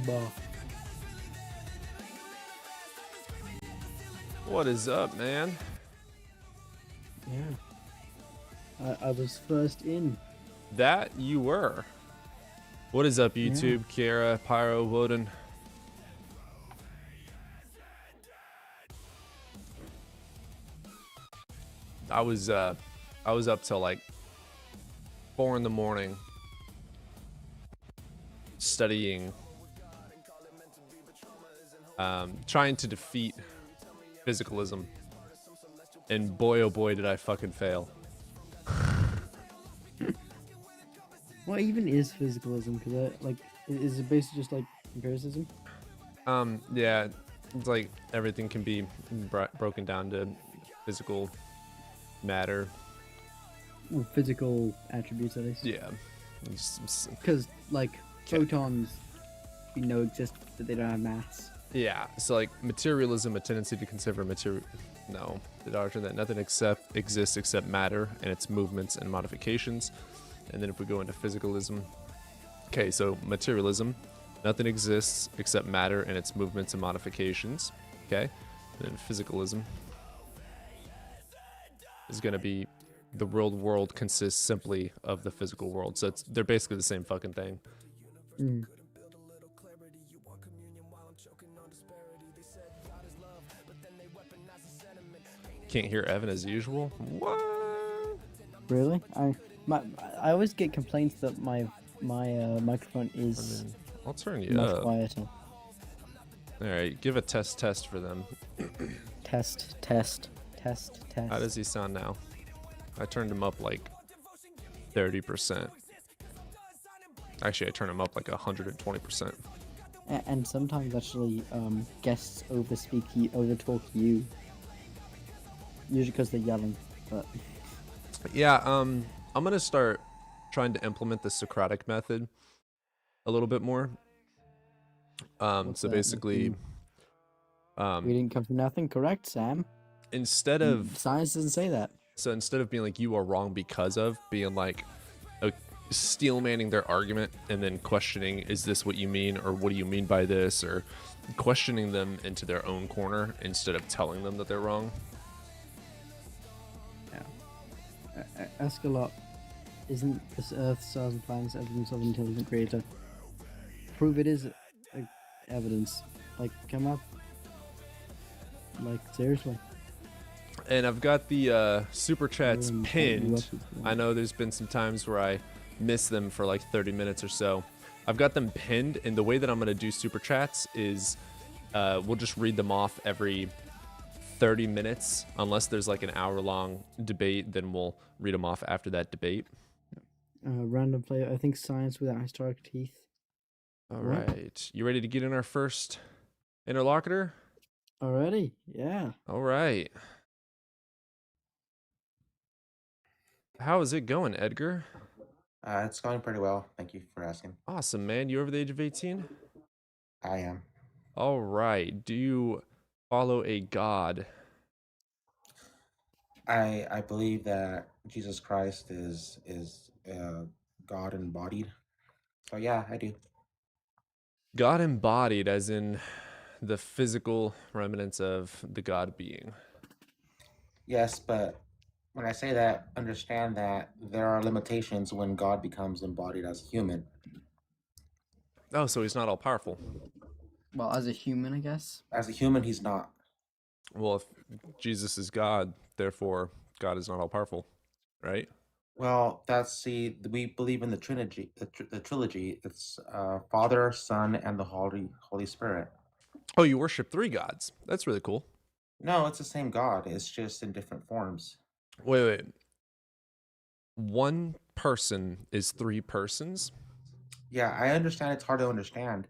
Bah. What is up, man? Yeah. I was first in. That you were. What is up, YouTube? Kiera, Pyro, Woden. I was up till like 4 in the morning studying, trying to defeat physicalism, and boy oh boy did I fucking fail. What even is physicalism? Because is it basically just like empiricism? Yeah, it's like everything can be broken down to physical matter. Well, physical attributes, at least. Yeah. Because like photons, we know exist, but they don't have mass. Yeah, so like materialism, a tendency to consider the doctrine that nothing exists except matter and its movements and modifications. And then if we go into physicalism, okay, so materialism, nothing exists except matter and its movements and modifications. Okay, and then physicalism is going to be the real world consists simply of the physical world. So they're basically the same fucking thing. Mm. Can't hear Evan as usual. What? Really? I always get complaints that my microphone is. I'll turn you much up. quieter. All right, give a test for them. Test. How does he sound now? I turned him up like 30%. Actually, I turned him up like 120%. And sometimes actually, guests overtalk you. Usually because they're yelling, but. Yeah, I'm gonna start trying to implement the Socratic method a little bit more. So basically, we didn't come from nothing, correct, Sam? Instead of science doesn't say that. So instead of being like you are wrong because of, being like steel manning their argument and then questioning, is this what you mean, or what do you mean by this, or questioning them into their own corner instead of telling them that they're wrong. Yeah. Ask a lot. Isn't this Earth, stars, and planets evidence of an intelligent creator? Prove it is evidence. Like, come up. Like, seriously. And I've got the super chats pinned. I know there's been some times where I miss them for like 30 minutes or so. I've got them pinned, and the way that I'm going to do super chats is we'll just read them off every 30 minutes. Unless there's like an hour-long debate, then we'll read them off after that debate. Random player, I think science without historic teeth. All right. You ready to get in our first interlocutor? Already? Yeah. All right. How is it going, Edgar? It's going pretty well. Thank you for asking. Awesome, man. You over the age of 18? I am. All right. Do you follow a god? I believe that Jesus Christ is God embodied. So yeah, I do. God embodied, as in the physical remnants of the God being. Yes, but when I say that, understand that there are limitations when God becomes embodied as a human. Oh, so he's not all powerful. Well, as a human, I guess. As a human, he's not. Well, if Jesus is God, therefore God is not all powerful, right? Well, we believe in the Trinity, the trilogy. It's Father, Son, and the Holy Spirit. Oh, you worship three gods. That's really cool. No, it's the same God. It's just in different forms. Wait. One person is three persons? Yeah, I understand it's hard to understand,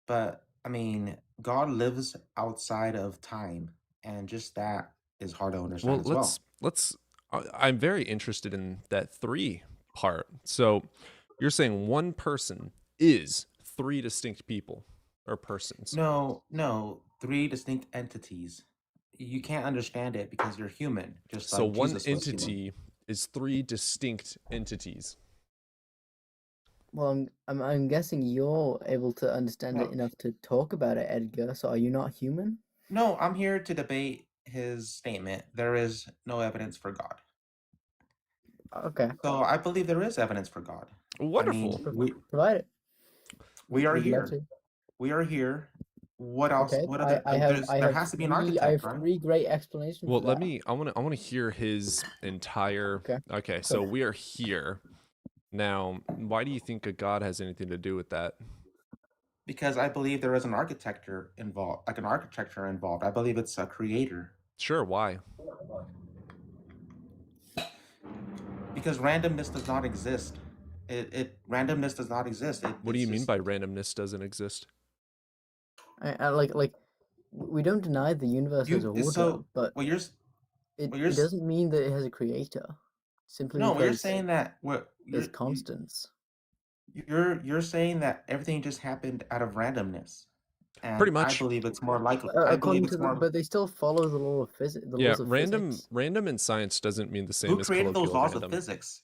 but I mean, God lives outside of time, and just that is hard to understand Well, as well. I'm very interested in that three part. So you're saying one person is three distinct people or persons. No, no, three distinct entities. You can't understand it because you're human, just So like one Jesus was human. entity is three distinct entities. Well, I'm guessing you're able to understand it No, enough to talk about it, Edgar. So are you not human? no, I'm here to debate his statement. There is no evidence for God. Okay, So I believe there is evidence for God. I Wonderful. mean, provide it. we are We'd love here. to. We are here. What else? Okay, What other? I There have has to be an three I architect, have right? three great explanations Well, for that. I want to hear his entire. Okay. Okay, so we are here now. Why do you think a god has anything to do with that? Because I believe there is an architecture involved, like an architecture involved. I believe it's a creator. Sure, why? Because randomness does not exist. It randomness does not exist. What do It's you mean just by randomness doesn't exist? I like we don't deny the universe has you. order, So but what you're what you're it doesn't mean that it has a creator. Simply no, what you're because saying that what there's constants. you're saying that everything just happened out of randomness, and Pretty I much. believe it's more likely. I believe According to it's more. but they still follow the law of physics, the Yeah, laws of random physics. random in science doesn't mean the Who same as created those colloquial laws of random. physics?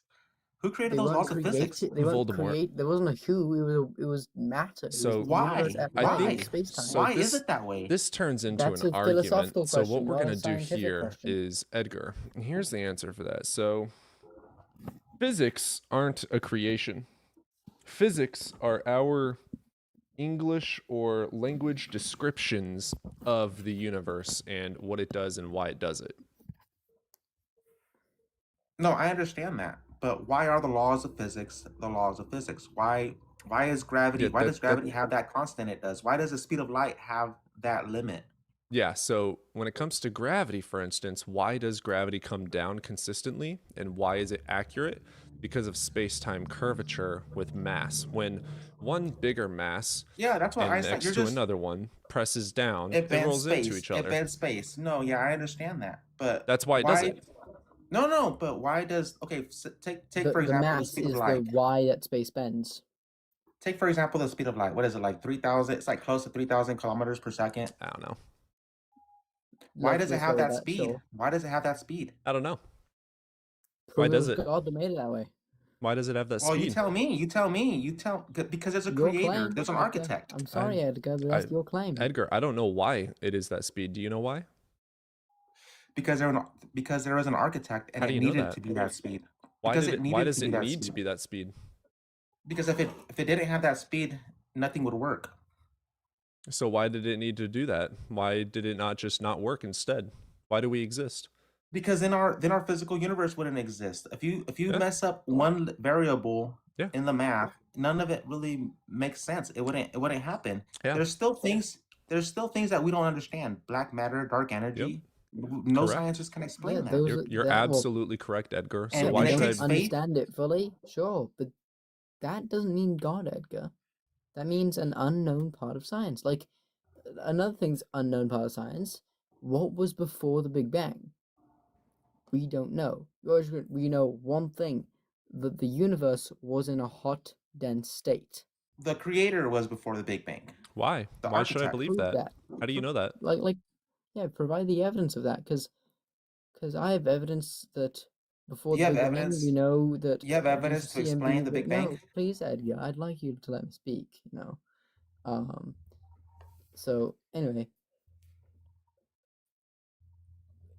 Who created They those weren't laws of physics? created. They weren't Voldemort. create. There wasn't a who. It was matter. It was So the universe Why? at I large, Why? think space time. so Why is this it that way? this turns into That's an a argument. philosophical So what question, we're not going a to do scientific here question. is Edgar. And here's the answer for that. So physics aren't a creation. Physics are our English or language descriptions of the universe and what it does and why it does it. No, I understand that, but why are the laws of physics the laws of physics? Why is gravity? Yeah, Why does gravity have that constant it does? Why does the speed of light have that limit? yeah, so when it comes to gravity, for instance, why does gravity come down consistently and why is it accurate? Because of space-time curvature with mass. When one bigger mass Yeah, that's what and Einstein. You're next to just another one presses down, it they bends rolls into space. each It other. bends space. No, yeah, I understand that, but That's why it does why? it. No, no, but why does take for The example the mass speed of is the light. why that space bends. Take for example the speed of light. What is it like 3,000? It's like close to 3,000 kilometers per second. I don't know. Why Love does to it have say that that, speed? sure. Why does it have that speed? I don't know. Why Prove it does was it? God that made it that way. Why does it have that Well, you speed? tell me. You tell me. Because there's a Your creator. claim, There's an Edgar. architect. I'm sorry, Edgar, but I that's your claim. Edgar, I don't know why it is that speed. Do you know why? Because there was an architect and How do it you know needed that? to be that speed. Why Because did it it why needed to does be it that need to speed. be that speed? Because if it didn't have that speed, nothing would work. So why did it need to do that? Why did it not just not work instead? Why do we exist? Because then our physical universe wouldn't exist. If you Yeah. mess up one variable Yeah. in the math, none of it really makes sense. It wouldn't happen. Yeah. There's still things that we don't understand. Black matter, dark energy. No Correct. scientist can explain Yeah, that. those You're that, well, absolutely correct, Edgar. So And why we it should don't takes I faith. understand it fully, sure, but that doesn't mean God, Edgar. That means an unknown part of science. Like another thing's unknown part of science. What was before the Big Bang? We don't know. We know one thing, that the universe was in a hot, dense state. The creator was before the Big Bang. why? The Why should I architect. believe Prove that? that. How do you know that? Yeah, provide the evidence of that, because I have evidence that before You the have Big Bang, we evidence. know that You have we evidence to see and explain breathe the it. Big Bang. No, please, Edgar, I'd like you to let me speak, So anyway,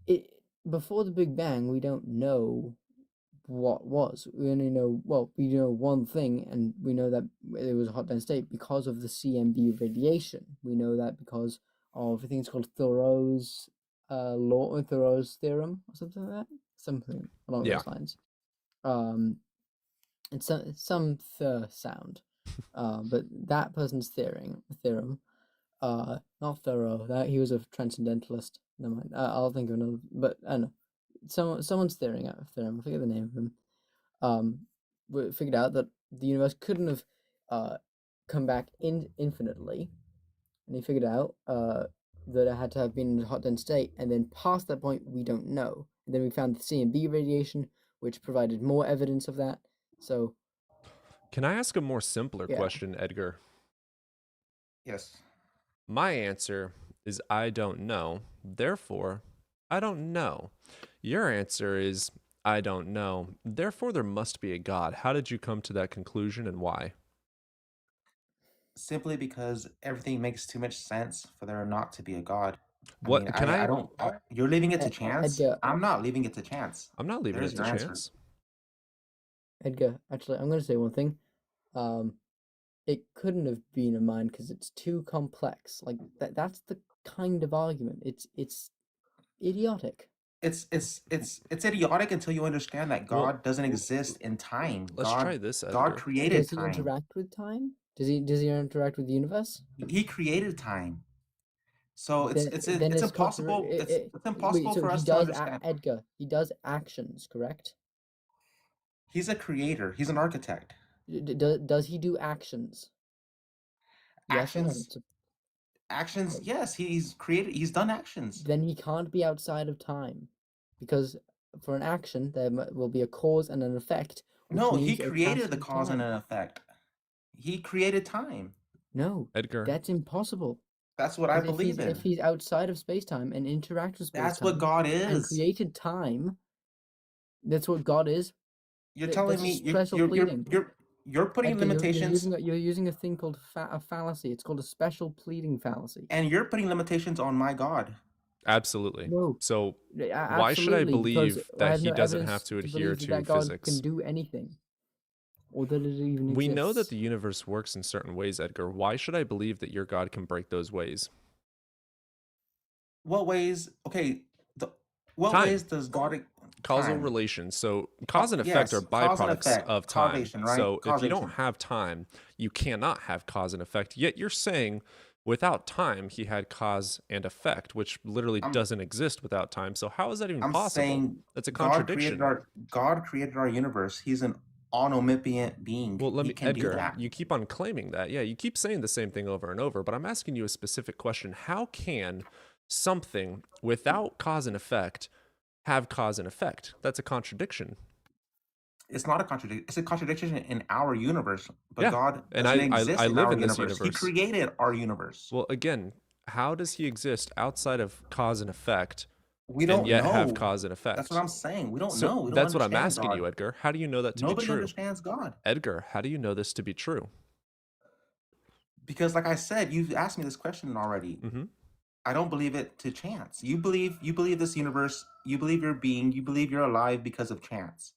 it before the Big Bang, we don't know what was. We only know, well, we know one thing, and we know that it was a hot dense state because of the CMB radiation. We know that because of, I think it's called Thoreau's law, or Thoreau's theorem, or something like that, something along Yeah. those lines. It's some sound, but that person's theorem, not Thoreau. That he was a transcendentalist. Never mind. I'll think of another. But I don't know. Someone's theorem. I forget the name of him. We figured out that the universe couldn't have come back infinitely, and he figured out that it had to have been in a hot dense state, and then past that point we don't know. And then we found the CMB radiation, which provided more evidence of that. So, Can I ask a more simpler yeah. question, Edgar? Yes. My answer is I don't know. Therefore, I don't know. Your answer is I don't know. Therefore, there must be a God. How did you come to that conclusion and why? Simply because everything makes too much sense for there not to be a God. What can I? You're leaving it to chance. Edgar, I'm not leaving it to chance. I'm not leaving There's it to your answer. chance. Edgar, actually, I'm going to say one thing. It couldn't have been a mind because it's too complex. Like that's the kind of argument. It's idiotic. It's idiotic until you understand that God Well, doesn't exist in time. Let's try this, God Edgar. created Does he time. interact with time? Does he interact with the universe? He created time. So it's Then it's impossible. It's impossible so for he us to does understand. Edgar. He does actions, correct? He's a creator. He's an architect. Does he do actions? Yes or no? Actions. Yes, he's created. He's done actions. Then he can't be outside of time, because for an action there will be a cause and an effect. No, he created the cause and an effect. He created time. No, Edgar. That's impossible. That's what I believe in. If he's outside of space-time and interacts with space-time, that's what God is. And created time. That's what God is. You're telling me you're putting Edgar, limitations. You're using a thing called a fallacy. It's called a special pleading fallacy. And you're putting limitations on my God. Absolutely. No. So why should I believe that he doesn't have to adhere to that God physics? can do anything. Or that it even exists. We know that the universe works in certain ways, Edgar. Why should I believe that your God can break those ways? What ways? Okay. What ways does God... Causal relations. So cause and effect are byproducts of time. Causation, right? So if you don't have time, you cannot have cause and effect. Yet you're saying without time, he had cause and effect, which literally doesn't exist without time. So how is that even possible? Saying that's a contradiction. God created our universe. He's an omnipotent being. Well, Edgar, you keep on claiming that. Yeah, you keep saying the same thing over and over, but I'm asking you a specific question. How can something without cause and effect have cause and effect? That's a contradiction. It's not a contradiction. It's a contradiction in our universe. But yeah. God and I live in this universe. He created our universe. Well, again, how does he exist outside of cause and effect? We don't yet know. Have cause and effect. That's what I'm saying. We don't know. That's what I'm asking you, Edgar. How do you know that to be true? Nobody understands God. Edgar, how do you know this to be true? Because, like I said, you've asked me this question already. Mm-hmm. I don't believe it to chance. You believe this universe. You believe you're being. You believe you're alive because of chance.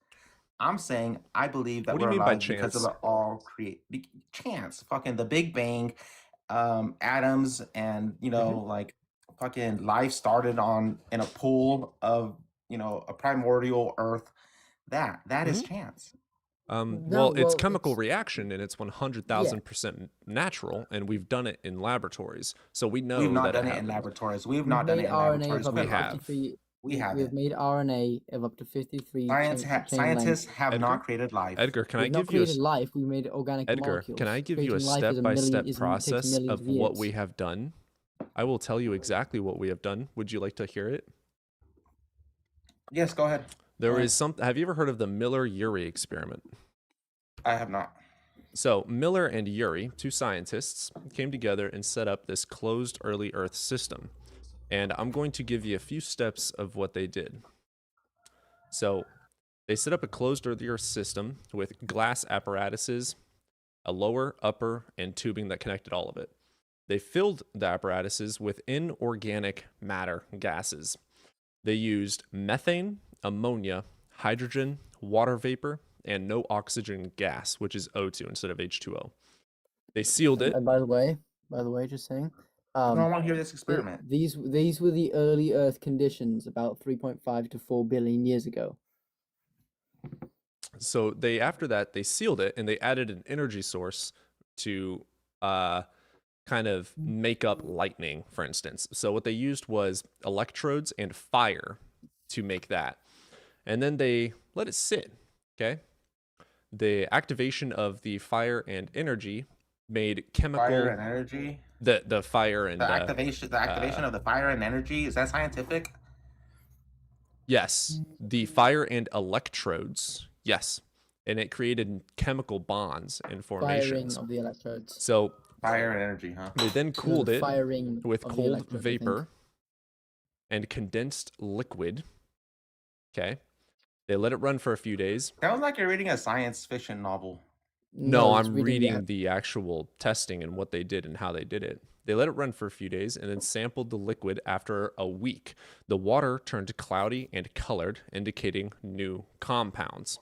I'm saying I believe that we're alive because of all chance. Fucking the Big Bang, atoms, and like fucking life started in a pool of a primordial Earth. That is chance. It's chemical reaction, and it's 100,000% natural, and we've done it in laboratories, so we know we've not that done it in laboratories. We've not done it in laboratories. We have made RNA of up to 53. Scientists have not created life. Edgar, can I give you created life? We made organic molecules. Edgar, can I give you a step-by-step process of what we have done? I will tell you exactly what we have done. Would you like to hear it? Yes, go ahead. There is something. Have you ever heard of the Miller-Urey experiment? I have not. So Miller and Urey, two scientists, came together and set up this closed early Earth system. And I'm going to give you a few steps of what they did. So they set up a closed early Earth system with glass apparatuses, a lower, upper, and tubing that connected all of it. They filled the apparatuses with inorganic matter gases. They used methane, ammonia, hydrogen, water vapor, and no oxygen gas, which is O2 instead of H2O. They sealed it. And by the way, just saying. I don't want to hear this experiment. These were the early Earth conditions about 3.5 to 4 billion years ago. So after that, they sealed it and they added an energy source to kind of make up lightning, for instance. So what they used was electrodes and fire to make that. And then they let it sit, okay? The activation of the fire and energy made chemical... Fire and energy? The fire and... The activation of the fire and energy, is that scientific? Yes. The fire and electrodes, yes. And it created chemical bonds and formations. Firing of the electrodes. So... Fire and energy, huh? They then cooled it with cold electrodes, vapor and condensed liquid. Okay. They let it run for a few days. Sounds like you're reading a science fiction novel. No, I'm reading the actual testing and what they did and how they did it. They let it run for a few days and then sampled the liquid after a week. The water turned cloudy and colored, indicating new compounds.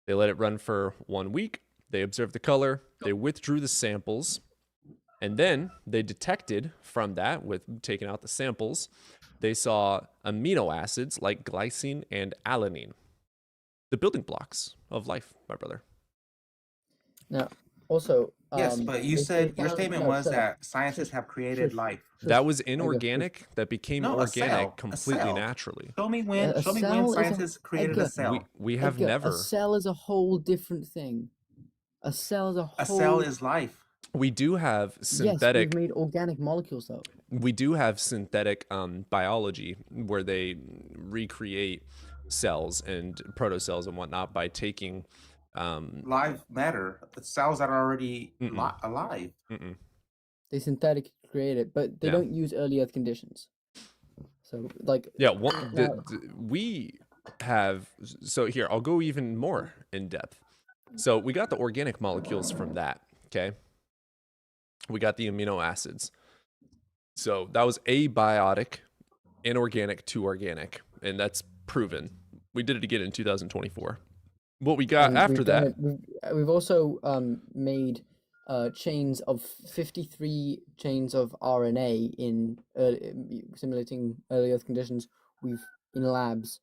They let it run for 1 week. They observed the color. They withdrew the samples. And then they detected from that, with taking out the samples, they saw amino acids like glycine and alanine, the building blocks of life, my brother. Now, also... yes, but you said your statement was that scientists have created life. That was inorganic that became organic completely naturally. Show me when scientists created a cell. We have never. A cell is a whole different thing. A cell is a cell is life. We do have synthetic... Yes, we've made organic molecules, though. We do have synthetic biology where they recreate cells and protocells and whatnot by taking... live matter, cells that are already alive. They synthetically create it, but they don't use early Earth conditions. So, like... Yeah, we have... So here, I'll go even more in depth. So we got the organic molecules from that, okay? We got the amino acids. So that was abiotic, inorganic to organic, and that's proven. We did it again in 2024. What we got after that... We've also made chains of 53 chains of RNA in simulating early Earth conditions. In labs,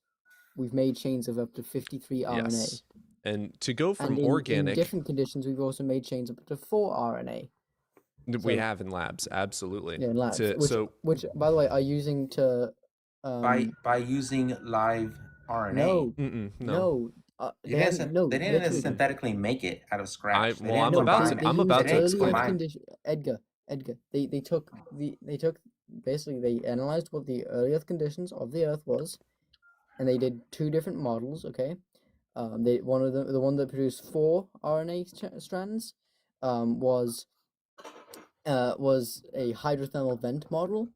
we've made chains of up to 53 RNA. Yes. And to go from in organic... in different conditions, we've also made chains of up to 4 RNA. We have in labs, absolutely. Yeah, in labs. Which, by the way, are using to... by using live RNA? No. They didn't synthetically make it out of scratch. I'm about to explain. Edgar, they took basically they analyzed what the early Earth conditions of the Earth was, and they did 2 different models. Okay, the one that produced 4 RNA strands, was a hydrothermal vent model,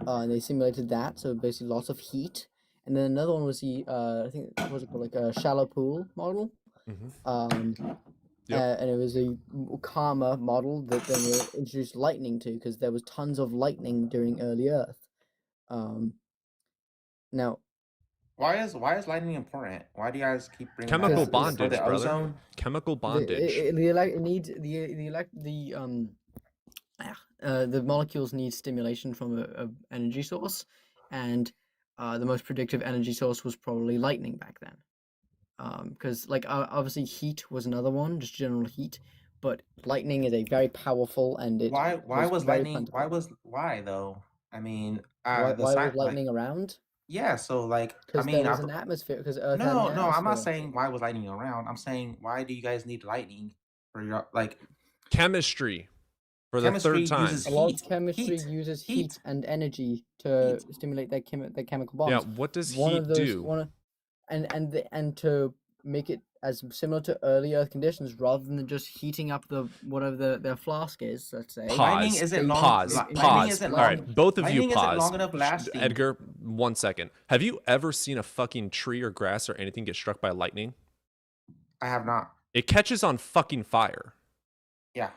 and they simulated that. So basically, lots of heat. And then another one was the I think what was it called, like a shallow pool model, and it was a calmer model that then we introduced lightning to, because there was tons of lightning during early Earth. Now, why is lightning important? Why do you guys keep bringing chemical bondage, the brother? ozone? Chemical bondage. The molecules need stimulation from a energy source, and the most predictive energy source was probably lightning back then, because obviously heat was another one, just general heat, but lightning is a very powerful and it. Why was lightning? Why though? I mean, why was lightning around? Yeah, so because there was an atmosphere. Because Earth had an atmosphere. I'm not saying why was lightning around. I'm saying why do you guys need lightning for your chemistry? For the third time, a lot of chemistry uses heat and energy to stimulate their chemical bonds. Yeah, what does heat do? And to make it as similar to early Earth conditions, rather than just heating up whatever their flask is. Let's say. Pause. All right, both of you pause. Long enough lasting. Edgar, 1 second. Have you ever seen a fucking tree or grass or anything get struck by lightning? I have not. It catches on fucking fire. Yeah.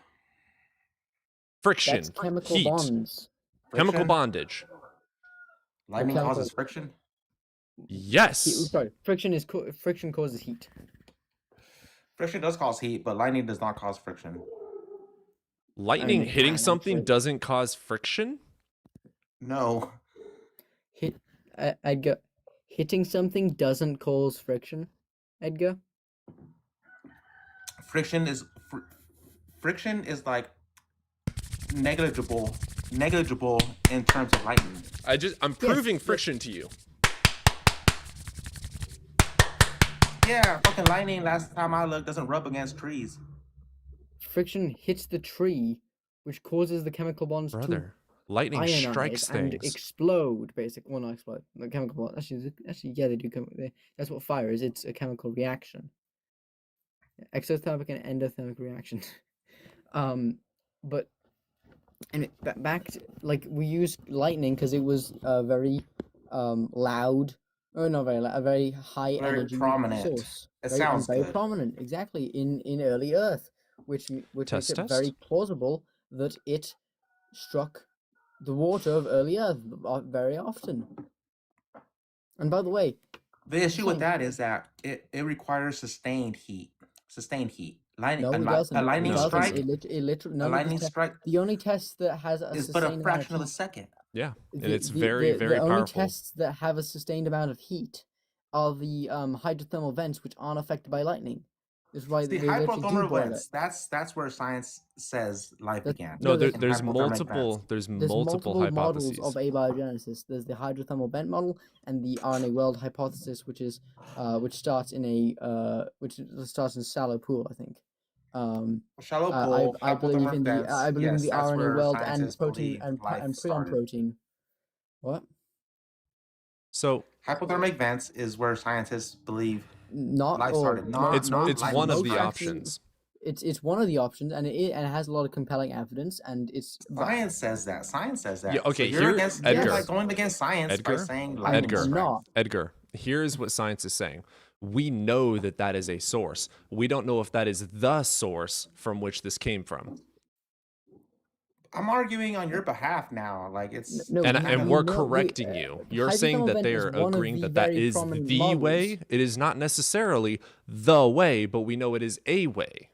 Friction. That's chemical heat. bonds. Chemical bondage. Lightning causes friction? Yes. Sorry, friction causes heat. Friction does cause heat, but lightning does not cause friction. Lightning hitting something doesn't cause friction? No. Edgar, hitting something doesn't cause friction. Edgar? Friction is like negligible in terms of lightning. I'm proving friction to you. Yeah, fucking lightning, last time I looked, doesn't rub against trees. Friction hits the tree, which causes the chemical bonds to lightning strikes things and explode. Basically, well, not explode. The chemical bonds. Actually, yeah, they do. That's what fire is. It's a chemical reaction. Exothermic and endothermic reaction. But and back to, like, we use lightning because it was very loud. Oh, not very loud. A very high energy prominent source. It sounds very good. prominent. Exactly in early Earth, which makes it very plausible that it struck the water of early Earth very often. And by the way, the issue with that is that it requires sustained heat. Lightning, no, it doesn't. A lightning strike. It literally. A lightning strike. The only test that has is but a fraction of a second. Yeah, and it's very powerful. The only tests that have a sustained amount of heat are the hydrothermal vents, which aren't affected by lightning. That's why the hypothermal vents. That's where science says life began. No, there's multiple hypotheses. Models of abiogenesis. There's the hydrothermal vent model and the RNA world hypothesis, which starts in shallow pool, I think. Shallow pool. I believe in the RNA world and protein and prion protein. What? So hypothermic vents is where scientists believe life started. It's one of the options. It's one of the options, and it has a lot of compelling evidence, and it's science says that. Yeah, okay, so you're going against science by saying lightning. Edgar, here's what science is saying. We know that is a source. We don't know if that is the source from which this came from. I'm arguing on your behalf now. Like it's and we're correcting you. You're saying that they are agreeing that is the way. It is not necessarily the way, but we know it is a way.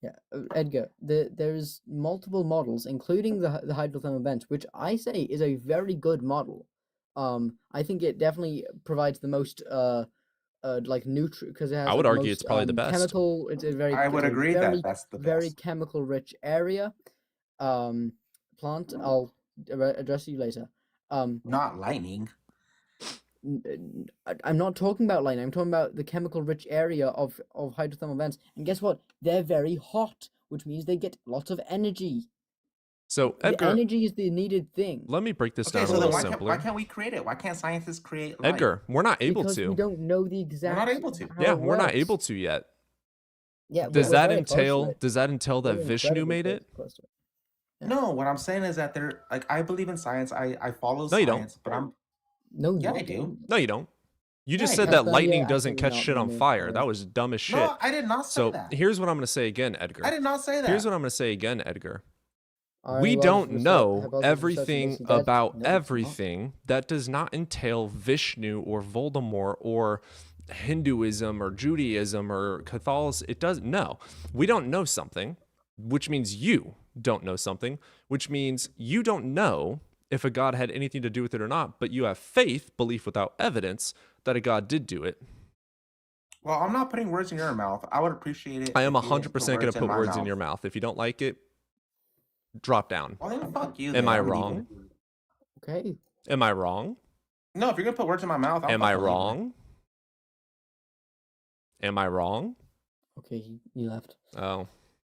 Yeah, Edgar, there's multiple models, including the hydrothermal vents, which I say is a very good model. I think it definitely provides the most because it has. I would argue it's probably the best. Chemical. It's a very. I would agree that that's the best. Very chemical rich area. Plant. I'll address you later. Not lightning. I'm not talking about lightning. I'm talking about the chemical rich area of hydrothermal vents. And guess what? They're very hot, which means they get lots of energy. So Edgar, the energy is the needed thing. Let me break this down a little simpler. Why can't we create it? Why can't scientists create life? Edgar, we're not able to. We don't know the exact. We're not able to. Yeah, we're not able to yet. Yeah. Does that entail that Vishnu made it? No, what I'm saying is that I believe in science. I follow science, but I'm. No, I do. No, you don't. You just said that lightning doesn't catch shit on fire. That was dumb as shit. No, I did not say that. So here's what I'm going to say again, Edgar. I did not say that. Here's what I'm going to say again, Edgar. We don't know everything about everything. That does not entail Vishnu or Voldemort or Hinduism or Judaism or Catholicism. It doesn't. No, we don't know something, which means you don't know something, which means you don't know if a God had anything to do with it or not, but you have faith, belief without evidence, that a God did do it. Well, I'm not putting words in your mouth. I would appreciate it. I am 100% going to put words in your mouth. If you don't like it, drop down. Well, then fuck you. Am I wrong? Okay. Am I wrong? No, if you're going to put words in my mouth, am I wrong? Am I wrong? Okay, he left. Oh.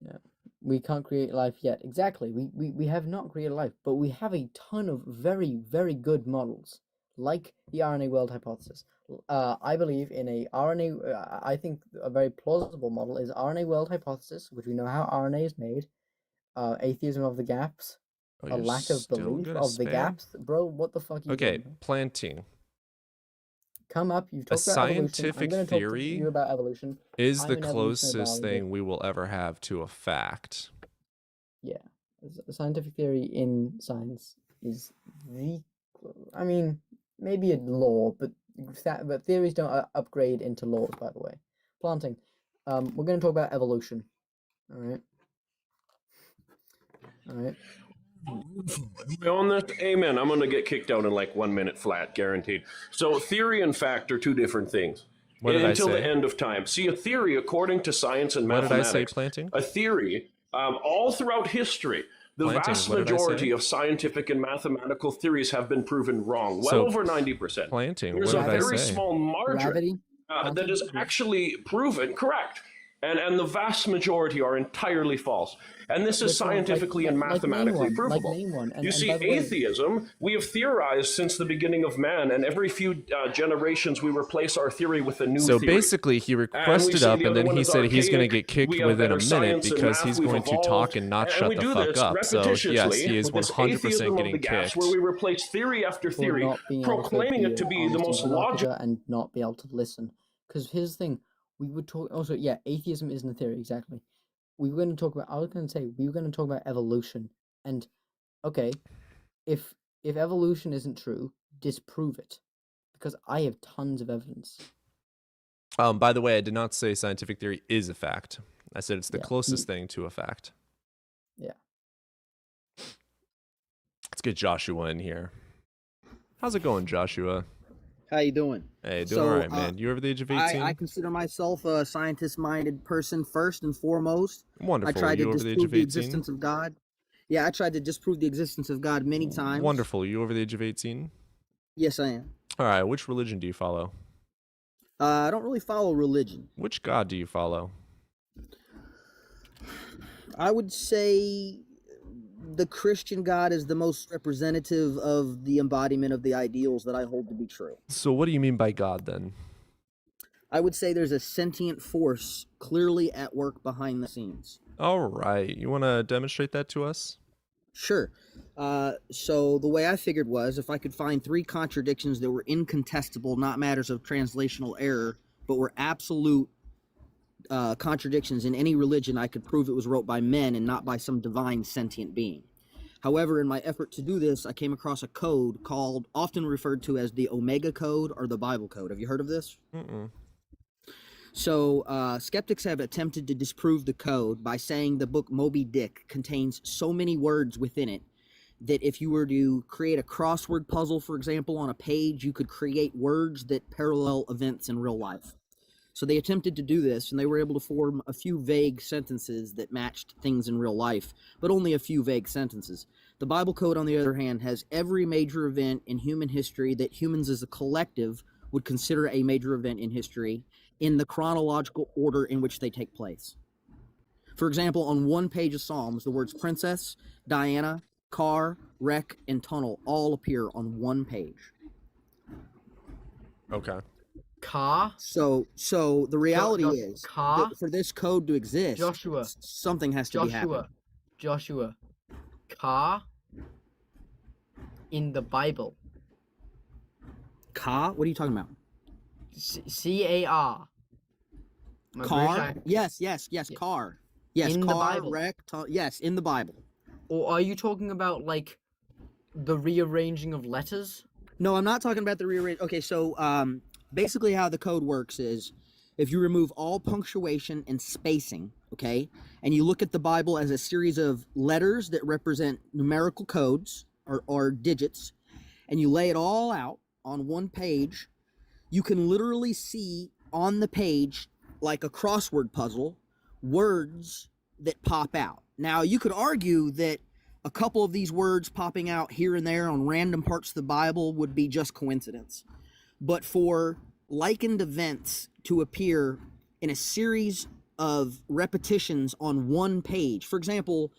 Yeah. We can't create life yet. Exactly. We have not created life, but we have a ton of very, very good models, like the RNA world hypothesis. I believe in a RNA. I think a very plausible model is RNA world hypothesis, which we know how RNA is made. Atheism of the gaps. A lack of belief of the gaps. Bro, what the fuck are you doing? Okay, planting. Come up. You've talked about scientific evolution. theory talk to you about evolution. Is the closest thing we will ever have to a fact. Yeah. A scientific theory in science is maybe a law, but but theories don't upgrade into laws, by the way. Planting. We're going to talk about evolution. All right. On this, amen. I'm going to get kicked out in like 1 minute flat, guaranteed. So theory and fact are two different things. Until the end of time. See, a theory, according to science and mathematics, what did I say, Planting? A theory, all throughout history, the vast majority of scientific and mathematical theories have been proven wrong. Well over 90%. Planting, There's a very small margin that is actually proven correct. And the vast majority are entirely false. And this is scientifically and mathematically provable. You see, atheism, we have theorized since the beginning of man, and every few generations we replace our theory with a new theory. So basically, he requested up, and then he said he's going to get kicked within a minute because he's going to talk and not shut the fuck up. So yes, he is 100% getting kicked. Where we replace theory after theory, proclaiming it to be the most logical and not be able to listen. Because here's the thing. We would talk also, atheism isn't a theory, exactly. We were going to talk about, I was going to say, we were going to talk about evolution. And, okay, if evolution isn't true, disprove it. Because I have tons of evidence. By the way, I did not say scientific theory is a fact. I said it's the closest thing to a fact. Yeah. Let's get Joshua in here. How's it going, Joshua? How you doing? Hey, doing all right, man. You over the age of 18? I consider myself a scientist-minded person first and foremost. Wonderful. I tried you to disprove the existence of God. Yeah, I tried to disprove the existence of God many times. Wonderful. You over the age of 18? Yes, I am. All right. Which religion do you follow? I don't really follow religion. Which God do you follow? I would say the Christian God is the most representative of the embodiment of the ideals that I hold to be true. So what do you mean by God then? I would say there's a sentient force clearly at work behind the scenes. All right. You want to demonstrate that to us? Sure. So the way I figured was if I could find 3 contradictions that were incontestable, not matters of translational error, but were absolute contradictions in any religion, I could prove it was wrote by men and not by some divine sentient being. However, in my effort to do this, I came across a code often referred to as the Omega Code or the Bible Code. Have you heard of this? Mm-mm. So skeptics have attempted to disprove the code by saying the book Moby Dick contains so many words within it that if you were to create a crossword puzzle, for example, on a page, you could create words that parallel events in real life. So they attempted to do this, and they were able to form a few vague sentences that matched things in real life, but only a few vague sentences. The Bible Code, on the other hand, has every major event in human history that humans as a collective would consider a major event in history in the chronological order in which they take place. For example, on one page of Psalms, the words princess, Diana, car, wreck, and tunnel all appear on one page. Okay. Car. So the reality is that for this code to exist, Joshua, something has to be happening. Joshua, car in the Bible. Car? What are you talking about? C-A-R. Car? Yes, car. Yes, in car, the Bible. wreck, yes, in the Bible. Or are you talking about, like, the rearranging of letters? No, I'm not talking about the rearrange. Okay, so basically how the code works is if you remove all punctuation and spacing, okay, and you look at the Bible as a series of letters that represent numerical codes or digits, and you lay it all out on one page, you can literally see on the page, like a crossword puzzle, words that pop out. Now, you could argue that a couple of these words popping out here and there on random parts of the Bible would be just coincidence. But for likened events to appear in a series of repetitions on one page, for example,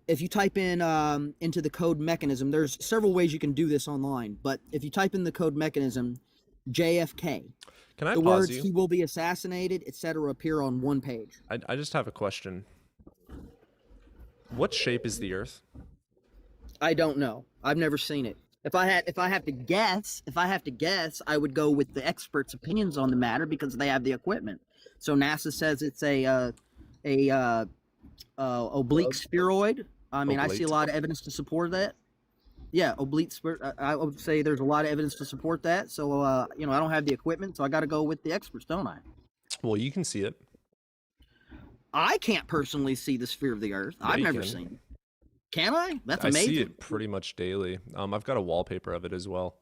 if you type in into the code mechanism, there's several ways you can do this online, but if you type in the code mechanism, JFK, can I the pause words you? "he will be assassinated," etc., appear on one page. I just have a question. What shape is the Earth? I don't know. I've never seen it. If I have to guess, I would go with the experts' opinions on the matter because they have the equipment. So NASA says it's a oblique spheroid. I mean, I see a lot of evidence to support that. Yeah, oblique spirit. I would say there's a lot of evidence to support that. So, I don't have the equipment, so I got to go with the experts, don't I? Well, you can see it. I can't personally see the sphere of the Earth. Yeah, I've never seen it. Can I? That's amazing. I see it pretty much daily. I've got a wallpaper of it as well.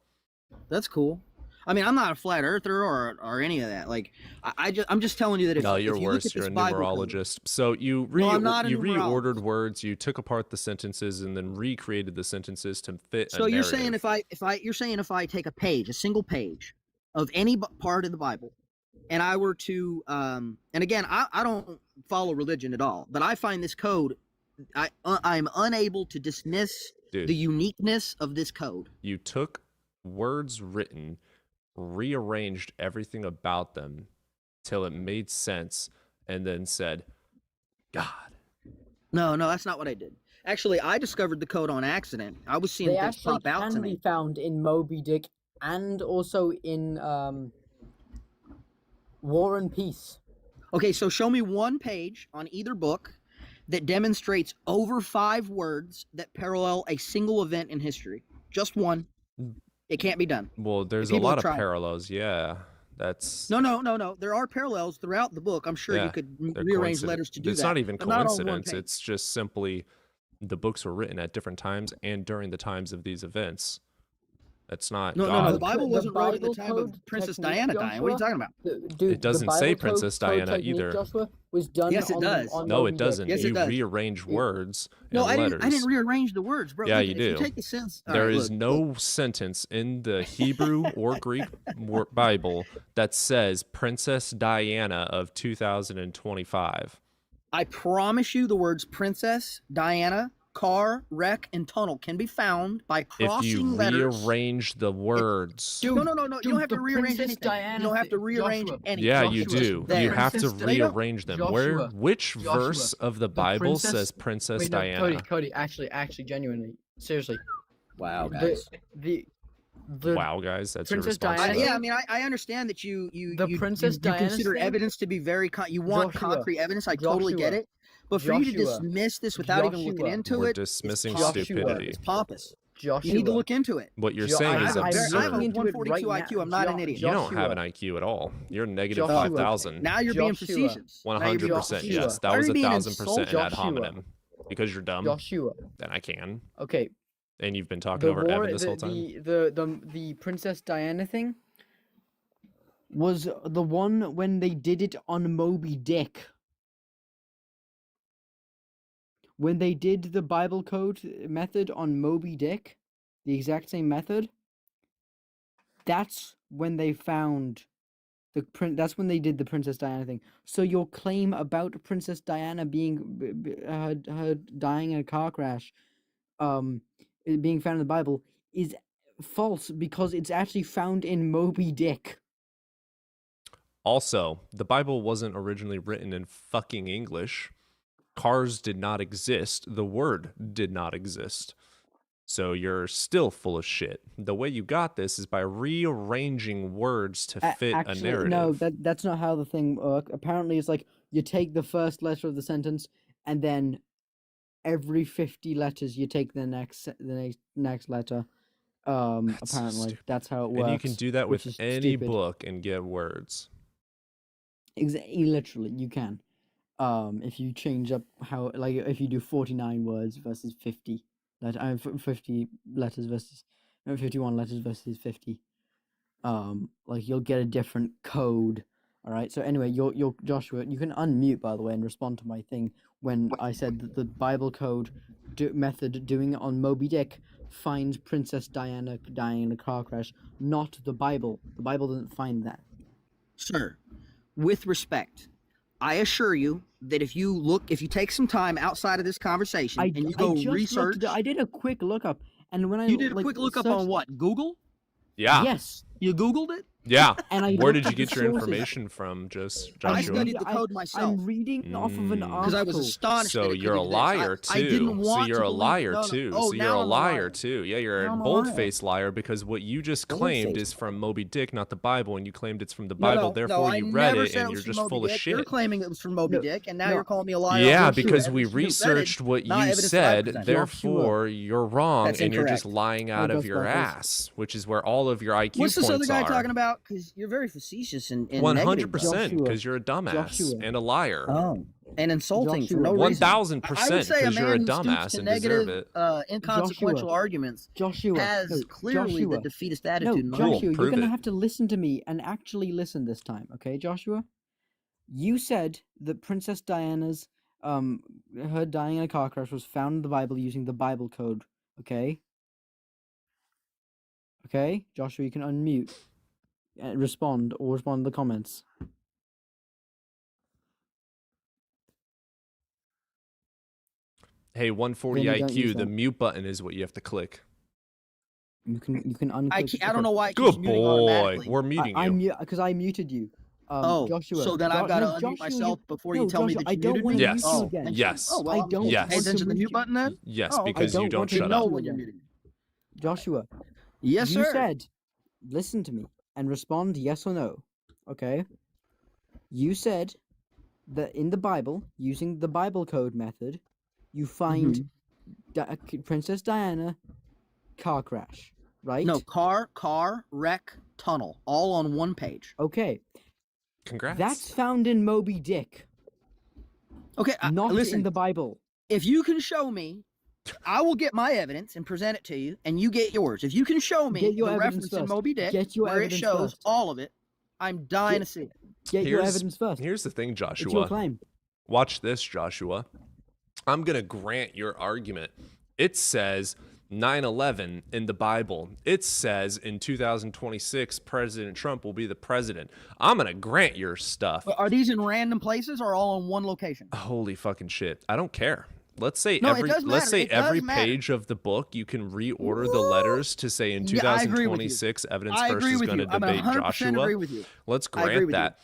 That's cool. I mean, I'm not a flat earther or any of that. Like, I'm just telling you that if you're if you worse. Look at You're a code, numerologist. So you reordered words, you took apart the sentences, and then recreated the sentences to fit. So you're saying if I take a single page of any part of the Bible, and I were to and again, I don't follow religion at all, but I find this code, I'm unable to dismiss the uniqueness of this code. You took words written, rearranged everything about them till it made sense, and then said, God. No, that's not what I did. Actually, I discovered the code on accident. I was seeing things pop out to me. They actually can be found in Moby Dick and also in War and Peace. Okay, so show me one page on either book that demonstrates over 5 words that parallel a single event in history. Just one. It can't be done. Well, there's a lot of parallels. Yeah, that's... No. There are parallels throughout the book. I'm sure you could rearrange letters to do that. It's not even coincidence. It's just simply the books were written at different times and during the times of these events. That's not God. No. The Bible wasn't wrote at the time of Princess Diana dying. What are you talking about? It doesn't say Princess Diana either. Joshua was done. Yes, it does. No, it doesn't. You rearrange words and letters. I didn't rearrange the words, bro. Yeah, you do. You take the sense. There is no sentence in the Hebrew or Greek Bible that says Princess Diana of 2025. I promise you the words Princess Diana, car, wreck, and tunnel can be found by crossing letters. If you rearrange the words. No. You don't have to rearrange anything. You don't have to rearrange anything. Yeah, you do. You have to rearrange them. Which verse of the Bible says Princess Diana? Cody, actually, genuinely, seriously. Wow, guys. Wow, guys, that's Princess your response. Diana. Yeah, I mean, I understand that you Princess Diana consider evidence to be very you want concrete evidence. I totally get it. But for you to dismiss this without even looking into We're it, dismissing stupidity. It's pompous. Joshua, you need to look into it. What you're saying is absurd. I have a 142 IQ. I'm not an idiot. You don't have an IQ at all. You're negative 5,000. Now you're being facetious. 100%. Yes, that was 1,000% an ad hominem. Because you're dumb. Joshua. Then I can. Okay. And you've been talking over Evan this whole time. The Princess Diana thing was the one when they did it on Moby Dick. When they did the Bible code method on Moby Dick, the exact same method, that's when they found that's when they did the Princess Diana thing. So your claim about Princess Diana being her dying in a car crash, being found in the Bible is false because it's actually found in Moby Dick. Also, the Bible wasn't originally written in fucking English. Cars did not exist. The word did not exist. So you're still full of shit. The way you got this is by rearranging words to fit a narrative. No, that's not how the thing works. Apparently, it's like you take the first letter of the sentence, and then every 50 letters you take the next letter. Apparently, that's how it works. And you can do that with any book and get words. Literally, you can. If you change up how, like, if you do 49 words versus 50 letters versus 51 letters versus 50, like, you'll get a different code. All right. So anyway, you're Joshua. You can unmute, by the way, and respond to my thing when I said that the Bible code method doing it on Moby Dick finds Princess Diana dying in a car crash, not the Bible. The Bible doesn't find that. Sir, with respect, I assure you that if you take some time outside of this conversation and you go research... I did a quick lookup, and when You did a quick lookup on what? Google? Yeah. Yes. You Googled it? Yeah. And where did you get your information from, Joshua? I studied the code myself. I'm reading off of an article. Because I was astonished. So you're a liar too. I didn't want so you're a liar too. Oh, so you're a I'm liar too. Yeah, you're a bold-faced liar because what you just claimed is from Moby Dick, not the Bible, and you claimed it's from the Bible. Therefore, you read it, and you're just full of shit. You're claiming it was from Moby Dick, and now you're calling me a liar. Yeah, because we researched what you said. Therefore, you're wrong, and you're just lying out of your ass, which is where all of your IQ points are. What's this other guy are. Talking about? Because you're very facetious and 100%, because you're a dumbass and a liar. Oh, and insulting for no reason. 1000%, because you're a dumbass and deserve it. Inconsequential arguments. Has clearly the defeatist attitude. No, Joshua, you're gonna have to listen to me and actually listen this time, okay, Joshua? You said that Princess Diana's her dying in a car crash was found in the Bible using the Bible code, okay? Okay, Joshua, you can unmute and respond to the comments. Hey, 140 IQ, the mute button is what you have to click. You can unclick. I don't know why it Good keeps muting automatically. We're muting you. Because I muted you. Joshua. So then I've got to unmute myself before you tell me that you muted me? Yes. Yes. Oh, well, I don't yes. Pay attention to the mute button then? Yes, because you don't shut up. When you're muting. Joshua. Yes, sir. You said, listen to me and respond yes or no. Okay? You said that in the Bible, using the Bible code method, you find Princess Diana car crash, right? No, car, wreck, tunnel, all on one page. Okay. Congrats. That's found in Moby Dick. Okay, not listen, in the Bible. If you can show me, I will get my evidence and present it to you, and you get yours. If you can show me the reference in Moby Dick where it shows all of it, I'm dying to see it. Get your evidence first. Here's the thing, Joshua. It's your claim. Watch this, Joshua. I'm going to grant your argument. It says 9/11 in the Bible. It says in 2026, President Trump will be the president. I'm going to grant your stuff. Are these in random places or all in one location? Holy fucking shit. I don't care. Let's say every page of the book you can reorder the letters to say in 2026 evidence first is going to debate Joshua. Agree with you. Let's grant that.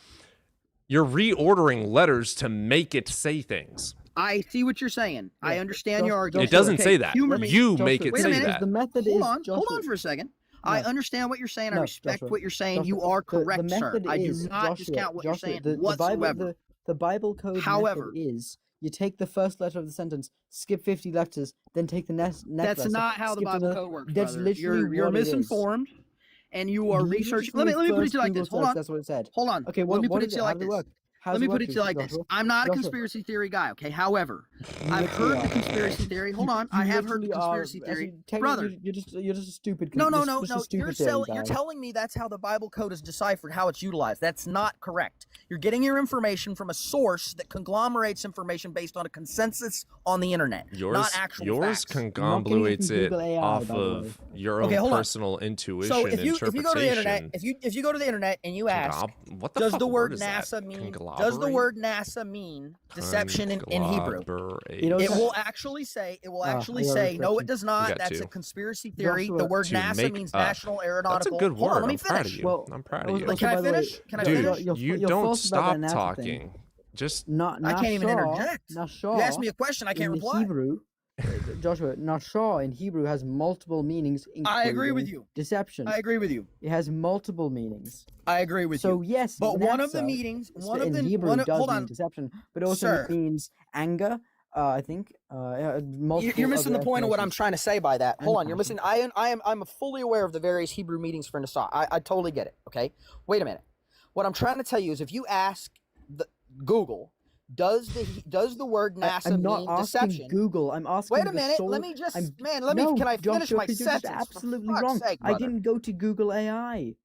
You're reordering letters to make it say things. I see what you're saying. I understand your argument. It doesn't say that. You make it say that. The method hold on for a second. No. I understand what you're saying. I respect what you're saying. You are correct, sir. I do not discount what you're saying whatsoever. The Bible code method is you take the first letter of the sentence, skip 50 letters, then take the next letter. That's not how the Bible code works, That's brother. Literally you're misinformed, and you are researching. Let me put it to you like this. Hold on. That's what it said. Hold on. Okay, let me put it to you like this. Let me put it to you like this. I'm not a Joshua. Conspiracy theory guy, okay? However, I've heard the conspiracy theory. Hold on. I have heard the conspiracy theory. Brother. You're just a stupid No. You're telling me that's how the Bible code is deciphered, how it's utilized. That's not correct. You're getting your information from a source that conglomerates information based on a consensus on the internet, not actual facts. Conglomerates it off of your own personal intuition and interpretation. So if you go to the internet, if you go to the internet and you ask, does the word NASA mean? Does the word NASA mean deception in Hebrew? It will actually say. No, it does not. That's a conspiracy theory. The word NASA means National Aeronautical. That's a good word. Let me finish. I'm proud of you. Can I finish? Dude, you don't stop talking. Just I can't even interject. You ask me a question, I can't reply. Hebrew, Joshua, Nashah in Hebrew has multiple meanings. I agree with you. Deception. I agree with you. It has multiple meanings. I agree with you. So yes, but one of the meanings, Hebrew does mean deception, but also means anger. I think you're missing the point of what I'm trying to say by that. Hold on, you're missing. I'm fully aware of the various Hebrew meanings for Nashah. I totally get it. Okay, wait a minute. What I'm trying to tell you is, if you ask Google, does the word NASA mean deception? Google. I'm asking. Wait a minute. Let me just. Can I finish my sentence? Absolutely wrong. Sake, I didn't go to Google AI.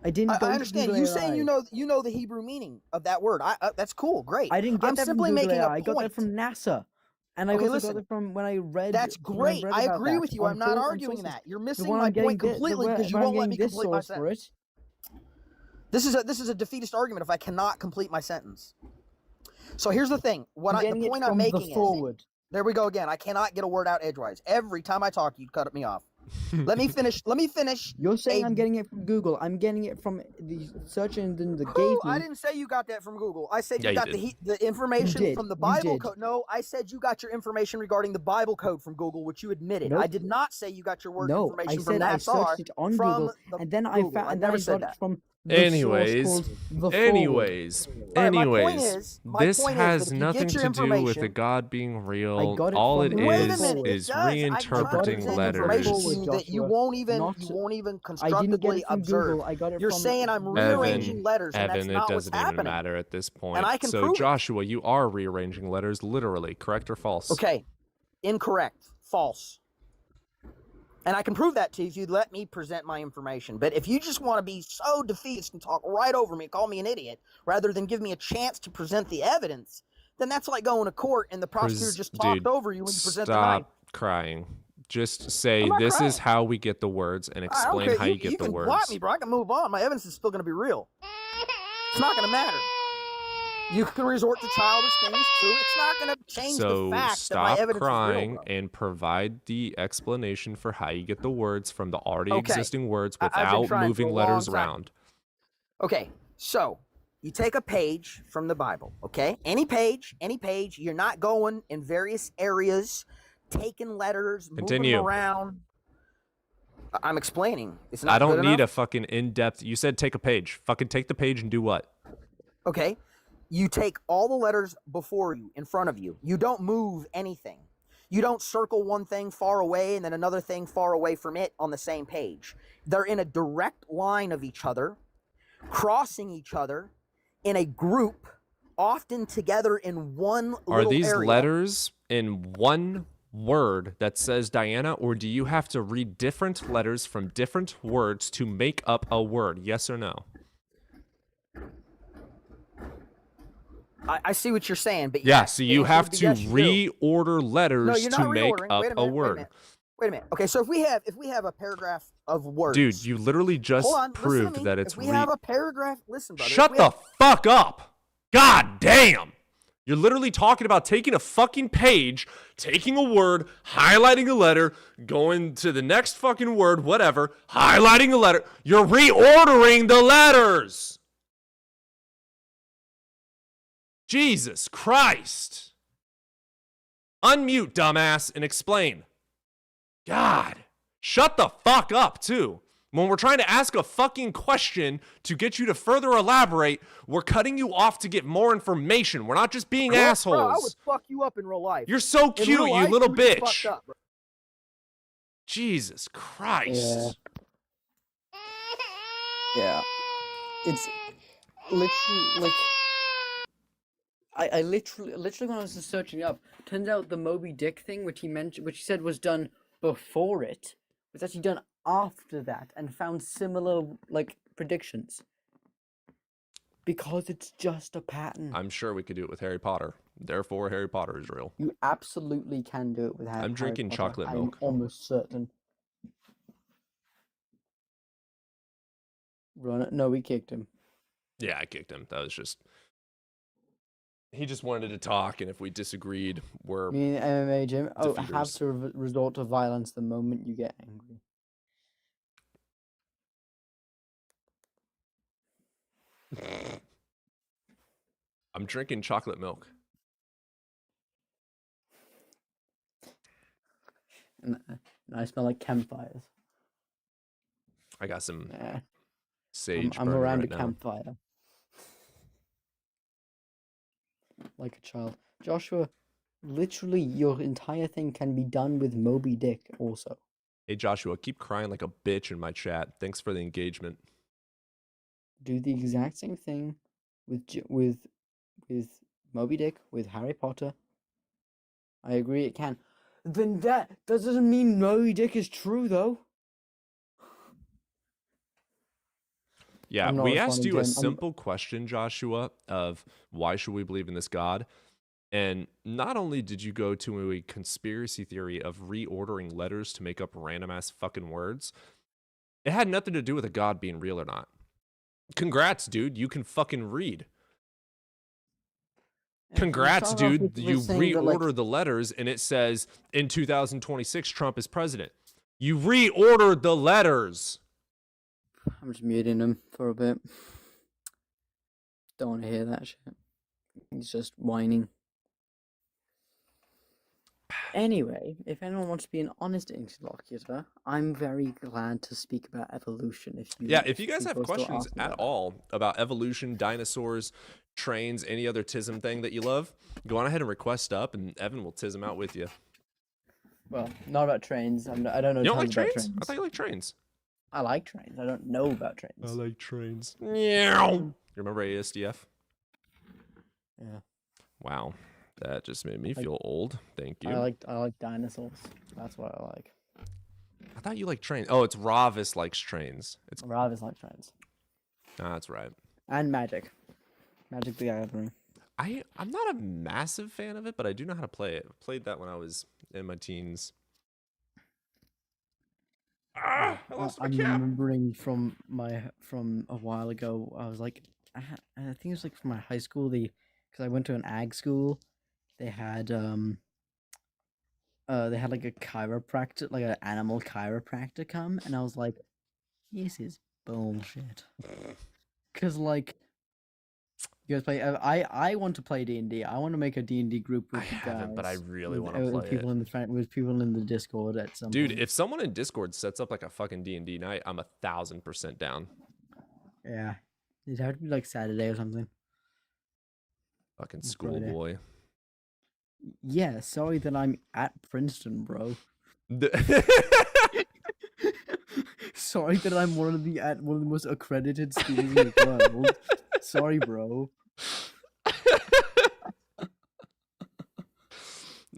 I didn't. I understand. You saying you know the Hebrew meaning of that word. That's cool. Great. I didn't get that simply from Google making AI. a point. I got that from NASA. And I also got it from when I read. That's great. I agree with you. I'm not arguing that. You're missing my point completely because you won't let me complete my sentence. This is a defeatist argument if I cannot complete my sentence. So here's the thing. The point I'm making is, there we go again. I cannot get a word out edgewise. Every time I talk, you cut me off. Let me finish. You're saying I'm getting it from Google. I'm getting it from the search engine that gave me. I didn't say you got that from Google. I said you got the information from the Bible code. No, I said you got your information regarding the Bible code from Google, which you admitted. Nope. I did not say you got your word information from I searched it on Google, and then I found. And then I got it from. Anyways, this has nothing to do with the God being real. All it is reinterpreting letters. That you won't even constructively observe. You're saying I'm rearranging letters, and that's not what's happening. It doesn't even matter at this point. And I can so, Joshua, you are rearranging letters literally, correct or false? Okay, incorrect, false. And I can prove that to you if you'd let me present my information. But if you just want to be so defeatist and talk right over me, call me an idiot, rather than give me a chance to present the evidence, then that's like going to court and the prosecutor just talked over you when you present the knife. Stop crying. Just say, this is how we get the words, and explain how you get the words. You can block me, bro. I can move on. My evidence is still going to be real. It's not going to matter. You can resort to childish things too. It's not going to change the fact that my evidence is real. So stop crying and provide the explanation for how you get the words from the already existing words without moving letters around. Okay, so you take a page from the Bible, okay? Any page. You're not going in various areas, taking letters, moving them around. I'm explaining. It's not I don't need a fucking in-depth. You said take a page. Fucking take the page and do what? Okay. You take all the letters before you, in front of you. You don't move anything. You don't circle one thing far away and then another thing far away from it on the same page. They're in a direct line of each other, crossing each other in a group, often together in one little area. Are these letters in one word that says Diana, or do you have to read different letters from different words to make up a word? Yes or no? I see what you're saying, but yeah, so you have to reorder letters to make up a word. Wait a minute. Okay, so if we have a paragraph of words, dude, you literally just proved that it's. If we have a paragraph, listen, brother. Shut the fuck up! God damn! You're literally talking about taking a fucking page, taking a word, highlighting a letter, going to the next fucking word, whatever, highlighting a letter. You're reordering the letters. Jesus Christ. Unmute, dumbass, and explain. God. Shut the fuck up, too. When we're trying to ask a fucking question to get you to further elaborate, we're cutting you off to get more information. We're not just being assholes. Bro, I would fuck you up in real life. You're so cute, you little bitch. Up, Jesus Christ. Yeah. It's literally like... I literally when I was searching up, turns out the Moby Dick thing, which he said was done before it, was actually done after that, and found similar like predictions. Because it's just a pattern. I'm sure we could do it with Harry Potter. Therefore, Harry Potter is real. You absolutely can do it with Harry Potter. I'm drinking chocolate milk. I'm almost certain. No, we kicked him. Yeah, I kicked him. That was just... He just wanted to talk, and if we disagreed, we're... Me and MMA Jim have to resort to violence the moment you get angry. I'm drinking chocolate milk. And I smell like campfires. I got some sage. I'm around a campfire. Like a child. Joshua, literally your entire thing can be done with Moby Dick also. Hey Joshua, keep crying like a bitch in my chat. Thanks for the engagement. Do the exact same thing with Moby Dick, with Harry Potter. I agree it can. Then that doesn't mean Moby Dick is true though. Yeah, we asked you a simple question, Joshua, of why should we believe in this God? And not only did you go to a conspiracy theory of reordering letters to make up random-ass fucking words, it had nothing to do with a God being real or not. Congrats, dude. You can fucking read. Congrats, dude. You reorder the letters, and it says, in 2026, Trump is president. You reordered the letters. I'm just muting him for a bit. Don't want to hear that shit. He's just whining. Anyway, if anyone wants to be an honest interlocutor, I'm very glad to speak about evolution. If you guys have questions at all about evolution, dinosaurs, trains, any other tism thing that you love, go on ahead and request up, and Evan will tism out with you. Well, not about trains. I don't know. You don't like trains? trains? I thought you liked trains. I like trains. I don't know about trains. I like trains. You remember ASDF? Yeah. Wow, that just made me feel old. Thank you. I like dinosaurs. That's what I like. I thought you liked trains. Oh, it's Ravis likes trains. It's Ravis likes trains. Ah, that's right. And Magic. Magic the Gathering. I'm not a massive fan of it, but I do know how to play it. I played that when I was in my teens. I lost my cap. I'm remembering from a while ago. I was like, I think it was like from my high school. Because I went to an ag school, they had like a chiropractor, like an animal chiropractor come, and I was like, this is bullshit. Cause like, you guys play. I want to play D&D. I want to make a D&D group with I haven't, but I really want to with play people it. with people in the Discord at some Dude, point. if someone in Discord sets up like a fucking D&D night, I'm 1,000% down. Yeah, it'd have to be like Saturday or something. Fucking schoolboy. Yeah, sorry that I'm at Princeton, bro. Sorry that I'm one of the most accredited schools in the world. Sorry, bro.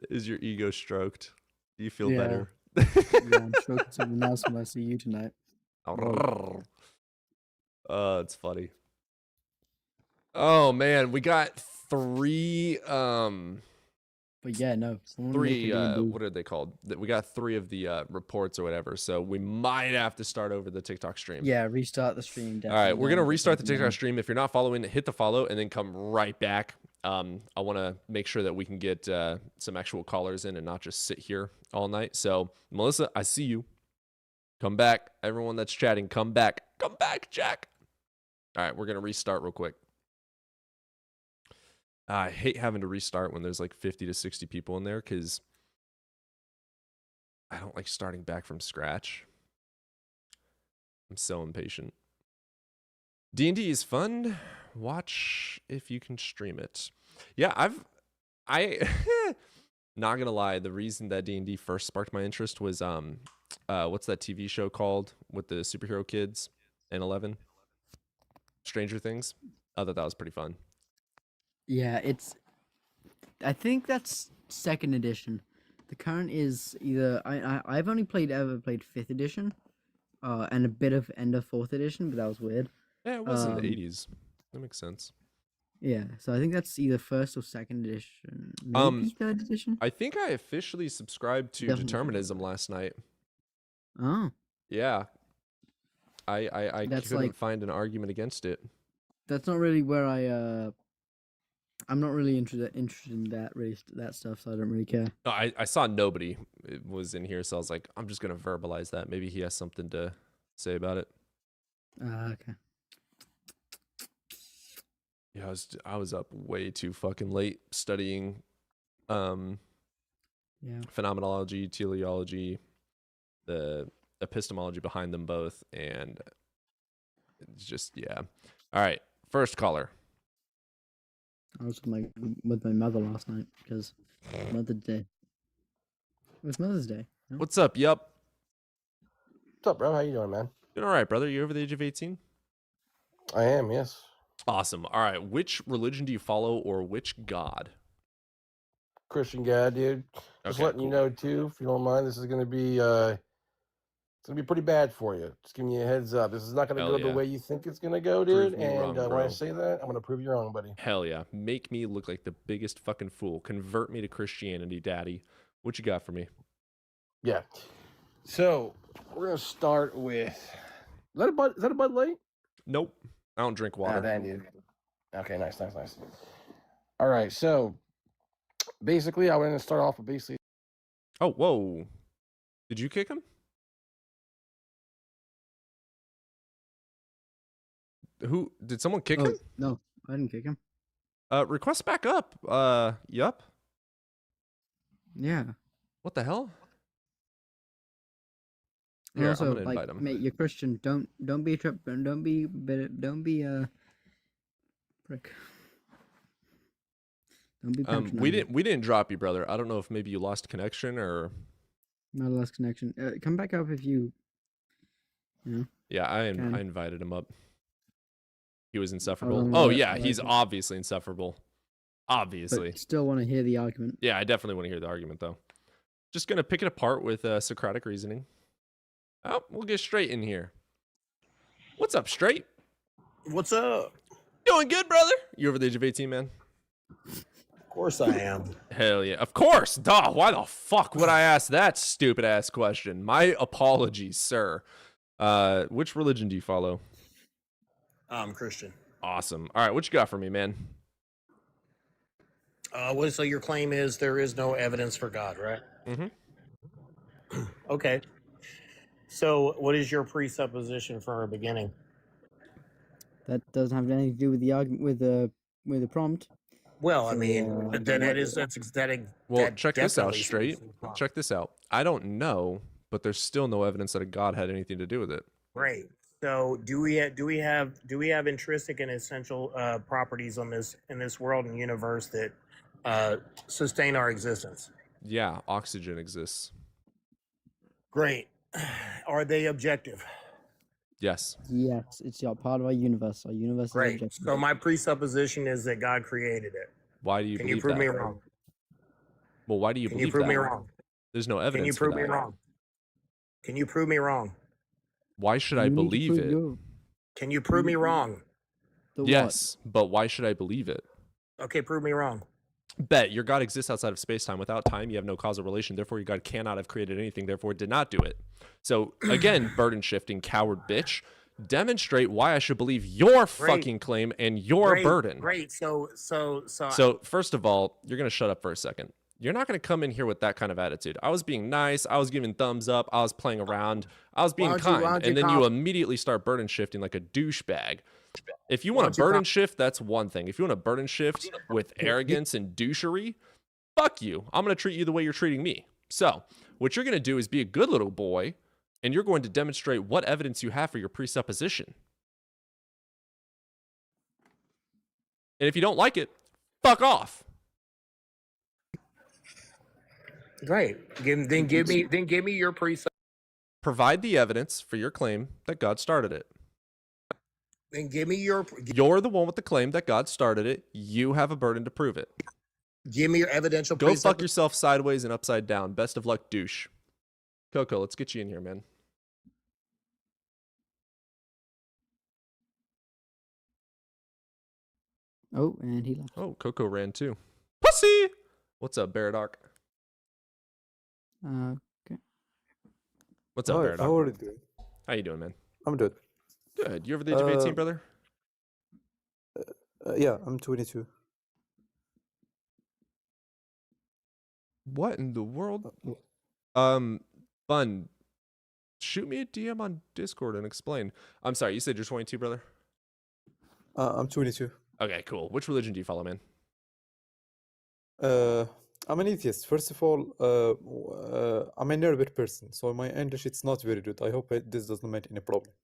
Is your ego stroked? Do you feel better? Yeah, I'm stroking something else when I see you tonight. It's funny. Oh man, we got 3 But yeah, no. 3 what are they called? We got 3 of the reports or whatever, so we might have to start over the TikTok stream. Yeah, restart the stream. All right, we're gonna restart the TikTok stream. If you're not following, hit the follow and then come right back. I want to make sure that we can get some actual callers in and not just sit here all night. So Melissa, I see you. Come back. Everyone that's chatting, come back. Come back, Jack. All right, we're gonna restart real quick. I hate having to restart when there's like 50 to 60 people in there because I don't like starting back from scratch. I'm so impatient. D&D is fun. Watch if you can stream it. Yeah, not gonna lie, the reason that D&D first sparked my interest was what's that TV show called with the superhero kids and 11? Stranger Things. I thought that was pretty fun. Yeah, I think that's 2nd edition. The current is either I've only ever played 5th edition, and a bit of end of 4th edition, but that was weird. Yeah, it was in the 80s. That makes sense. Yeah, so I think that's either 1st or 2nd edition. Maybe 3rd edition. I think I officially subscribed to determinism last night. Oh. Yeah. I couldn't find an argument against it. That's not really where I'm not really interested in that stuff, so I don't really care. No, I saw nobody was in here, so I was like, I'm just gonna verbalize that. Maybe he has something to say about it. Okay. Yeah, I was up way too fucking late studying phenomenology, teleology, the epistemology behind them both, and it's just All right, first caller. I was with my mother last night because Mother's Day. It was Mother's Day. No? What's up, yup? What's up, bro? How you doing, man? Doing all right, brother. You over the age of 18? I am, yes. Awesome. All right, which religion do you follow, or which god? Christian God, dude. Just letting you know too, if you don't mind, this is gonna be it's gonna be pretty bad for you. Just giving you a heads up. This is not gonna go the way you think it's gonna go, dude. And when I say that, I'm gonna prove you wrong, buddy. Hell yeah. Make me look like the biggest fucking fool. Convert me to Christianity, daddy. What you got for me? Yeah. So we're gonna start with is that a Bud Light? Nope. I don't drink water. Then, dude. Okay, nice. All right, so basically I want to start off with basically. Oh, whoa. Did you kick him? Who did someone kick him? No, I didn't kick him. Request back up. Yup. Yeah. What the hell? And Here, also, I'm gonna invite him. mate, you're Christian. Don't be a trip. Don't be a prick. Don't be patronizing. We didn't drop you, brother. I don't know if maybe you lost connection or. Not lost connection. Come back up if you. Yeah, I invited him up. He was insufferable. Oh yeah, he's obviously insufferable. Obviously. But still want to hear the argument. Yeah, I definitely want to hear the argument though. Just gonna pick it apart with Socratic reasoning. Oh, we'll get straight in here. What's up, straight? What's up? Doing good, brother. You over the age of 18, man? Of course I am. Hell yeah. Of course. Duh. Why the fuck would I ask that stupid ass question? My apologies, sir. Which religion do you follow? I'm Christian. Awesome. All right, what you got for me, man? So your claim is there is no evidence for God, right? Mm-hmm. Okay. So what is your presupposition for a beginning? That doesn't have anything to do with the argument with the prompt. Well, I mean, Well, check this out, straight. Check this out. I don't know, but there's still no evidence that a God had anything to do with it. Great. So do we have intrinsic and essential properties in this world and universe that sustain our existence? Yeah, oxygen exists. Great. Are they objective? Yes. Yes, it's part of our universe. Our universe Great. is objective. So my presupposition is that God created it. Why do you believe that? Can you prove me wrong? Well, why do you believe that? Can you prove me wrong? There's no evidence. Can you prove me wrong? Can you prove me wrong? Why should I believe it? Can you prove me wrong? Yes, but why should I believe it? Okay, prove me wrong. Bet your God exists outside of space-time. Without time, you have no causal relation. Therefore, your God cannot have created anything. Therefore, did not do it. So, again, burden-shifting, coward bitch. Demonstrate why I should believe your fucking claim and your burden. Great. So, first of all, you're going to shut up for a second. You're not going to come in here with that kind of attitude. I was being nice. I was giving thumbs up. I was playing around. I was being kind. And then you immediately start burden shifting like a douchebag. If you want to burden shift, that's one thing. If you want to burden shift with arrogance and douchery, fuck you. I'm going to treat you the way you're treating me. So what you're going to do is be a good little boy, and you're going to demonstrate what evidence you have for your presupposition. And if you don't like it, fuck off. Great. Then give me your presupposition. Provide the evidence for your claim that God started it. Then give me your. You're the one with the claim that God started it. You have a burden to prove it. Give me your evidential. Go fuck yourself sideways and upside down. Best of luck, douche. Coco, let's get you in here, man. Oh, and he left. Oh, Coco ran too. Pussy! What's up, Baradoc? Okay. What's up, Baradoc? How are you doing? How you doing, man? I'm good. Good. You over the age of 18, brother? Yeah, I'm 22. What in the world? Bun, shoot me a DM on Discord and explain. I'm sorry, you said you're 22, brother? I'm 22. Okay, cool. Which religion do you follow, man? I'm an atheist. First of all, I'm a nervous person, so my English it's not very good. I hope this does not make any problem.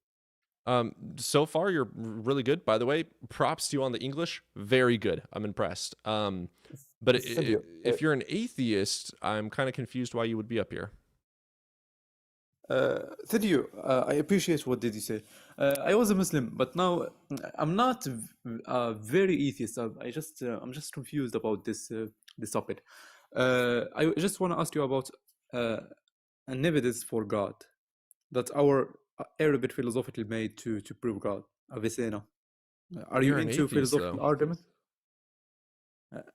So far you're really good. By the way, props to you on the English. Very good. I'm impressed. But if you're an atheist, I'm kind of confused why you would be up here. Thank you. I appreciate what did you say. I was a Muslim, but now I'm not very atheist. I'm just confused about this topic. I just want to ask you about an evidence for God that our Arabic philosophy made to prove God. Avicenna. Are you into philosophical argument?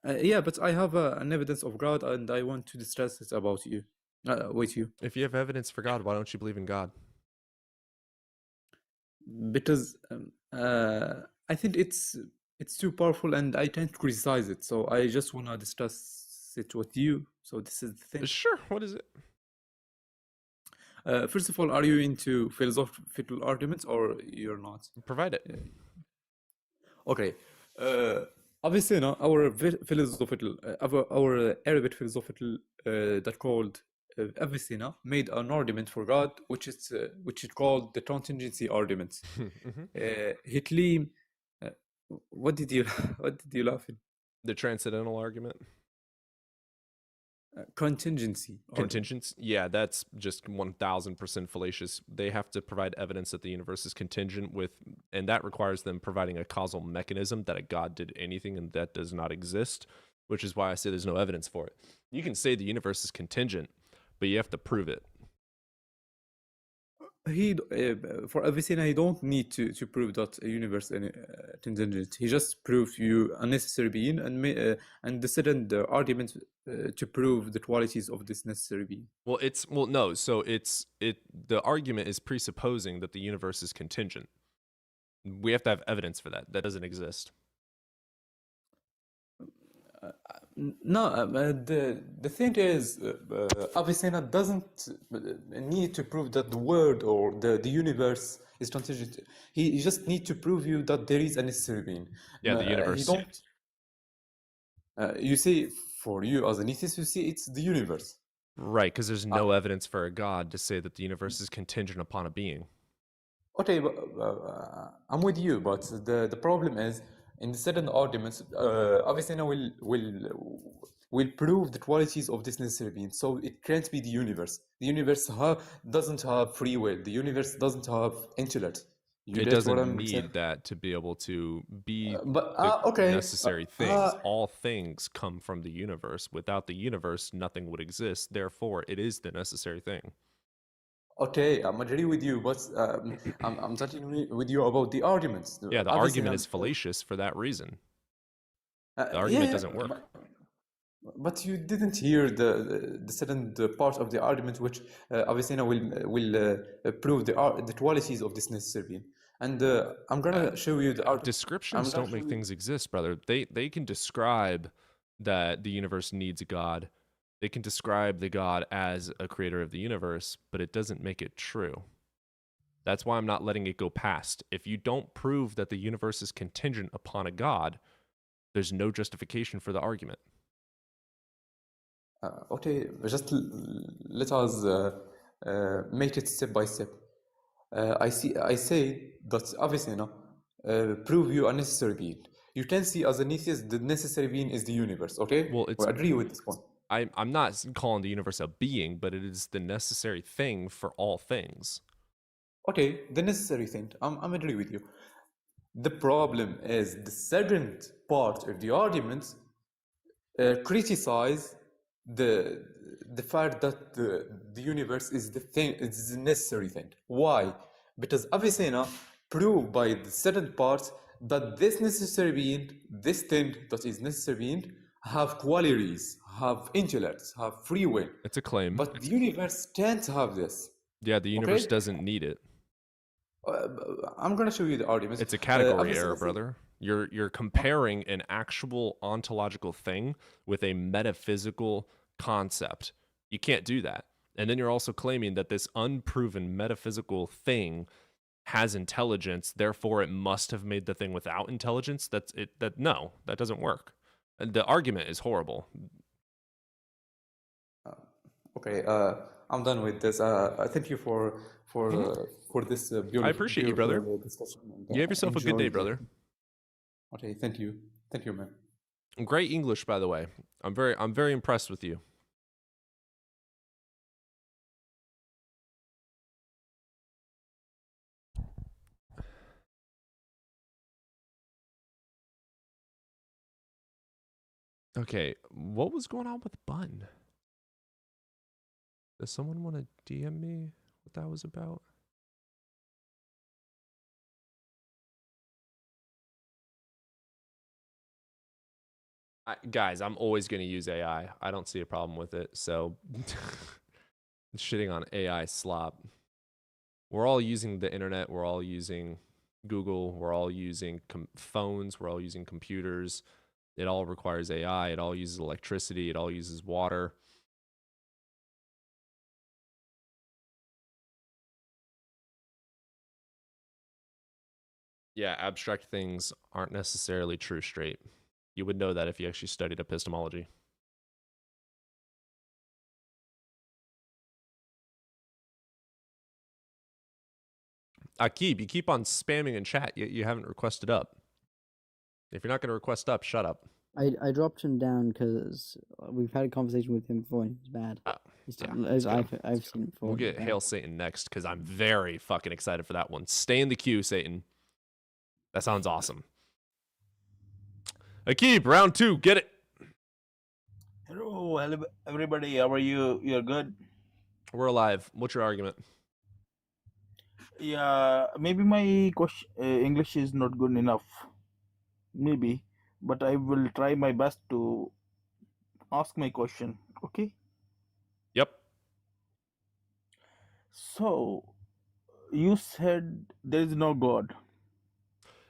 Yeah, but I have an evidence of God, and I want to discuss it about you. With you. If you have evidence for God, why don't you believe in God? Because I think it's too powerful, and I tend to criticize it. So I just want to discuss it with you. So this is the thing. Sure. What is it? First of all, are you into philosophical arguments, or you're not? Provide it. Okay. Obviously, no, our philosophical, our Arabic philosophical that called Avicenna made an argument for God, which is called the contingency argument. He claimed, what did you laugh at? The transcendental argument. Contingency. Contingents? Yeah, that's just 1000% fallacious. They have to provide evidence that the universe is contingent with, and that requires them providing a causal mechanism that a god did anything, and that does not exist, which is why I say there's no evidence for it. You can say the universe is contingent, but you have to prove it. For Avicenna, he don't need to prove that a universe is contingent. He just proves you a necessary being and decided the argument to prove the qualities of this necessary being. No. So the argument is presupposing that the universe is contingent. We have to have evidence for that. That doesn't exist. No, the thing is, Avicenna doesn't need to prove that the world or the universe is contingent. He just needs to prove you that there is a necessary being. Yeah, the universe. He don't. You see, for you as an atheist, you see it's the universe. Right, because there's no evidence for a god to say that the universe is contingent upon a being. Okay, but, I'm with you, but the problem is, in the certain arguments, Avicenna will prove the qualities of this necessary being. So it can't be the universe. The universe doesn't have free will. The universe doesn't have intellect. It doesn't need that to be able to be necessary things. All things come from the universe. Without the universe, nothing would exist. Therefore, it is the necessary thing. Okay, I'm agree with you, but I'm talking with you about the arguments. Yeah, the argument is fallacious for that reason. The argument doesn't work. But you didn't hear the second part of the argument, which Avicenna will prove the qualities of this necessary being. And I'm gonna show you the argument. Descriptions don't make things exist, brother. They can describe that the universe needs a god. They can describe the God as a creator of the universe, but it doesn't make it true. That's why I'm not letting it go past. If you don't prove that the universe is contingent upon a God, there's no justification for the argument. Okay, just let us make it step by step. I say that Avicenna prove you a necessary being. You can see as an atheist the necessary being is the universe. Okay, we agree with this point. I'm not calling the universe a being, but it is the necessary thing for all things. Okay, the necessary thing. I'm agree with you. The problem is the second part of the argument criticize the fact that the universe is the thing, it's the necessary thing. Why? Because Avicenna proved by the second part that this necessary being, this thing that is necessary being, have qualities, have intellect, have free will. It's a claim. But the universe can't have this. Yeah, the universe doesn't need it. I'm going to show you the argument. It's a category error, brother. You're comparing an actual ontological thing with a metaphysical concept. You can't do that. And then you're also claiming that this unproven metaphysical thing has intelligence, therefore it must have made the thing without intelligence. No, that doesn't work. The argument is horrible. Okay, I'm done with this. Thank you for this beautiful. I appreciate you, brother. Discussion. You have yourself a good day, brother. Okay, thank you, man. Great English, by the way. I'm very impressed with you. Okay, what was going on with Bun? Does someone want to DM me what that was about? Guys, I'm always going to use AI. I don't see a problem with it. So, shitting on AI slop. We're all using the internet. We're all using Google. We're all using phones. We're all using computers. It all requires AI. It all uses electricity. It all uses water. Yeah, abstract things aren't necessarily true straight. You would know that if you actually studied epistemology. Akib, you keep on spamming in chat, yet you haven't requested up. If you're not going to request up, shut up. I dropped him down because we've had a conversation with him before and he's bad. I've seen him before. We'll get Hail Satan next because I'm very fucking excited for that one. Stay in the queue, Satan. That sounds awesome. Akib, round 2, get it. Hello, everybody. How are you? You're good? We're alive. What's your argument? Yeah, maybe my question, English is not good enough. Maybe, but I will try my best to ask my question. Okay? Yep. So, you said there is no God.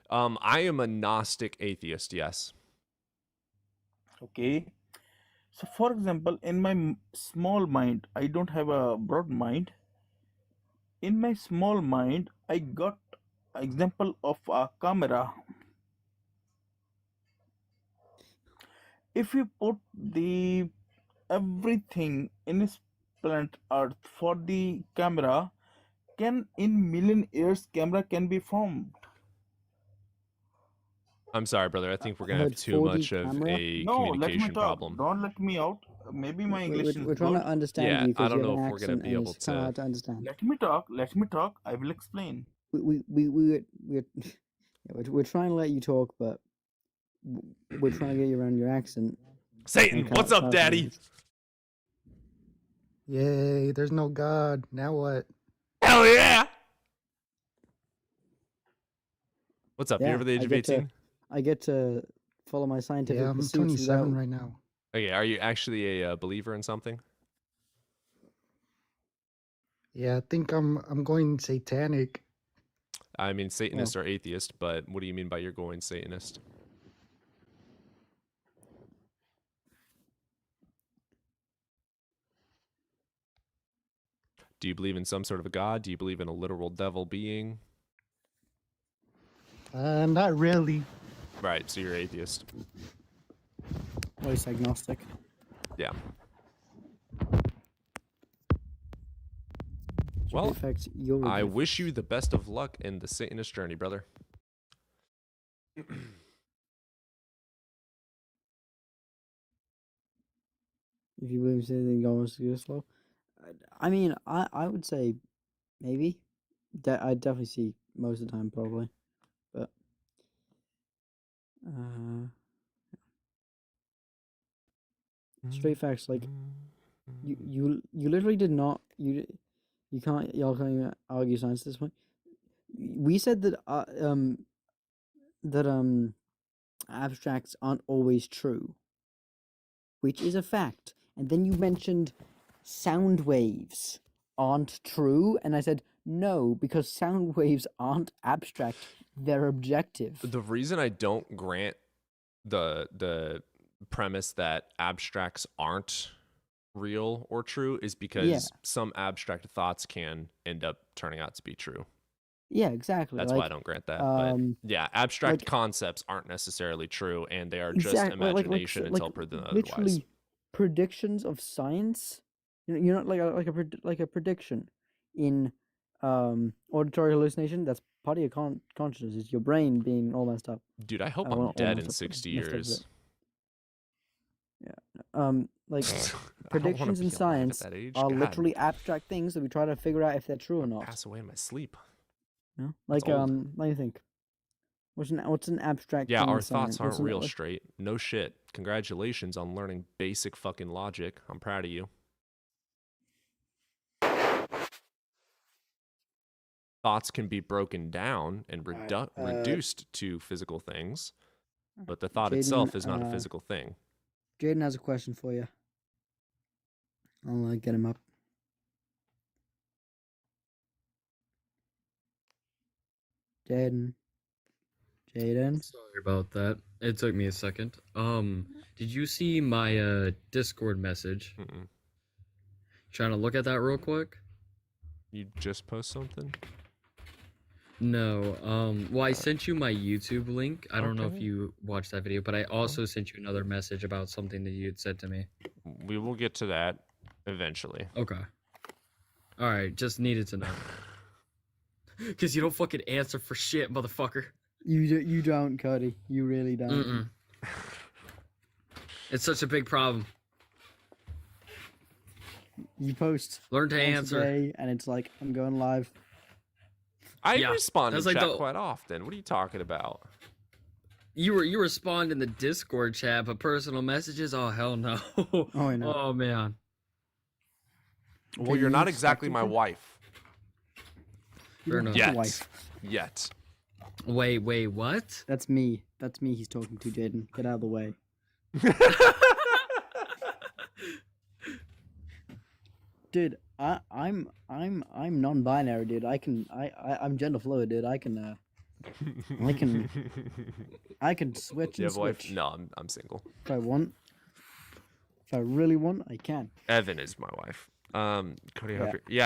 I am a Gnostic atheist, yes. Okay. So, for example, in my small mind, I don't have a broad mind. In my small mind, I got example of a camera. If you put the everything in this planet Earth for the camera, can in million years camera can be formed? I'm sorry, brother. I think we're gonna have too much of a communication problem. Don't let me out. Maybe my English is we're trying to understand you. I don't know if we're gonna be able to. Hard to understand. Let me talk. Let me talk. I will explain. We're trying to let you talk, but we're trying to get you around your accent. Satan, what's up, Daddy? Yay! There's no God. Now what? Hell yeah! What's up? You're over the age of 18? I get to follow my scientific pursuits. I'm 27 right now. Okay, are you actually a believer in something? Yeah, I think I'm going satanic. I mean, Satanists are atheist, but what do you mean by you're going Satanist? Do you believe in some sort of a god? Do you believe in a literal devil being? Not really. Right, so you're atheist. Or he's agnostic. Yeah. Well, I wish you the best of luck in the Satanist journey, brother. If you believe anything goes to go slow, I mean, I would say maybe. I definitely see most of the time, probably, but straight facts. Like you literally did not y'all can't even argue science at this point. We said that abstracts aren't always true, which is a fact. And then you mentioned sound waves aren't true, and I said no, because sound waves aren't abstract, they're objective. The reason I don't grant the premise that abstracts aren't real or true is because some abstract thoughts can end up turning out to be true. Yeah, exactly. That's why I don't grant that. But yeah, abstract concepts aren't necessarily true, and they are just imagination until proven otherwise. Literally, predictions of science. You know, like a prediction in auditory hallucination. That's part of your consciousness. It's your brain being all messed up. Dude, I hope I'm dead in 60 years. Yeah. Like predictions in science are literally abstract things that we try to figure out if they're true or not. Pass away in my sleep. No? Like let me think. What's an abstract? Yeah, thing our in thoughts science? aren't real straight. No shit. Congratulations on learning basic fucking logic. I'm proud of you. Thoughts can be broken down and reduced to physical things, but the thought itself is not a physical thing. Jaden has a question for you. I'll get him up. Jaden. Sorry about that. It took me a second. Did you see my Discord message? Mm-mm. Trying to look at that real quick? You just post something? No. Well, I sent you my YouTube link. I don't know if you watched that video, but I also sent you another message about something that you had said to me. We will get to that eventually. Okay. All right. Just needed to know. Because you don't fucking answer for shit, motherfucker. You don't, Cody. You really don't. It's such a big problem. You post. Learn to answer. And it's like, I'm going live. I respond in chat quite often. What are you talking about? You respond in the Discord chat, but personal messages? Oh, hell no. Oh, I know. Oh, man. Well, you're not exactly my wife. You're not my wife. Yet. Wait, what? That's me. That's me he's talking to, Jaden. Get out of the way. Dude, I'm non-binary, dude. I'm gender fluid, dude. I can switch and switch. Wife? No, I'm single. If I want, if I really want, I can. Evan is my wife. Cody,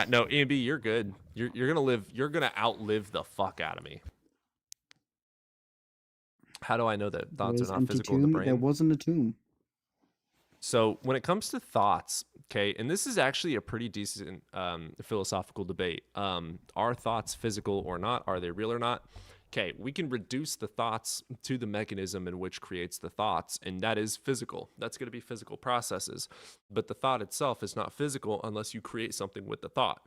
no, E and B, you're good. You're gonna outlive the fuck out of me. How do I know that thoughts are not physical in the brain? There wasn't a tomb. So when it comes to thoughts, okay, and this is actually a pretty decent philosophical debate. Are thoughts physical or not? Are they real or not? Okay, we can reduce the thoughts to the mechanism in which creates the thoughts, and that is physical. That's going to be physical processes. But the thought itself is not physical unless you create something with the thought.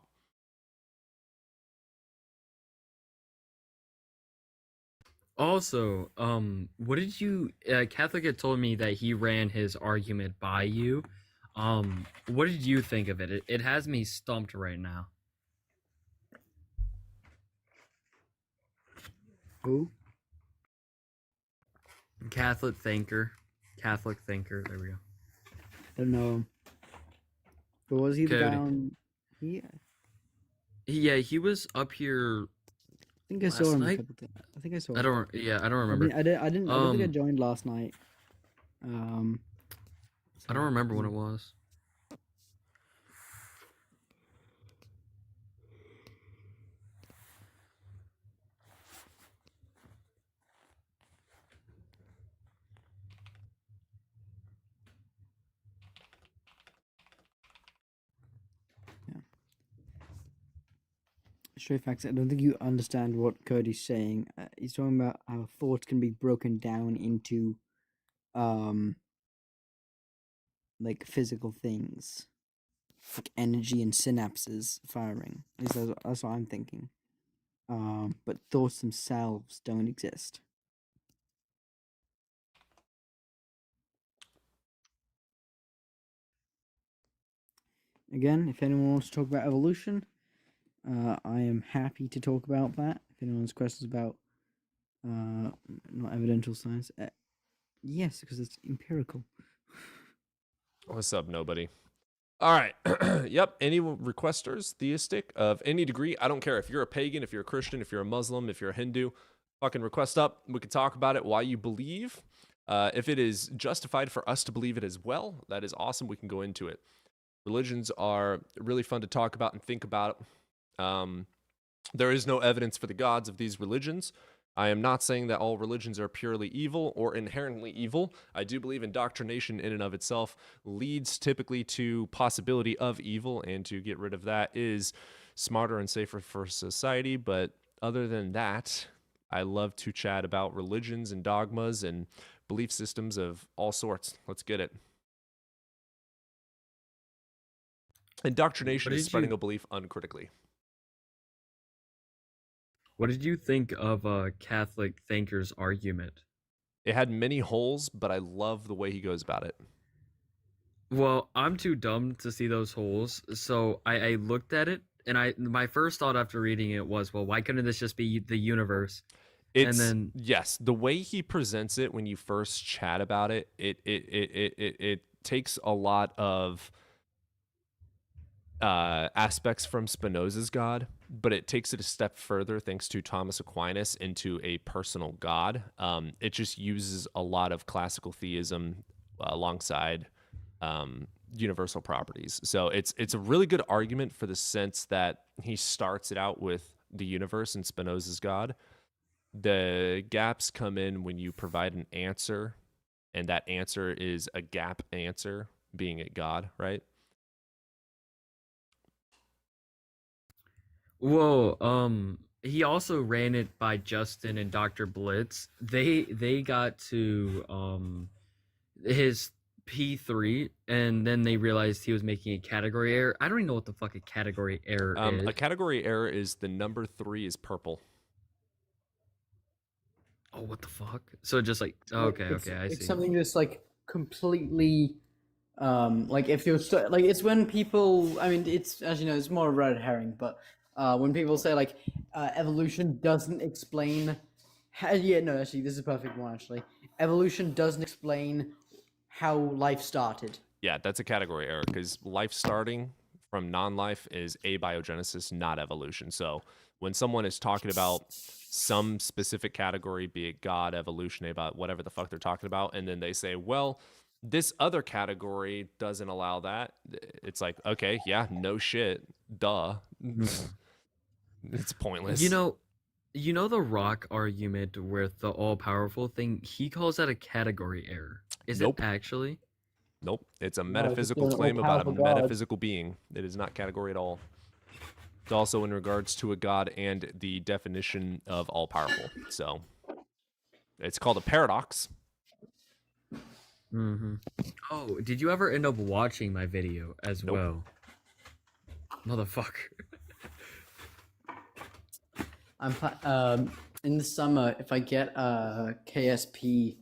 Also, what did you... Catholic had told me that he ran his argument by you. What did you think of it? It has me stumped right now. Who? Catholic thinker. There we go. I don't know. But was he the guy on... Yeah, he was up here. I think I saw him. I think I saw him. I don't remember. I don't think I joined last night. I don't remember when it was. Straight facts. I don't think you understand what Cody's saying. He's talking about how thoughts can be broken down into, like physical things, like energy and synapses firing. At least that's what I'm thinking. But thoughts themselves don't exist. Again, if anyone wants to talk about evolution, I am happy to talk about that. If anyone has questions about not evidential science, yes, because it's empirical. What's up, nobody? All right. Yep. Any requesters, theistic, of any degree? I don't care if you're a pagan, if you're a Christian, if you're a Muslim, if you're a Hindu. Fucking request up. We can talk about it, why you believe. If it is justified for us to believe it as well, that is awesome. We can go into it. Religions are really fun to talk about and think about. There is no evidence for the gods of these religions. I am not saying that all religions are purely evil or inherently evil. I do believe indoctrination in and of itself leads typically to possibility of evil, and to get rid of that is smarter and safer for society. But other than that, I love to chat about religions and dogmas and belief systems of all sorts. Let's get it. Indoctrination is spreading a belief uncritically. What did you think of Catholic thinker's argument? It had many holes, but I love the way he goes about it. Well, I'm too dumb to see those holes, so I looked at it, and my first thought after reading it was, well, why couldn't this just be the universe? Yes, the way he presents it when you first chat about it, it takes a lot of aspects from Spinoza's God, but it takes it a step further thanks to Thomas Aquinas into a personal God. It just uses a lot of classical theism alongside universal properties. So it's a really good argument for the sense that he starts it out with the universe and Spinoza's God. The gaps come in when you provide an answer, and that answer is a gap answer, being it God, right? Whoa, he also ran it by Justin and Dr. Blitz. They got to his P3, and then they realized he was making a category error. I don't even know what the fuck a category error is. A category error is the number 3 is purple. Oh, what the fuck? So just like, okay, I see. It's something that's like completely, like if you're like, it's when people, I mean, it's, as you know, it's more a red herring, but when people say like evolution doesn't explain, yeah, no, actually, this is a perfect one. Actually, evolution doesn't explain how life started. Yeah, that's a category error because life starting from non-life is abiogenesis, not evolution. So when someone is talking about some specific category, be it God, evolution, about whatever the fuck they're talking about, and then they say, well, this other category doesn't allow that. It's like, okay, yeah, no shit, duh. It's pointless. You know the Rock argument with the all-powerful thing? He calls that a category error. Is it actually? Nope. It's a metaphysical claim about a metaphysical being. It is not category at all. It's also in regards to a god and the definition of all-powerful. So it's called a paradox. Mm-hmm. Oh, did you ever end up watching my video as well? Motherfucker. I'm in the summer, if I get a KSP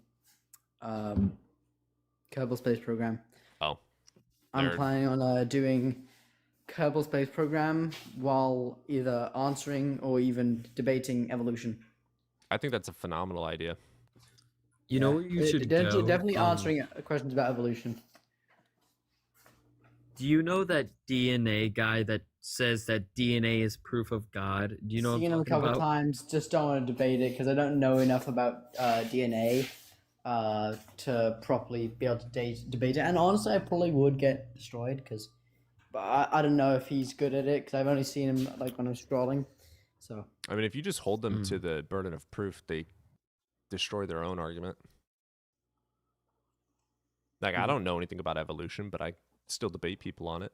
Kerbal Space Program. Oh. I'm planning on doing Kerbal Space Program while either answering or even debating evolution. I think that's a phenomenal idea. You know what you should go? Definitely answering questions about evolution. Do you know that DNA guy that says that DNA is proof of God? Do you know? Seen him a couple of times. Just don't want to debate it because I don't know enough about DNA to properly be able to debate it. And honestly, I probably would get destroyed because, but I don't know if he's good at it because I've only seen him like when I'm scrolling. So I mean, if you just hold them to the burden of proof, they destroy their own argument. Like I don't know anything about evolution, but I still debate people on it.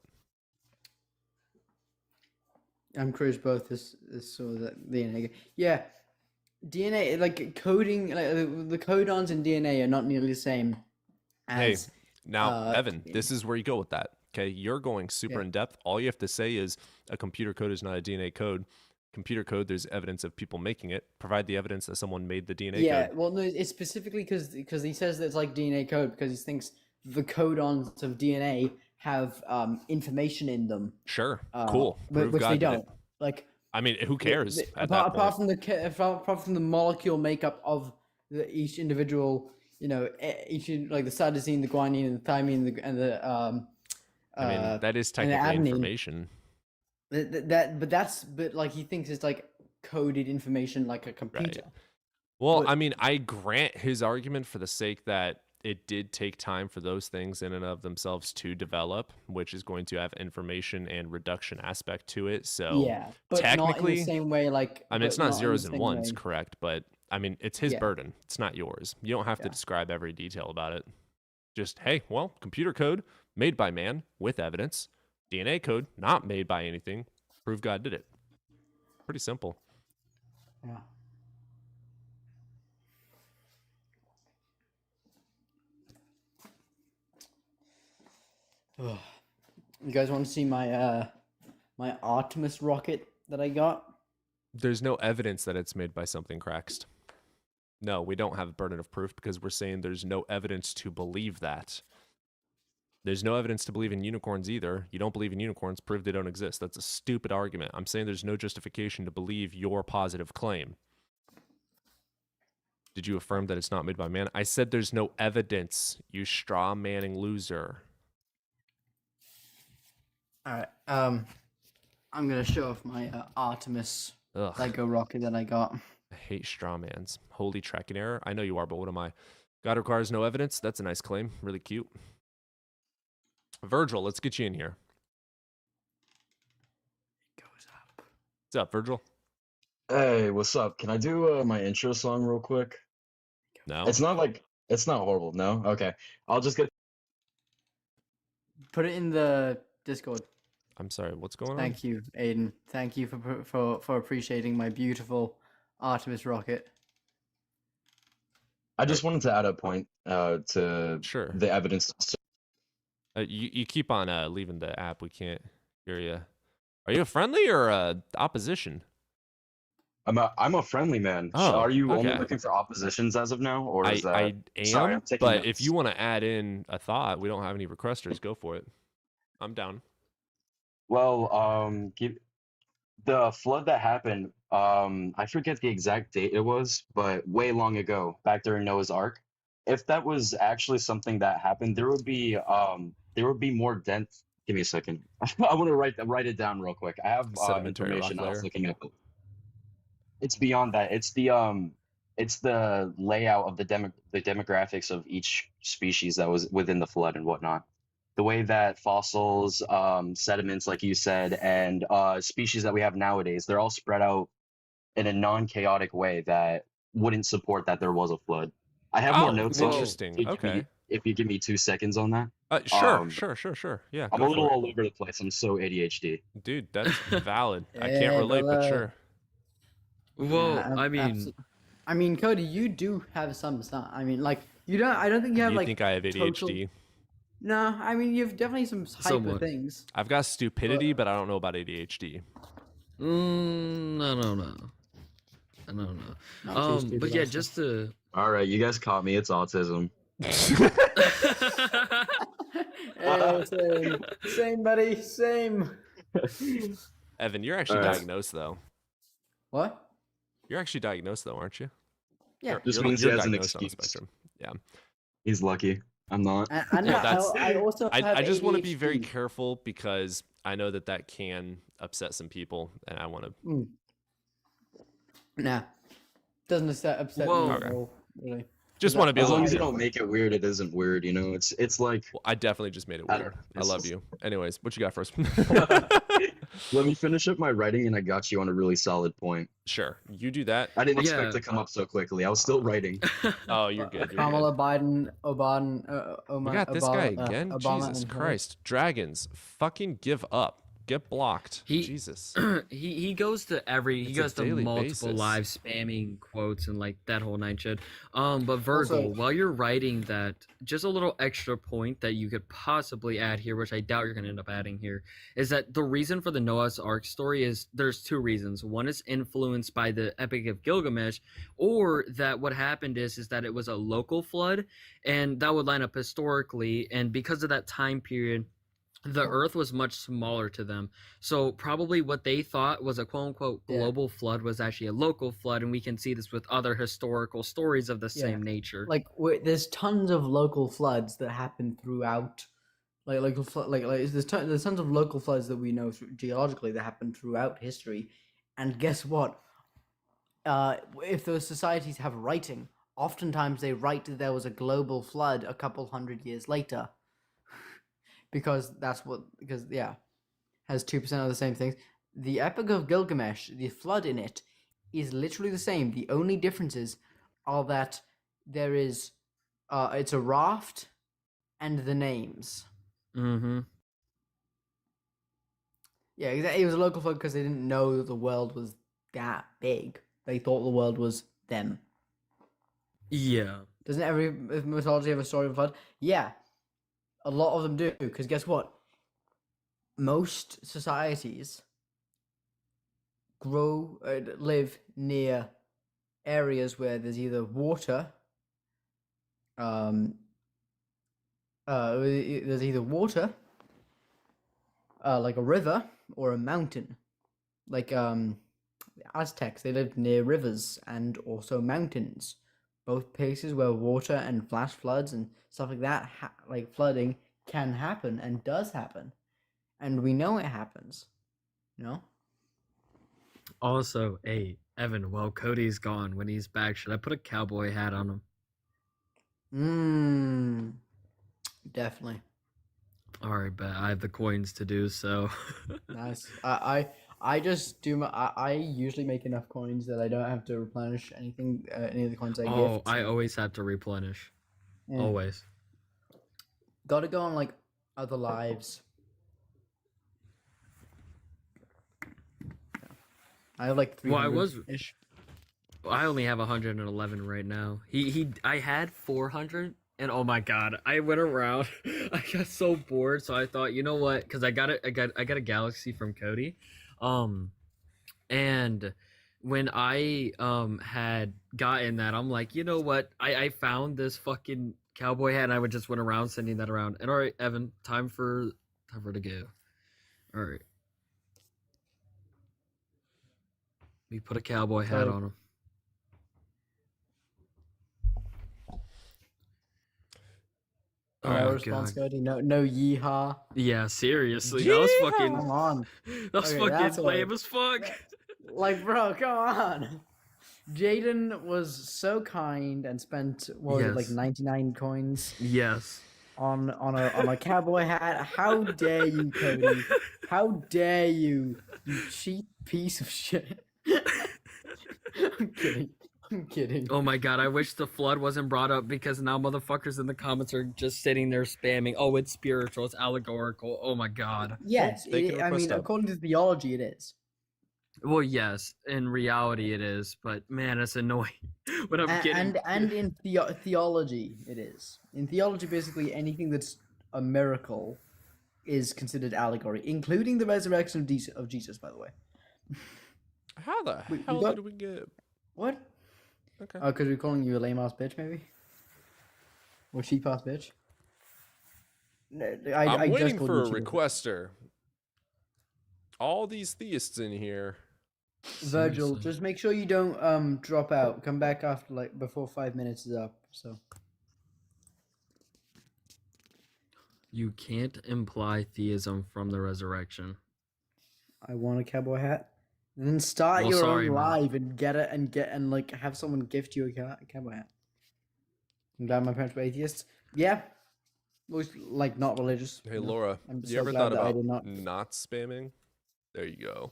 I'm curious both this sort of DNA. Yeah, DNA, like coding, like the codons in DNA are not nearly the same as. Hey, now Evan, this is where you go with that. Okay, you're going super in depth. All you have to say is a computer code is not a DNA code. Computer code, there's evidence of people making it. Provide the evidence that someone made the DNA code. Yeah, well, no, it's specifically because he says that it's like DNA code because he thinks the codons of DNA have information in them. Sure, cool. Which they don't. Like, I mean, who cares? Apart from the molecule makeup of each individual, you know, each like the cytosine, the guanine, and the thymine, and the I mean, that is technically information. But like he thinks it's like coded information like a computer. Right. Well, I mean, I grant his argument for the sake that it did take time for those things in and of themselves to develop, which is going to have information and reduction aspect to it. So yeah, but technically, not in the same way. Like, I mean, it's not zeros and ones, correct? But I mean, it's his burden. It's not yours. You don't have to describe every detail about it. Just, hey, well, computer code made by man with evidence. DNA code not made by anything. Prove God did it. Pretty simple. Yeah. You guys want to see my my Artemis rocket that I got? There's no evidence that it's made by something cracked. No, we don't have a burden of proof because we're saying there's no evidence to believe that. There's no evidence to believe in unicorns either. You don't believe in unicorns, prove they don't exist. That's a stupid argument. I'm saying there's no justification to believe your positive claim. Did you affirm that it's not made by man? I said there's no evidence, you straw manning loser. All right. I'm gonna show off my Artemis Lego rocket that I got. I hate straw mans. Holy tracking error. I know you are, but what am I? God requires no evidence. That's a nice claim. Really cute. Virgil, let's get you in here. It goes up. What's up, Virgil? Hey, what's up? Can I do my intro song real quick? No. It's not horrible. No? Okay. I'll just get. Put it in the Discord. I'm sorry, what's going on? Thank you, Aiden. Thank you for appreciating my beautiful Artemis rocket. I just wanted to add a point to the evidence. You keep on leaving the app. We can't hear you. Are you a friendly or opposition? I'm a friendly man. Oh, Are you only okay. looking for oppositions as of now, or is that? I am, Sorry, I'm taking but notes. if you want to add in a thought, we don't have any requesters. Go for it. I'm down. Well, the flood that happened, I forget the exact date it was, but way long ago, back during Noah's Ark. If that was actually something that happened, there would be more dense. Give me a second. I want to write it down real quick. I have Sedimentary information rock I was layer. looking at. It's beyond that. It's the layout of the demographics of each species that was within the flood and whatnot. The way that fossils, sediments, like you said, and species that we have nowadays, they're all spread out in a non-chaotic way that wouldn't support that there was a flood. I have more notes on it. Interesting. Okay. If you give me 2 seconds on that. Sure. Yeah. I'm a little all over the place. I'm so ADHD. Dude, that's valid. I can't relate, but sure. Well, Yeah, I mean, Cody, you do have some stuff. I mean, like, you don't. I don't think you have like. You think I have ADHD? Total... No, I mean, you've definitely some hyper things. I've got stupidity, but I don't know about ADHD. I don't know. But yeah, just to. All right, you guys caught me. It's autism. Same, buddy. Same. Evan, you're actually diagnosed though. What? You're actually diagnosed though, aren't you? Yeah. Just means he has an excuse. Yeah. He's lucky. I'm not. I just want to be very careful because I know that can upset some people, and I want to. Nah, doesn't upset me at all, really. Just want to be as long as you don't make it weird, it isn't weird. You know, it's like. Well, I definitely just made it weird. I love you. Anyways, what you got first? Let me finish up my writing, and I got you on a really solid point. Sure, you do that. I didn't expect to come up so quickly. I was still writing. Oh, you're good. Kamala Biden, We got this guy again. Jesus Christ, dragons, fucking give up. Get blocked. Jesus. He goes to multiple live spamming quotes and like that whole night shit. But Virgil, while you're writing that, just a little extra point that you could possibly add here, which I doubt you're gonna end up adding here, is that the reason for the Noah's Ark story is there's two reasons. One is influenced by the Epic of Gilgamesh, or that what happened is that it was a local flood, and that would line up historically, and because of that time period, the earth was much smaller to them. So probably what they thought was a quote-unquote global flood was actually a local flood, and we can see this with other historical stories of the same nature. Like, there's tons of local floods that happen throughout, there's tons of local floods that we know geologically that happen throughout history. And guess what? If those societies have writing, oftentimes they write that there was a global flood a couple hundred years later. Because has 2% of the same things. The Epic of Gilgamesh, the flood in it, is literally the same. The only differences are that there is, it's a raft, and the names. Mm-hmm. Yeah, exactly. It was a local flood because they didn't know that the world was that big. They thought the world was them. Yeah. Doesn't every mythology have a story of a flood? Yeah. A lot of them do, because guess what? Most societies live near areas where there's either water, like a river, or a mountain. Like the Aztecs, they lived near rivers and also mountains. Both places where water and flash floods and stuff like that, like flooding, can happen and does happen. And we know it happens. You know? Also, hey, Evan, while Cody's gone, when he's back, should I put a cowboy hat on him? Definitely. Alright, but I have the coins to do so. Nice. I I just do I usually make enough coins that I don't have to replenish anything, any of the coins I gift. Oh, I always have to replenish. Yeah. Always. Gotta go on like other lives. I have like 300-ish. I only have 111 right now. I had 400, and oh my god, I went around. I got so bored, so I thought, you know what? Because I got a galaxy from Cody, and when I had gotten that, I'm like, you know what? I found this fucking cowboy hat, and I just went around sending that around. And all right, Evan, time for to go. All right. We put a cowboy hat on him. No responsibility, no yeehaw. Yeah, seriously, that was fucking. Come on, that's fucking lame as fuck. Like, bro, come on. Jaden was so kind and spent like 99 coins. Yes. On a cowboy hat. How dare you, Cody? How dare you cheap piece of shit? I'm kidding. Oh my god, I wish the flood wasn't brought up, because now motherfuckers in the comments are just sitting there spamming, oh, it's spiritual, it's allegorical. Oh my god. Yes, I mean, according to theology, it is. Well, yes, in reality it is, but man, it's annoying when I'm getting... And in theology, it is. In theology, basically, anything that's a miracle is considered allegory, including the resurrection of Jesus, by the way. How the hell did we get... What? Okay. Oh, because we're calling you a lame-ass bitch, maybe? Or cheap-ass bitch? No, I'm waiting for a requester. All these theists in here. Virgil, just make sure you don't drop out. Come back after, like, before 5 minutes is up, so... You can't imply theism from the resurrection. I want a cowboy hat. And then start your own live and get it and like have someone gift you a cowboy hat. I'm glad my parents were atheists. Yeah. Like not religious. Hey Laura, you ever thought about not spamming? There you go.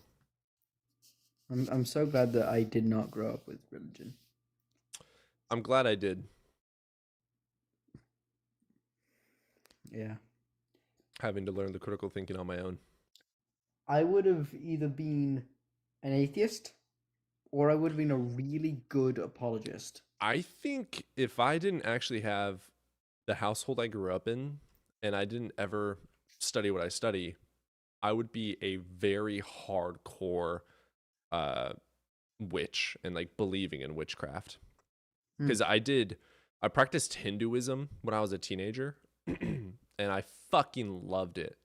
I'm so glad that I did not grow up with religion. I'm glad I did. Yeah. Having to learn the critical thinking on my own. I would have either been an atheist, or I would have been a really good apologist. I think if I didn't actually have the household I grew up in, and I didn't ever study what I study, I would be a very hardcore witch and like believing in witchcraft. Because I practiced Hinduism when I was a teenager, and I fucking loved it.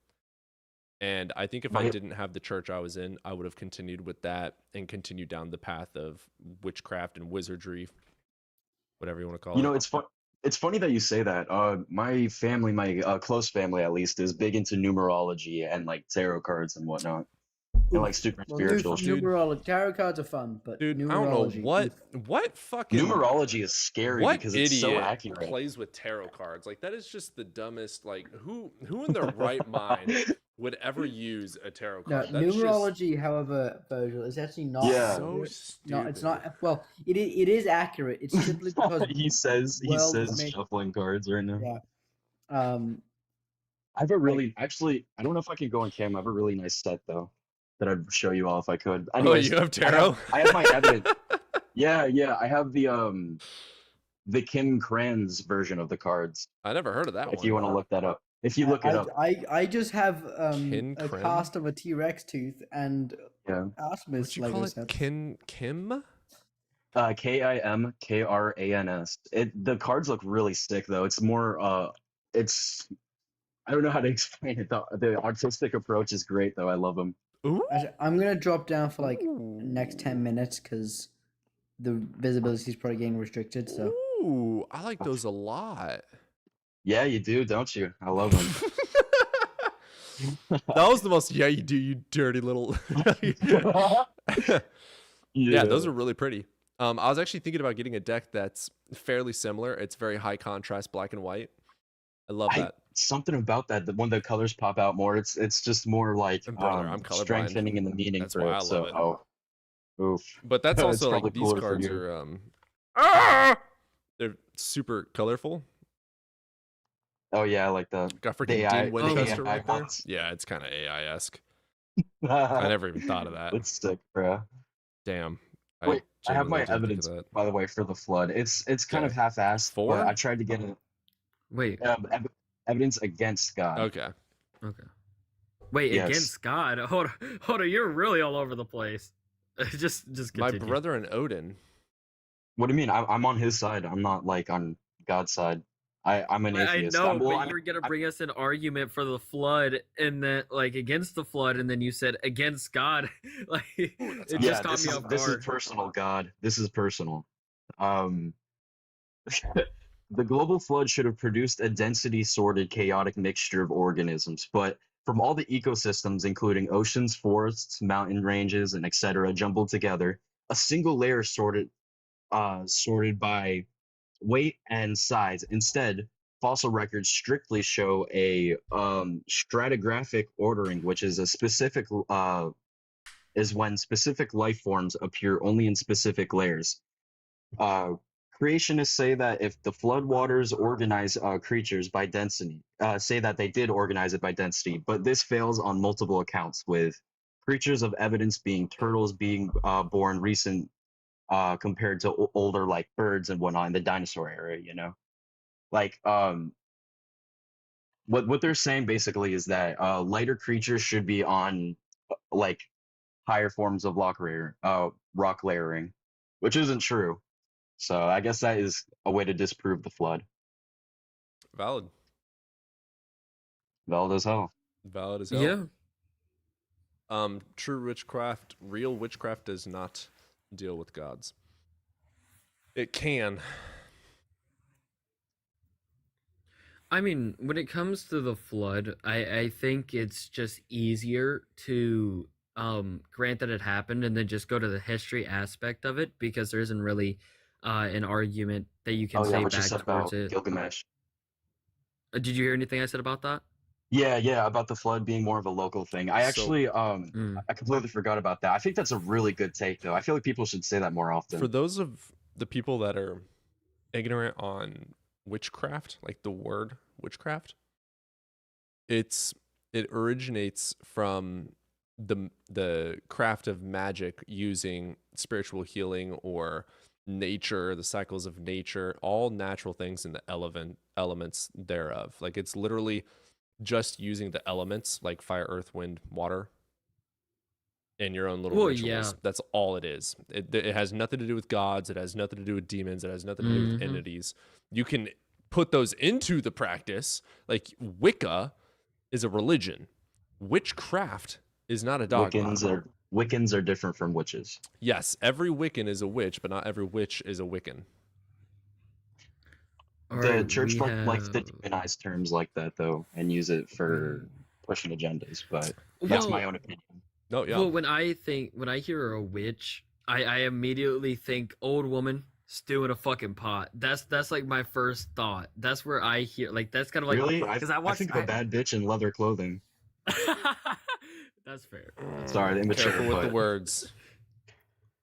And I think if I didn't have the church I was in, I would have continued with that and continued down the path of witchcraft and wizardry, whatever you want to call it. You know, it's funny that you say that. My family, my close family at least, is big into numerology and like tarot cards and whatnot. And like super spiritual. Numerology, tarot cards are fun, but dude, I don't know what fucking numerology is scary because it's so accurate. Plays with tarot cards. Like that is just the dumbest. Like who in their right mind would ever use a tarot card? No, numerology, however, Virgil, is actually not. Yeah. So stupid. No, it's not. Well, it is accurate. It's simply because he says shuffling cards right now. Yeah. I have a really actually. I don't know if I can go on cam. I have a really nice set though that I'd show you all if I could. Anyways, you have tarot? I have my evidence. Yeah. I have the Kim Kranz version of the cards. I never heard of that one. If you want to look that up. If you look it up. I just have a cast of a T-Rex tooth and Asmus Lego sets. Kim? KIMKRANS. The cards look really sick though. It's more it's I don't know how to explain it. The artistic approach is great though. I love them. Ooh. I'm gonna drop down for like next 10 minutes because the visibility is probably getting restricted. So. Ooh, I like those a lot. Yeah, you do, don't you? I love them. That was the most. Yeah, you do, you dirty little. Yeah, those are really pretty. I was actually thinking about getting a deck that's fairly similar. It's very high contrast, black and white. I love that. Something about that, when the colors pop out more, it's just more like Brother, I'm colorblind. strengthening in the meaning. That's for why it. I love So, it. Oof. But that's also like these cards are they're super colorful. Oh yeah, like the got freaking Dean Winchester right there. Bots. Yeah, it's kind of AI-esque. I never even thought of that. That's sick, bro. Damn. Wait, I have my evidence, by the way, for the flood. It's kind of half-assed, but I tried to get it. Wait. Evidence against God. Okay. Wait, Yes. against God? Hold on, you're really all over the place. just continue. My brother and Odin. What do you mean? I'm on his side. I'm not like on God's side. I'm an atheist. I know, but you were gonna bring us an argument for the flood, and then like against the flood, and then you said against God. Like it just caught me off guard. This is personal, God. This is personal. The global flood should have produced a density-sorted, chaotic mixture of organisms, but from all the ecosystems, including oceans, forests, mountain ranges, and etc., jumbled together, a single layer sorted by weight and size. Instead, fossil records strictly show a stratigraphic ordering, which is a specific is when specific life forms appear only in specific layers. Creationists say that if the floodwaters organize creatures by density, say that they did organize it by density, but this fails on multiple accounts, with creatures of evidence being turtles being born recent compared to older like birds and whatnot in the dinosaur era, you know? Like, what they're saying basically is that lighter creatures should be on like higher forms of rock layering, which isn't true. So I guess that is a way to disprove the flood. Valid. Valid as hell. Valid as hell. Yeah. Real witchcraft does not deal with gods. It can. I mean, when it comes to the flood, I think it's just easier to grant that it happened and then just go to the history aspect of it, because there isn't really an argument that you can say back towards it. Gilgamesh. Did you hear anything I said about that? Yeah, about the flood being more of a local thing. I actually, I completely forgot about that. I think that's a really good take, though. I feel like people should say that more often. For those of the people that are ignorant on witchcraft, like the word witchcraft, it originates from the craft of magic using spiritual healing or nature, the cycles of nature, all natural things and the elements thereof. Like it's literally just using the elements like fire, earth, wind, water in your own little rituals. Yeah. That's all it is. It has nothing to do with gods. It has nothing to do with demons. It has nothing to do with entities. You can put those into the practice. Like Wicca is a religion. Witchcraft is not a dogma. Wiccans are different from witches. Yes, every Wiccan is a witch, but not every witch is a Wiccan. The church likes to demonize terms like that, though, and use it for pushing agendas, but that's my own opinion. No, yeah. Well, when I hear a witch, I immediately think old woman stewing a fucking pot. That's like my first thought. That's where I hear, like, that's kind of like, really? I think of a bad bitch in leather clothing. That's fair. Sorry, the immature. Careful with the words.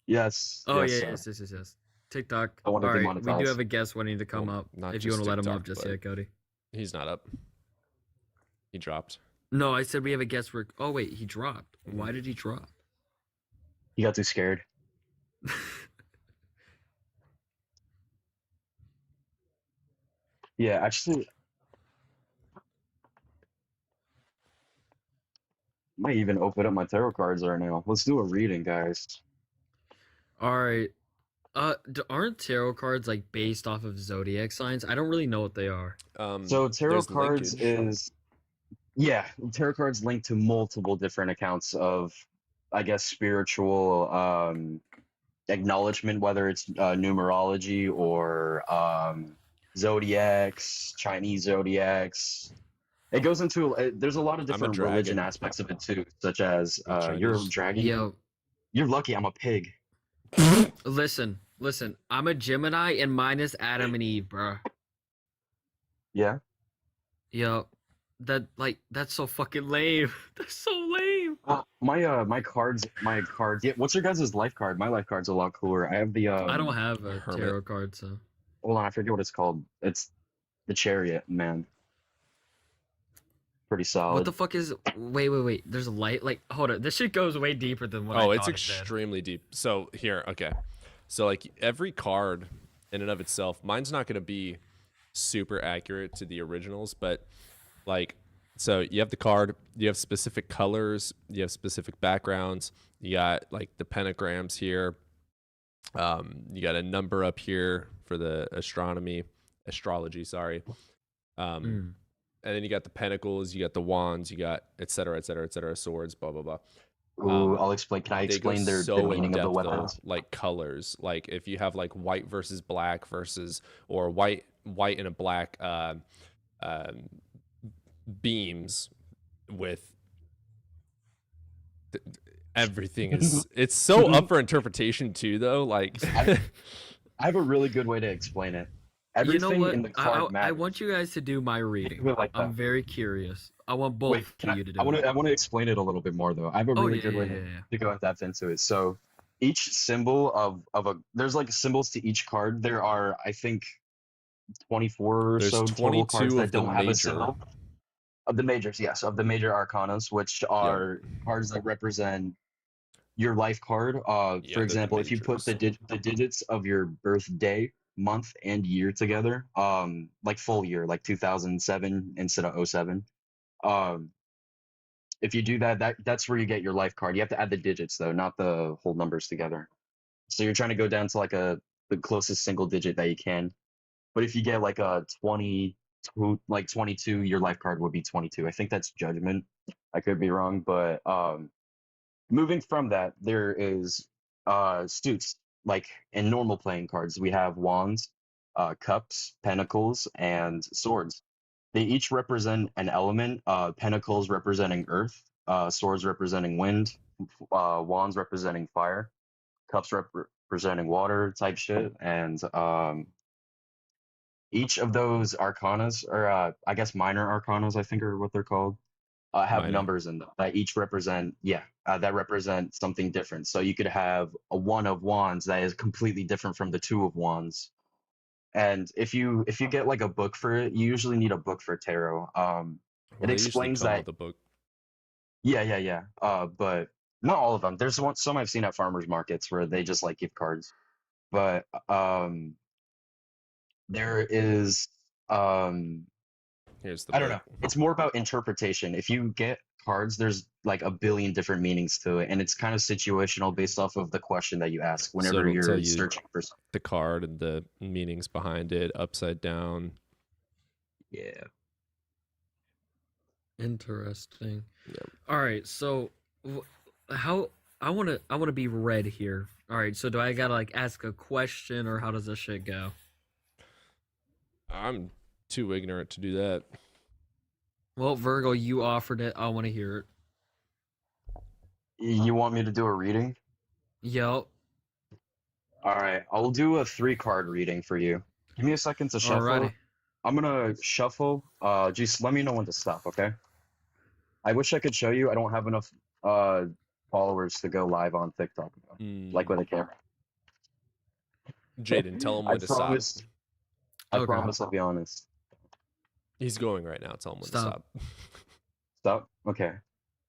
Yes. Oh yes, yes. TikTok. All right, we do have a guest wanting to come up. If you want to let him up just yet, Cody. He's not up. He dropped. No, I said we have a guest. Oh wait, he dropped. Why did he drop? He got too scared. Yeah, actually, might even open up my tarot cards right now. Let's do a reading, guys. All right. Aren't tarot cards like based off of zodiac signs? I don't really know what they are. So tarot cards tarot cards link to multiple different accounts of, I guess, spiritual acknowledgement, whether it's numerology or zodiacs, Chinese zodiacs. It goes into there's a lot of different religion aspects of it too, such as you're a dragon. Yo, you're lucky. I'm a pig. Listen. I'm a Gemini, and mine is Adam and Eve, bro. Yeah. Yo, that's so fucking lame. That's so lame. My cards. Yeah, what's your guys' life card? My life card's a lot cooler. I have the I don't have a Hermit. tarot card, so. Hold on, I forget what it's called. It's the Chariot, man. Pretty solid. What the fuck is? Wait. There's a light. Like, hold on. This shit goes way deeper than what I thought. Oh, it's extremely deep. So here, okay. So like every card in and of itself, mine's not going to be super accurate to the originals, but like, so you have the card, you have specific colors, you have specific backgrounds, you got like the pentagrams here, you got a number up here for the astrology, sorry. And then you got the pentacles, you got the wands, you got et cetera, swords, blah, blah, blah. Ooh, I'll explain. Can I explain the meaning of the weapons? Though, like colors, like if you have like white versus black or white and a black beams with everything is it's so up for interpretation too though. Like I have a really good way to explain it. Everything in the card matters. I want you guys to do my reading. I'm very curious. I want both of you to do it. I want to explain it a little bit more though. I have a really good way to go in depth into it. So each symbol of a there's like symbols to each card. There are I think 24 or so total cards that don't have a symbol. Of the majors, yes, of the major arcanas, which are cards that represent your life card. For example, if you put the digits of your birthday, month, and year together, like full year, like 2007 instead of 07. If you do that's where you get your life card. You have to add the digits though, not the whole numbers together. So you're trying to go down to like the closest single digit that you can. But if you get like a 22, your life card would be 22. I think that's judgment. I could be wrong, but moving from that, there is suits. Like in normal playing cards, we have wands, cups, pentacles, and swords. They each represent an element. Pentacles representing earth, swords representing wind, wands representing fire, cups representing water type shit, and each of those arcanas, or I guess minor arcanas, I think are what they're called, have numbers in them that each represent, that represent something different. So you could have a one of wands that is completely different from the two of wands. And if you get like a book for it, you usually need a book for tarot. It explains that. The book. Yeah. But not all of them. There's some I've seen at farmers markets where they just like give cards. But there is here's the I don't know. It's more about interpretation. If you get cards, there's like a billion different meanings to it, and it's kind of situational based off of the question that you ask whenever you're searching for something. The card and the meanings behind it, upside down. Yeah. Interesting. Yep. All right, so how I want to be read here. All right, so do I gotta like ask a question, or how does this shit go? I'm too ignorant to do that. Well, Virgo, you offered it. I want to hear it. You want me to do a reading? Yep. All right, I'll do a 3-card reading for you. Give me a second to shuffle. Alrighty. I'm gonna shuffle. Just let me know when to stop, okay? I wish I could show you. I don't have enough followers to go live on TikTok, like with a camera. Jaden, tell him when to stop. I promise I'll be honest. He's going right now. Tell him when to stop. Stop? Okay.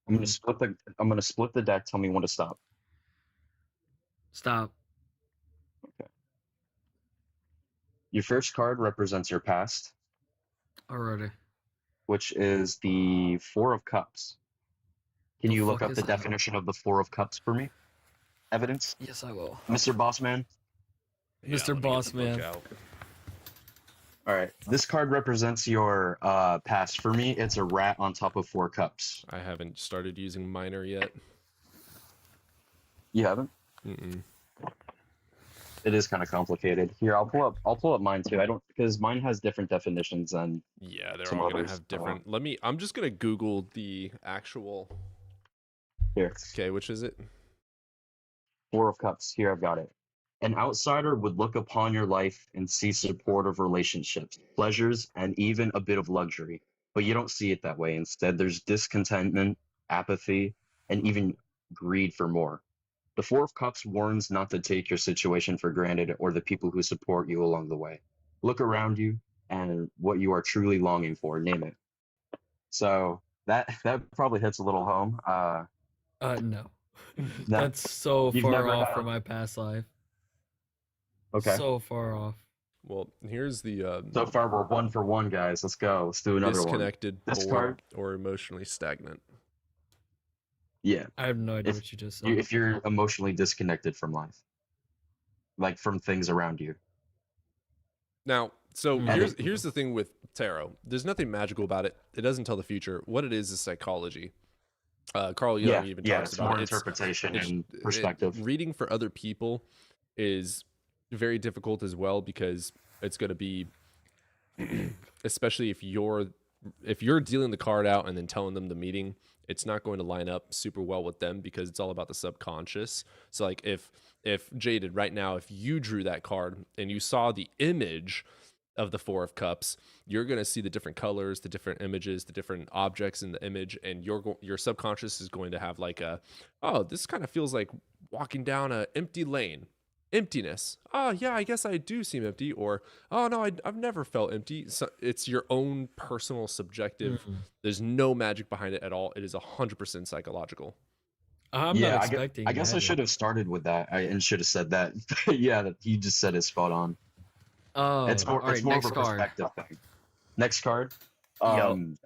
I'm gonna split the deck. Tell me when to stop. Stop. Okay. Your first card represents your past. Alrighty. Which is the 4 of Cups. Can you look up the definition of the 4 of Cups for me? Evidence? Yes, I will. Mr. Bossman? Mr. Bossman. All right. This card represents your past. For me, it's a rat on top of 4 cups. I haven't started using minor yet. You haven't? Mm-mm. It is kind of complicated. Here, I'll pull up mine too. I don't, because mine has different definitions than. Yeah, they're all gonna have different. I'm just gonna Google the actual. Here. Okay, which is it? 4 of Cups. Here, I've got it. An outsider would look upon your life and see supportive relationships, pleasures, and even a bit of luxury. but you don't see it that way. Instead, there's discontentment, apathy, and even greed for more. The Four of Cups warns not to take your situation for granted or the people who support you along the way. Look around you and what you are truly longing for, name it. So that probably hits a little home. No. No? That's so You've far never off had from my past life. Okay. So far off. Well, here's the So far we're 1 for 1, guys. Let's go. Let's do another disconnected, one. Disconnected, bored, or emotionally stagnant. Yeah. I have no idea what you just said. If you're emotionally disconnected from life, like from things around you. Now, so here's the thing with tarot. There's nothing magical about it. It doesn't tell the future. What it is psychology. Carl Jung even talks it's about more it. interpretation and perspective. Reading for other people is very difficult as well, because it's going to be, especially if you're dealing the card out and then telling them the meaning, it's not going to line up super well with them, because it's all about the subconscious. So like if Jaded right now, if you drew that card and you saw the image of the Four of Cups, you're going to see the different colors, the different images, the different objects in the image, and your subconscious is going to have like oh, this kind of feels like walking down an empty lane. Emptiness. Oh, yeah, I guess I do seem empty. Or, oh, no, I've never felt empty. So it's your own personal subjective. There's no magic behind it at all. It is 100% psychological. I'm not expecting I guess I should have started with that and should have said that. Yeah, that you just said is spot on. Oh, it's more of a perspective thing. Next card. The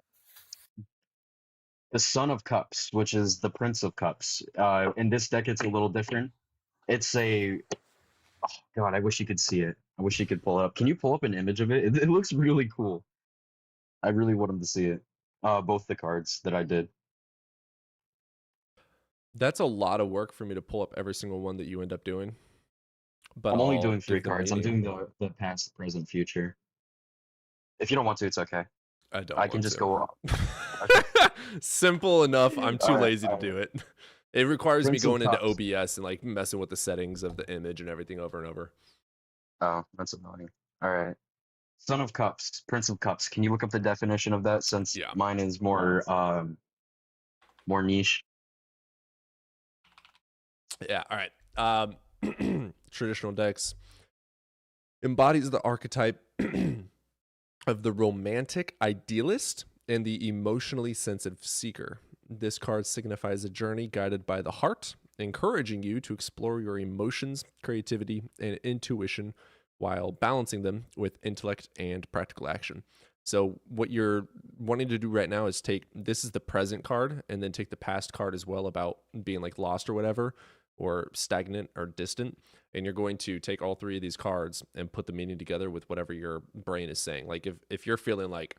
Son of Cups, which is the Prince of Cups. In this deck, it's a little different. It's a... Oh, God, I wish you could see it. I wish you could pull it up. Can you pull up an image of it? It looks really cool. I really want him to see it. Both the cards that I did. That's a lot of work for me to pull up every single one that you end up doing. But I'm only doing 3 cards. I'm doing the past, present, future. If you don't want to, it's okay. I can just go off. Simple enough. I'm too lazy to do it. It requires me going into OBS and like messing with the settings of the image and everything over and over. Oh, that's annoying. All right. Son of Cups, Prince of Cups. Can you look up the definition of that, since mine is more niche? Yeah, all right. Traditional decks embodies the archetype of the romantic idealist and the emotionally sensitive seeker. This card signifies a journey guided by the heart, encouraging you to explore your emotions, creativity, and intuition while balancing them with intellect and practical action. So what you're wanting to do right now is this is the present card, and then take the past card as well about being like lost or whatever, or stagnant or distant. And you're going to take all 3 of these cards and put the meaning together with whatever your brain is saying. Like if you're feeling like,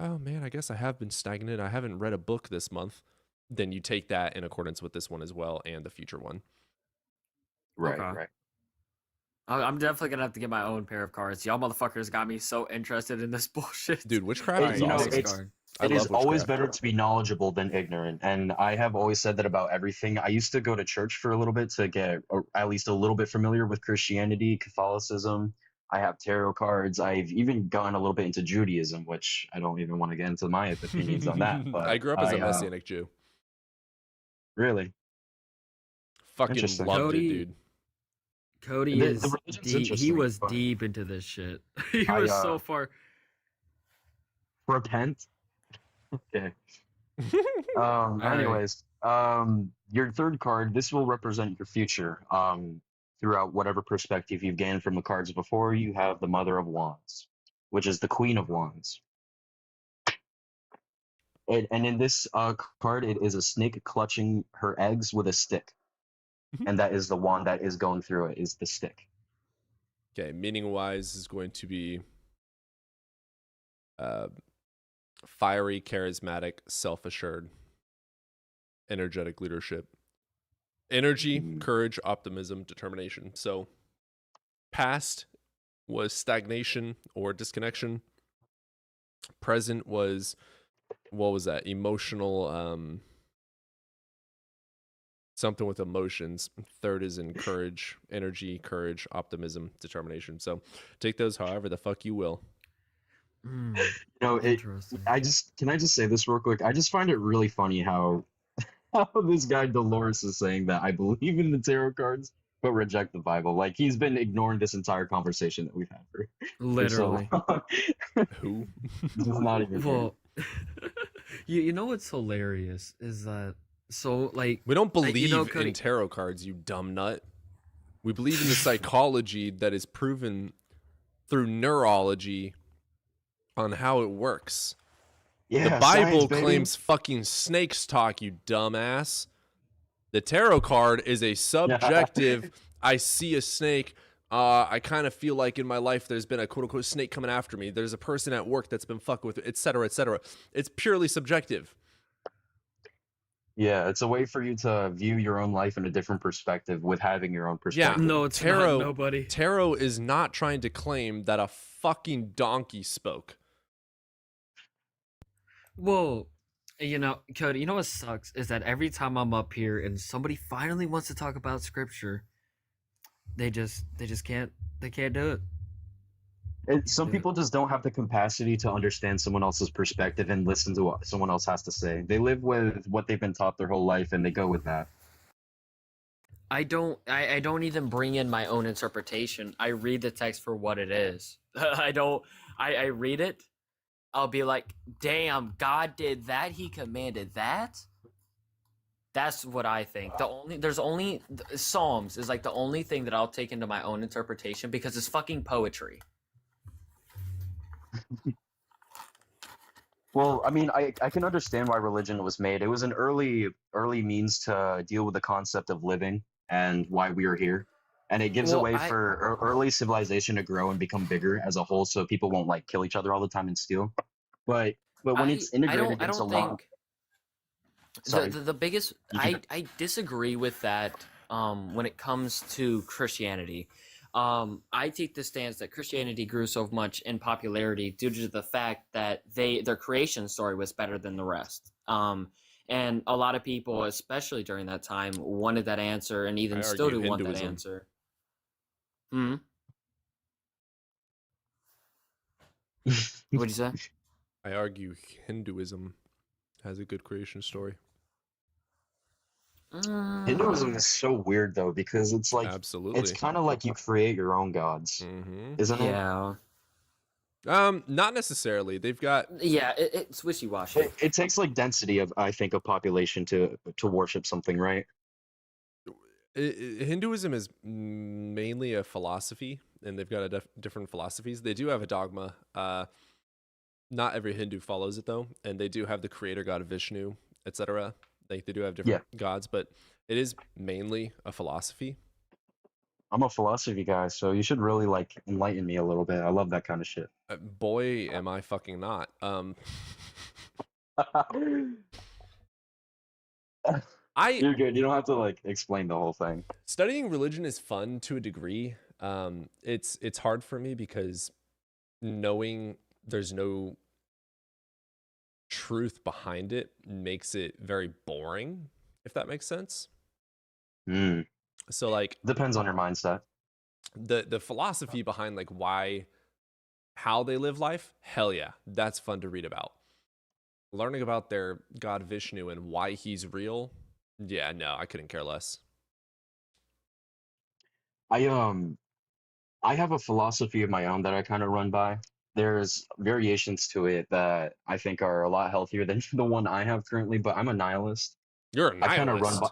oh man, I guess I have been stagnant, I haven't read a book this month, then you take that in accordance with this one as well and the future one. Right, right. I'm definitely gonna have to get my own pair of cards. Y'all motherfuckers got me so interested in this bullshit. Dude, witchcraft is awesome. It is always better to be knowledgeable than ignorant, and I have always said that about everything. I used to go to church for a little bit to get at least a little bit familiar with Christianity, Catholicism. I have tarot cards. I've even gone a little bit into Judaism, which I don't even want to get into my opinions on that. But I grew up as a Messianic Jew. Really? Fucking loved it, dude. Cody is deep. He was deep into this shit. He was so far. Repent. Okay. Anyways, your third card. This will represent your future. Throughout whatever perspective you've gained from the cards before, you have the Mother of Wands, which is the Queen of Wands. And in this card, it is a snake clutching her eggs with a stick. And that is the wand that is going through it, is the stick. Okay, meaning-wise is going to be fiery, charismatic, self-assured, energetic leadership. Energy, courage, optimism, determination. So past was stagnation or disconnection. Present was, what was that? Emotional, something with emotions. Third is in courage, energy, courage, optimism, determination. So take those however the fuck you will. Interesting. Can I just say this real quick? I just find it really funny how this guy Dolores is saying that I believe in the tarot cards but reject the Bible. Like he's been ignoring this entire conversation that we've had for literally. So long. Who? Just not even. Well, you know what's hilarious is that we don't believe in tarot cards, you dumb nut. We believe in the psychology that is proven through neurology on how it works. Yeah, the Bible science, claims fucking snakes talk, you dumbass. The tarot card is a subjective, I see a snake, I kind of feel like in my life there's been a quote-unquote snake coming after me. There's a person at work that's been fucking with it, etc., etc. It's purely subjective. Yeah, it's a way for you to view your own life in a different perspective with having your own perspective. Yeah, no, it's not, nobody. Tarot is not trying to claim that a fucking donkey spoke. Well, Cody, you know what sucks is that every time I'm up here and somebody finally wants to talk about scripture, they just can't do it. Some people just don't have the capacity to understand someone else's perspective and listen to what someone else has to say. They live with what they've been taught their whole life and they go with that. I don't even bring in my own interpretation. I read the text for what it is. I read it. I'll be like, damn, God did that. He commanded that. That's what I think. Psalms is like the only thing that I'll take into my own interpretation because it's fucking poetry. Well, I mean, I can understand why religion was made. It was an early means to deal with the concept of living and why we are here. And it gives a way for early civilization to grow and become bigger as a whole so people won't like kill each other all the time and steal. But when it's integrated into law. The biggest I disagree with that when it comes to Christianity. I take the stance that Christianity grew so much in popularity due to the fact that their creation story was better than the rest. And a lot of people, especially during that time, wanted that answer and even still do want that answer. What'd you say? I argue Hinduism has a good creation story. Hinduism is so weird though because it's like it's kind of like you create your own gods, isn't it? Yeah. Not necessarily. They've got it's wishy-washy. It takes like density of I think a population to worship something, right? Hinduism is mainly a philosophy, and they've got different philosophies. They do have a dogma. Not every Hindu follows it though, and they do have the creator god Vishnu, etc. Like they do have different gods, but it is mainly a philosophy. I'm a philosophy guy, so you should really like enlighten me a little bit. I love that kind of shit. Boy, am I fucking not. You're good. You don't have to like explain the whole thing. Studying religion is fun to a degree. It's hard for me because knowing there's no truth behind it makes it very boring, if that makes sense. So like depends on your mindset. The philosophy behind like how they live life, hell yeah, that's fun to read about. Learning about their god Vishnu and why he's real, yeah, no, I couldn't care less. I have a philosophy of my own that I kind of run by. There's variations to it that I think are a lot healthier than the one I have currently, but I'm a nihilist. You're a nihilist? I kind of run by...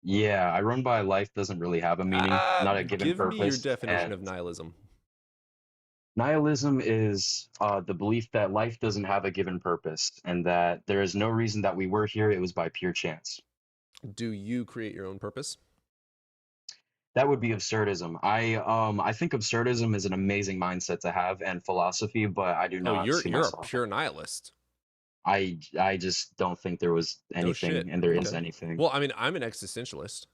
Yeah, I run by life doesn't really have a meaning, not a given purpose. Give me your definition of nihilism. Nihilism is the belief that life doesn't have a given purpose and that there is no reason that we were here. It was by pure chance. Do you create your own purpose? That would be absurdism. I think absurdism is an amazing mindset to have and philosophy, but I do not. You're a pure nihilist. I just don't think there was anything, and there is anything. Well, I mean, I'm an existentialist.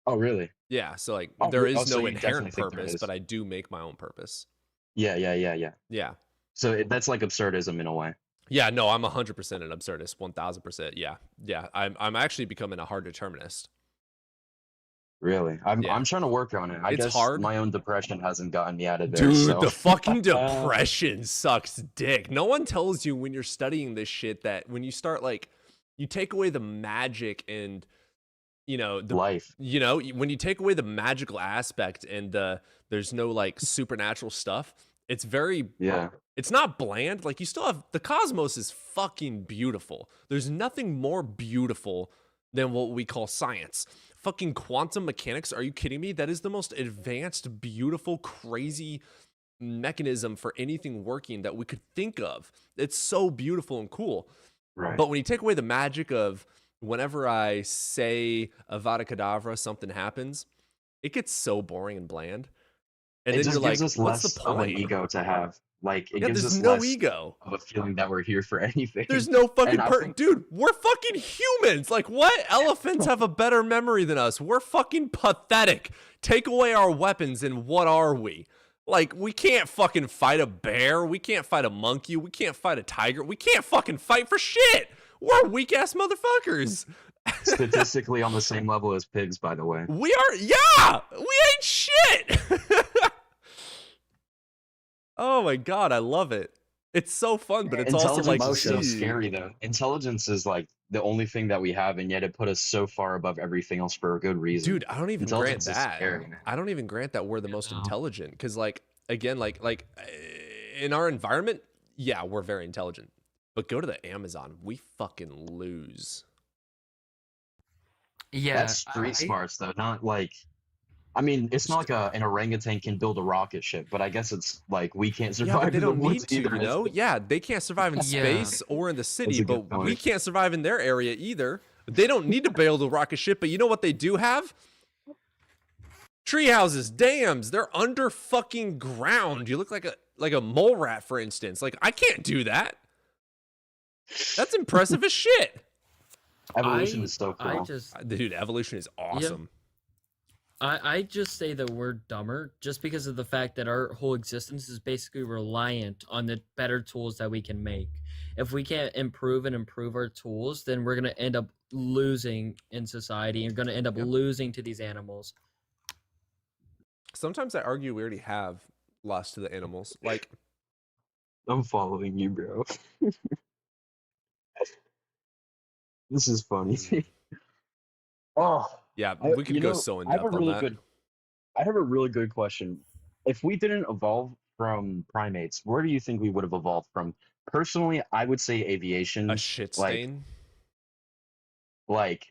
Oh, really? Yeah. So like, there is no inherent purpose, but I do make my own purpose. Yeah. Yeah. So that's like absurdism in a way. Yeah. No, I'm 100% an absurdist. 1000%. Yeah. I'm actually becoming a hard determinist. Really? I'm trying to work on it. I guess hard. my own depression hasn't gotten me out of there. Dude, so. the fucking depression sucks dick. No one tells you when you're studying this shit that when you start like, you take away the magic and, you know, the life. You know, when you take away the magical aspect and there's no like supernatural stuff, it's very It's not bland. Like you still have the cosmos is fucking beautiful. There's nothing more beautiful than what we call science. Fucking quantum mechanics, are you kidding me? That is the most advanced, beautiful, crazy mechanism for anything working that we could think of. It's so beautiful and cool. Right. But when you take away the magic of whenever I say Avada Kedavra, something happens, it gets so boring and bland. And it then just you're gives like, us what's less the point? of an ego to have. Like, it gives there's us no less ego. of a feeling that we're here for anything. There's no fucking think... Dude, we're fucking humans. Like, what? Elephants have a better memory than us. We're fucking pathetic. Take away our weapons and what are we? Like, we can't fucking fight a bear. We can't fight a monkey. We can't fight a tiger. We can't fucking fight for shit. We're weak-ass motherfuckers. Statistically on the same level as pigs, by the way. We are, yeah! We ain't shit! Oh my god, I love it. It's so fun, but it's also like so scary though. Intelligence is like the only thing that we have, and yet it put us so far above everything else for a good reason. Dude, I don't even grant that. I don't even grant that we're the most intelligent, because like again, like in our environment, yeah, we're very intelligent. But go to the Amazon, we fucking lose. Yeah, that's street smarts though, not like. I mean, it's not like an orangutan can build a rocket ship, but I guess it's like we can't survive. Yeah, they don't need to, either. You know? Yeah, they can't survive in space or in the city, but we can't survive in their area either. They don't need to build a rocket ship, but you know what they do have? Tree houses, dams. They're under fucking ground. You look like a mole rat, for instance. Like, I can't do that. That's impressive as shit. Evolution is so cool. Dude, evolution is awesome. Yeah. I just say that we're dumber just because of the fact that our whole existence is basically reliant on the better tools that we can make. If we can't improve our tools, then we're going to end up losing in society and going to end up losing to these animals. Sometimes I argue we already have lost to the animals. Like, I'm following you, bro. This is funny. Oh. Yeah, we could go so in depth on that. I have a really good question. If we didn't evolve from primates, where do you think we would have evolved from? Personally, I would say aviation. A shit stain? Like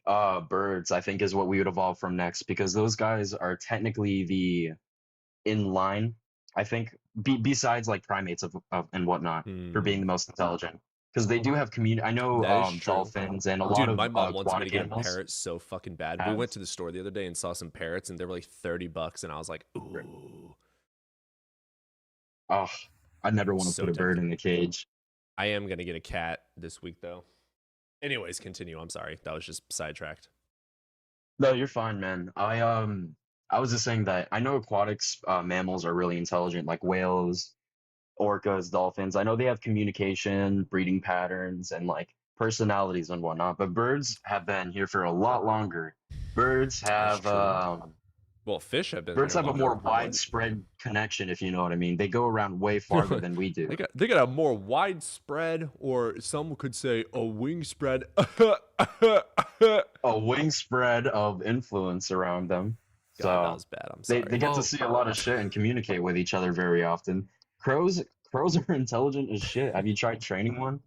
birds, I think, is what we would evolve from next, because those guys are technically the in line, I think, besides like primates and whatnot, for being the most intelligent. Because they do have community. I know dolphins and a lot of my mom wants me to get animals. a parrot so fucking bad. We went to the store the other day and saw some parrots, and they were like $30, and I was like, ooh. Oh, I never want to put a bird in a cage. I am gonna get a cat this week, though. Anyways, continue. I'm sorry, that was just sidetracked. No, you're fine, man. I was just saying that I know aquatics mammals are really intelligent, like whales, orcas, dolphins. I know they have communication, breeding patterns, and like personalities and whatnot, but birds have been here for a lot longer. Birds have well, fish have been. Birds have a more widespread connection, if you know what I mean. They go around way farther than we do. They got a more widespread, or some could say a wing spread. A wing spread of influence around them. God, so that was bad. I'm sorry. They get to see a lot of shit and communicate with each other very often. Crows are intelligent as shit. Have you tried training one?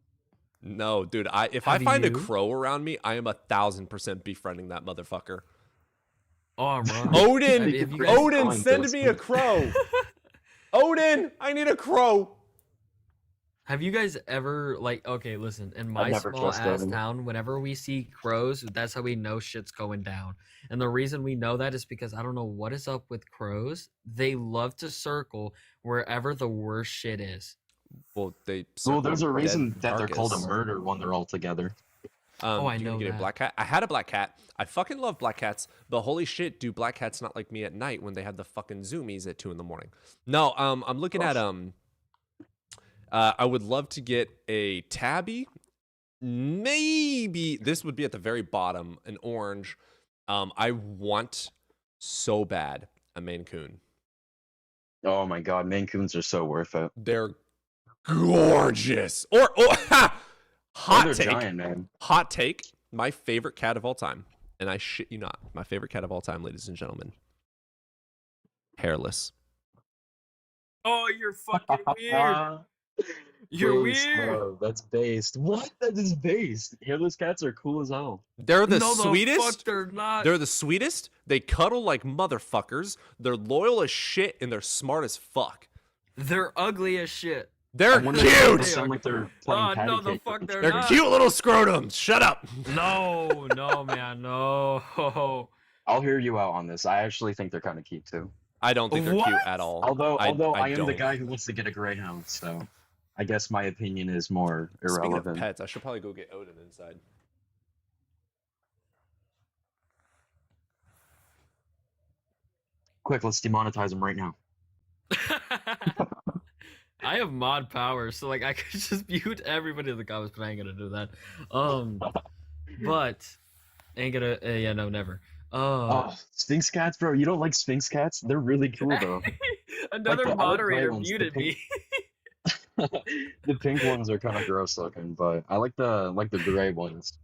No, dude. If I find a crow around me, I am 1,000% befriending that motherfucker. Oh, right. Odin, send me a crow. Odin, I need a crow. Have you guys ever, like, okay, listen, in my small ass town, whenever we see crows, that's how we know shit's going down. And the reason we know that is because I don't know what is up with crows. They love to circle wherever the worst shit is. Well, there's a reason that they're called a murder when they're all together. I know get that. A black cat. I had a black cat. I fucking love black cats, but holy shit, do black cats not like me at night when they have the fucking zoomies at 2 a.m? No, I'm looking at I would love to get a tabby. Maybe this would be at the very bottom, an orange. I want so bad a Maine Coon. Oh my God, Maine Coons are so worth it. They're gorgeous. Hot take. Giant, man. Hot take. My favorite cat of all time, and I shit you not, my favorite cat of all time, ladies and gentlemen. Hairless. Oh, you're fucking weird. You're Based, weird. Bro. That's based. What? That is based. Hairless cats are cool as hell. They're the No, sweetest. The fuck they're not. They're the sweetest. They cuddle like motherfuckers. They're loyal as shit, and they're smart as fuck. They're ugly as shit. They're They cute. sound like they're playing patty no, the cake. fuck they're They're not. cute little scrotums. Shut up. No, man, no. I'll hear you out on this. I actually think they're kind of cute too. I don't think they're cute at all. Although I am the don't. guy who wants to get a greyhound, so I guess my opinion is more Speaking irrelevant. of pets, I should probably go get Odin inside. Quick, let's demonetize him right now. I have mod power, so like I could just mute everybody in the comments, but I ain't gonna do that. But ain't gonna. Yeah, no, never. Oh, Sphinx cats, bro. You don't like Sphinx cats? They're really cool though. Another Like moderator ones, muted me. The pink ones are kind of gross looking, but I like the gray ones.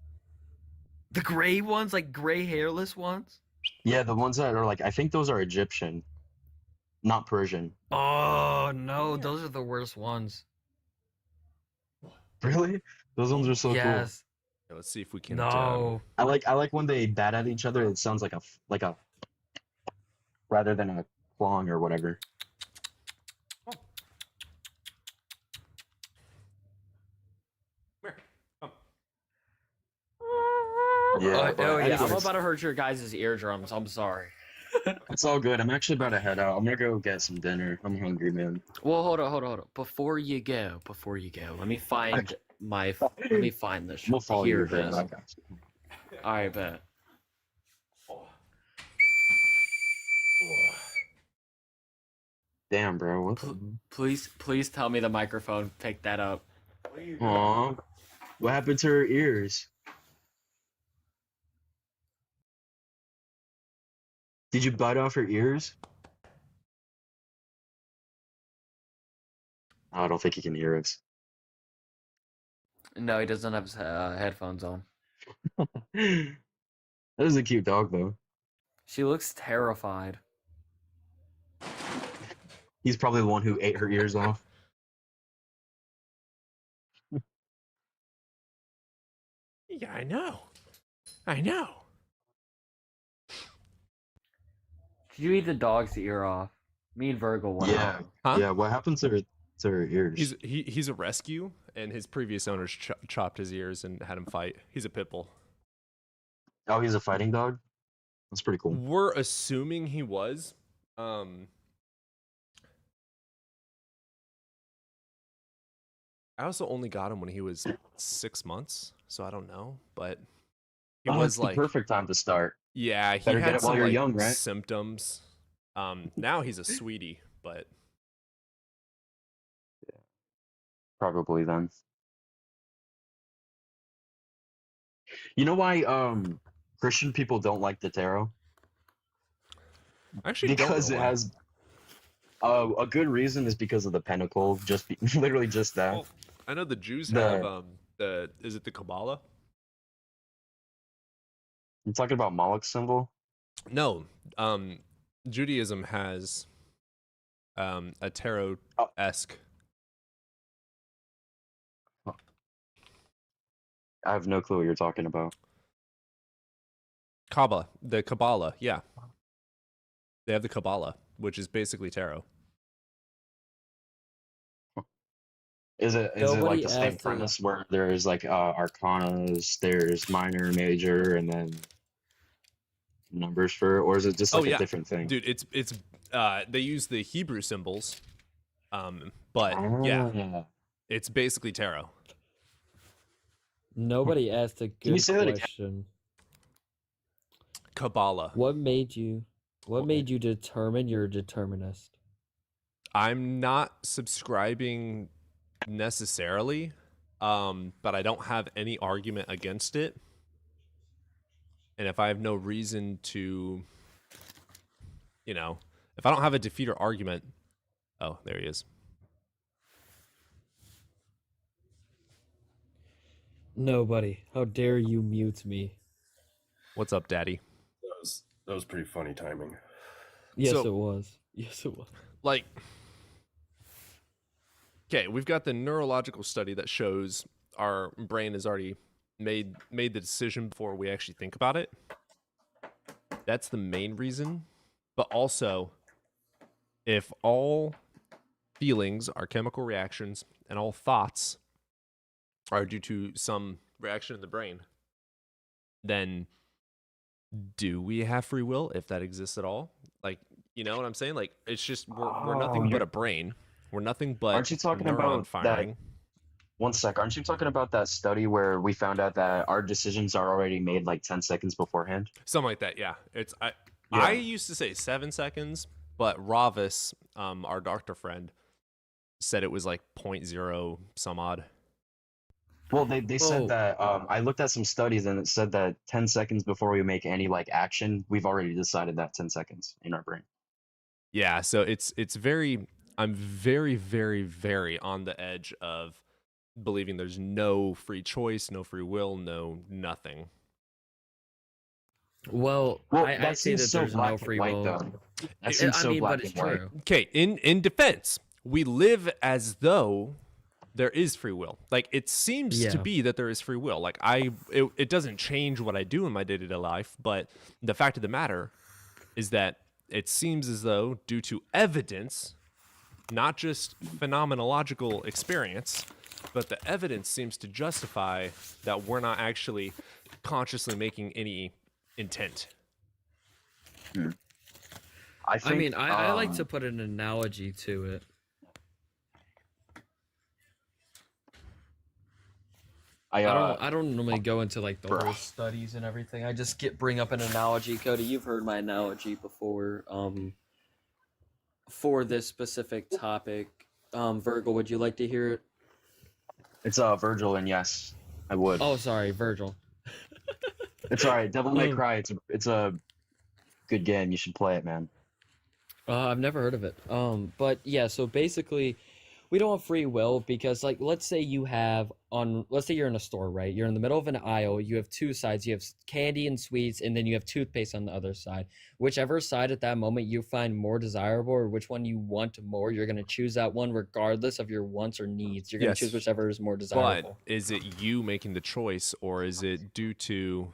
The gray ones, like gray hairless ones. Yeah, the ones that are like, I think those are Egyptian, not Persian. Oh no, those are the worst ones. Really? Those ones are so cool. Yes. Yeah, let's see if we can. No. I like when they bat at each other. It sounds like a rather than a clong or whatever. Yeah, I'm about to hurt your guys' eardrums. I'm sorry. It's all good. I'm actually about to head out. I'm gonna go get some dinner. I'm hungry, man. Well, hold on. Before you go, let me find this. We'll follow you Here there. it is. I got you. I bet. Damn, bro. What? Please tell me the microphone picked that up. Aw, what happened to her ears? Did you bite off her ears? I don't think he can hear us. No, he doesn't have his headphones on. That is a cute dog, though. She looks terrified. He's probably the one who ate her ears off. Yeah, I know. Did you eat the dog's ear off? Me and Virgil went Yeah. Huh? Yeah, what happened to her ears? He's a rescue, and his previous owners chopped his ears and had him fight. He's a pit bull. Oh, he's a fighting dog? That's pretty cool. We're assuming he was. I also only got him when he was 6 months, so I don't know, but he was it's like the perfect time to start. Yeah, he Better get had it while some you're like, young, right? symptoms. Now he's a sweetie, but Probably then. You know why Christian people don't like the tarot? Actually, because don't know it why. has a good reason is because of the pentacle. Literally just that. Well, I know the Jews The- have is it the Kabbalah? You talking about Moloch's symbol? No, Judaism has a tarot-esque. I have no clue what you're talking about. The Kabbalah, yeah. They have the Kabbalah, which is basically tarot. Is it like the same premise where there's like arcanas, there's minor, major, and then numbers for, or is it just like a different thing? Dude, it's they use the Hebrew symbols, but yeah, it's basically tarot. Nobody asked a Can you good say that again? question. Kabbalah. What made you determine you're a determinist? I'm not subscribing necessarily, but I don't have any argument against it. And if I have no reason to you know, if I don't have a defeater argument, oh, there he is. Nobody. How dare you mute me? What's up, Daddy? That was pretty funny timing. Yes, it was. Yes, it was. Like, okay, we've got the neurological study that shows our brain has already made the decision before we actually think about it. That's the main reason. But also, if all feelings are chemical reactions and all thoughts are due to some reaction in the brain, then do we have free will if that exists at all? Like, you know what I'm saying? Like, it's just we're nothing but a brain. We're nothing but aren't you talking about firing. That? One sec. Aren't you talking about that study where we found out that our decisions are already made like 10 seconds beforehand? Something like that, yeah. I used to say 7 seconds, but Ravis, our doctor friend, said it was like 0.0 some odd. Well, they said that I looked at some studies and it said that 10 seconds before we make any like action, we've already decided that 10 seconds in our brain. Yeah, so I'm very, very, very on the edge of believing there's no free choice, no free will, no nothing. Well, I say that so there's no free will. That seems so black but it's and white. true. Okay, in defense, we live as though there is free will. Like, it seems to be that there is free will. Like, it doesn't change what I do in my day-to-day life, but the fact of the matter is that it seems as though, due to evidence, not just phenomenological experience, but the evidence seems to justify that we're not actually consciously making any intent. I like to put an analogy to it. I don't normally go into like the whole studies and everything. I just bring up an analogy. Cody, you've heard my analogy before. For this specific topic, Virgil, would you like to hear it? It's Virgil, and yes, I would. Oh, sorry, Virgil. It's all right. Devil May Cry. It's a good game. You should play it, man. I've never heard of it. But yeah, so basically, we don't have free will because, like, let's say you're in a store, right? You're in the middle of an aisle. You have two sides. You have candy and sweets, and then you have toothpaste on the other side. Whichever side at that moment you find more desirable, or which one you want more, you're going to choose that one regardless of your wants or needs. You're going to choose whichever is more desirable. But is it you making the choice, or is it due to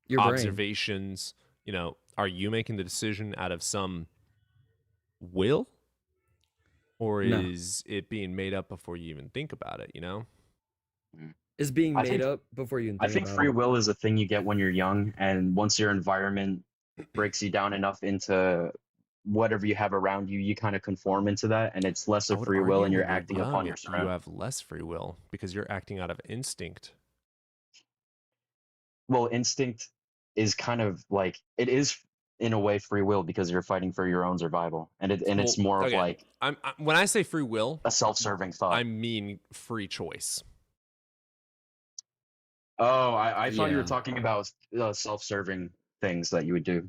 your observations? Brain. You know, are you making the decision out of some will? Or is it being made up before you even think about it, you know? Is being made up before you even think about it. I think free will is a thing you get when you're young, and once your environment breaks you down enough into whatever you have around you, you kind of conform into that, and it's less of free will, and you're acting upon your surroundings. You have less free will because you're acting out of instinct. Well, instinct is kind of like, it is in a way free will because you're fighting for your own survival, and it's more of like, when I say free will, a self-serving thought. I mean free choice. Oh, I thought you were talking about self-serving things that you would do,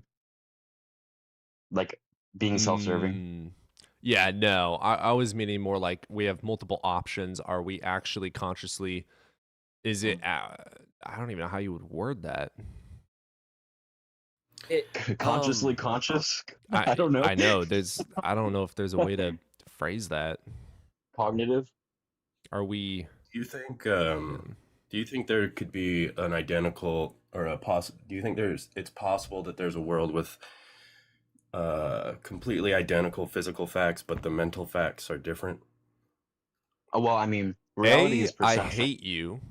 like being self-serving. Yeah, no, I was meaning more like we have multiple options. Are we actually consciously? Is it? I don't even know how you would word that. Consciously conscious? I don't know. I know. I don't know if there's a way to phrase that. Cognitive? Are we? Do you think there could be an identical or do you think it's possible that there's a world with completely identical physical facts, but the mental facts are different? Well, I mean, reality is perception. I hate you.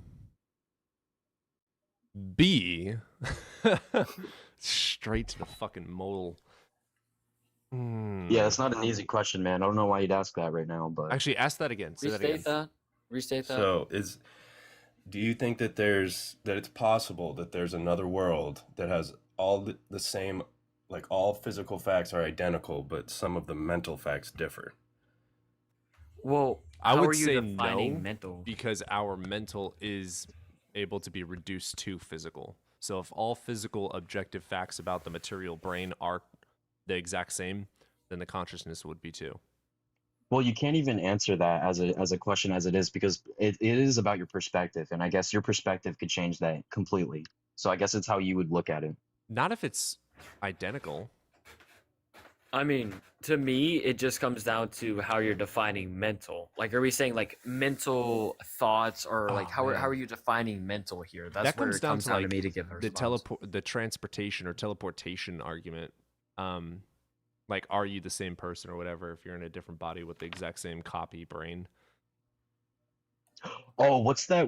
B, straight to the fucking modal. Yeah, it's not an easy question, man. I don't know why you'd ask that right now, but actually, ask that again. Restate that. So, do you think that it's possible that there's another world that has all the same, like all physical facts are identical, but some of the mental facts differ? Well, I would say no, because our mental is able to be reduced to physical. So if all physical objective facts about the material brain are the exact same, then the consciousness would be too. Well, you can't even answer that as a question as it is, because it is about your perspective, and I guess your perspective could change that completely. So I guess it's how you would look at it. Not if it's identical. I mean, to me, it just comes down to how you're defining mental. Like, are we saying like mental thoughts, or like how are you defining mental here? That's that where comes it down comes to down like to me to give a response. the transportation or teleportation argument. Like, are you the same person or whatever if you're in a different body with the exact same copy brain? Oh, what's that?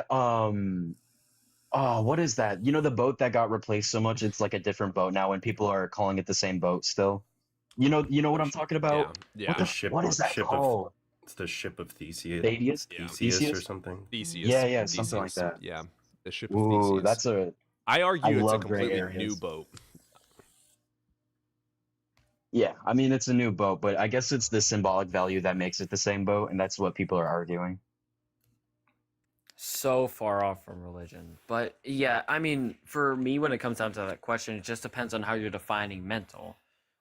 Oh, what is that? You know, the boat that got replaced so much, it's like a different boat now, and people are calling it the same boat still. You know what I'm talking about? Yeah. What is that called? It's the ship of Theseus. Theseus? Yeah. Theseus or something. Theseus. Yeah, Theseus. something like that. Yeah, the ship of Theseus. I argue it's a completely new boat. Yeah, I mean, it's a new boat, but I guess it's the symbolic value that makes it the same boat, and that's what people are arguing. So far off from religion. But yeah, I mean, for me, when it comes down to that question, it just depends on how you're defining mental.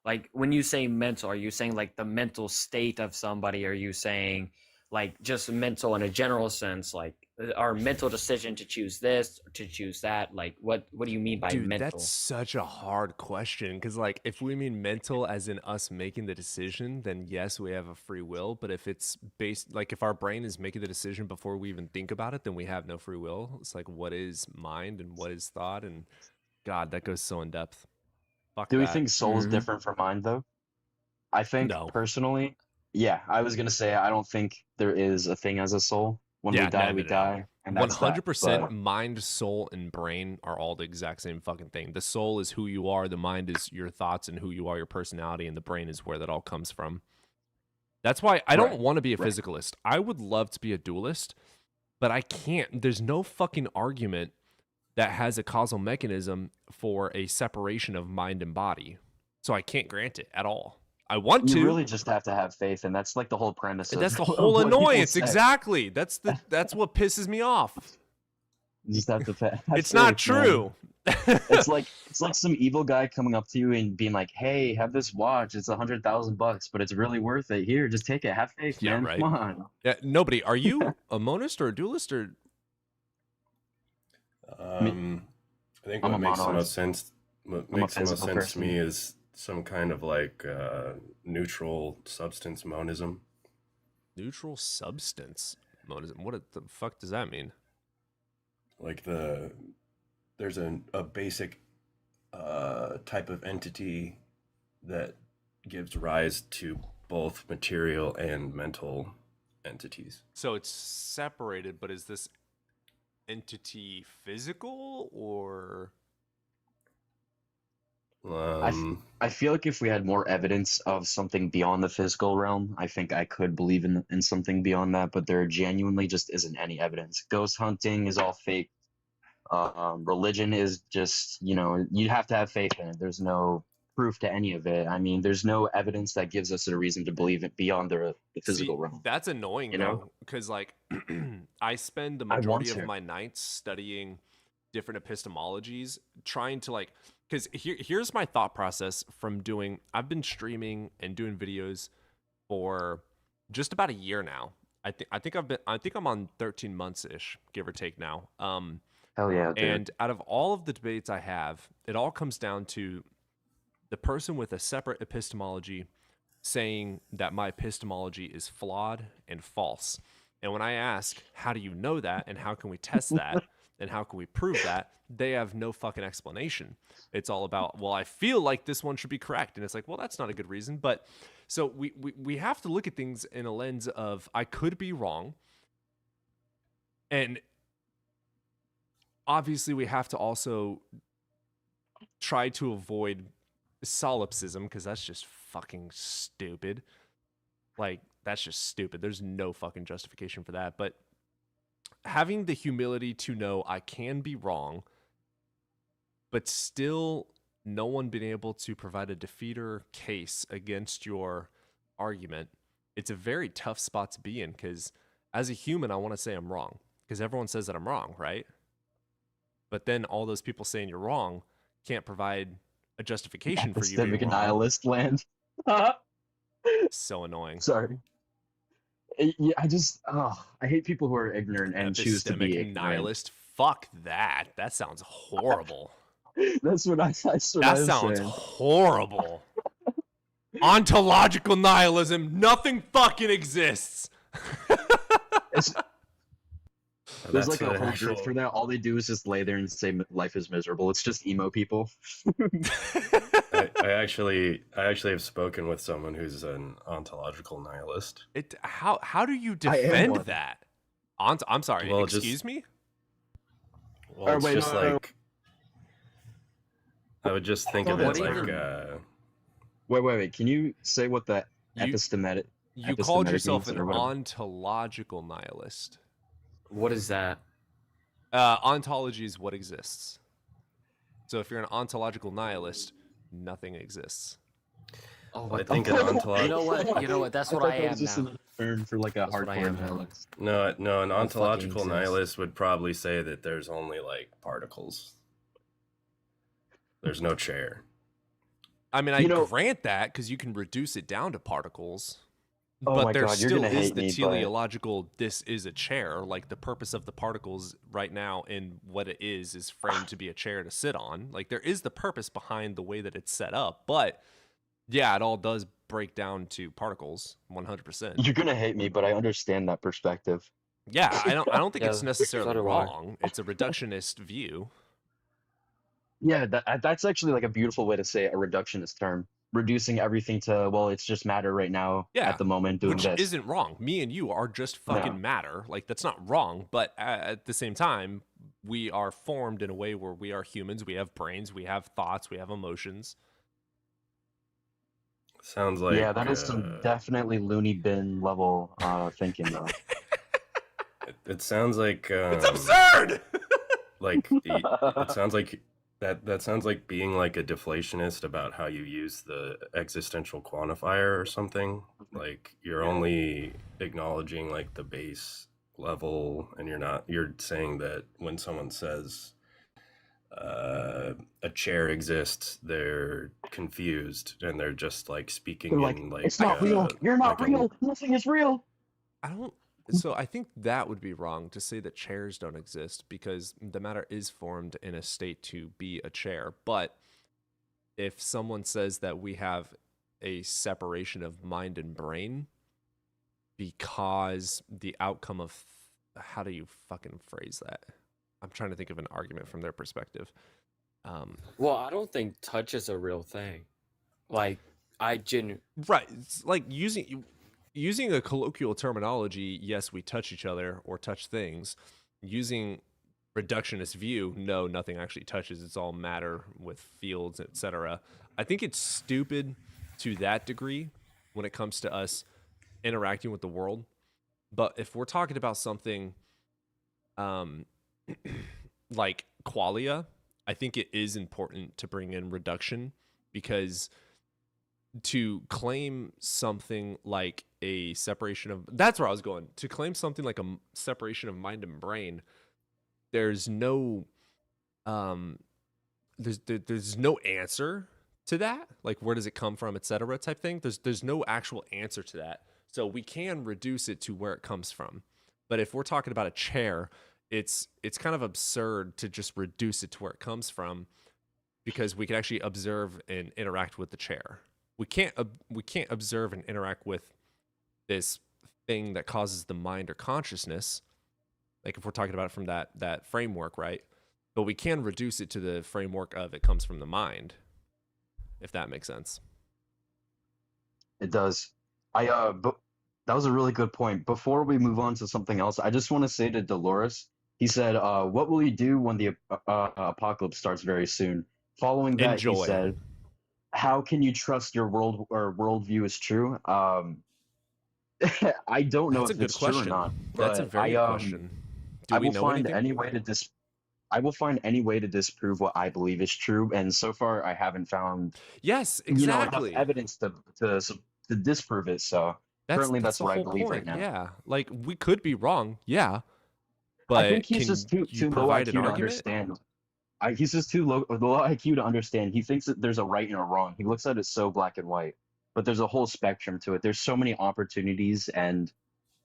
Like, when you say mental, are you saying like the mental state of somebody? Are you saying like just mental in a general sense, like our mental decision to choose this or to choose that? Like, what do you mean by mental? That's such a hard question, because like if we mean mental as in us making the decision, then yes, we have a free will. But if it's based, like if our brain is making the decision before we even think about it, then we have no free will. It's like, what is mind and what is thought? And God, that goes so in depth. Do we think soul is different from mind, though? I think personally, yeah, I was gonna say I don't think there is a thing as a soul. When we die, we die. And that's 100% mind, soul, and brain are all the exact same fucking thing. The soul is who you are, the mind is your thoughts and who you are, your personality, and the brain is where that all comes from. That's why I don't want to be a physicalist. I would love to be a dualist, but I can't. There's no fucking argument that has a causal mechanism for a separation of mind and body. So I can't grant it at all. I want to. You really just have to have faith, and that's like the whole premise. That's the whole annoyance. Exactly. That's what pisses me off. You just have to. It's not true. it's like some evil guy coming up to you and being like, "Hey, have this watch. It's $100,000, but it's really worth it. Here, just take it. Have faith, man. Right. Come on." Yeah. Nobody. Are you a monist or a dualist or? I think what makes the most sense. What makes the most sense to me is some kind of like neutral substance monism. Neutral substance monism. What the fuck does that mean? Like there's a basic type of entity that gives rise to both material and mental entities. So it's separated, but is this entity physical or? I feel like if we had more evidence of something beyond the physical realm, I think I could believe in something beyond that, but there genuinely just isn't any evidence. Ghost hunting is all fake. Religion is just, you have to have faith in it. There's no proof to any of it. I mean, there's no evidence that gives us a reason to believe it beyond the physical realm. That's annoying, though, because like I spend the majority of my nights studying different epistemologies, trying to like, because here's my thought process from doing. I've been streaming and doing videos for just about a year now. I think I'm on 13 months ish, give or take now. Hell yeah, dude. And out of all of the debates I have, it all comes down to the person with a separate epistemology saying that my epistemology is flawed and false. And when I ask, how do you know that, and how can we test that, and how can we prove that, they have no fucking explanation. It's all about, well, I feel like this one should be correct. And it's like, well, that's not a good reason. But so we have to look at things in a lens of, I could be wrong. And obviously we have to also try to avoid solipsism, because that's just fucking stupid. Like, that's just stupid. There's no fucking justification for that. But having the humility to know I can be wrong, but still no one been able to provide a defeater case against your argument, it's a very tough spot to be in, because as a human, I want to say I'm wrong, because everyone says that I'm wrong, right? but then all those people saying you're wrong can't provide a justification for you Epistemic being wrong. nihilist land. So annoying. Sorry. Yeah, I hate people who are ignorant and choose to be ignorant. Nihilist. Fuck that. That sounds horrible. That's what I That sounds horrible. Ontological nihilism. Nothing fucking exists. There's like a whole group for that. All they do is just lay there and say life is miserable. It's just emo people. I actually have spoken with someone who's an ontological nihilist. How do you defend that? I'm sorry. Well, excuse me. Well, it's just like I would just think of it like. Wait. Can you say what the epistemic? You called yourself an ontological nihilist. What is that? Ontology is what exists. So if you're an ontological nihilist, nothing exists. Oh, I think an ontological. You know what? That's what I am just now. a term for like a hardcore nihilist. No, an ontological nihilist would probably say that there's only like particles. There's no chair. I mean, I grant that because you can reduce it down to particles. But there still is the teleological, this is a chair. Like the purpose of the particles right now and what it is framed to be a chair to sit on. Like there is the purpose behind the way that it's set up. But yeah, it all does break down to particles 100%. You're going to hate me, but I understand that perspective. Yeah, I don't think it's necessarily wrong. It's a reductionist view. Yeah, that's actually like a beautiful way to say it, a reductionist term. Reducing everything to, well, it's just matter right now at the moment doing which isn't wrong. Me and you are just fucking matter. Like that's not wrong, but at the same time, we are formed in a way where we are humans. We have brains, we have thoughts, we have emotions. Sounds like that is some definitely loony bin level thinking though. It sounds like it's absurd. Like it sounds like that sounds like being like a deflationist about how you use the existential quantifier or something. Like you're only acknowledging like the base level, and you're saying that when someone says a chair exists, they're confused and they're just like speaking in like it's not real. You're not real. Nothing is real. So I think that would be wrong to say that chairs don't exist because the matter is formed in a state to be a chair. But if someone says that we have a separation of mind and brain because the outcome of how do you fucking phrase that? I'm trying to think of an argument from their perspective. Well, I don't think touch is a real thing. Like right. It's like using a colloquial terminology, yes, we touch each other or touch things. Using reductionist view, no, nothing actually touches. It's all matter with fields, etc. I think it's stupid to that degree when it comes to us interacting with the world. But if we're talking about something like qualia, I think it is important to bring in reduction because to claim something like a separation of that's where I was going to claim something like a separation of mind and brain, there's no there's no answer to that, like where does it come from, etc. type thing. There's no actual answer to that, so we can reduce it to where it comes from. But if we're talking about a chair, it's kind of absurd to just reduce it to where it comes from because we can actually observe and interact with the chair. We can't observe and interact with this thing that causes the mind or consciousness, like if we're talking about it from that framework, right? But we can reduce it to the framework of it comes from the mind, if that makes sense. It does. But that was a really good point. Before we move on to something else, I just want to say to Dolores, he said, what will you do when the apocalypse starts very soon? Following that, he said, how can you trust your worldview is true? I don't know if it's true or not. That's a very good question. I will find any way to disprove what I believe is true, and so far I haven't found enough evidence to disprove it. So currently that's what I believe right now. Yeah, like we could be wrong. Yeah, but I think he's just too low IQ to understand. He's just too low IQ to understand. He thinks that there's a right and a wrong. He looks at it so black and white, but there's a whole spectrum to it. There's so many opportunities and,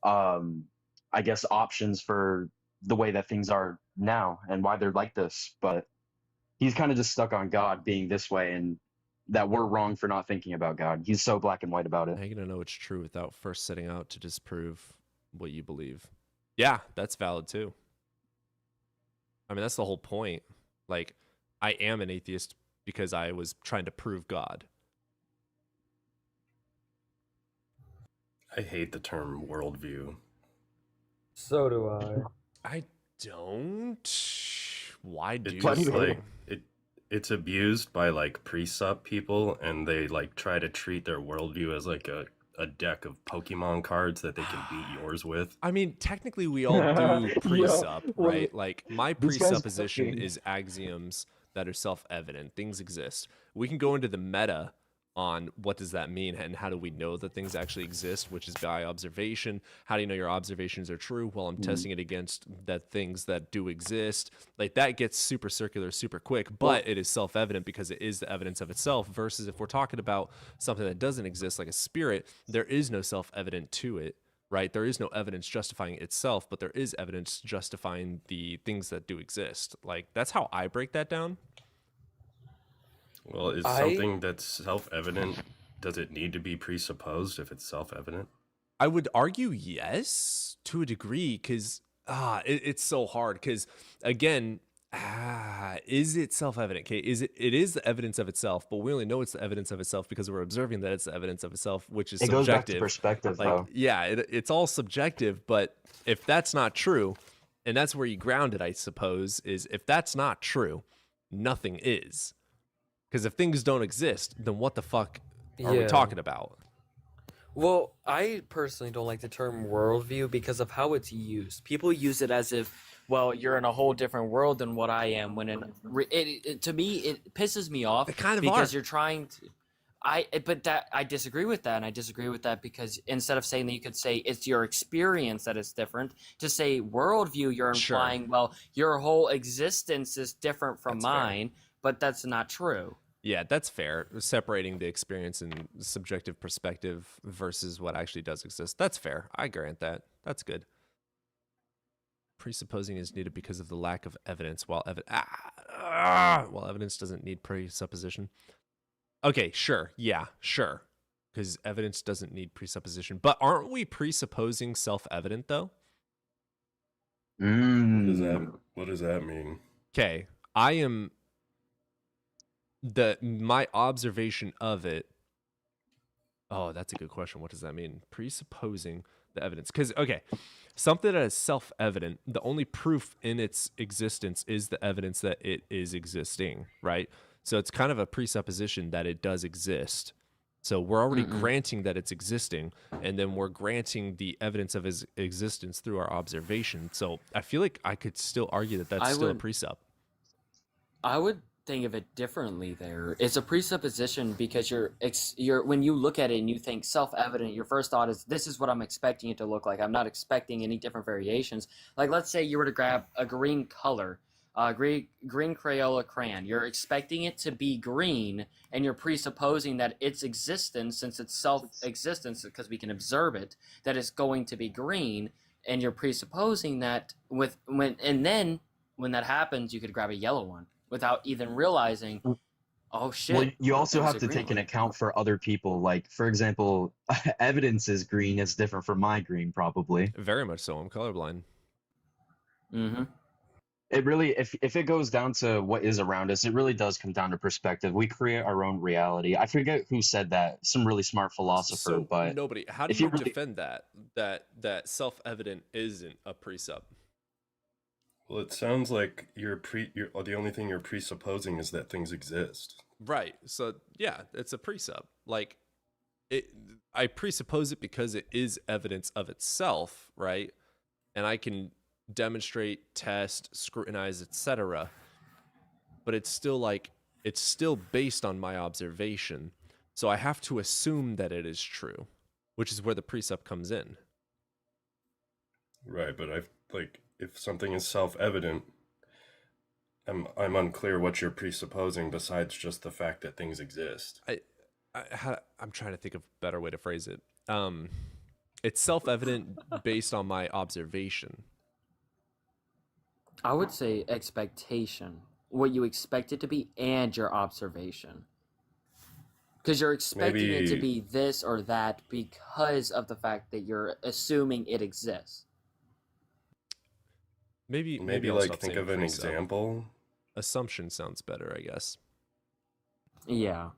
I guess, options for the way that things are now and why they're like this. But he's kind of just stuck on God being this way and that we're wrong for not thinking about God. He's so black and white about it. How are you going to know it's true without first setting out to disprove what you believe? Yeah, that's valid too. I mean, that's the whole point. Like, I am an atheist because I was trying to prove God. I hate the term worldview. So do I. I don't. Why do it just, like, it's abused by like pre-sup people, and they like try to treat their worldview as like a deck of Pokemon cards that they can beat yours with. I mean, technically we all do pre-sup, right? Like, my presupposition is axioms that are self-evident. Things exist. We can go into the meta on what does that mean and how do we know that things actually exist, which is by observation. How do you know your observations are true? Well, I'm testing it against that things that do exist. Like, that gets super circular super quick, but it is self-evident because it is the evidence of itself, versus if we're talking about something that doesn't exist, like a spirit, there is no self-evident to it, right? There is no evidence justifying itself, but there is evidence justifying the things that do exist. Like, that's how I break that down. Well, is something that's self-evident, does it need to be presupposed if it's self-evident? I would argue yes, to a degree, because it's so hard. Because again, is it self-evident? Okay, it is the evidence of itself, but we only know it's the evidence of itself because we're observing that it's the evidence of itself, which is subjective. It goes back to perspective, like, though. Yeah, it's all subjective. But if that's not true, and that's where you ground it, I suppose, is if that's not true, nothing is. Because if things don't exist, then what the fuck are we talking about? Well, I personally don't like the term worldview because of how it's used. People use it as if, well, you're in a whole different world than what I am. When to me, it pisses me off because you're trying to. I disagree with that, and I disagree with that because instead of saying that, you could say it's your experience that is different. To say worldview, you're implying, well, your whole existence is different from mine. Fair. But that's not true. Yeah, that's fair. Separating the experience and subjective perspective versus what actually does exist. That's fair. I grant that. That's good. Presupposing is needed because of the lack of evidence, while evidence doesn't need presupposition. Okay, sure. Yeah, sure. Because evidence doesn't need presupposition. But aren't we presupposing self-evident, though? What does that mean? Okay, I am... my observation of it. Oh, that's a good question. What does that mean? Presupposing the evidence. Because, okay, something that is self-evident, the only proof in its existence is the evidence that it is existing, right? So it's kind of a presupposition that it does exist. So we're already granting that it's existing, and then we're granting the evidence of its existence through our observation. So I feel like I could still argue that that's still a presup. I would think of it differently there. It's a presupposition because you're when you look at it and you think self-evident, your first thought is, this is what I'm expecting it to look like. I'm not expecting any different variations. Like, let's say you were to grab a green color, green Crayola crayon. You're expecting it to be green, and you're presupposing that its existence, since it's self-existence, because we can observe it, that it's going to be green, and you're presupposing that when that happens, you could grab a yellow one without even realizing, oh shit. Well, you also have to take an account for other people. Like, for example, evidence is green is different from my green, probably. Very much so. I'm colorblind. Mm-hmm. It really, if it goes down to what is around us, it really does come down to perspective. We create our own reality. I forget who said that. Some really smart philosopher, but nobody. How do you defend that self-evident isn't a presup? Well, it sounds like the only thing you're presupposing is that things exist. Right. So yeah, it's a presup. Like, I presuppose it because it is evidence of itself, right? And I can demonstrate, test, scrutinize, etc. But it's still based on my observation. So I have to assume that it is true, which is where the presup comes in. Right, but if something is self-evident, I'm unclear what you're presupposing besides just the fact that things exist. I'm trying to think of a better way to phrase it. It's self-evident based on my observation. I would say expectation, what you expect it to be, and your observation. Because you're expecting it to be this or that because of the fact that you're assuming it exists. Maybe like think of an example. Assumption sounds better, I guess. Yeah.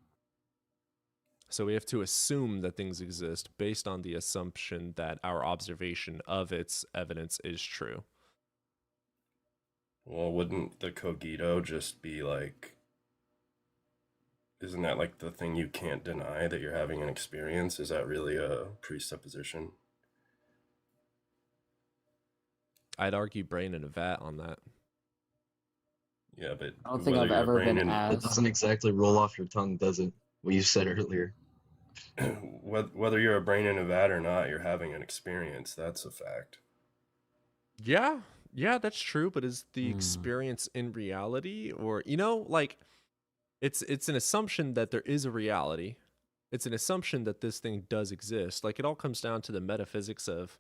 So we have to assume that things exist based on the assumption that our observation of its evidence is true. Well, wouldn't the cogito just be like, isn't that like the thing you can't deny, that you're having an experience? Is that really a presupposition? I'd argue brain in a vat on that. Yeah, but I don't think I've ever been asked. It doesn't exactly roll off your tongue, does it? What you said earlier. Whether you're a brain in a vat or not, you're having an experience. That's a fact. Yeah, that's true. But is the experience in reality, or like, it's an assumption that there is a reality. It's an assumption that this thing does exist. Like, it all comes down to the metaphysics of.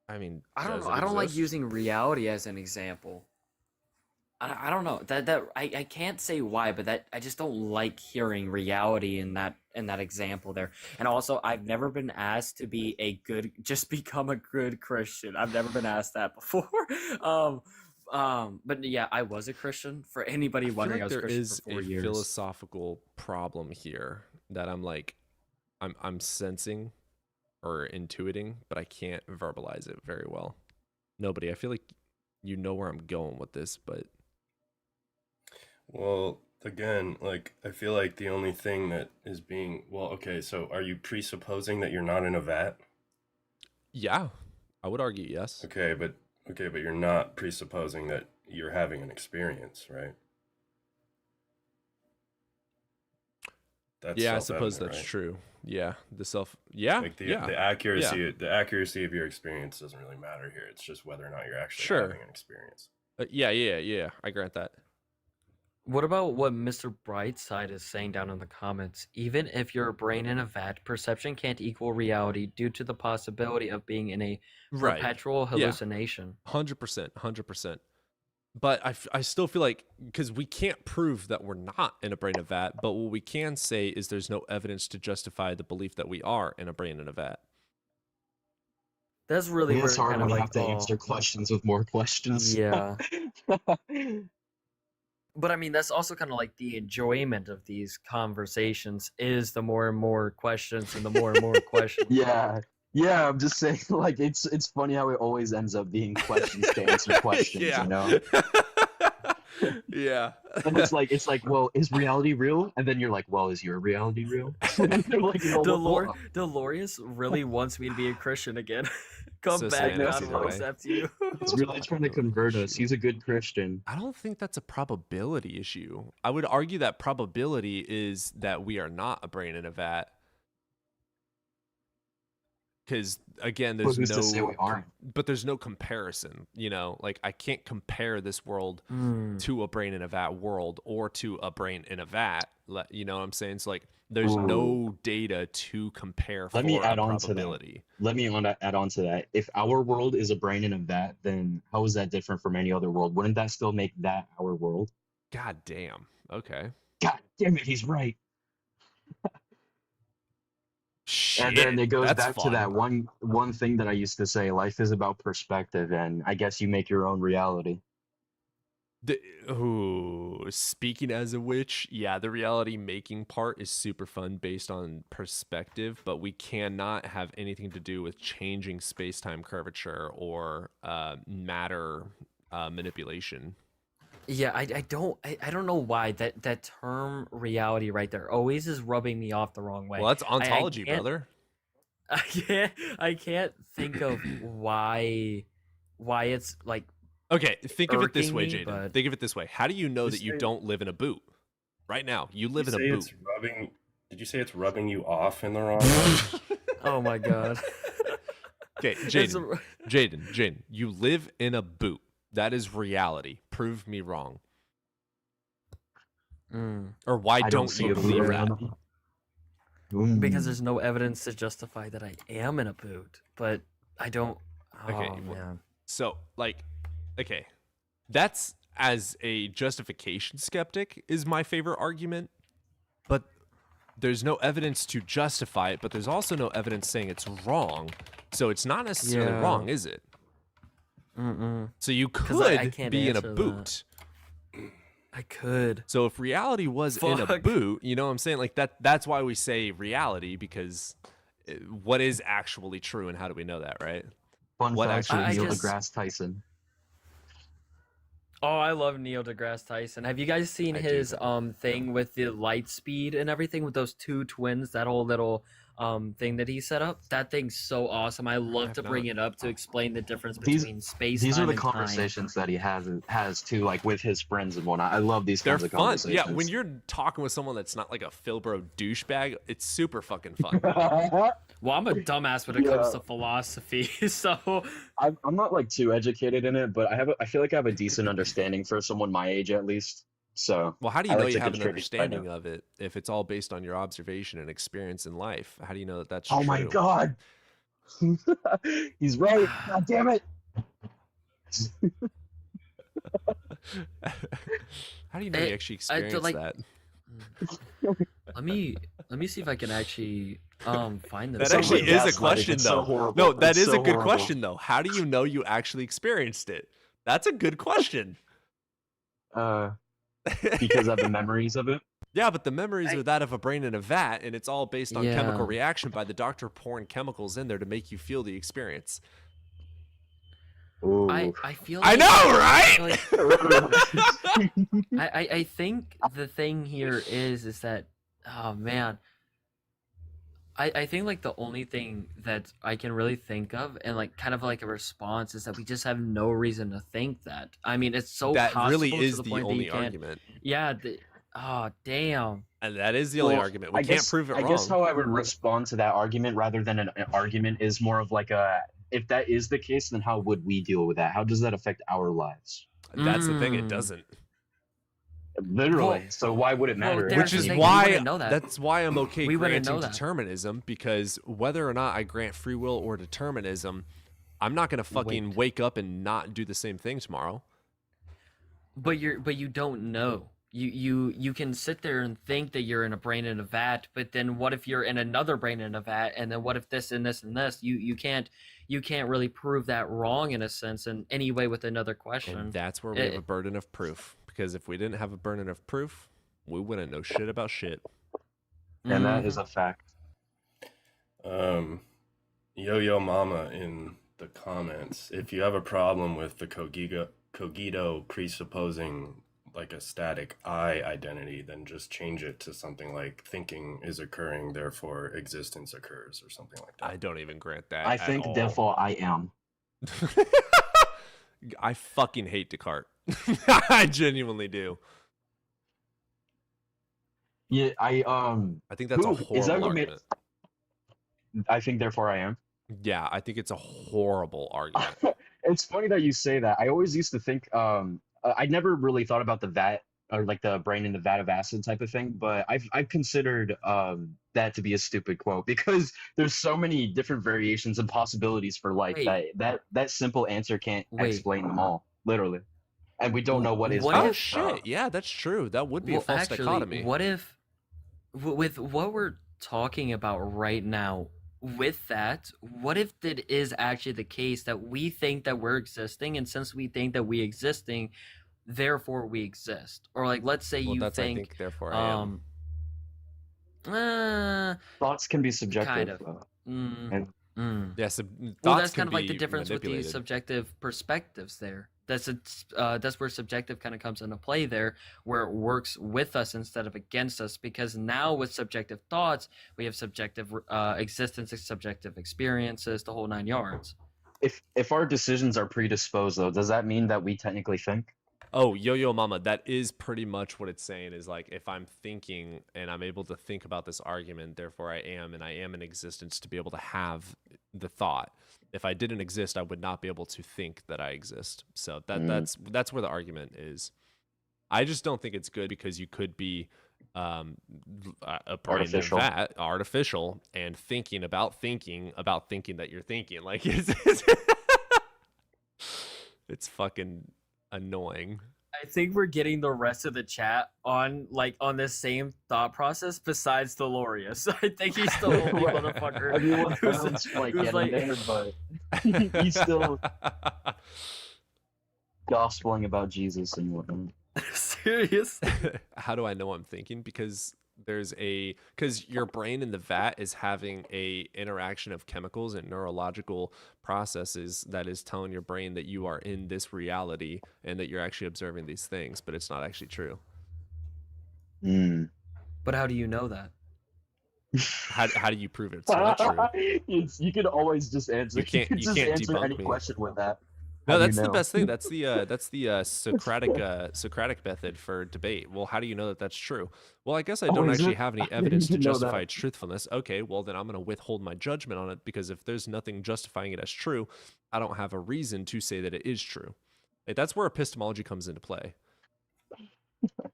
I mean, I don't know. I don't like using reality as an example. I don't know I can't say why, but that I just don't like hearing reality in that example there. And also, I've never been asked to just become a good Christian. I've never been asked that before. But yeah, I was a Christian. For anybody wondering, I was a Christian for 4 years. There is a philosophical problem here that I'm sensing or intuiting, but I can't verbalize it very well. Nobody. I feel like you know where I'm going with this, but. Well, again, like, I feel like the only thing that is being, okay, so are you presupposing that you're not in a vat? Yeah, I would argue yes. Okay, but you're not presupposing that you're having an experience, right? That's I suppose that's true. Yeah, like the accuracy of your experience doesn't really matter here. It's just whether or not you're actually having an experience. Yeah, I grant that. What about what Mr. Brightside is saying down in the comments? Even if you're a brain in a vat, perception can't equal reality due to the possibility of being in a perpetual hallucination. 100%. But I still feel like, because we can't prove that we're not in a brain in a vat, but what we can say is there's no evidence to justify the belief that we are in a brain in a vat. That's really it's hard when you have to answer questions with more questions. Yeah. But I mean, that's also kind of like the enjoyment of these conversations is the more and more questions and the more and more questions. Yeah, I'm just saying, like, it's funny how it always ends up being questions to answer questions, you know? Yeah. And it's like, well, is reality real? And then you're like, well, is your reality real? Like, Delorius really wants me to be a Christian again. Come back, God will accept you. He's really trying to convert us. He's a good Christian. I don't think that's a probability issue. I would argue that probability is that we are not a brain in a vat. Because again, there's no comparison, like, I can't compare this world to a brain in a vat world or to a brain in a vat. You know what I'm saying? So, like, there's no data to compare. Let me add on to that. If our world is a brain in a vat, then how is that different from any other world? Wouldn't that still make that our world? God damn. Okay. God damn it, he's right. Shit, and then it goes back fun. to that one thing that I used to say: life is about perspective, and I guess you make your own reality. Speaking as a witch, the reality making part is super fun based on perspective, but we cannot have anything to do with changing space-time curvature or matter manipulation. Yeah, I don't know why that term reality right there always is rubbing me off the wrong way. Well, that's ontology, brother. I can't think of why it's like. Okay, think of it this way, Jaden. Think of it this way. How do you know that you don't live in a boot? Right now, you live in a boot. Did you say it's rubbing you off in the wrong way? Oh my god. Okay, Jaden, you live in a boot. That is reality. Prove me wrong. Or why don't you believe that? Because there's no evidence to justify that I am in a boot, but I don't. Okay, man. So, like, okay, that's as a justification skeptic is my favorite argument, but there's no evidence to justify it, but there's also no evidence saying it's wrong, so it's not necessarily wrong, is it? So you could be in a boot. I could. So if reality was in a boot, you know what I'm saying? Like that's why we say reality, because what is actually true and how do we know that, right? Fun What fact, actually Neil deGrasse Tyson. Oh, I love Neil deGrasse Tyson. Have you guys seen his thing with the light speed and everything with those two twins, that whole little thing that he set up? That thing's so awesome. I love to bring it up to explain the difference between space, these time, are the and conversations that he has too, like with his friends and whatnot. I love these kinds of fun. conversations. Yeah, when you're talking with someone that's not like a Philbro douchebag, it's super fucking fun. Well, I'm a dumbass when it comes to philosophy, so I'm not like too educated in it, but I feel like I have a decent understanding for someone my age at least. So well, how do you know you have an understanding of it if it's all based on your observation and experience in life? How do you know that that's true? Oh my god, he's right. God damn it. How do you know you actually experienced that? Let me see if I can actually find this. That actually is a question, though. No, that is a good question, though. How do you know you actually experienced it? That's a good question. Because of the memories of it. Yeah, but the memories are that of a brain in a vat, and it's all based on chemical reaction by the doctor pouring chemicals in there to make you feel the experience. I feel like, I know, right? I think the thing here is that, oh man, I think like the only thing that I can really think of and like kind of like a response is that we just have no reason to think that. I mean, it's so that really possible is to the the point only that you can't, argument. Yeah. Oh damn. And that is the only argument. We can't prove it wrong. I guess how I would respond to that argument rather than an argument is more of like if that is the case, then how would we deal with that? How does that affect our lives? That's the thing, it doesn't. Literally. So why would it matter? Which is why that's why I'm okay We wouldn't granting know that. determinism, because whether or not I grant free will or determinism, I'm not gonna fucking wake up and not do the same thing tomorrow. But you don't know. You can sit there and think that you're in a brain in a vat, but then what if you're in another brain in a vat, and then what if this and this and this? You can't really prove that wrong in a sense in any way with another question. And that's where we have a burden of proof. Because if we didn't have a burden of proof, we wouldn't know shit about shit. And that is a fact. Yo-Yo Mama in the comments, if you have a problem with the cogito presupposing like a static I identity, then just change it to something like thinking is occurring, therefore existence occurs, or something like that. I don't even grant that. I think, therefore I am. I fucking hate Descartes. I genuinely do. Yeah, I think that's a horrible argument. I think, therefore I am. Yeah, I think it's a horrible argument. It's funny that you say that. I always used to think I never really thought about the vat or like the brain in the vat of acid type of thing, but I've considered that to be a stupid quote, because there's so many different variations and possibilities for life that simple answer can't explain them all, literally. And we don't know what is. Oh shit! Yeah, that's true. That would be a false dichotomy. What if, with what we're talking about right now, with that, what if it is actually the case that we think that we're existing, and since we think that we existing, therefore we exist? Or like, let's say you think, I think, therefore I am. Thoughts can be subjective. Kind of. Yes, well, that's kind of like the difference with the subjective perspectives there. That's where subjective kind of comes into play there, where it works with us instead of against us, because now with subjective thoughts, we have subjective existence, subjective experiences, the whole 9 yards. If our decisions are predisposed, though, does that mean that we technically think? Oh, Yo-Yo Mama, that is pretty much what it's saying, is like, if I'm thinking and I'm able to think about this argument, therefore I am, and I am in existence to be able to have the thought. If I didn't exist, I would not be able to think that I exist. So that's where the argument is. I just don't think it's good, because you could be a brain artificial and thinking about thinking that you're thinking. Like, it's fucking annoying. I think we're getting the rest of the chat on this same thought process besides Delorious. I think he's the only motherfucker Everyone's like getting there, but he's still gospeling about Jesus and whatnot. Serious? How do I know I'm thinking? Because your brain in the vat is having a interaction of chemicals and neurological processes that is telling your brain that you are in this reality and that you're actually observing these things, but it's not actually true. But how do you know that? How do you prove it's not true? You can always just answer. You can't answer debunk any me. question with that. No, that's the best thing. That's the Socratic method for debate. Well, how do you know that that's true? Well, I guess I don't actually have any evidence to justify its truthfulness. Okay, well then I'm going to withhold my judgment on it, because if there's nothing justifying it as true, I don't have a reason to say that it is true. Like, that's where epistemology comes into play.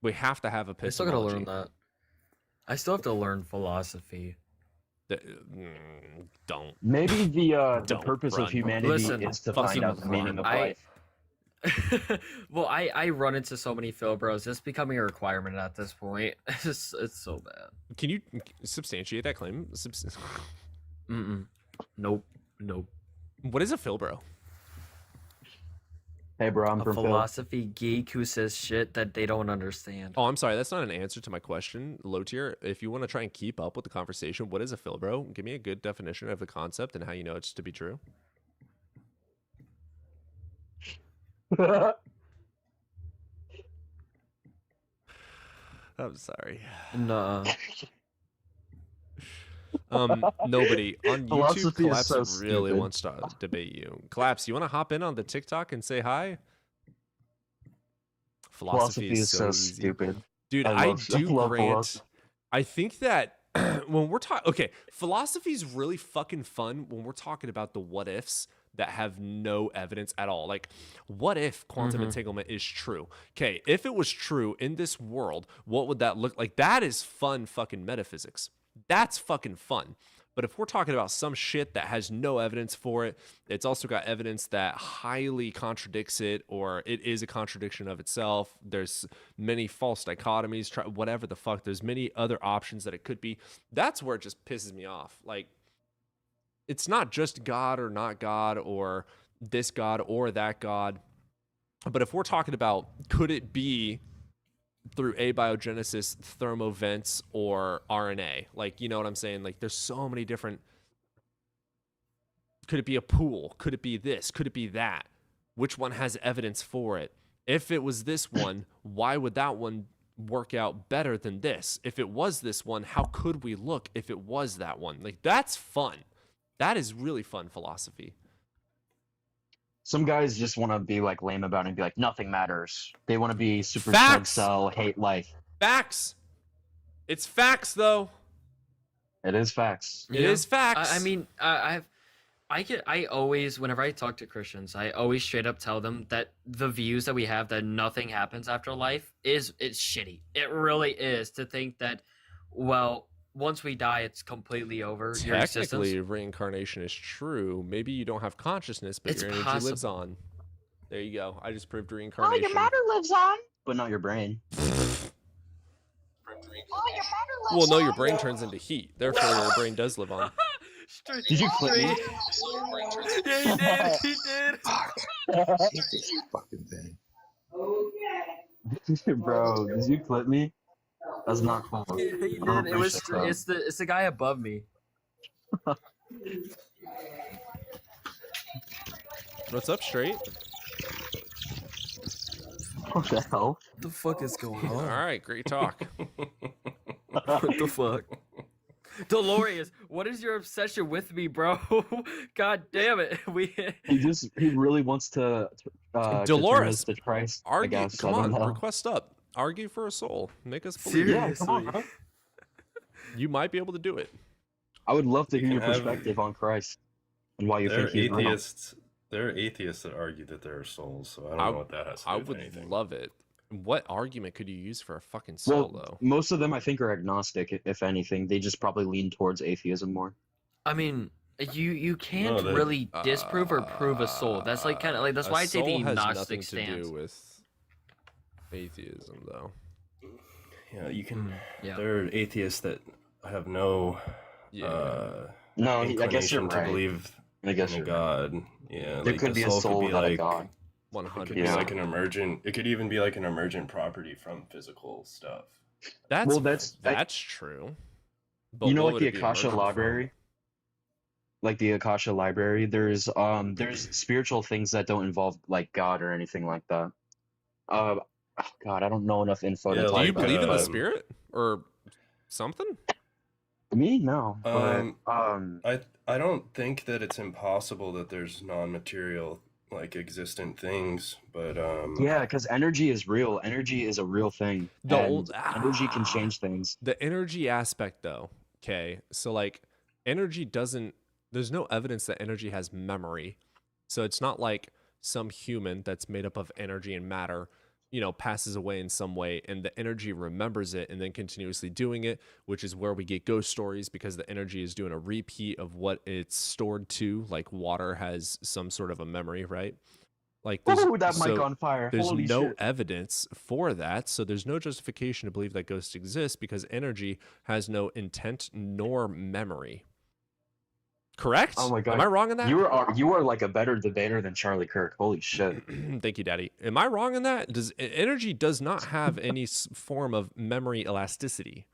We have to have epistemology. I still got to learn that. I still have to learn philosophy. Don't. Maybe the purpose of humanity is to find out the meaning of life. Well, I run into so many Phil bros. It's becoming a requirement at this point. It's so bad. Can you substantiate that claim? Nope. What is a Phil bro? Hey, bro, I'm from philosophy geek who says shit that they don't understand. Oh, I'm sorry. That's not an answer to my question. Low tier, if you want to try and keep up with the conversation, what is a Phil bro? Give me a good definition of the concept and how you know it's to be true. I'm sorry. Nah. Nobody on YouTube. Collapse so really stupid. wants to debate you. Collapse, you want to hop in on the TikTok and say hi? Philosophy is so stupid, dude. I do grant. I think that when we're talking, okay, philosophy is really fucking fun when we're talking about the what ifs that have no evidence at all. Like, what if quantum entanglement is true? Okay, if it was true in this world, what would that look like? That is fun fucking metaphysics. That's fucking fun. But if we're talking about some shit that has no evidence for it, it's also got evidence that highly contradicts it, or it is a contradiction of itself. There's many false dichotomies, whatever the fuck. There's many other options that it could be. That's where it just pisses me off. Like, it's not just God or not God, or this God or that God. But if we're talking about, could it be through abiogenesis, thermovents, or RNA? Like, you know what I'm saying? Like, there's so many different. Could it be a pool? Could it be this? Could it be that? Which one has evidence for it? If it was this one, why would that one work out better than this? If it was this one, how could we look if it was that one? Like, that's fun. That is really fun philosophy. Some guys just want to be like lame about it and be like, nothing matters. They want to be super cell, hate life. Facts. It's facts, though. It is facts. It is facts. I mean, I always, whenever I talk to Christians, I always straight up tell them that the views that we have that nothing happens after life it's shitty. It really is, to think that, well, once we die, it's completely over. Technically, reincarnation is true. Maybe you don't have consciousness, but your energy lives on. There you go. I just proved reincarnation. Oh, your matter lives on, but not your brain. Well, no, your brain turns into heat. Therefore, your brain does live on. Did you clip me? Yeah, he did. Fucking thing. Bro, did you clip me? That's not cool. He did. It's the guy above me. What's up, Straight? What the hell? What the fuck is going on? All right, great talk. What the fuck? Delorious, what is your obsession with me, bro? God damn it. He really wants to Dolores, Christ. argue. I guess. Come I don't on, know. request up. Argue for a soul. Make us believe. Yeah, come on, bro. You might be able to do it. I would love to hear your perspective on Christ and why you think he's atheists. There are atheists that argue that there are souls, so I don't know what that has to do with anything. I would love it. What argument could you use for a fucking soul, though? Most of them, I think, are agnostic. If anything, they just probably lean towards atheism more. I mean, you can't really disprove or prove a soul. That's like kind of like that's why I say the agnostic stance. To do with atheism, though. Yeah, you can. There are atheists that have no. No, I guess you're to right. Believe in a God. Yeah, there could be a soul without a God. 100%. It could be like an emergent. It could even be like an emergent property from physical stuff. That's true. But you know, like the Akasha Library. Like the Akasha Library, there's spiritual things that don't involve like God or anything like that. God, I don't know enough info to talk about. Do you believe in the spirit or something? Me, no. I don't think that it's impossible that there's non-material like existent things, but yeah, because energy is real. Energy is a real thing. Energy can change things. The energy aspect, though. Okay, so like energy doesn't. There's no evidence that energy has memory, so it's not like some human that's made up of energy and matter, you know, passes away in some way and the energy remembers it and then continuously doing it, which is where we get ghost stories because the energy is doing a repeat of what it's stored to. Like water has some sort of a memory, right? Like that mic on fire. There's Holy no shit. evidence for that, so there's no justification to believe that ghosts exist because energy has no intent nor memory. Correct? Oh my God. Am I wrong in that? You are like a better debater than Charlie Kirk. Holy shit. Thank you, Daddy. Am I wrong in that? Energy does not have any form of memory elasticity.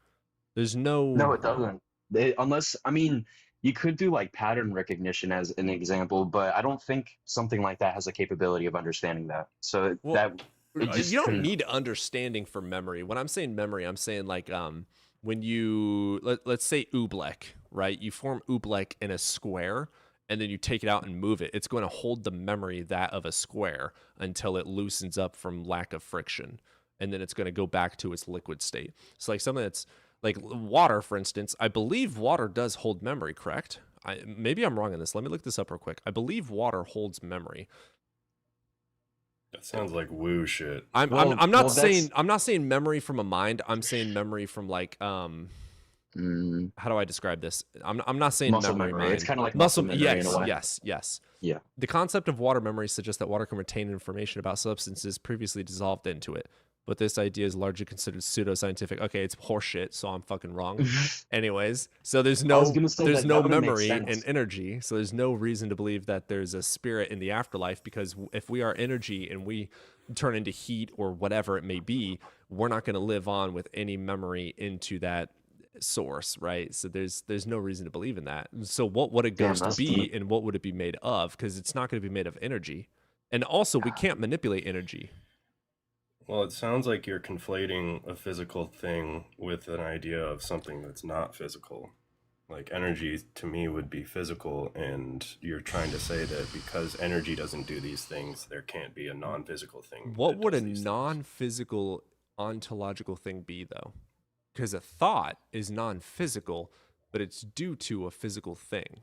There's no. No, it doesn't. Unless, I mean, you could do like pattern recognition as an example, but I don't think something like that has a capability of understanding that. So you don't need understanding for memory. When I'm saying memory, I'm saying like when you let's say oobleck, right? You form oobleck in a square and then you take it out and move it. It's going to hold the memory that of a square until it loosens up from lack of friction. And then it's going to go back to its liquid state. So like something that's like water, for instance, I believe water does hold memory, correct? Maybe I'm wrong on this. Let me look this up real quick. I believe water holds memory. That sounds like woo shit. I'm not saying memory from a mind. I'm saying memory from like how do I describe this? I'm not saying muscle memory. It's kind of like muscle memory yes, in a way. Yes. Yeah. The concept of water memory suggests that water can retain information about substances previously dissolved into it. But this idea is largely considered pseudoscientific. Okay, it's horseshit, so I'm fucking wrong. Anyways, so there's no memory and energy, so there's no reason to believe that there's a spirit in the afterlife, because if we are energy and we turn into heat or whatever it may be, we're not going to live on with any memory into that source, right? So there's no reason to believe in that. So what would a ghost be, and what would it be made of? Because it's not going to be made of energy. And also, we can't manipulate energy. Well, it sounds like you're conflating a physical thing with an idea of something that's not physical. Like energy to me would be physical, and you're trying to say that because energy doesn't do these things, there can't be a non-physical thing. What would a non-physical ontological thing be, though? Because a thought is non-physical, but it's due to a physical thing.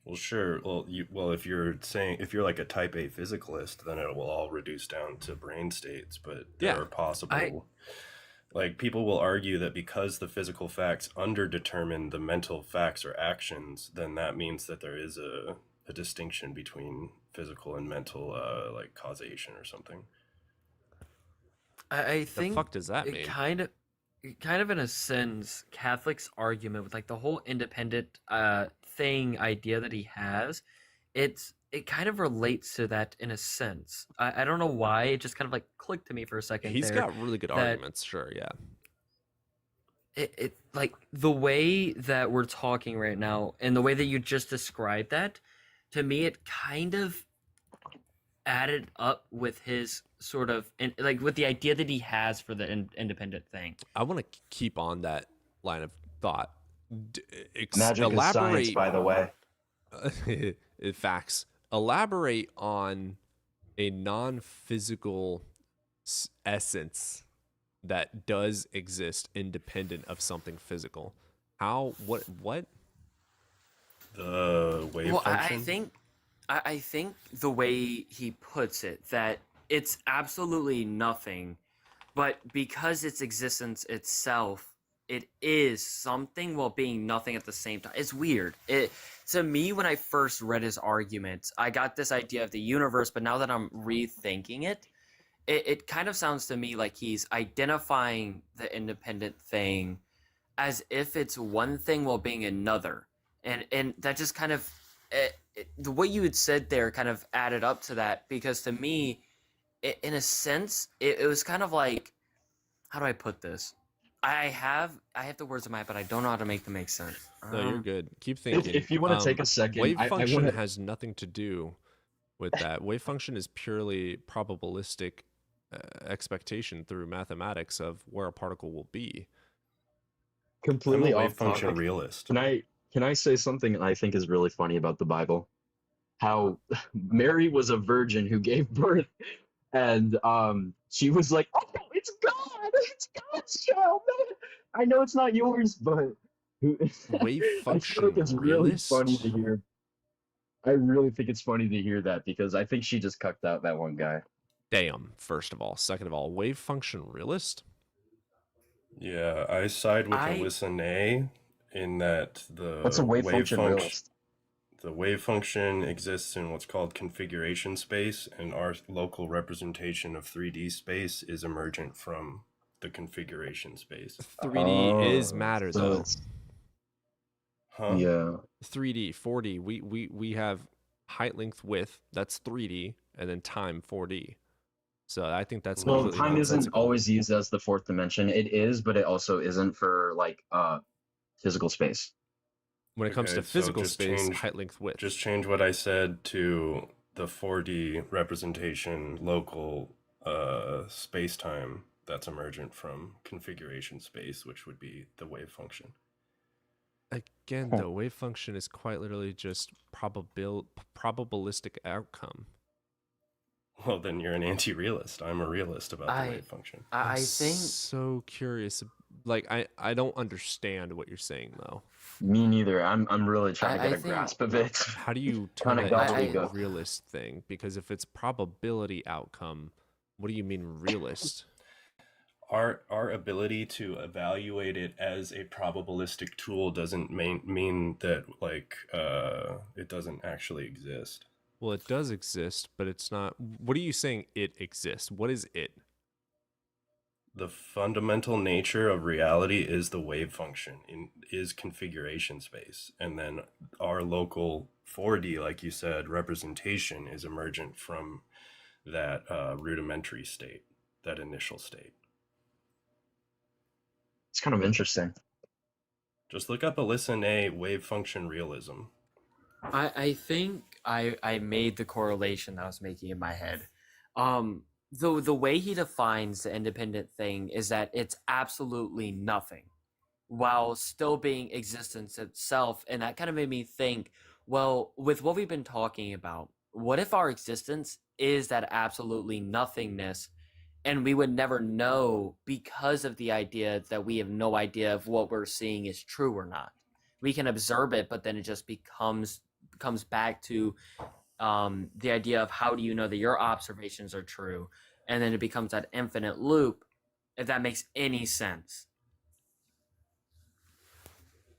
Well, sure. Well, if you're like a type A physicalist, then it will all reduce down to brain states. But there are possible, like people will argue that because the physical facts underdetermine the mental facts or actions, then that means that there is a distinction between physical and mental, like causation or something. I think the fuck does that mean? Kind of in a sense, Catholic's argument with like the whole independent thing idea that he has, it kind of relates to that in a sense. I don't know why, it just kind of like clicked to me for a second. He's got really good arguments, sure, yeah. It like the way that we're talking right now and the way that you just described that, to me it kind of added up with his sort of like with the idea that he has for the independent thing. I want to keep on that line of thought. Magic is science, by the way. Facts. Elaborate on a non-physical essence that does exist independent of something physical. How? What? The wave function? I think the way he puts it, that it's absolutely nothing, but because its existence itself, it is something while being nothing at the same time. It's weird. To me, when I first read his argument, I got this idea of the universe, but now that I'm rethinking it, it kind of sounds to me like he's identifying the independent thing as if it's one thing while being another. And that just kind of, the way you had said there kind of added up to that, because to me, in a sense, it was kind of like, how do I put this? I have the words in my head, but I don't know how to make them make sense. No, you're good. Keep thinking. If you want to take a second, wave function has nothing to do with that. Wave function is purely probabilistic expectation through mathematics of where a particle will be. Completely I'm a wave off function topic. realist. Can I say something I think is really funny about the Bible? How Mary was a virgin who gave birth, and she was like, "Oh, it's God! It's God's child! I know it's not yours, but wave function I feel like it's really funny to hear. I really think it's funny to hear that, because I think she just cucked out that one guy. Damn, first of all. Second of all, wave function realist? Yeah, I side with Alyssa Nay in that What's a wave function realist? The wave function exists in what's called configuration space, and our local representation of 3D space is emergent from the configuration space. 3D is matter, though. Huh? Yeah. 3D, 4D. We have height, length, width. That's 3D, and then time, 4D. So I think that's time isn't always used as the fourth dimension. It is, but it also isn't for like physical space. When it comes to physical space, height, length, width. Just change what I said to the 4D representation, local space-time that's emergent from configuration space, which would be the wave function. Again, the wave function is quite literally just probabilistic outcome. Well, then you're an anti-realist. I'm a realist about the wave function. I think so curious. Like I don't understand what you're saying though. Me neither. I'm really trying to get a grasp of it. How do you turn it into a realist thing? Because if it's probability outcome, what do you mean realist? Our ability to evaluate it as a probabilistic tool doesn't mean that like it doesn't actually exist. Well, it does exist, but it's not. What are you saying it exists? What is it? The fundamental nature of reality is the wave function, is configuration space. And then our local 4D, like you said, representation is emergent from that rudimentary state, that initial state. It's kind of interesting. Just look up Alyssa Nay wave function realism. I think I made the correlation that I was making in my head. The way he defines the independent thing is that it's absolutely nothing while still being existence itself. And that kind of made me think, well, with what we've been talking about, what if our existence is that absolutely nothingness and we would never know because of the idea that we have no idea if what we're seeing is true or not? We can observe it, but then it just comes back to the idea of how do you know that your observations are true, and then it becomes that infinite loop, if that makes any sense.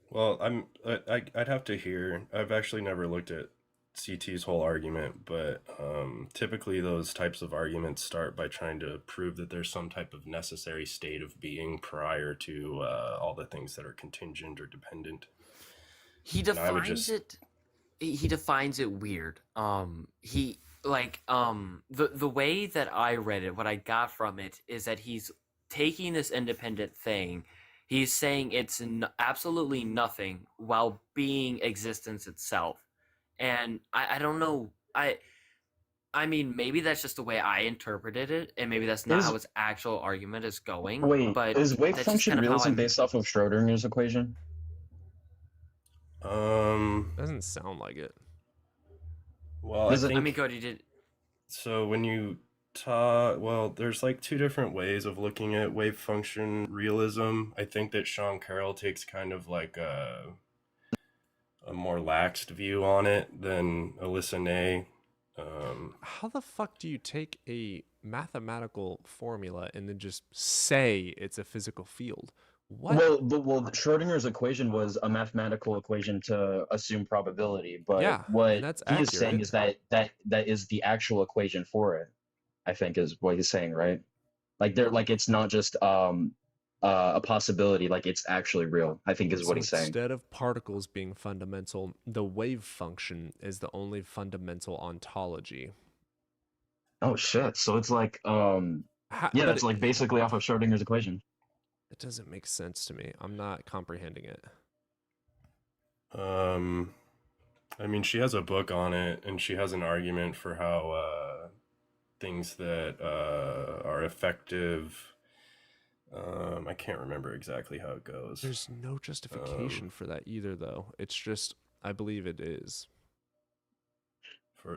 Well, I'd have to hear. I've actually never looked at CT's whole argument, but typically those types of arguments start by trying to prove that there's some type of necessary state of being prior to all the things that are contingent or dependent. He defines it. He defines it weird. The way that I read it, what I got from it is that he's taking this independent thing. He's saying it's absolutely nothing while being existence itself. And I don't know. I mean, maybe that's just the way I interpreted it, and maybe that's not how his actual argument is going. Wait, but is wave function realism based off of Schrodinger's equation? Doesn't sound like it. Well, I mean, Cody did. So when you talk, well, there's like two different ways of looking at wave function realism. I think that Sean Carroll takes kind of like a more laxed view on it than Alyssa Ney. How the fuck do you take a mathematical formula and then just say it's a physical field? What? Well, Schrodinger's equation was a mathematical equation to assume probability, but yeah, what that's he accurate. is saying is that is the actual equation for it. I think is what he's saying, right? Like it's not just a possibility, like it's actually real. I think is what he's saying. Instead of particles being fundamental, the wave function is the only fundamental ontology. Oh shit! So it's like that's like basically off of Schrodinger's equation. It doesn't make sense to me. I'm not comprehending it. I mean, she has a book on it, and she has an argument for how things that are effective. I can't remember exactly how it goes. There's no justification for that either, though. It's just, I believe it is.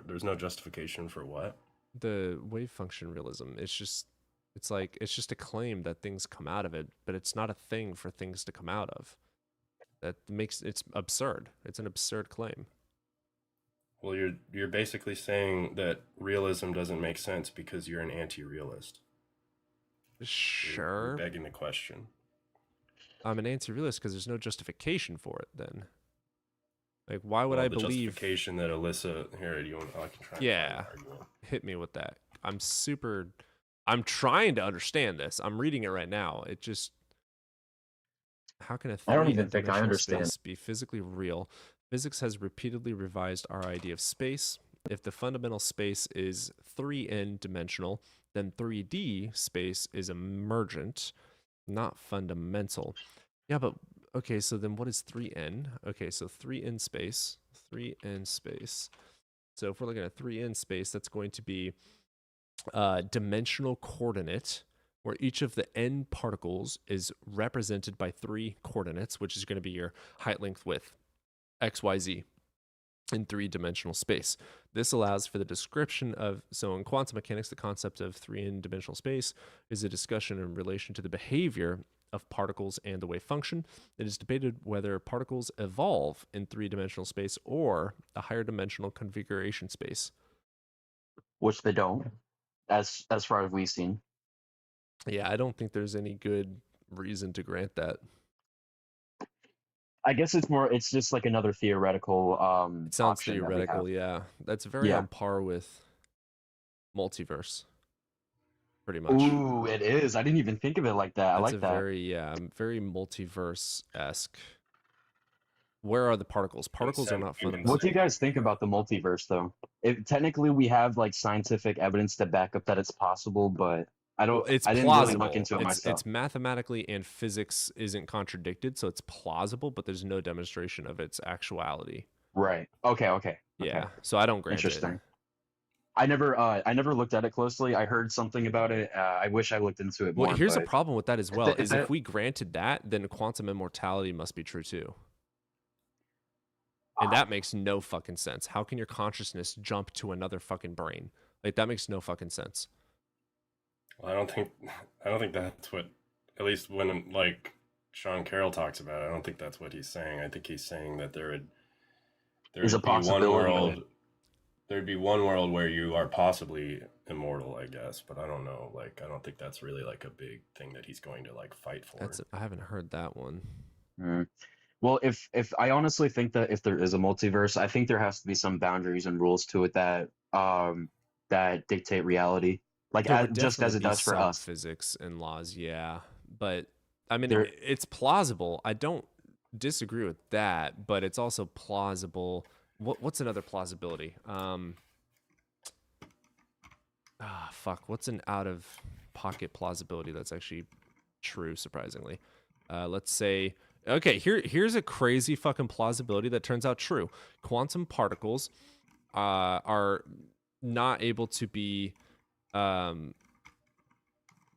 There's no justification for what? The wave function realism. It's just a claim that things come out of it, but it's not a thing for things to come out of. That makes it's absurd. It's an absurd claim. Well, you're basically saying that realism doesn't make sense because you're an anti-realist. Sure. You're begging the question. I'm an anti-realist because there's no justification for it then. Like, why would I believe... the justification that Alyssa... Here, I can try. Yeah, hit me with that. I'm trying to understand this. I'm reading it right now. It just... How can a I don't even think I understand. Space be physically real? Physics has repeatedly revised our idea of space. If the fundamental space is 3n dimensional, then 3D space is emergent, not fundamental. Yeah, but okay, so then what is 3n? Okay, so 3n space. So if we're looking at 3n space, that's going to be dimensional coordinate, where each of the n particles is represented by 3 coordinates, which is going to be your height, length, width, x, y, z, in 3-dimensional space. This allows for the description of, so in quantum mechanics, the concept of 3-dimensional space is a discussion in relation to the behavior of particles and the wave function. It is debated whether particles evolve in 3-dimensional space or a higher dimensional configuration space. Which they don't, as far as we've seen. Yeah, I don't think there's any good reason to grant that. I guess it's just like another theoretical it sounds theoretical, yeah. That's very on par with multiverse. Pretty much. Ooh, it is. I didn't even think of it like that. I like that. Very multiverse-esque. Where are the particles? Particles are not fundamental. What do you guys think about the multiverse, though? Technically, we have like scientific evidence to back up that it's possible, but I didn't really look into it myself. It's mathematically and physics isn't contradicted, so it's plausible, but there's no demonstration of its actuality. Right. Okay. Yeah. So I don't grant Interesting. it. I never looked at it closely. I heard something about it. I wish I looked into it more. Well, here's a problem with that as well. If we granted that, then quantum immortality must be true too. And that makes no fucking sense. How can your consciousness jump to another fucking brain? Like, that makes no fucking sense. Well, I don't think that's what, at least when like Sean Carroll talks about it, I don't think that's what he's saying. I think he's saying that there'd be one world where you are possibly immortal, I guess, but I don't know. Like, I don't think that's really like a big thing that he's going to like fight for. I haven't heard that one. Well, if I honestly think that if there is a multiverse, I think there has to be some boundaries and rules to it that dictate reality, like just as it does for us. Physics and laws, yeah, but I mean, it's plausible. I don't disagree with that, but it's also plausible. What's another plausibility? What's an out-of-pocket plausibility that's actually true? Surprisingly, let's say. Okay, here's a crazy fucking plausibility that turns out true. Quantum particles are not able to be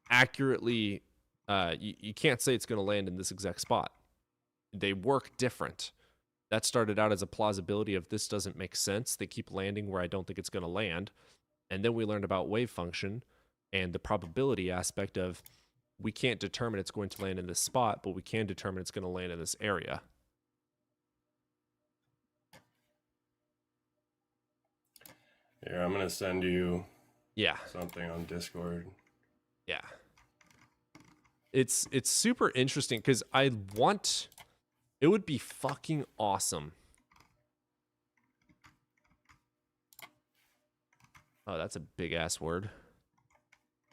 accurately... you can't say it's going to land in this exact spot. They work different. That started out as a plausibility of this doesn't make sense. They keep landing where I don't think it's going to land. And then we learned about wave function and the probability aspect of we can't determine it's going to land in this spot, but we can determine it's going to land in this area. Here, I'm going to send you something on Discord. Yeah. It's super interesting because it would be fucking awesome. Oh, that's a big ass word.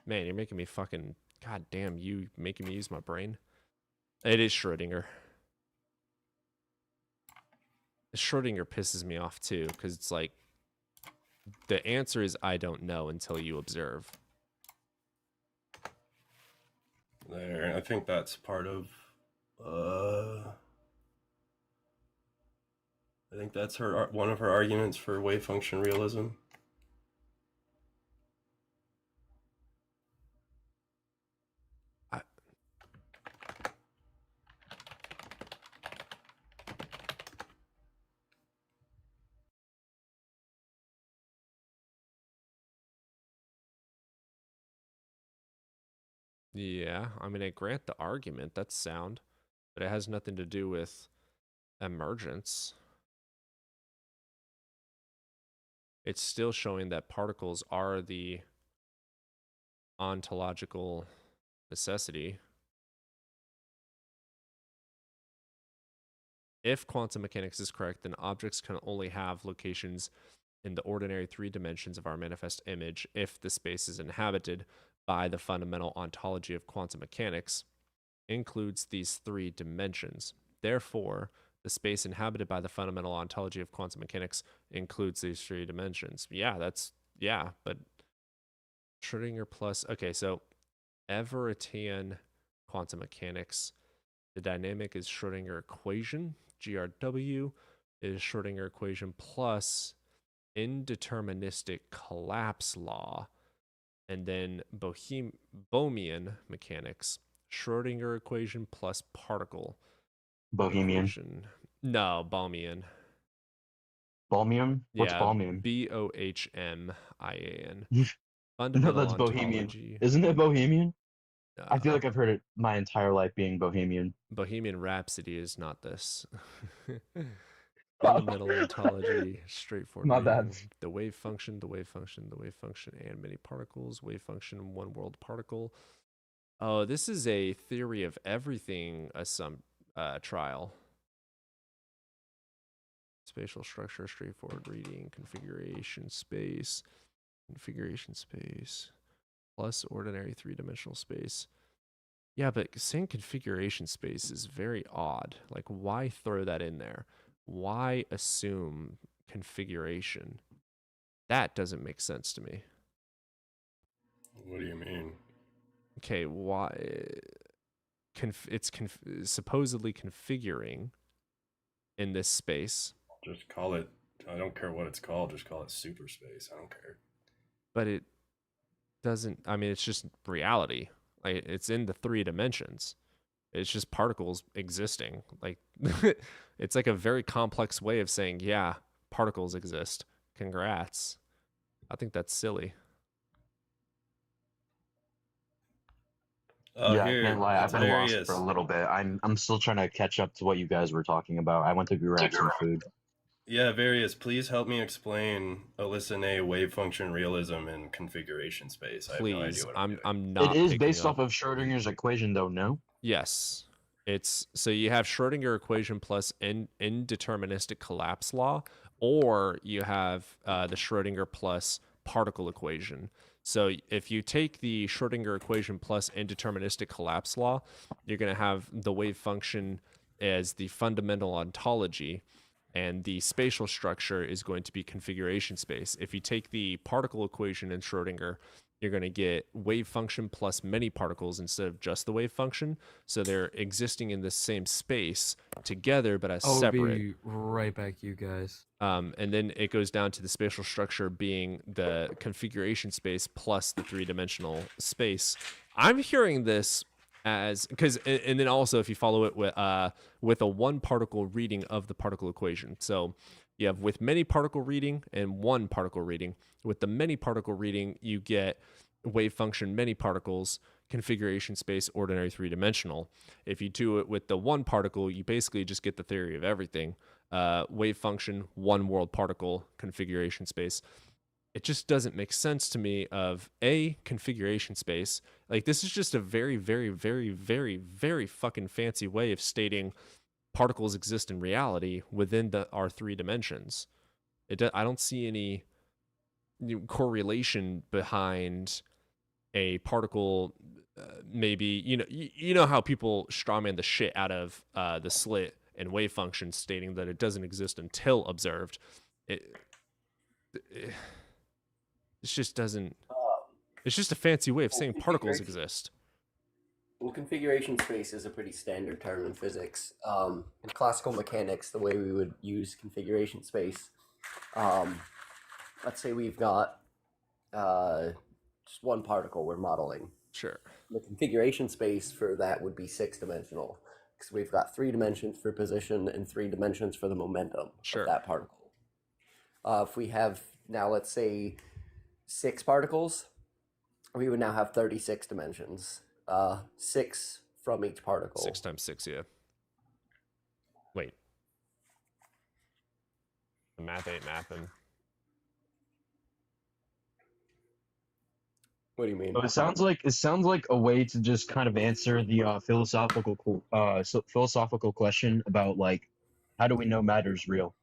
Man, you're making me fucking, god damn, you making me use my brain. It is Schrodinger. Schrodinger pisses me off too, because it's like, the answer is I don't know until you observe. There, I think that's part of, I think that's one of her arguments for wave function realism. Yeah, I mean, I grant the argument, that's sound, but it has nothing to do with emergence. It's still showing that particles are the ontological necessity. If quantum mechanics is correct, then objects can only have locations in the ordinary 3 dimensions of our manifest image if the space is inhabited by the fundamental ontology of quantum mechanics includes these 3 dimensions. Therefore, the space inhabited by the fundamental ontology of quantum mechanics includes these 3 dimensions. Yeah, but Schrodinger plus, okay, so Everettian quantum mechanics, the dynamic is Schrodinger equation, GRW is Schrodinger equation plus indeterministic collapse law, and then Bohemian mechanics, Schrodinger equation plus particle Bohemian equation. No, Bohmian. Bohmian? What's yeah, Bohmian? Bohmian. No, that's Bohemian. Isn't it Bohemian? I feel like I've heard it my entire life being Bohemian. Bohemian Rhapsody is not this. Fundamental ontology, straightforward. My bad. The wave function, and many particles. Wave function, one world particle. Oh, this is a theory of everything trial. Spatial structure, straightforward reading, configuration space, plus ordinary 3-dimensional space. Yeah, but saying configuration space is very odd. Like, why throw that in there? Why assume configuration? That doesn't make sense to me. What do you mean? Okay, why? It's supposedly configuring in this space. Just call it, I don't care what it's called, just call it super space. I don't care. But it doesn't, I mean, it's just reality. Like, it's in the 3 dimensions. It's just particles existing. Like, it's like a very complex way of saying, yeah, particles exist. Congrats. I think that's silly. Yeah, I can't lie. I've been lost for a little bit. I'm still trying to catch up to what you guys were talking about. I went to grab some food. Yeah, Various, please help me explain Alyssa Ney wave function realism and configuration space. Please, I have no idea what I'm not. It is based off of Schrodinger's equation, though, no? Yes. It's so you have Schrodinger equation plus indeterministic collapse law, or you have the Schrodinger plus particle equation. So if you take the Schrodinger equation plus indeterministic collapse law, you're going to have the wave function as the fundamental ontology, and the spatial structure is going to be configuration space. If you take the particle equation in Schrodinger, you're going to get wave function plus many particles instead of just the wave function. So they're existing in the same space together, but as separate. I'll be right back, you guys. And then it goes down to the spatial structure being the configuration space plus the 3-dimensional space. I'm hearing this as, because, and then also if you follow it with a 1 particle reading of the particle equation. So You have with many particle reading and one particle reading. With the many particle reading, you get wave function, many particles, configuration space, ordinary three-dimensional. If you do it with the one particle, you basically just get the theory of everything. Wave function, one world particle, configuration space. It just doesn't make sense to me of a configuration space. Like, this is just a very, very, very, very, very fucking fancy way of stating particles exist in reality within our three dimensions. I don't see any correlation behind a particle. Maybe you know how people strawman the shit out of the slit and wave function, stating that it doesn't exist until observed. It just doesn't. It's just a fancy way of saying particles exist. Well, configuration space is a pretty standard term in physics. In classical mechanics, the way we would use configuration space, let's say we've got just one particle we're modeling. Sure. The configuration space for that would be 6-dimensional, because we've got 3 dimensions for position and 3 dimensions for the momentum of that particle. If we have now, let's say, 6 particles, we would now have 36 dimensions. 6 from each particle. 6 times 6, yeah. Wait. The math ain't mapping. What do you mean? So it sounds like a way to just kind of answer the philosophical question about, like, how do we know matter's real?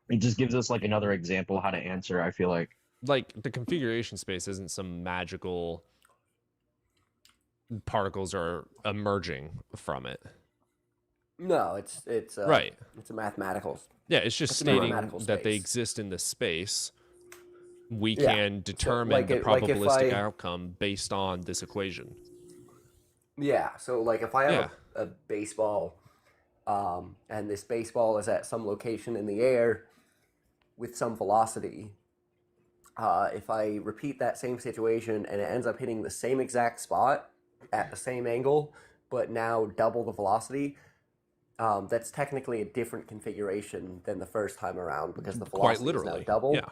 It just gives us like another example how to answer. I feel like the configuration space isn't some magical particles are emerging from it. No, it's right. It's a mathematical. Yeah, it's just stating that they exist in this space. We can determine the probabilistic outcome based on this equation. Yeah, so like if I have a baseball, and this baseball is at some location in the air with some velocity, if I repeat that same situation and it ends up hitting the same exact spot at the same angle, but now double the velocity, that's technically a different configuration than the first time around, because the velocity is now double. Yeah.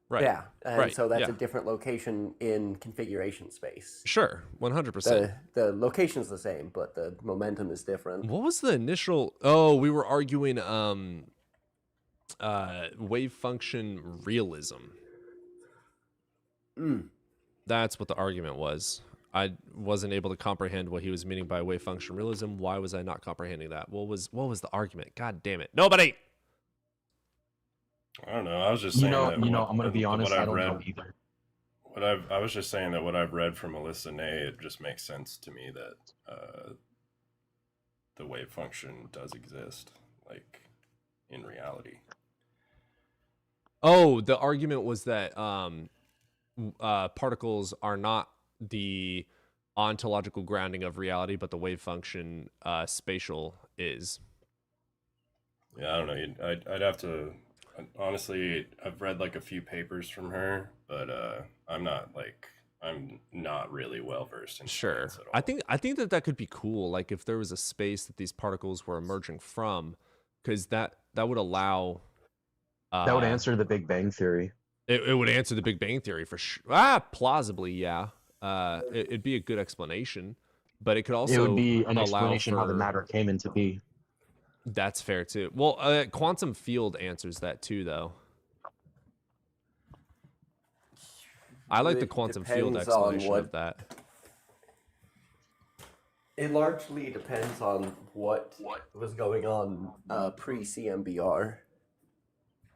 Right. Yeah, and so that's a different location in configuration space. Sure, 100%. The location's the same, but the momentum is different. What was the initial? Oh, we were arguing wave function realism. That's what the argument was. I wasn't able to comprehend what he was meaning by wave function realism. Why was I not comprehending that? What was the argument? God damn it. Nobody! I don't know. I was just saying that. I'm going to be honest. I don't know either. I was just saying that what I've read from Melissa Ney, it just makes sense to me that the wave function does exist, like, in reality. Oh, the argument was that particles are not the ontological grounding of reality, but the wave function spatial is. Yeah, I don't know. I'd have to. Honestly, I've read like a few papers from her, but I'm not really well versed in science at all. I think that could be cool. Like if there was a space that these particles were emerging from, because that would allow. That would answer the Big Bang Theory. It would answer the Big Bang Theory for sure. Plausibly, yeah. It'd be a good explanation, but it could also. It would be an explanation how the matter came into be. That's fair too. Well, quantum field answers that too, though. I like the quantum field explanation of that. It largely depends on what was going on pre-CMBR.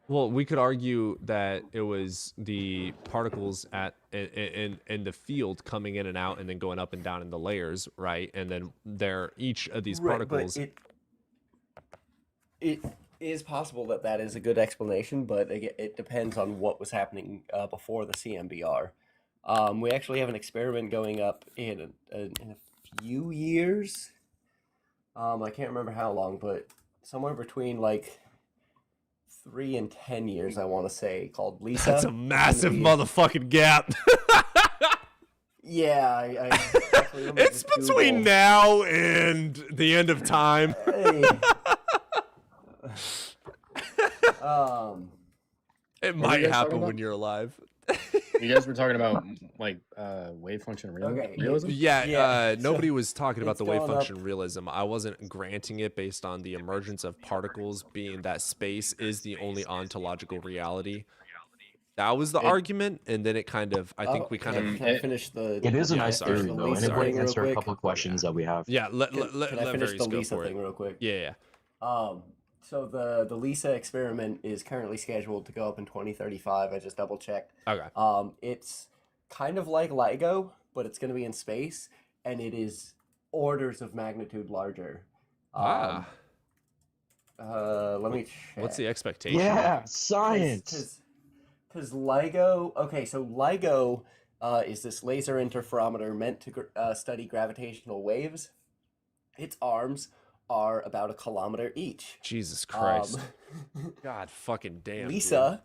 Well, we could argue that it was the particles in the field coming in and out and then going up and down in the layers, right? And then each of these particles. It is possible that is a good explanation, but it depends on what was happening before the CMBR. We actually have an experiment going up in a few years. I can't remember how long, but somewhere between like 3 and 10 years, I want to say, called Lisa. That's a massive motherfucking gap. Yeah, it's between now and the end of time. Hey. It might happen when you're alive. You guys were talking about like wave function realism. Nobody was talking about the wave function realism. I wasn't granting it based on the emergence of particles being that space is the only ontological reality. That was the argument, and then it kind of, I think we kind of... Can I finish the... It is a nice theory, though, and it would answer a couple of questions that we have. Yeah, Can I finish the Lisa thing real quick? Yeah. So the Lisa experiment is currently scheduled to go up in 2035. I just double checked. Okay. It's kind of like LIGO, but it's going to be in space, and it is orders of magnitude larger. Let me check. What's the expectation? Yeah, science. Because LIGO, okay, so LIGO is this laser interferometer meant to study gravitational waves. Its arms are about 1 kilometer each. Jesus Christ. God fucking damn. Lisa,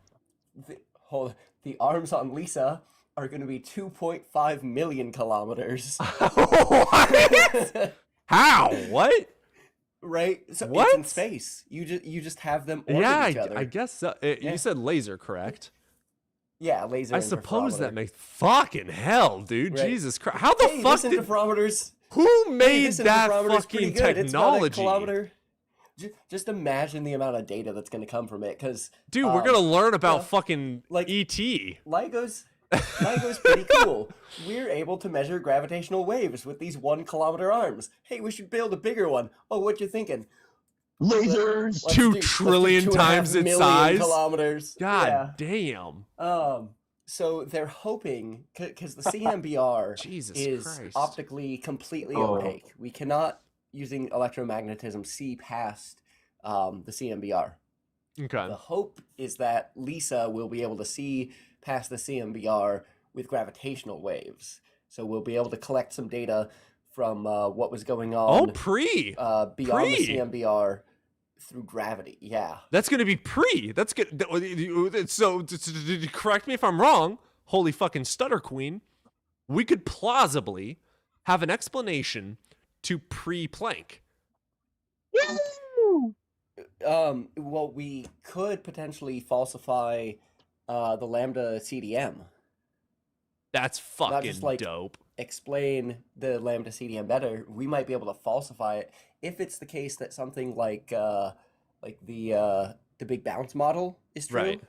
the arms on Lisa are going to be 2.5 million kilometers. What? How? What? Right? So what? It's in space. You just have them orbit each other. I guess so. You said laser, correct? Yeah, laser. I suppose that makes fucking hell, dude. Right. Jesus Christ. How the fuck did interferometers? Who made that fucking technology? Just imagine the amount of data that's going to come from it, because dude, we're gonna learn about fucking like ET. LIGO's pretty cool. We're able to measure gravitational waves with these 1 kilometer arms. Hey, we should build a bigger one. Oh, what you thinking? Lasers. 2 trillion times its size. Kilometers. God damn. So they're hoping, because the CMBR is optically completely opaque. We cannot, using electromagnetism, see past the CMBR. Okay. The hope is that Lisa will be able to see past the CMBR with gravitational waves. So we'll be able to collect some data from what was going on beyond the CMBR through gravity. Yeah. That's going to be That's good. So, correct me if I'm wrong, holy fucking stutter queen, we could plausibly have an explanation to pre-Planck. Well, we could potentially falsify the lambda CDM. That's fucking Not just, like, dope. Explain the lambda CDM better. We might be able to falsify it if it's the case that something like the big bounce model is true. Right.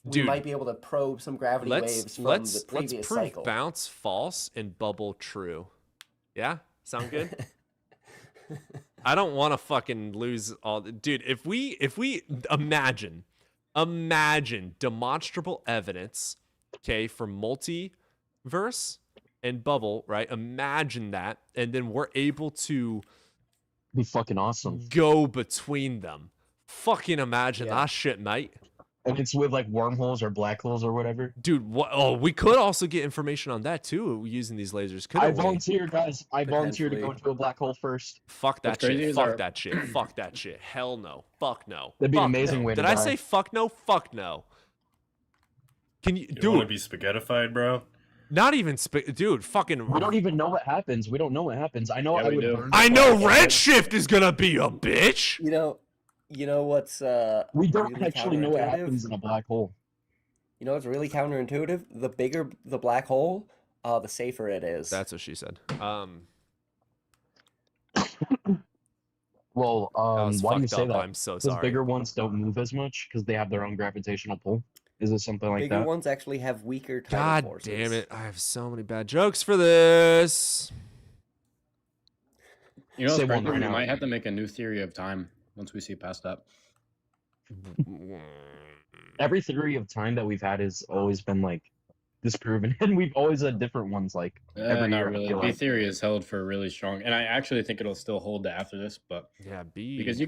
We might be able to probe some gravity waves from the previous let's prove cycle. Bounce false and bubble true. Yeah? Sound good? I don't want to fucking lose all dude, if we imagine demonstrable evidence, okay, for multiverse and bubble, right? Imagine that, and then we're able to be fucking awesome. Go between them. Fucking imagine that shit, mate. And it's with like wormholes or black holes or whatever. Dude, what? Oh, we could also get information on that too using these lasers. I volunteer, guys. I volunteer to go into a black hole first. Fuck that shit. Fuck that shit. Fuck that shit. Hell no. Fuck no. That'd be an amazing way to die. Did I say fuck no? Fuck no. Can you, dude? Want to be spaghettified, bro? Not even dude. Fucking. We don't even know what happens. We don't know what happens. I know. I know redshift is gonna be a bitch. You know what's we don't really actually know what happens in a black hole. You know what's really counterintuitive? The bigger the black hole, the safer it is. That's what she said. Well, why do you say that? I'm so Because sorry. bigger ones don't move as much because they have their own gravitational pull. Is it something like bigger that? ones actually have weaker tidal God forces. damn it! I have so many bad jokes for this. You know, Franklin, we might have to make a new theory of time once we see past that. Every theory of time that we've had has always been like disproven, and we've always had different ones. Like every not year, really. B theory is held for really strong, and I actually think it'll still hold after this. But yeah, B because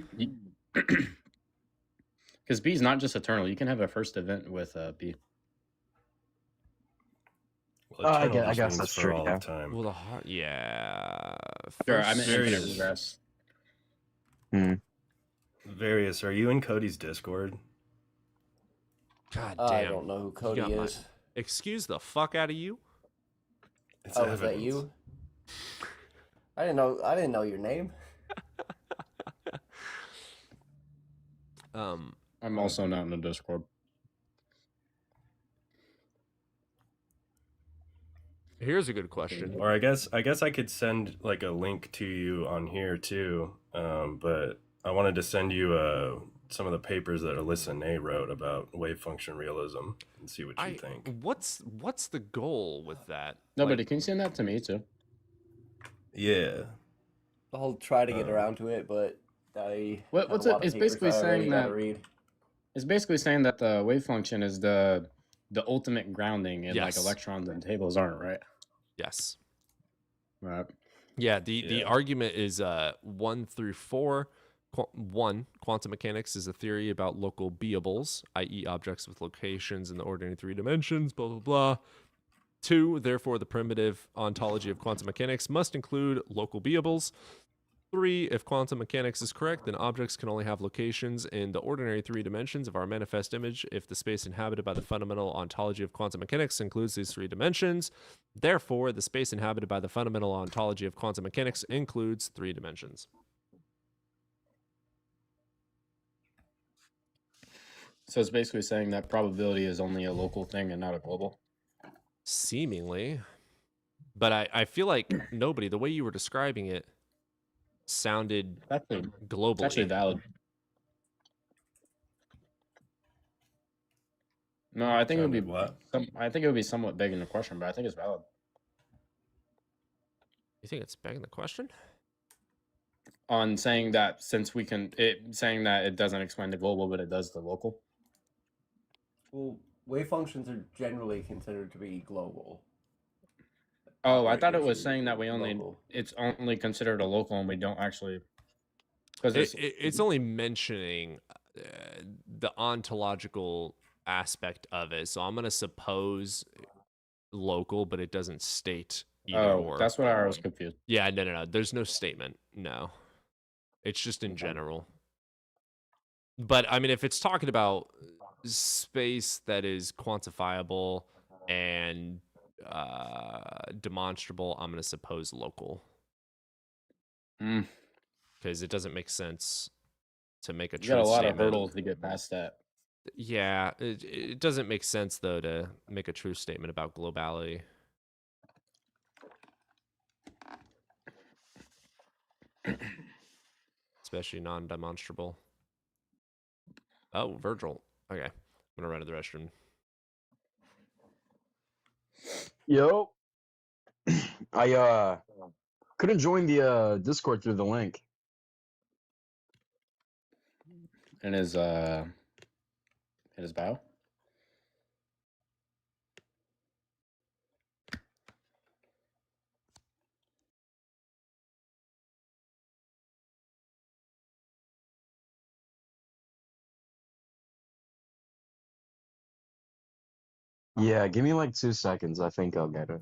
because B is not just eternal. You can have a first event with B. Well, I guess that's true. Yeah. Time. Well, the heart, yeah. Sure, I mean infinite regress. Various, are you in Cody's Discord? God damn. I don't know who Cody is. Excuse the fuck out of you. It's is that you? I didn't know your name. I'm also not in the Discord. Here's a good question. Or I guess I could send like a link to you on here too. But I wanted to send you some of the papers that Alyssa Ney wrote about wave function realism and see what you think. What's the goal with that? Nobody can you send that to me too? Yeah. I'll try to get around to it, but what's it? It's basically saying that it's basically saying that the wave function is the ultimate grounding, and like electrons and tables aren't, right? Yes. Right. Yeah. The argument is 1 through 4. 1, quantum mechanics is a theory about local beables, i.e., objects with locations in the ordinary 3 dimensions. Blah blah blah. 2, therefore, the primitive ontology of quantum mechanics must include local beables. 3, if quantum mechanics is correct, then objects can only have locations in the ordinary 3 dimensions of our manifest image if the space inhabited by the fundamental ontology of quantum mechanics includes these 3 dimensions. Therefore, the space inhabited by the fundamental ontology of quantum mechanics includes 3 dimensions. So it's basically saying that probability is only a local thing and not a global? Seemingly. But I feel like nobody, the way you were describing it, sounded globally. It's actually valid. No, I think it would be what? I think it would be somewhat begging the question, but I think it's valid. You think it's begging the question? On saying that saying that it doesn't explain the global, but it does the local. Well, wave functions are generally considered to be global. Oh, I thought it was saying that it's only considered a local and we don't actually... It's only mentioning the ontological aspect of it. So I'm going to suppose local, but it doesn't state either or. That's what I was confused. Yeah, no. There's no statement. No. It's just in general. But, I mean, if it's talking about space that is quantifiable and demonstrable, I'm going to suppose local. Because it doesn't make sense to make a true statement. You got a lot of hurdles to get past that. Yeah, it doesn't make sense, though, to make a true statement about globality. Especially non-demonstrable. Oh, Virgil. Okay. I'm going to run to the restroom. Yo. I couldn't join the Discord through the link. In his bio? Yeah, give me like 2 seconds. I think I'll get it.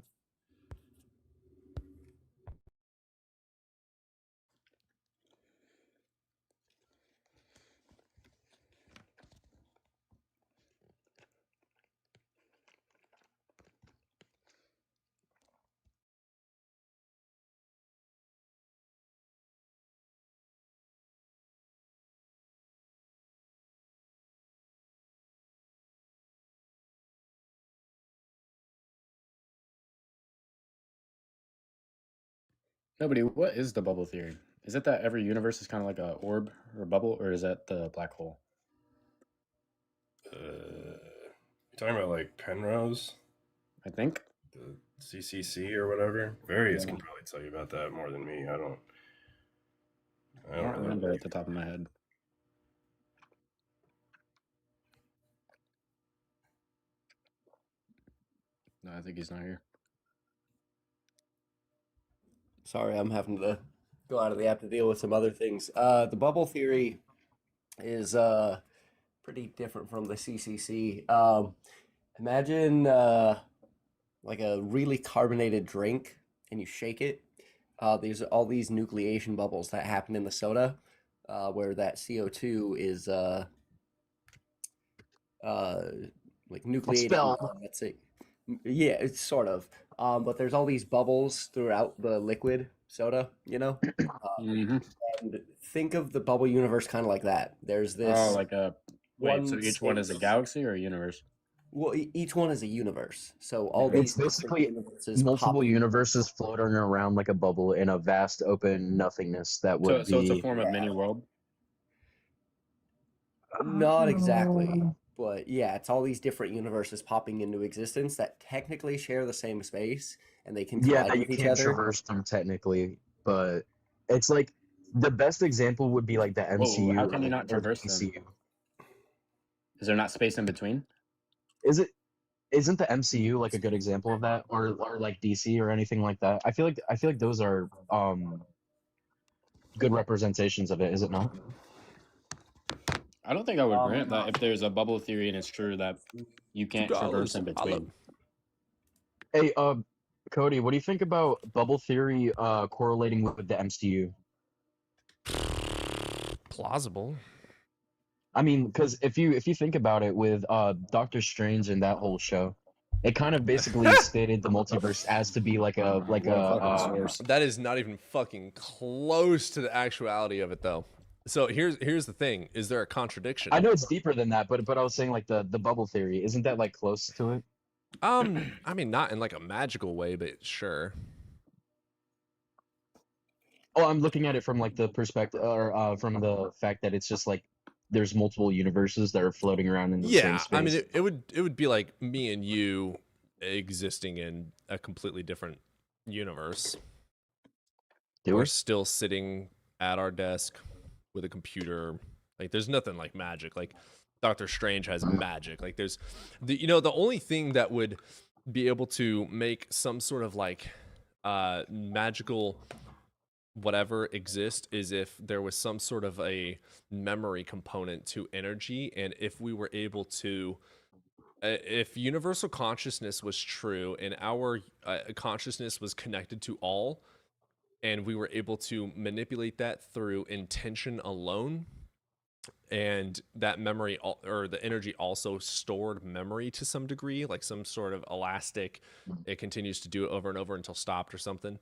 Nobody, what is the bubble theory? Is it that every universe is kind of like a orb or bubble, or is that the black hole? You're talking about like Penrose? I think. The CCC or whatever? Various can probably tell you about that more than me. I don't remember at the top of my head. No, I think he's not here. Sorry, I'm having to go out of the app to deal with some other things. The bubble theory is pretty different from the CCC. Imagine like a really carbonated drink, and you shake it. There's all these nucleation bubbles that happen in the soda, where that CO2 is like nucleating. Let's see. Yeah, it's sort of. But there's all these bubbles throughout the liquid soda, you know? And think of the bubble universe kind of like that. There's this... like a Wait, so each one is a galaxy or a universe? Well, each one is a universe. So all these It's basically multiple universes floating around like a bubble in a vast open nothingness that would So it's a be. form of mini world. Not exactly, but yeah, it's all these different universes popping into existence that technically share the same space and they can collide You with each can't other. traverse them technically, but it's like the best example would be like the MCU. Whoa, how can you or not the traverse them? DCU. Is there not space in between? Isn't the MCU like a good example of that, or like DC or anything like that? I feel like those are good representations of it. Is it not? I don't think I would grant that if there's a bubble theory and it's true that you can't traverse in between. Hey, Cody, what do you think about bubble theory correlating with the MCU? Plausible. I mean, because if you think about it, with Doctor Strange and that whole show, it kind of basically stated the multiverse as to be like a that is not even fucking close to the actuality of it, though. So here's the thing: is there a contradiction? I know it's deeper than that, but I was saying like the bubble theory, isn't that like close to it? I mean, not in like a magical way, but sure. Oh, I'm looking at it from like the perspective, or from the fact that it's just like there's multiple universes that are floating around in the same space. I mean, it would be like me and you existing in a completely different universe. We're still sitting at our desk with a computer. Like, there's nothing like magic. Like, Doctor Strange has magic. Like, there's the only thing that would be able to make some sort of like magical whatever exist is if there was some sort of a memory component to energy, and if we were able to if universal consciousness was true and our consciousness was connected to all, and we were able to manipulate that through intention alone, and that memory or the energy also stored memory to some degree, like some sort of elastic, it continues to do it over and over until stopped or something,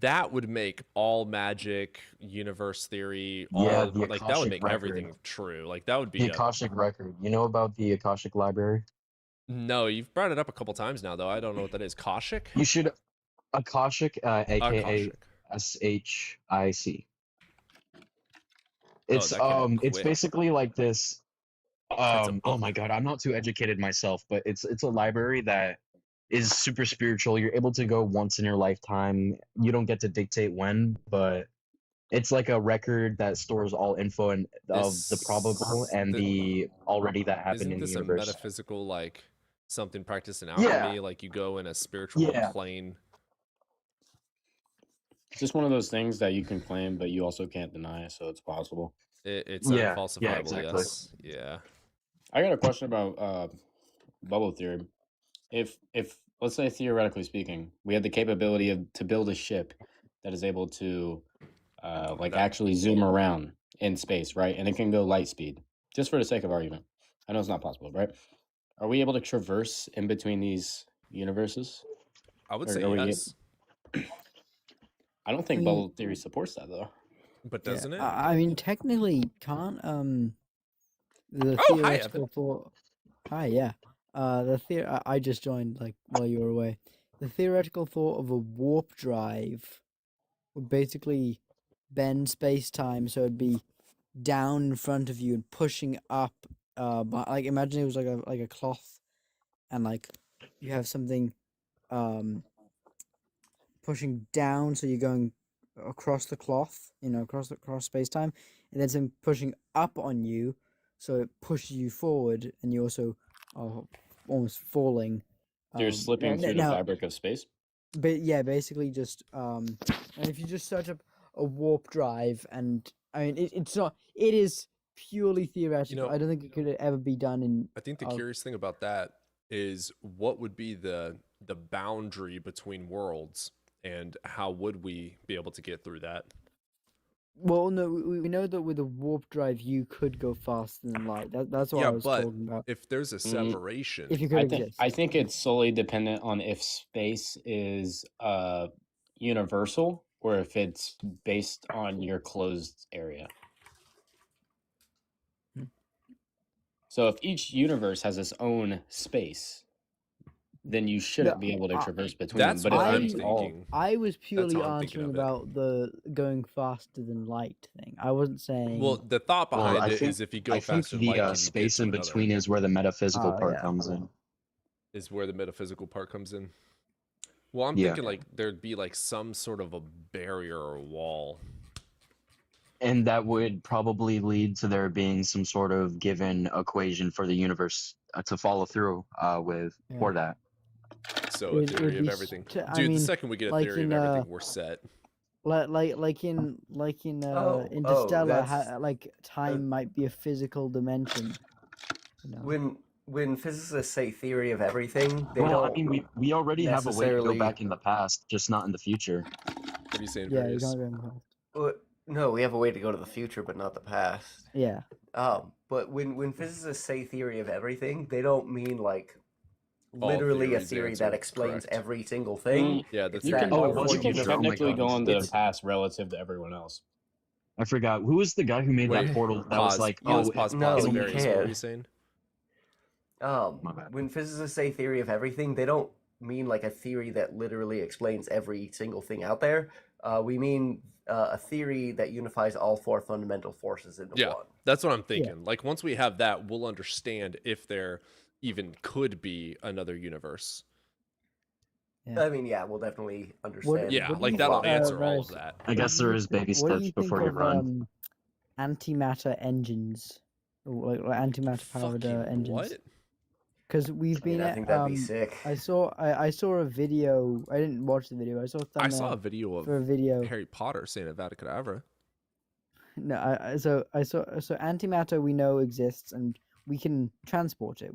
that would make all magic, universe theory, all like that would make everything true. Like that would be the Akashic record. You know about the Akashic library? No, you've brought it up a couple times now, though. I don't know what that is. Akashic? You should. Akashic, aka SHIC. It's basically like this. Oh my god, I'm not too educated myself, but it's a library that is super spiritual. You're able to go once in your lifetime. You don't get to dictate when, but it's like a record that stores all info and of the probable and the already that happened in the universe. Isn't this a metaphysical, like something practiced in alchemy? Like you go in a spiritual plane. It's just one of those things that you can claim, but you also can't deny, so it's possible. It's unfalsifiable, exactly. Yes. Yeah. I got a question about bubble theory. If let's say, theoretically speaking, we had the capability to build a ship that is able to actually zoom around in space, right? And it can go light speed, just for the sake of argument. I know it's not possible, right? Are we able to traverse in between these universes? I would say yes. I don't think bubble theory supports that, though. But doesn't it? I mean, technically, can't the theoretical thought. Hi, yeah. I just joined like while you were away. The theoretical thought of a warp drive would basically bend space-time, so it'd be down in front of you and pushing up. But like imagine it was like a cloth, and like you have something pushing down, so you're going across the cloth, across space-time, and then some pushing up on you, so it pushes you forward, and you also are almost falling. You're slipping through the fabric of space. But yeah, basically just and if you just search up a warp drive, and I mean it is purely theoretical. I don't think it could ever be done in. I think the curious thing about that is what would be the boundary between worlds, and how would we be able to get through that? Well, no, we know that with a warp drive you could go faster than light. That's what I was talking about. If there's a separation, if you could I think it's solely dependent on if space is universal or if it's based on your closed area. So if each universe has its own space, then you shouldn't be able to traverse between them. That's But what if I'm each thinking. I was purely how I'm thinking answering of it. about the going faster than light thing. I wasn't saying. Well, the thought behind I it think is if you go I think faster than light, the can you get space to in another? between is where the metaphysical part yeah. comes in. Is where the metaphysical part comes in. Well, I'm Yeah. thinking like there'd be like some sort of a barrier or wall. And that would probably lead to there being some sort of given equation for the universe to follow through with for that. So a theory of everything. Dude, the second we get a theory of everything, we're set. Like in Interstellar, like time might be a physical dimension. You know? When physicists say theory of everything, they don't. I mean, we already have a way to go back in the past, just not in the future. What are you saying, Yeah, you can't go in the past. No, we have a way to go to the future, but not the past. Yeah. But when physicists say theory of everything, they don't mean like literally a theory that explains every single thing. Yeah, that's you can technically go in the past relative to everyone else. I forgot who was the guy who made that portal that was like, no, you can't. What were you saying? When physicists say theory of everything, they don't mean like a theory that literally explains every single thing out there. We mean a theory that unifies all four fundamental forces into one. That's what I'm thinking. Like once we have that, we'll understand if there even could be another universe. I mean, we'll definitely understand. Like that'll answer all of that. I guess there is baby steps before you run. Antimatter engines, or like antimatter powered engines. What? Because we've been. I think that'd be sick. I saw a video. I didn't watch the video. I saw a video of Harry Potter saying Avada Kedavra. No, so antimatter we know exists and we can transport it.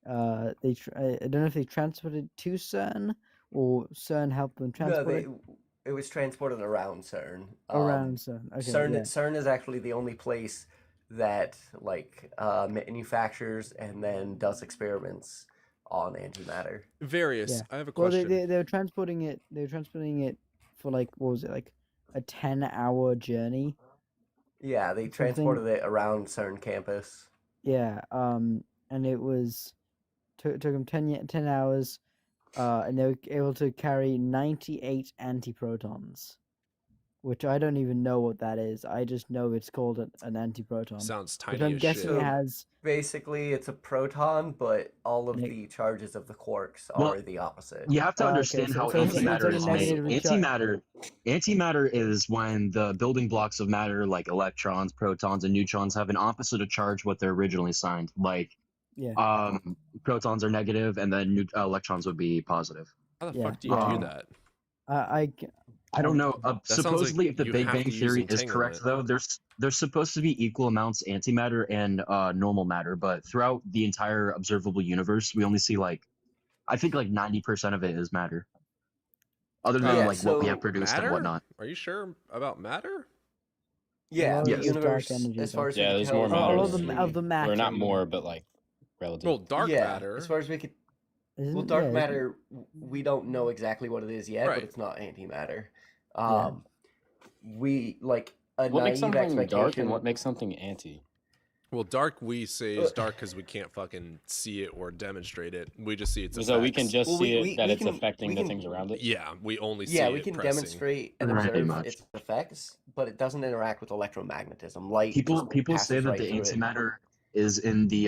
I don't know if they transported to CERN or CERN helped them transport it. It was transported around CERN. Around CERN. Okay. CERN is actually the only place that manufactures and then does experiments on antimatter. Various. I have a question. Well, they were transporting it. They were transporting it for like what was it, like a 10-hour journey? Yeah, they transported it around CERN campus. Yeah. And it took them 10 hours. And they were able to carry 98 antiprotons. Which I don't even know what that is. I just know it's called an antiproton. Sounds tiny. I'm guessing it has. Basically, it's a proton, but all of the charges of the quarks are the opposite. You have to understand how antimatter is made. Antimatter is when the building blocks of matter, like electrons, protons, and neutrons, have an opposite of charge what they're originally assigned. Like, protons are negative, and then electrons would be positive. How the fuck do you do that? I don't know. Supposedly, if the Big Bang Theory is correct, though, there's supposed to be equal amounts antimatter and normal matter, but throughout the entire observable universe, we only see I think 90% of it is matter, other than what we have produced and whatnot. Are you sure about matter? Yeah, the universe, as far as there's more matter. Of the matter. Or not more, but relative. Well, dark matter. As far as we could. Dark matter, we don't know exactly what it is yet, but it's not antimatter. We what makes something dark and what makes something anti? Well, dark we say is dark because we can't fucking see it or demonstrate it. We just see its effects. So we can just see that it's affecting the things around it? Yeah, we only see it. Yeah, we can demonstrate and observe its effects, but it doesn't interact with electromagnetism. Light. People say that the antimatter is in the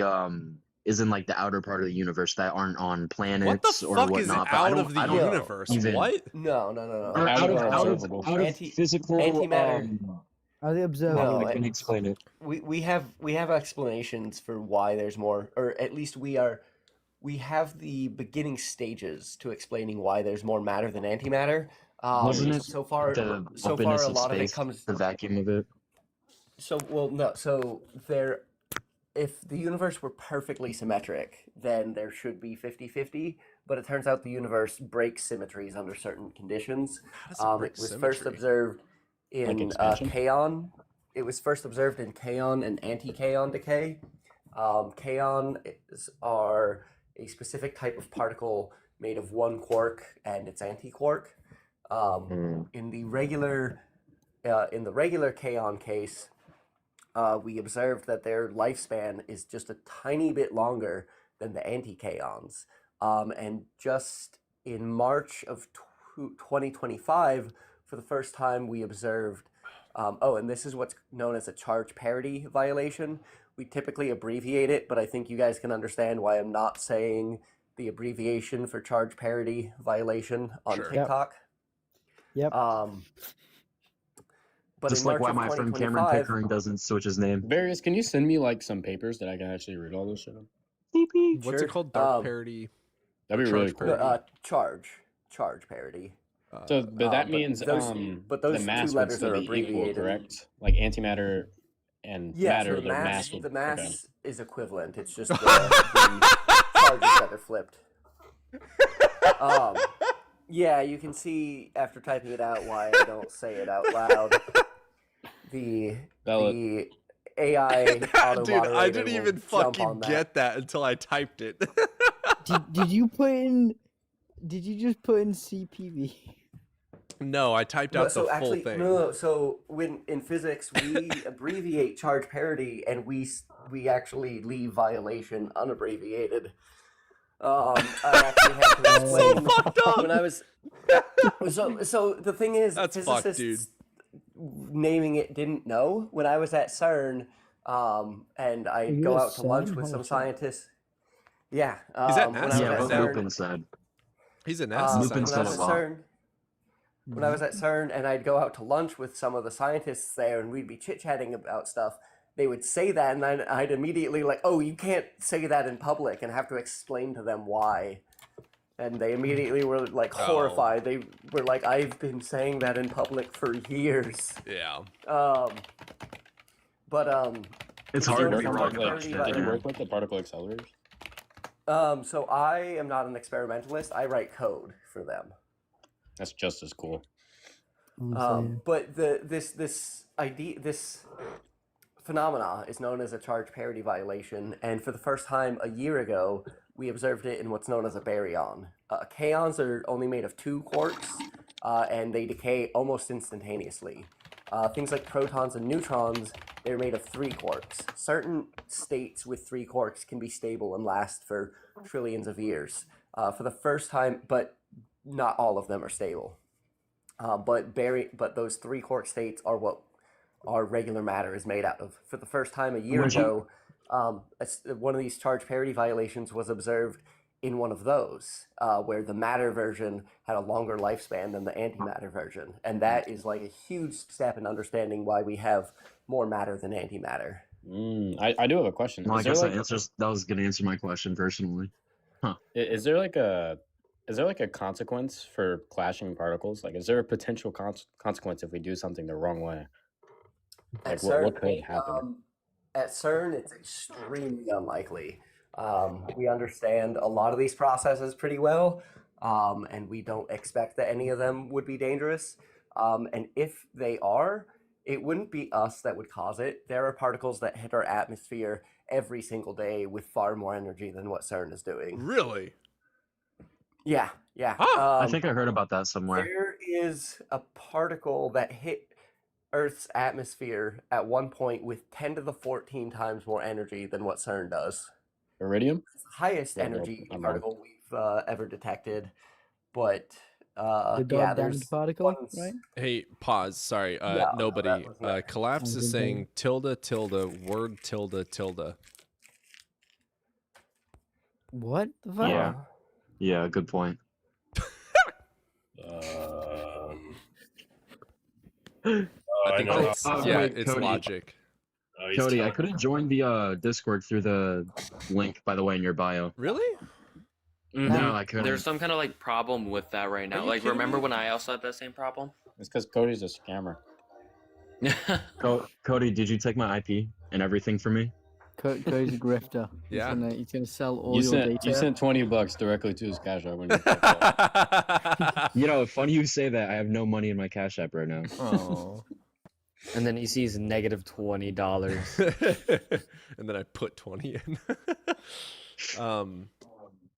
the outer part of the universe that aren't on planets or whatnot. What the fuck is out of the universe? What? No. Out of physical antimatter. Are they observable? I can explain it. We have explanations for why there's more, or at least we have the beginning stages to explaining why there's more matter than antimatter. Wasn't it so far a lot of it comes the vacuum of it? If the universe were perfectly symmetric, then there should be 50-50, but it turns out the universe breaks symmetries under certain conditions. It was first observed in kaon. It was first observed in kaon and anti-kaon decay. Kaons are a specific type of particle made of one quark and its anti-quark. In the regular kaon case, we observed that their lifespan is just a tiny bit longer than the anti-kaons. And just in March of 2025, for the first time, we observed, and this is what's known as a charge parity violation. We typically abbreviate it, but I think you guys can understand why I'm not saying the abbreviation for charge parity violation on TikTok. Yep. But just like why my friend Cameron Pickering doesn't switch his name. Various, can you send me like some papers that I can actually read all this shit on? What's it called? Dark parity. That'd be really cool. Charge parity. But that means those the mass two letters would are still be equal, abbreviated. Like antimatter and matter. So the mass is equivalent. It's just the charges that are flipped. Yeah, you can see after typing it out why I don't say it out loud. The AI auto Dude, I didn't even fucking get that until I typed it. Did you put in? Did you just put in CPV? No, I typed out the full thing. No. So when in physics we abbreviate charge parity, and we actually leave violation unabbreviated. I actually had to explain so fucked up. When I was. So the thing is, that's fucked, dude. Naming it didn't know when I was at CERN, and I'd go out to lunch with some scientists. Yeah, is that NASA? Yeah, what Lupin said. He's a NASA scientist. When I was at CERN and I'd go out to lunch with some of the scientists there, and we'd be chit-chatting about stuff, they would say that, and I'd immediately like, oh, you can't say that in public, and have to explain to them why. And they immediately were like horrified. They were like, I've been saying that in public for years. Yeah. It's hard to be wrong. Did you work with the particle accelerators? So I am not an experimentalist. I write code for them. That's just as cool. But this phenomena is known as a charge parity violation, and for the first time a year ago, we observed it in what's known as a baryon. Kaons are only made of 2 quarks, and they decay almost instantaneously. Things like protons and neutrons, they're made of 3 quarks. Certain states with 3 quarks can be stable and last for trillions of years. For the first time, but not all of them are stable. But those 3 quark states are what our regular matter is made out of. For the first time a year ago, one of these charge parity violations was observed in one of those, where the matter version had a longer lifespan than the antimatter version. And that is like a huge step in understanding why we have more matter than antimatter. I do have a question. Well, I guess that was going to answer my question personally. Huh. Is there like a consequence for clashing particles? Like, is there a potential consequence if we do something the wrong way? Like, what could happen? At CERN, it's extremely unlikely. We understand a lot of these processes pretty well, and we don't expect that any of them would be dangerous. And if they are, it wouldn't be us that would cause it. There are particles that hit our atmosphere every single day with far more energy than what CERN is doing. Really? Yeah. I think I heard about that somewhere. There is a particle that hit Earth's atmosphere at one point with 10 to the 14 times more energy than what CERN does. Iridium? It's the highest energy particle we've ever detected, but there's particle, right? Hey, pause. Sorry, nobody. Collapse is saying tilde tilde word tilde tilde. What the fuck? Yeah, good point. I think it's Cody. logic. Cody, I couldn't join the Discord through the link, by the way, in your bio. Really? No, I couldn't. There's some kind of like problem with that right now. Like, remember when I also had that same problem? It's because Cody's a scammer. Cody, did you take my IP and everything from me? Cody's a grifter. Yeah. He's gonna sell all your data. You sent $20 directly to his Cash App when you funny you say that. I have no money in my Cash App right now. Oh. And then he sees negative $20. And then I put 20 in.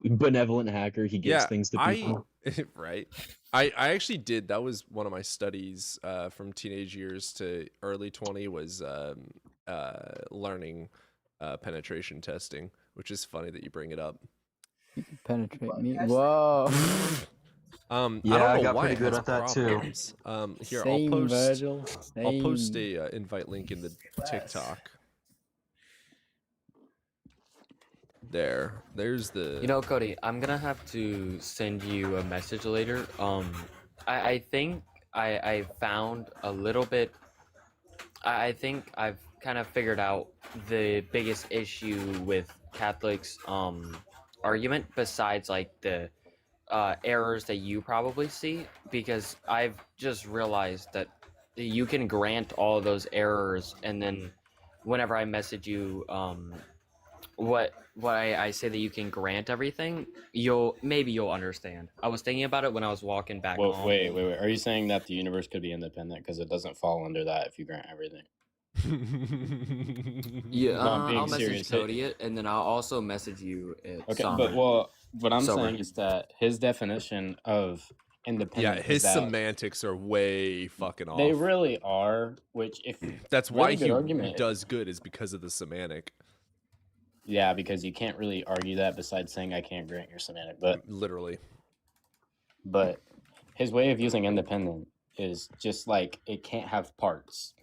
Benevolent hacker, he gives things to people. Right. I actually did. That was one of my studies from teenage years to early 20 was learning penetration testing, which is funny that you bring it up. You can penetrate me. Whoa. Yeah, I don't know got why pretty it good has at that problems. Here, Same, Virgil. I'll post Same. a invite link in the TikTok. There's the. You know, Cody, I'm gonna have to send you a message later. I think I found a little bit. I think I've kind of figured out the biggest issue with Catholics' argument, besides like the errors that you probably see, because I've just realized that you can grant all of those errors, and then whenever I message you, what I say that you can grant everything, maybe you'll understand. I was thinking about it when I was walking back home. Wait. Are you saying that the universe could be independent? Because it doesn't fall under that if you grant everything. Yeah, No, I'm being I'll message serious. Cody it, and then I'll also message you it. Okay, Somber. but what I'm Sober. saying is that his definition of independent. Yeah, his is that semantics are way fucking off. they really are. Which, if that's why really he argument, does good, is because of the semantic. Yeah, because you can't really argue that besides saying I can't grant your semantic, but literally. But his way of using independent is just like it can't have parts.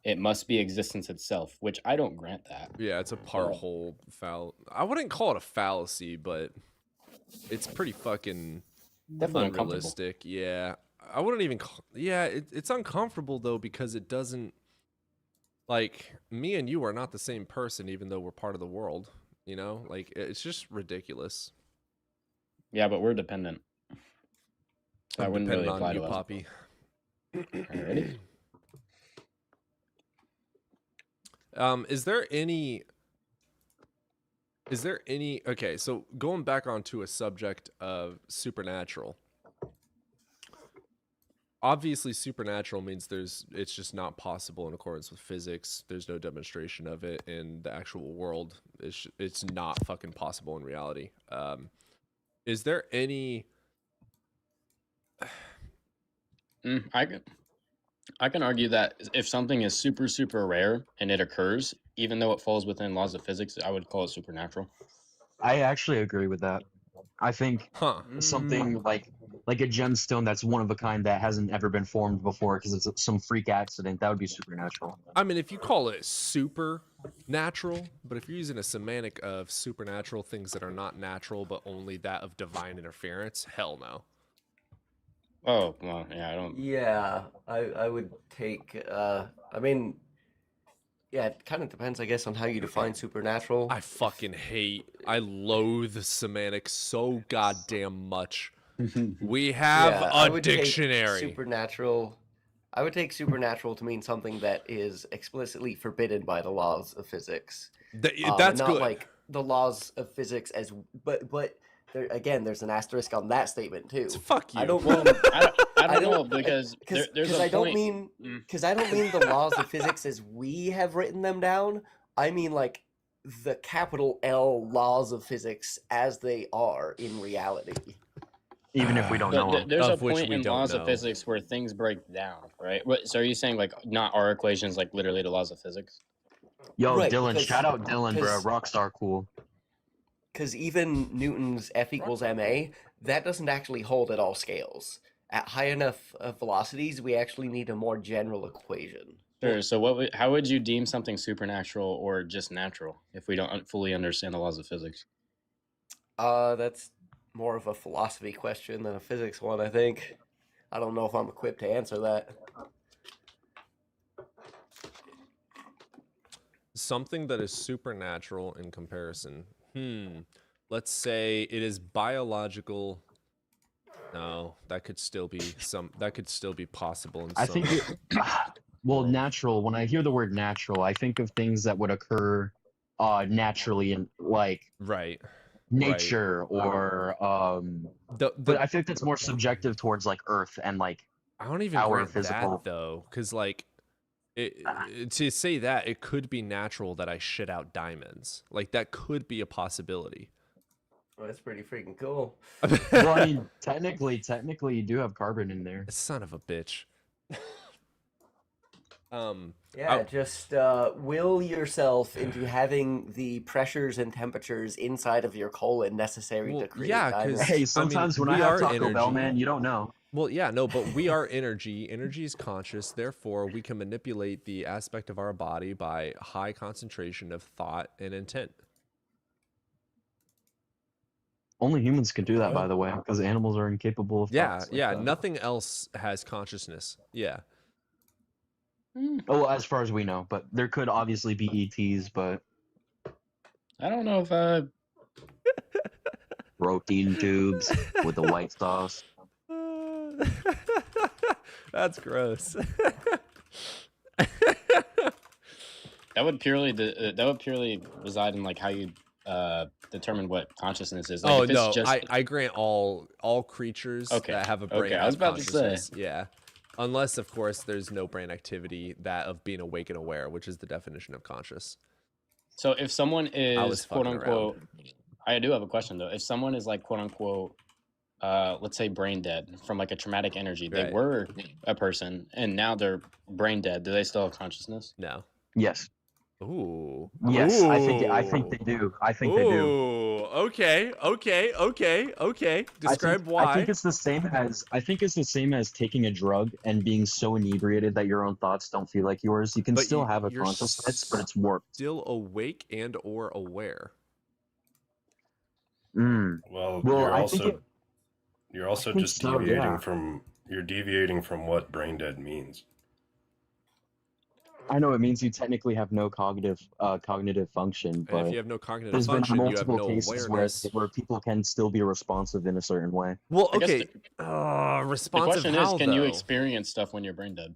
It must be existence itself, which I don't grant that. Yeah, it's a part whole I wouldn't call it a fallacy, but it's pretty fucking definitely unrealistic. Yeah, I wouldn't even. It's uncomfortable though, because it doesn't. Like, me and you are not the same person, even though we're part of the world. You know, like it's just ridiculous. Yeah, but we're dependent. So I wouldn't really Dependent apply on you, to us. Poppy. Alrighty. Is there any? Okay, so going back onto a subject of supernatural. Obviously, supernatural means it's just not possible in accordance with physics. There's no demonstration of it in the actual world. It's not fucking possible in reality. Is there any? I can argue that if something is super, super rare and it occurs, even though it falls within laws of physics, I would call it supernatural. I actually agree with that. I think something like a gemstone that's one of a kind that hasn't ever been formed before because it's some freak accident, that would be supernatural. I mean, if you call it supernatural, but if you're using a semantic of supernatural things that are not natural but only that of divine interference, hell no. Oh, well, yeah, I don't. Yeah, I would take. I mean, yeah, it kind of depends, I guess, on how you define supernatural. I loathe semantics so goddamn much. We have a dictionary. Supernatural. I would take supernatural to mean something that is explicitly forbidden by the laws of physics. That's not good. Like the laws of physics as, but there, again, there's an asterisk on that statement too. Fuck you. I don't know because there's a I don't point. mean because I don't mean the laws of physics as we have written them down. I mean like the capital L laws of physics as they are in reality. Even if we don't know them. There's a point in laws of physics where things break down, right? So are you saying like not our equations, like literally the laws of physics? Yo, right, Dylan, shout out Dylan, bro. Rockstar cool. Because even Newton's F equals ma, that doesn't actually hold at all scales. At high enough velocities, we actually need a more general equation. Sure. So how would you deem something supernatural or just natural if we don't fully understand the laws of physics? That's more of a philosophy question than a physics one, I think. I don't know if I'm equipped to answer that. Something that is supernatural in comparison. Let's say it is biological. No, that could still be possible in I some. think well, natural, when I hear the word natural, I think of things that would occur naturally in like nature or but I think that's more subjective towards like Earth and like I don't even our grant physical that though, because like to say that it could be natural that I shit out diamonds, like that could be a possibility. Well, that's pretty freaking cool. Well, I mean, technically you do have carbon in there. Son of a bitch. Just will yourself into having the pressures and temperatures inside of your colon necessary to create because hey, sometimes when I have Taco Bell, man, you don't know. Well, yeah, no, but we are energy. Energy is conscious. Therefore, we can manipulate the aspect of our body by high concentration of thought and intent. Only humans can do that, by the way, because animals are incapable of. Yeah, yeah. Nothing else has consciousness. Yeah. Oh, as far as we know, but there could obviously be ETs, but I don't know if protein tubes with the white sauce. That's gross. That would purely reside in like how you determine what consciousness is. Like, oh no, I grant all creatures that have a brain. I was about to say. Yeah. Unless, of course, there's no brain activity, that of being awake and aware, which is the definition of conscious. So if someone is quote unquote, I do have a question though. If someone is like quote unquote, let's say brain dead from like a traumatic energy, they were a person and now they're brain dead. Do they still have consciousness? No. Yes. Ooh. Yes, I think they do. I think they do. Okay. Describe why. I think it's the same as taking a drug and being so inebriated that your own thoughts don't feel like yours. You can still have a consciousness, but it's warped. Still awake and or aware. Well, you're also just deviating from what brain dead means. I know it means you technically have no cognitive function, but if you have no cognitive function, you have no awareness. Where people can still be responsive in a certain way. Well, okay, responsive. The question is, can you though? experience stuff when you're brain dead?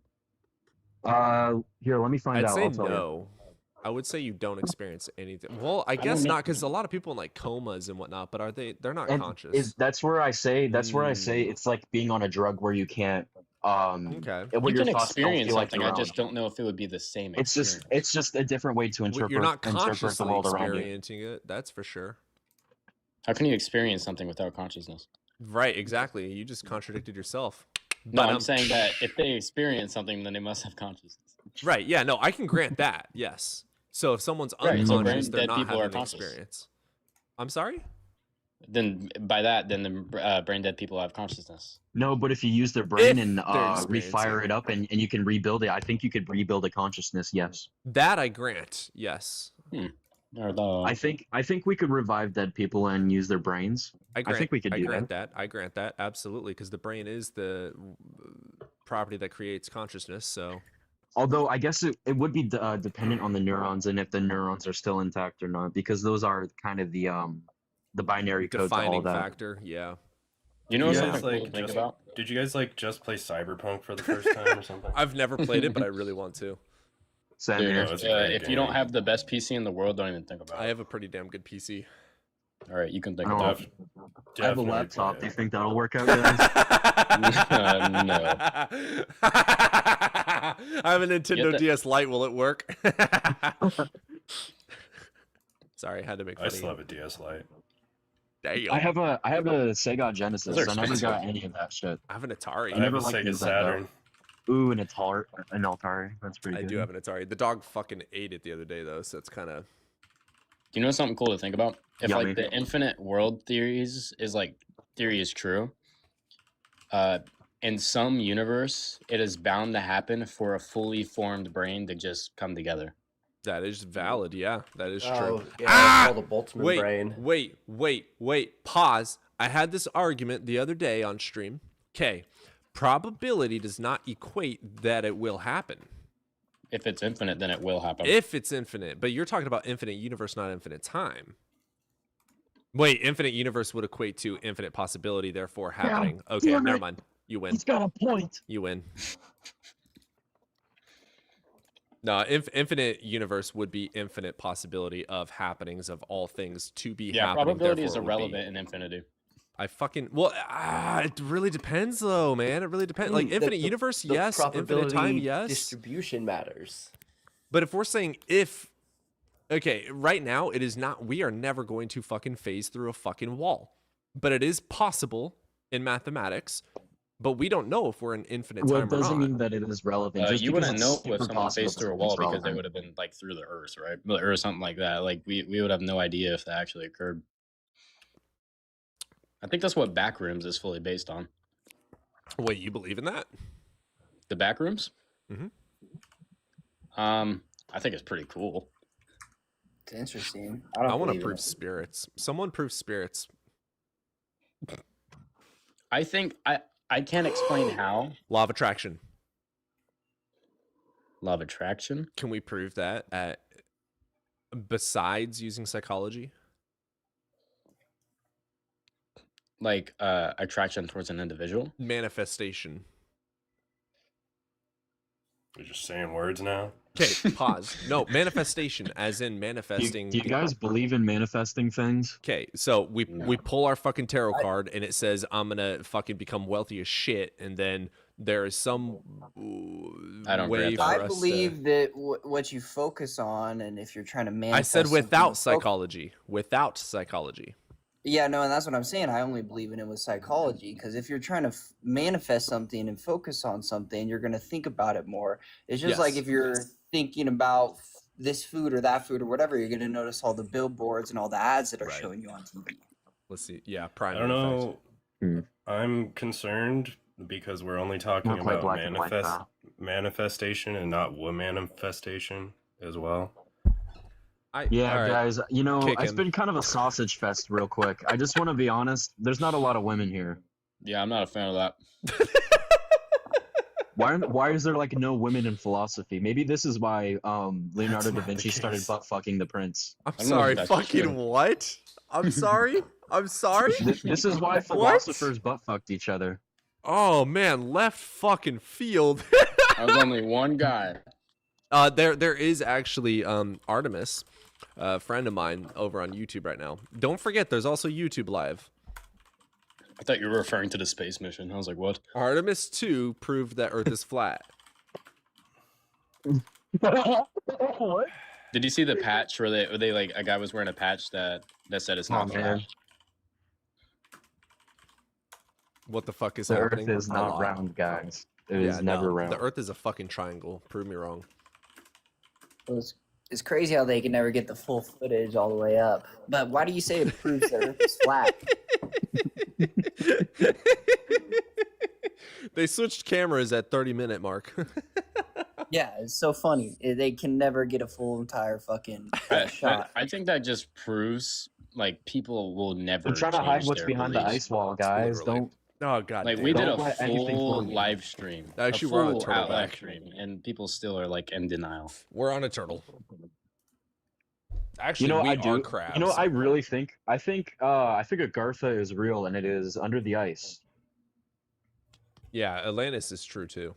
Here, let me find out. I'd say no. I would say you don't experience anything. Well, I guess not, because a lot of people in like comas and whatnot, but they're not conscious. That's where I say it's like being on a drug where you can't. Okay. You can experience something. I just don't know if it would be the same. It's just a different way to interpret. You're not consciously the world experiencing it. That's for sure. How can you experience something without consciousness? Right. Exactly. You just contradicted yourself. No, I'm saying that if they experience something, then they must have consciousness. Right. Yeah. No, I can grant that. Yes. So if someone's unconscious, they're not having an experience. I'm sorry? Then by that, then the brain dead people have consciousness. No, but if you use their brain and refire it up and you can rebuild it, I think you could rebuild a consciousness, yes. That I grant, yes. I think we could revive dead people and use their brains. I think we could do that. I grant that, absolutely, because the brain is the property that creates consciousness, so... Although I guess it would be dependent on the neurons and if the neurons are still intact or not, because those are kind of the binary code to all that. Factor, yeah. You know something cool to think about? Did you guys just play Cyberpunk for the first time or something? I've never played it, but I really want to. If you don't have the best PC in the world, don't even think about it. I have a pretty damn good PC. All right, you can think about it. I have a laptop. Do you think that'll work out, guys? No. I have a Nintendo DS Lite. Will it work? Sorry, I had to make funny. I still have a DS Lite. Damn. I have a Sega Genesis. I never got any of that shit. I have an Atari. I have a Sega Saturn. Ooh, an Atari. That's pretty good. I do have an Atari. The dog fucking ate it the other day though, so it's kind of. Do you know something cool to think about? If like the infinite world theory is true, in some universe, it is bound to happen for a fully formed brain to just come together. That is valid, yeah. That is true. Yeah, that's called a Boltzmann brain. Wait. Pause. I had this argument the other day on stream. Okay. Probability does not equate that it will happen. If it's infinite, then it will happen. If it's infinite. But you're talking about infinite universe, not infinite time. Wait, infinite universe would equate to infinite possibility, therefore happening. Yeah, okay, never mind. You win. He's got a point. You win. No, infinite universe would be infinite possibility of happenings of all things to be happening. Yeah, probability is irrelevant in infinity. It really depends though, man. It really depends. Like infinite universe, yes. Infinite time, yes. Distribution matters. But if we're saying okay, right now it is not. We are never going to fucking phase through a fucking wall. But it is possible in mathematics But we don't know if we're in infinite Well, time it doesn't or not. mean that it is relevant. Just You because wouldn't it's know if super someone possible faced through a doesn't mean wall it's because they relevant. would have been like through the earth, right? Or something like that. Like we would have no idea if that actually occurred. I think that's what Backrooms is fully based on. Wait, you believe in that? The Backrooms? Mm-hmm. I think it's pretty cool. It's interesting. I want to prove spirits. Someone prove spirits. I think I can't explain how. Law of attraction. Law of attraction? Can we prove that besides using psychology? Like attraction towards an individual? Manifestation. You're just saying words now? Okay, pause. No, manifestation, as in manifesting. Do you guys believe in manifesting things? Okay, so we pull our fucking tarot card and it says I'm gonna fucking become wealthy as shit, and then there is some way for us I believe that what you focus on, and if you're trying to manifest. I said without psychology. Without psychology. Yeah, no, and that's what I'm saying. I only believe in it with psychology, because if you're trying to manifest something and focus on something, you're going to think about it more. It's just like if you're thinking about this food or that food or whatever, you're going to notice all the billboards and all the ads that are showing you on TV. Let's see. Yeah, I don't know. I'm concerned because we're only talking about manifestation and not manifestation as well. Guys, it's been kind of a sausage fest real quick. I just want to be honest. There's not a lot of women here. Yeah, I'm not a fan of that. Why is there like no women in philosophy? Maybe this is why Leonardo da Vinci started butt fucking the prince. I'm sorry, fucking what? I'm sorry? I'm sorry? This is why philosophers butt fucked each other. Oh man, left fucking field. I was only one guy. There is actually Artemis, a friend of mine over on YouTube right now. Don't forget, there's also YouTube Live. I thought you were referring to the space mission. I was like, what? Artemis 2 proved that Earth is flat. What? Did you see the patch where they like a guy was wearing a patch that said it's not flat? What the fuck is the happening? Earth is not round, guys. It is never round. The Earth is a fucking triangle. Prove me wrong. It's crazy how they can never get the full footage all the way up. But why do you say it proves the Earth is flat? They switched cameras at 30-minute mark. Yeah, it's so funny. They can never get a full entire fucking shot. I think that just proves like people will never. I'm trying to hide what's behind the ice wall, guys. Literally. Oh god! Like damn. we did Don't a let anything full fool you. live stream. Actually, a we're on a full turtle out live back. stream, and people still are like in denial. We're on a turtle. Actually, we are crabs. I really think Agartha is real, and it is under the ice. Yeah, Atlantis is true too.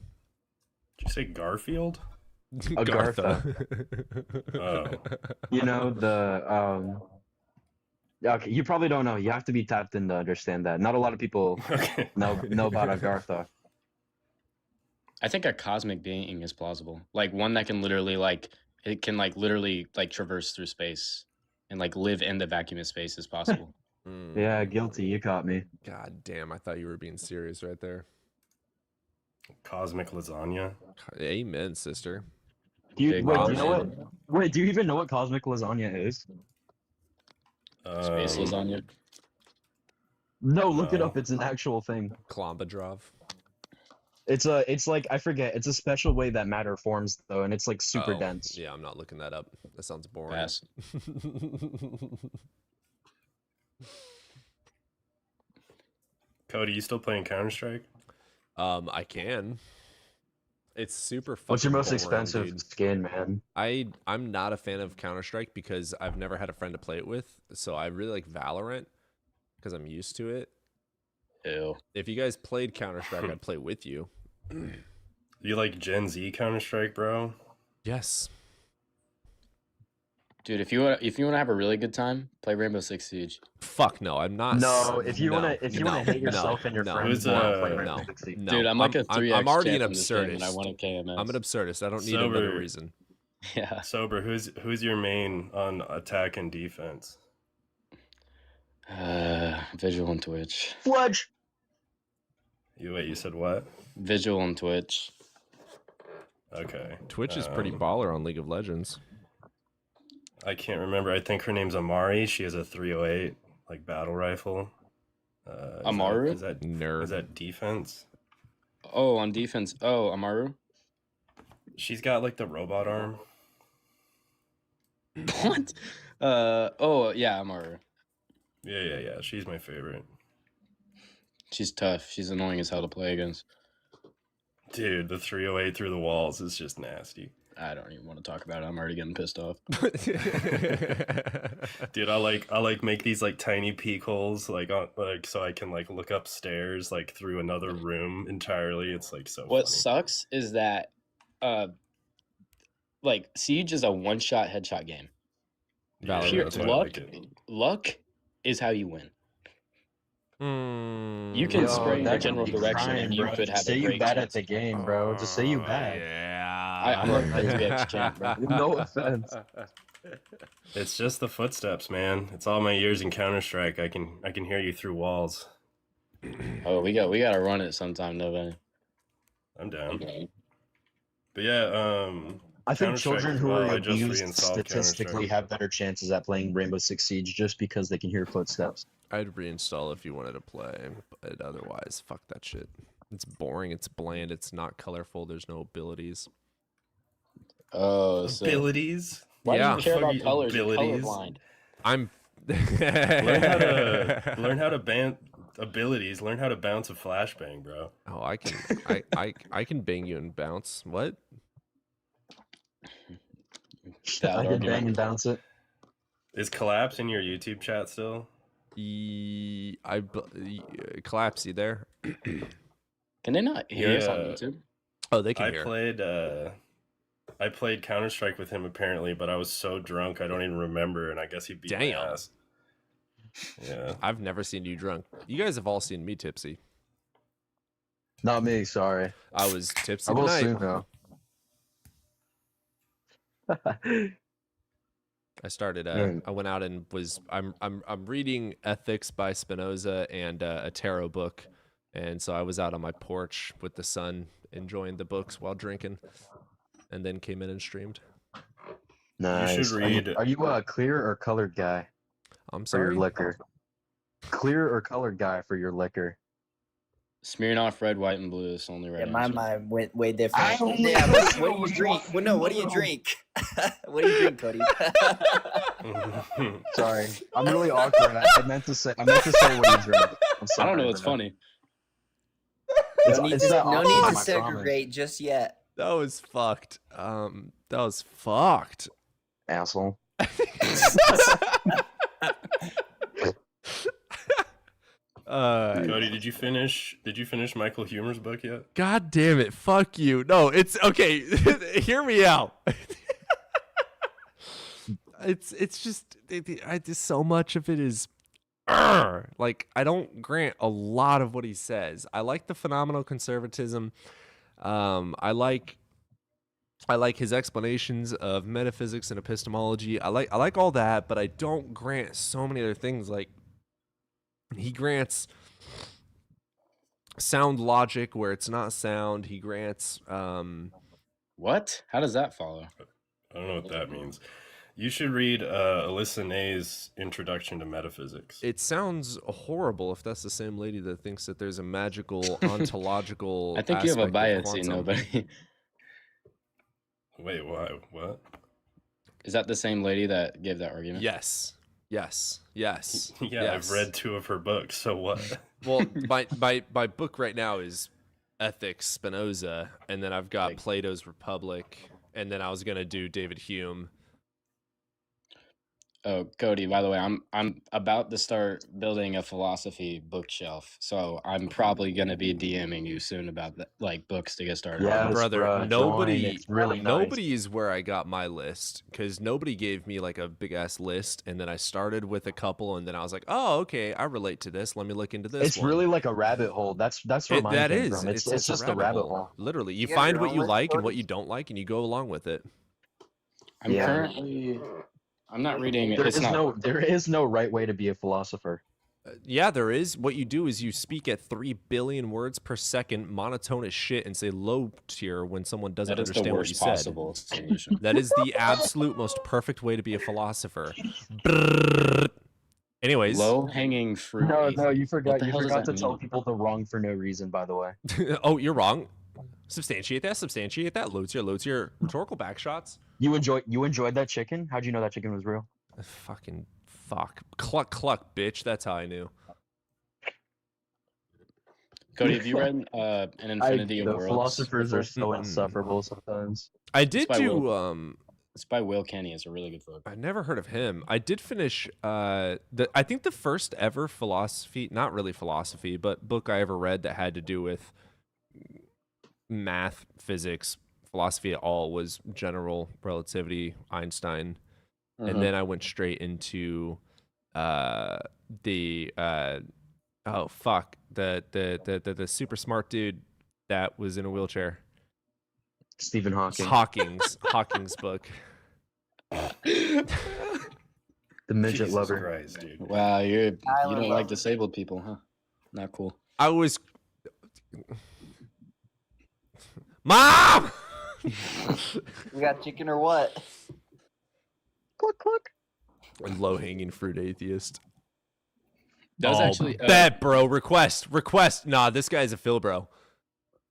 Did you say Garfield? Agartha. Oh. Okay, you probably don't know. You have to be tapped in to understand that. Not a lot of people know about Agartha. I think a cosmic being is plausible. Like one that can literally literally traverse through space and like live in the vacuum of space is possible. Yeah, guilty. You caught me. God damn, I thought you were being serious right there. Cosmic lasagna. Amen, sister. Do you know what? Wait, do you even know what cosmic lasagna is? Space lasagna. No, look it up. It's an actual thing. Klombadrov. It's like I forget. It's a special way that matter forms though, and it's like super dense. Yeah, I'm not looking that up. That sounds boring. Pass. Cody, you still playing Counter-Strike? I can. It's super fucking What's your most boring, expensive dude. skin, man? I'm not a fan of Counter-Strike because I've never had a friend to play it with. So I really like Valorant because I'm used to it. Ew. If you guys played Counter-Strike, I'd play with you. You like Gen Z Counter-Strike, bro? Yes. Dude, if you want to have a really good time, play Rainbow Six Siege. Fuck no, I'm not. No, if you wanna hate yourself and your friends, play Rainbow Six Siege. Dude, I'm like a 3x. I'm already an champ in this game, absurdist. and I want a KMS. I'm an absurdist. I don't need another reason. Yeah. Sober, who's your main on attack and defense? Visual and Twitch. Fledge. You said what? Visual on Twitch. Okay. Twitch is pretty baller on League of Legends. I can't remember. I think her name's Amari. She has a 308 like battle rifle. Amaru? Is that defense? Oh, on defense. Oh, Amaru. She's got like the robot arm. What? Oh yeah, Amaru. Yeah. She's my favorite. She's tough. She's annoying as hell to play against. Dude, the 308 through the walls is just nasty. I don't even want to talk about it. I'm already getting pissed off. Dude, I like make these like tiny peek holes like so I can like look upstairs like through another room entirely. It's like so What funny. sucks is that like Siege is a one-shot headshot game. Yeah, that's why I like it. Luck is how you win. You can spray in a general direction and you could have say a great you bad chance. at the game, bro. Just say you bad. I'm a crazy bitch champ, bro. No offense. It's just the footsteps, man. It's all my years in Counter-Strike. I can hear you through walls. Oh, we gotta run it sometime, Nova. I'm down. But yeah, I think children who are I just abused reinstalled statistically Counter-Strike. have better chances at playing Rainbow Six Siege just because they can hear footsteps. I'd reinstall if you wanted to play, but otherwise, fuck that shit. It's boring, it's bland, it's not colorful, there's no abilities. Oh, so abilities? Why Yeah. do you care about colors? Abilities? You're colorblind. I'm learn how to ban abilities. Learn how to bounce a flashbang, bro. Oh, I can bang you and bounce. What? I can bang and bounce it. Is Collapse in your YouTube chat still? Collapse, you there? Can they not hear us on YouTube? Oh, they can hear. I played Counter-Strike with him apparently, but I was so drunk I don't even remember, and I guess he beat my ass. Yeah. I've never seen you drunk. You guys have all seen me tipsy. Not me, sorry. I was tipsy I will tonight. soon though. I started. Mm. I went out and was. I'm reading Ethics by Spinoza and a tarot book, and so I was out on my porch with the sun, enjoying the books while drinking, and then came in and streamed. Nice. You should read. Are you a clear or colored guy? I'm For sorry. your liquor. Clear or colored guy for your liquor? Smirnoff red, white, and blue is only red. Yeah, my answer. mind went way different. Yeah, what do you drink? Well, no, what do you drink? What do you drink, Cody? Sorry, I'm really awkward. I meant to say what you drink. I'm sorry, I don't know. It's bro. funny. No need it's to, not no awkward, need I to promise. segregate just yet. That was fucked. That was fucked. Asshole. Cody, did you finish Michael Humer's book yet? God damn it! Fuck you. No, it's okay. Hear me out. It's just I just so much of it is like I don't grant a lot of what he says. I like the phenomenal conservatism. I like his explanations of metaphysics and epistemology. I like all that, but I don't grant so many other things. Like he grants sound logic where it's not sound. He grants What? How does that follow? I don't know what that means. You should read Alyssa Ney's Introduction to Metaphysics. It sounds horrible if that's the same lady that thinks that there's a magical ontological. I think you have a aspect of bias, quantum. nobody. Wait, why? What? Is that the same lady that gave that argument? Yes. Yes. Yes. Yeah, yes. I've read 2 of her books, so what? Well, my book right now is Ethics, Spinoza, and then I've got Plato's Republic, and then I was gonna do David Hume. Oh, Cody, by the way, I'm about to start building a philosophy bookshelf, so I'm probably gonna be DMing you soon about like books to get started. Yes, Brother, bro, nobody join. It's really nice. nobody is where I got my list, because nobody gave me like a big ass list, and then I started with a couple, and then I was like, oh, okay, I relate to this. Let me look into this. It's really like a rabbit hole. That's where mine that came is. from. It's just a rabbit hole. Literally, you You got find your what own you list, like and Cody? what you don't like, and you go along with it. I'm currently. I'm not reading. There It's is not. no right way to be a philosopher. Yeah, there is. What you do is you speak at 3 billion words per second, monotone as shit, and say low tier when someone doesn't understand what you said. Possible solution. That is the absolute most perfect way to be a philosopher. Anyways. Low-hanging fruit. No, you forgot. You forgot to tell people the wrong for no reason, by the way. Oh, you're wrong. Substantiate that. Substantiate that. Low tier rhetorical backshots. You enjoyed that chicken? How'd you know that chicken was real? Fucking fuck. Cluck, cluck, bitch. That's how I knew. Cody, have you read An Infinity of Worlds? Philosophers are so insufferable sometimes. I did do... It's by Will Kenny. It's a really good book. I never heard of him. I did finish I think the first ever philosophy, not really philosophy, but book I ever read that had to do with math, physics, philosophy at all was General Relativity, Einstein. And then I went straight into the super smart dude that was in a wheelchair. Stephen Hawking. Hawking's book. The midget lover. Christ, dude. Wow, you don't like disabled people, huh? Not cool. I was... Mom! We got chicken or what? Cluck, cluck. Low-hanging fruit atheist. That was actually... bet, bro. Request. Nah, this guy's a Phil, bro.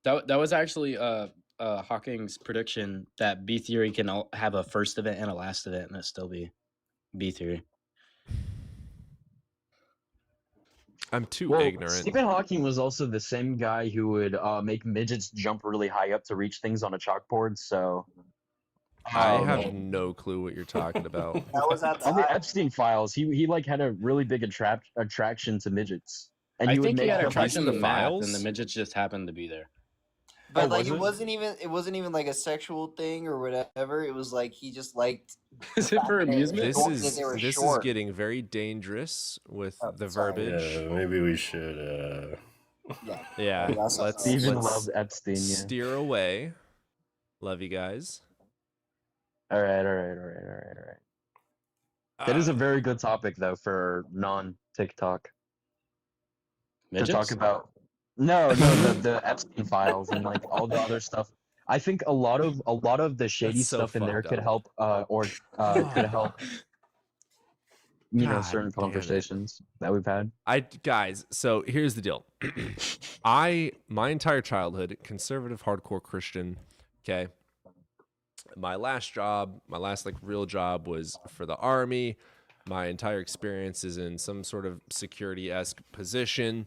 That was actually... Hawking's prediction that B theory can have a first event and a last event, and it still be B theory. I'm too ignorant. Stephen Hawking was also the same guy who would make midgets jump really high up to reach things on a chalkboard. So I have no clue what you're talking about. That was at on the Epstein files. He like had a really big attraction to midgets, and I think he had a attraction to the math, files, and the midgets just happened to be there. But like it wasn't even like a sexual thing or whatever. It was like he just liked. Is it for amusement? This is getting very dangerous with the verbiage. Yeah, maybe we should. Yeah, let's loved Epstein. Yeah. Steer away. Love you guys. All right. That is a very good topic though for non-TikTok. Midgets? To talk about. No, the Epstein files and like all the other stuff. I think a lot of the shady stuff in there could help, could help. Certain conversations that we've had. Guys, so here's the deal. My entire childhood, conservative, hardcore Christian. Okay. My last real job was for the Army. My entire experience is in some sort of security-esque position.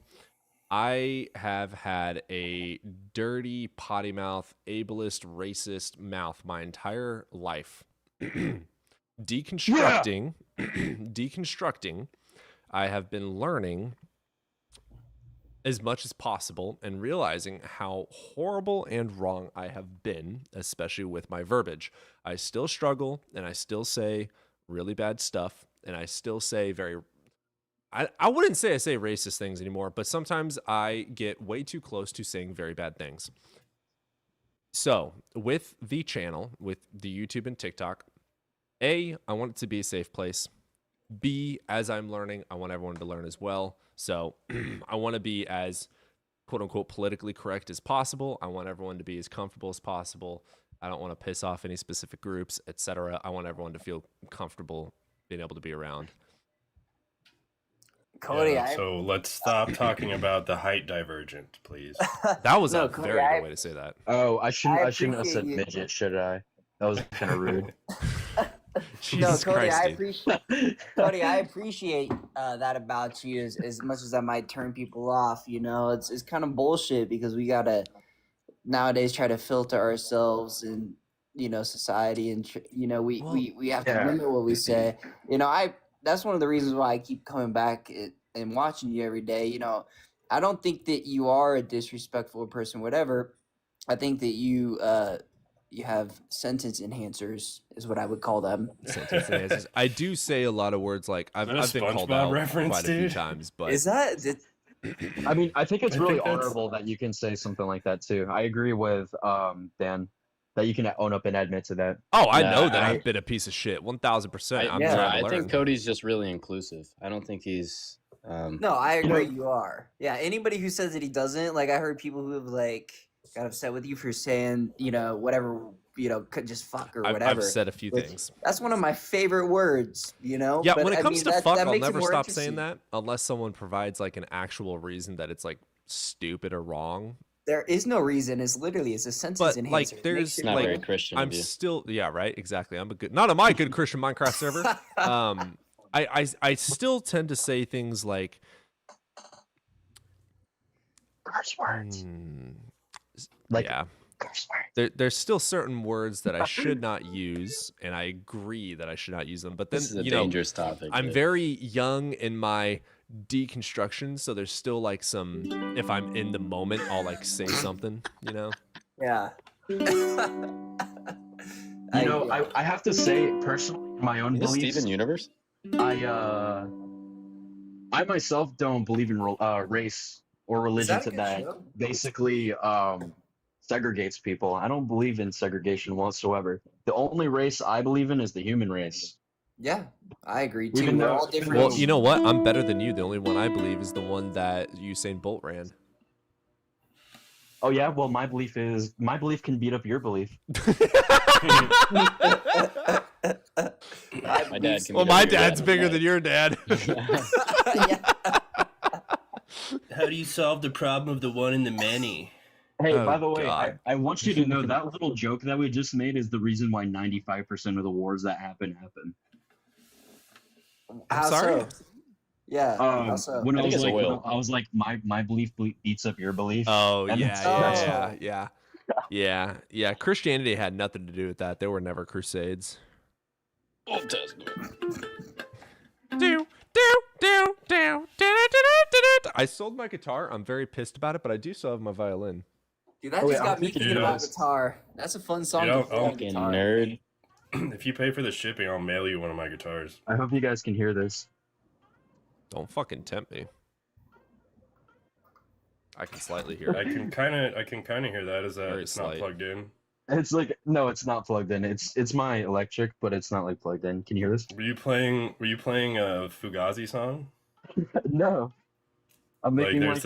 I have had a dirty, potty mouth, ableist, racist mouth my entire life. Deconstructing, I have been learning as much as possible and realizing how horrible and wrong I have been, especially with my verbiage. I still struggle, and I still say really bad stuff, and I still say I wouldn't say I say racist things anymore, but sometimes I get way too close to saying very bad things. So with the channel, with the YouTube and TikTok, A, I want it to be a safe place. B, as I'm learning, I want everyone to learn as well. So I want to be as quote unquote politically correct as possible. I want everyone to be as comfortable as possible. I don't want to piss off any specific groups, etc. I want everyone to feel comfortable being able to be around. Cody, so let's stop talking about the height divergent, please. That was very good way to say that. Oh, I shouldn't have said midget, should I? That was kind of rude. Jesus Cody, Christ, Cody, I appreciate that about you as much as that might turn people off. It's kind of bullshit because we gotta nowadays try to filter ourselves and society and we have to limit what we say. That's one of the reasons why I keep coming back and watching you every day. I don't think that you are a disrespectful person, whatever. I think that you have sentence enhancers, is what I would call them. Sentence enhancers. I do say a lot of words like I've been called out quite a few times, but is that? I mean, I think it's really honorable that you can say something like that too. I agree with Dan. That you can own up and admit to that. Oh, I know that I've been a piece of shit. 1,000%. I think Cody's just really inclusive. I don't think he's No, I agree. You are. Yeah. Anybody who says that he doesn't, like, I heard people who have like got upset with you for saying, whatever, could just fuck or whatever. I've said a few things. That's one of my favorite words. Yeah, but when it comes to fuck, I'll never stop saying interesting. that unless someone provides like an actual reason that it's like stupid or wrong. There is no reason. It's literally a sentence enhancer. Like there's not like very Christian. I'm still right, exactly. I'm a good not on my good Christian Minecraft server. I still tend to say things like curse words. There's still certain words that I should not use, and I agree that I should not use them. But then This is a dangerous topic. I'm very young in my deconstruction, so there's still like some. If I'm in the moment, I'll like say something. Yeah. I have to say personally, my own beliefs. Steven Universe. I myself don't believe in race or religion that basically segregates people. I don't believe in segregation whatsoever. The only race I believe in is the human race. Yeah, I agree too. We're all different. Well, you know what? I'm better than you. The only one I believe is the one that Usain Bolt ran. Oh yeah, well my belief can beat up your belief. My dad can. Well, my dad's bigger than your dad. How do you solve the problem of the one and the many? Hey, by the way, I want you to know that little joke that we just made is the reason why 95% of the wars that happen. How sorry? So? Yeah. How so? When I was like, my belief beats up your belief. Oh, And yeah. Christianity had nothing to do with that. There were never crusades. I sold my guitar. I'm very pissed about it, but I do still have my violin. Dude, that just got me thinking about guitar. That's a fun song to play on guitar. Nerd. If you pay for the shipping, I'll mail you one of my guitars. I hope you guys can hear this. Don't fucking tempt me. I can slightly hear it. I can kind of hear that. Is that Very it's slight. not plugged in? It's like no, it's not plugged in. It's my electric, but it's not like plugged in. Can you hear this? Were you playing a Fugazi song? No. I'm making there's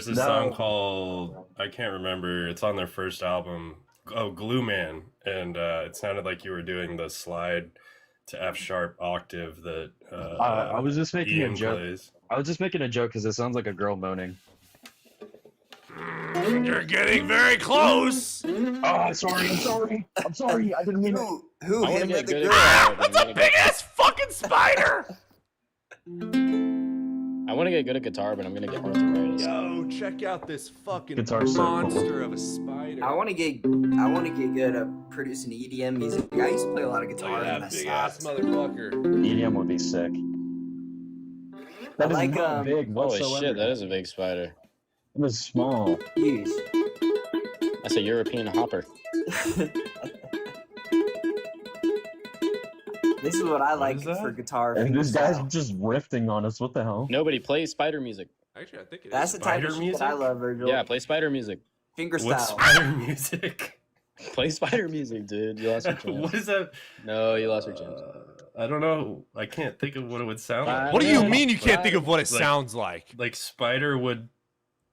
this song called I can't remember. It's on their first album. Oh, Glue Man, and it sounded like you were doing the slide to F sharp octave that I was just making Ian a joke. plays. I was just making a joke because it sounds like a girl moaning. You're getting very close. Oh, sorry. I didn't mean it. Who I him want or to get the good girl? at guitar. That's a big ass fucking spider. I want to get good at guitar, but I'm gonna get arthritis. Yo, check out this fucking Guitar so monster of a spider. I want to get good at producing EDM music. I used to play a lot of guitar. Look and I at that big ass stopped. motherfucker. EDM would be sick. That is like, not big Holy whatsoever. shit, that is a big spider. It was small. Huge. That's a European hopper. This is what I like is that? for guitar. And this guy's fingerstyle. just riffing on us. What the hell? Nobody plays spider music. Actually, I think it is. That's the type of Spider shit that I music? love, Virgil. Yeah, play spider music. Fingerstyle. What's spider music? Play spider music, dude. You lost your chance. What is that? No, you lost your chance. I don't know. I can't think of what it would sound like. What do you mean you can't think of what it sounds like? Like spider would,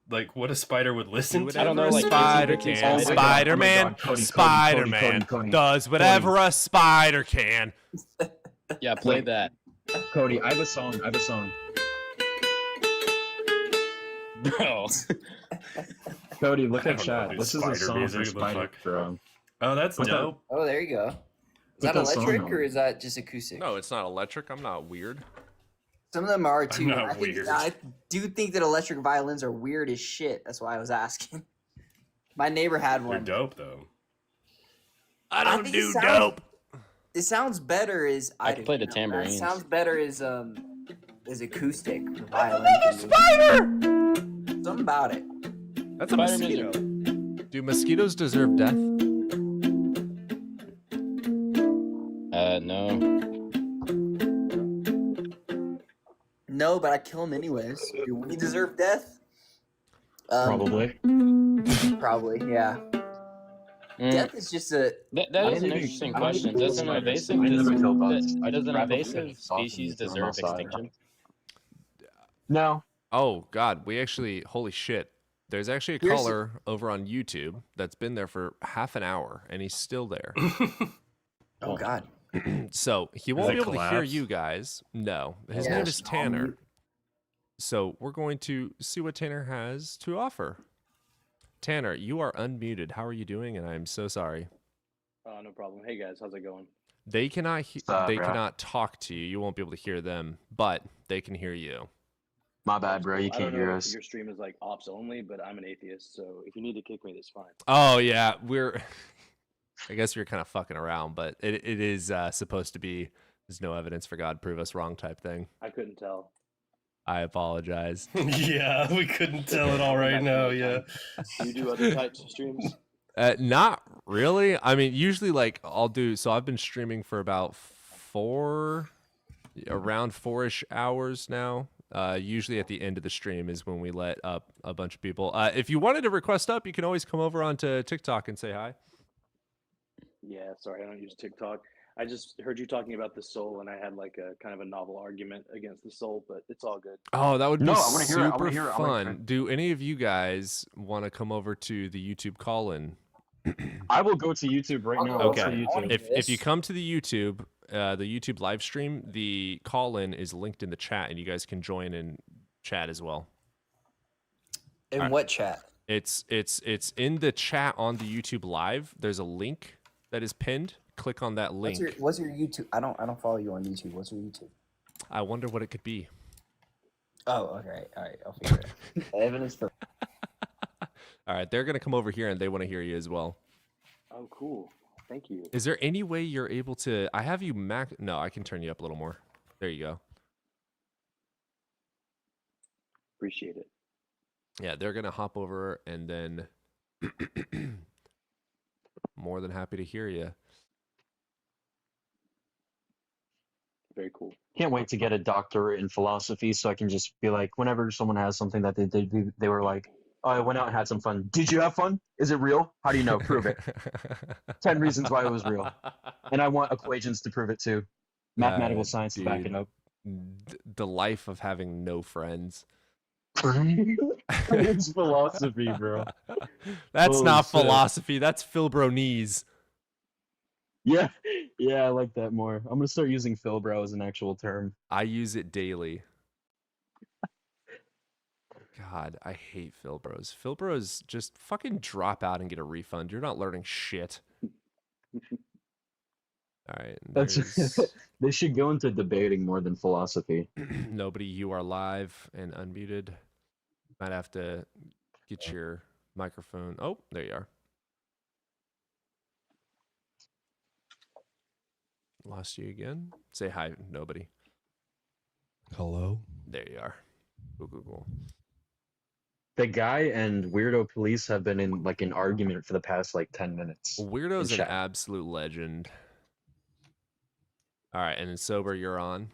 like what a spider would listen to. I don't know, like Spider Crazy can, Rich Kids. Spider-Man, Cody, Spider-Man does whatever a spider can. Yeah, play that. Cody, I have a song. Bro. Cody, look I at don't know, chat. dude. This is a Spider song music, for what the Spider fuck? Bro. Oh, that's What's dope. Oh, there you go. Is Put that that song electric on. or is that just acoustic? No, it's not electric. I'm not weird. Some of them are too. not weird. I do think that electric violins are weird as shit. That's why I was asking. My neighbor had They're one. dope though. I I don't think do it sounds- dope. It sounds better as I do, can play the you know, tambourines. It sounds better as acoustic violin. Spider! Something about it. That's a Spider mosquito. Do mosquitoes deserve death? No. No, but I kill him anyways. Do we deserve death? Probably. Probably, yeah. Death is just a. That is an interesting question. Does an invasive species deserve extinction? No. Oh God, we actually, holy shit. There's actually a caller over on YouTube that's been there for half an hour, and he's still there. Oh God. So he won't be able to hear you guys. No, his name is Tanner. So we're going to see what Tanner has to offer. Tanner, you are unmuted. How are you doing? And I'm so sorry. No problem. Hey guys, how's it going? They cannot. They cannot talk to you. You won't be able to hear them, but they can hear you. My bad, bro. You can't hear us. Your stream is like ops only, but I'm an atheist, so if you need to kick me, that's fine. Oh yeah, I guess we're kind of fucking around, but it is supposed to be. There's no evidence for God, prove us wrong type thing. I couldn't tell. I apologize. Yeah, we couldn't tell it all right now. Yeah. Do you do other types of streams? Not really. I mean, usually like I'll do. So I've been streaming for about around 4-ish hours now. Usually at the end of the stream is when we let up a bunch of people. If you wanted to request up, you can always come over onto TikTok and say hi. Yeah, sorry, I don't use TikTok. I just heard you talking about the soul, and I had like a kind of a novel argument against the soul, but it's all good. Oh, that would be super fun. Do any of you guys want to come over to the YouTube call-in? I will go to YouTube right now. Okay. If you come to the YouTube live stream, the call-in is linked in the chat, and you guys can join and chat as well. In what chat? It's in the chat on the YouTube live. There's a link that is pinned. Click on that link. What's your YouTube? I don't follow you on YouTube. What's your YouTube? I wonder what it could be. Oh, okay. All right. I'll figure it out. Evidence for. All right, they're gonna come over here and they want to hear you as well. Oh, cool. Thank you. Is there any way you're able to? I have you No, I can turn you up a little more. There you go. Appreciate it. Yeah, they're gonna hop over and then. More than happy to hear you. Very cool. Can't wait to get a doctorate in philosophy so I can just be like, whenever someone has something that they were like, oh, I went out and had some fun. Did you have fun? Is it real? How do you know? Prove it. 10 reasons why it was real. And I want equations to prove it too. Mathematical science to back it up. The life of having no friends. It's philosophy, bro. That's not philosophy. That's Philbronese. Yeah, I like that more. I'm gonna start using Philbro as an actual term. I use it daily. God, I hate Philbros. Philbros just fucking drop out and get a refund. You're not learning shit. All right. They should go into debating more than philosophy. Nobody, you are live and unmuted. Might have to get your microphone. Oh, there you are. Lost you again. Say hi, nobody. Hello. There you are. Cool. The guy and Weirdo Police have been in like an argument for the past like 10 minutes. Weirdo's an absolute legend. All right, and then Sober, you're on.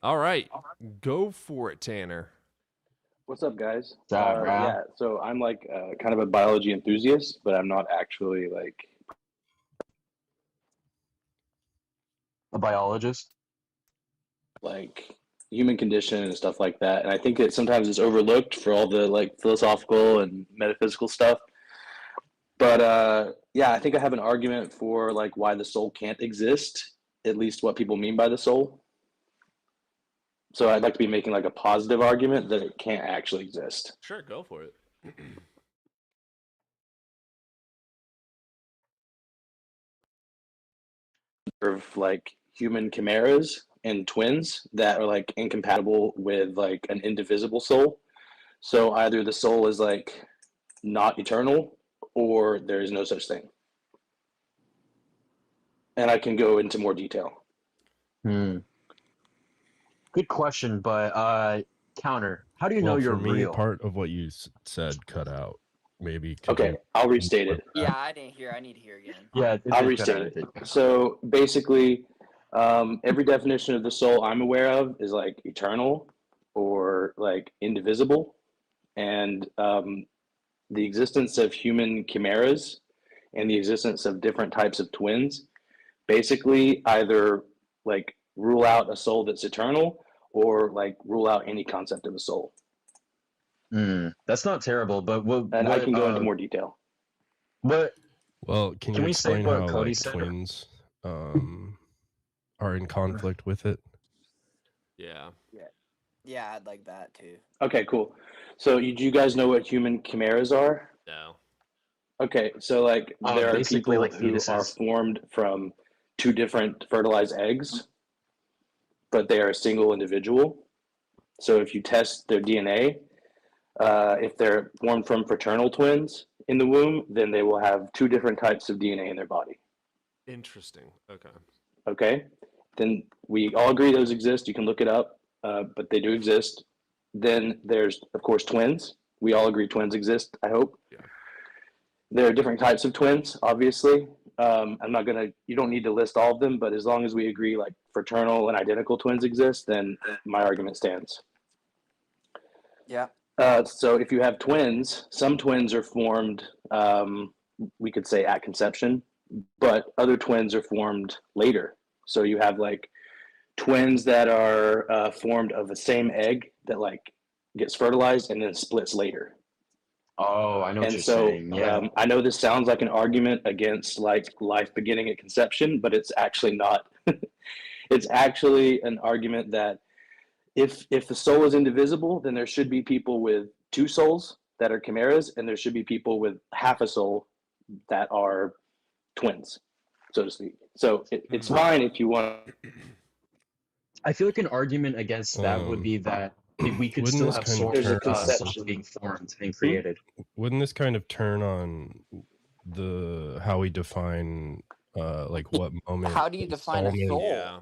All right. Go for it, Tanner. What's up, guys? Yeah, so I'm like kind of a biology enthusiast, but I'm not actually like a biologist. Like human condition and stuff like that. And I think that sometimes it's overlooked for all the like philosophical and metaphysical stuff. But yeah, I think I have an argument for like why the soul can't exist, at least what people mean by the soul. So I'd like to be making like a positive argument that it can't actually exist. Sure, go for it. Of like human chimeras and twins that are like incompatible with like an indivisible soul. So either the soul is like not eternal or there is no such thing. And I can go into more detail. Good question, but counter. How do you know you're for me, real? Part of what you said cut out. Maybe. Okay, I'll restate it. Yeah, I didn't hear. I need to hear again. Yeah, I'll restate it. So basically, every definition of the soul I'm aware of is like eternal or like indivisible, and the existence of human chimeras and the existence of different types of twins basically either like rule out a soul that's eternal or like rule out any concept of a soul. That's not terrible, but I can go into more detail. But well, can you we say explain what how Cody like said? twins are in conflict with it? Yeah. Yeah, I'd like that too. Okay, cool. So do you guys know what human chimeras are? No. Okay, so like there are basically people like who are fetuses. formed from two different fertilized eggs, but they are a single individual. So if you test their DNA, if they're formed from fraternal twins in the womb, then they will have two different types of DNA in their body. Interesting. Okay. Okay, then we all agree those exist. You can look it up, but they do exist. Then there's, of course, twins. We all agree twins exist, I hope. Yeah. There are different types of twins, obviously. You don't need to list all of them, but as long as we agree like fraternal and identical twins exist, then my argument stands. Yeah. So if you have twins, some twins are formed, we could say at conception, but other twins are formed later. So you have like twins that are formed of the same egg that like gets fertilized and then splits later. Oh, I know what And you're so saying. Yeah. I know this sounds like an argument against like life beginning at conception, but it's actually not. It's actually an argument that if the soul is indivisible, then there should be people with two souls that are chimeras, and there should be people with half a soul that are twins, so to speak. So it's fine if you want. I feel like an argument against that would be that we could still have souls being formed and created. Wouldn't this kind of turn on how we define like what moment? How do you define a soul? Yeah,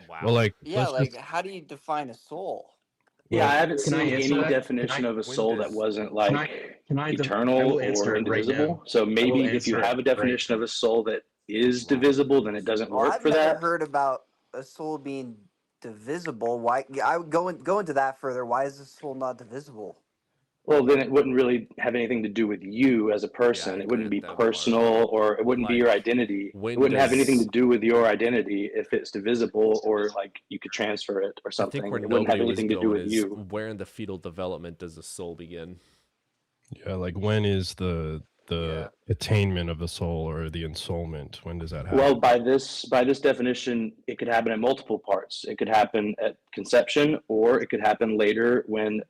wow. Well, like how do you define a soul? Yeah, I haven't seen any definition of a soul that wasn't like eternal or indivisible. So maybe if you have a definition of a soul that is divisible, then it doesn't work for that. I've never heard about a soul being divisible. Why? I would go into that further. Why is the soul not divisible? Well, then it wouldn't really have anything to do with you as a person. It wouldn't be personal, or it wouldn't be your identity. It wouldn't have anything to do with your identity if it's divisible, or like you could transfer it or something. I think where it wouldn't have nobody was anything to do going with is you. where in the fetal development does the soul begin? Yeah, like when is the attainment of the soul or the ensoulment? When does that happen? Well, by this definition, it could happen in multiple parts. It could happen at conception, or it could happen later when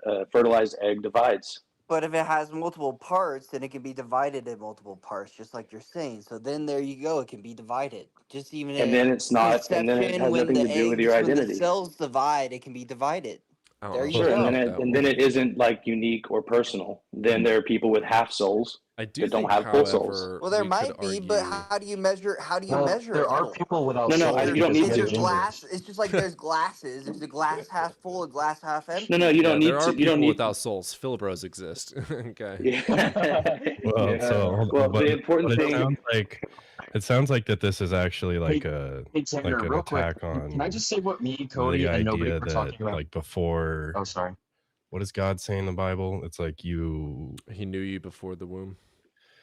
a fertilized egg divides. But if it has multiple parts, then it can be divided in multiple parts, just like you're saying. So then there you go, it can be divided. Just even and then it's not, and then it has nothing to do with your identity. When the cells divide, it can be divided. There you Sure, go. and then it isn't like unique or personal. Then there are people with half souls that don't have full souls. Well, there might be, but how do you measure? How do you measure? There are people without souls. No, you don't need to. Glass. It's just like there's glasses. Is the glass half full, a glass half empty? No, you don't need to. You don't need without souls. Philibros exist. Okay. Yeah. Well, the important thing. It sounds like that this is actually like an attack on. Can I just say what me, Cody, and nobody were talking about? Like before. Oh, sorry. What does God say in the Bible? It's like He knew you before the womb.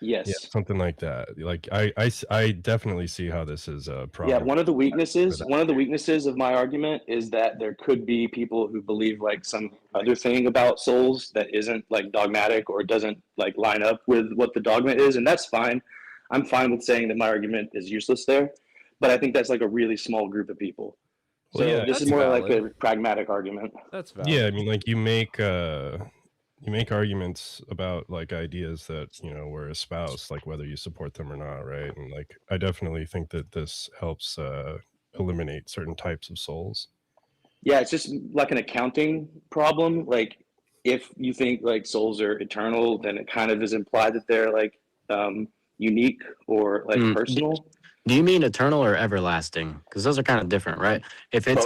Yes. Yeah, something like that. Like I definitely see how this is a problem. Yeah, one of the weaknesses of my argument is that there could be people who believe like some other thing about souls that isn't like dogmatic or doesn't like line up with what the dogma is, and that's fine. I'm fine with saying that my argument is useless there, but I think that's like a really small group of people. So well, yeah, this is more like a pragmatic argument. That's valid. Yeah, I mean, like you make arguments about like ideas that were espoused, like whether you support them or not, right? And like I definitely think that this helps eliminate certain types of souls. Yeah, it's just like an accounting problem. Like if you think like souls are eternal, then it kind of is implied that they're like unique or like personal. Do you mean eternal or everlasting? Because those are kind of different, right? If it's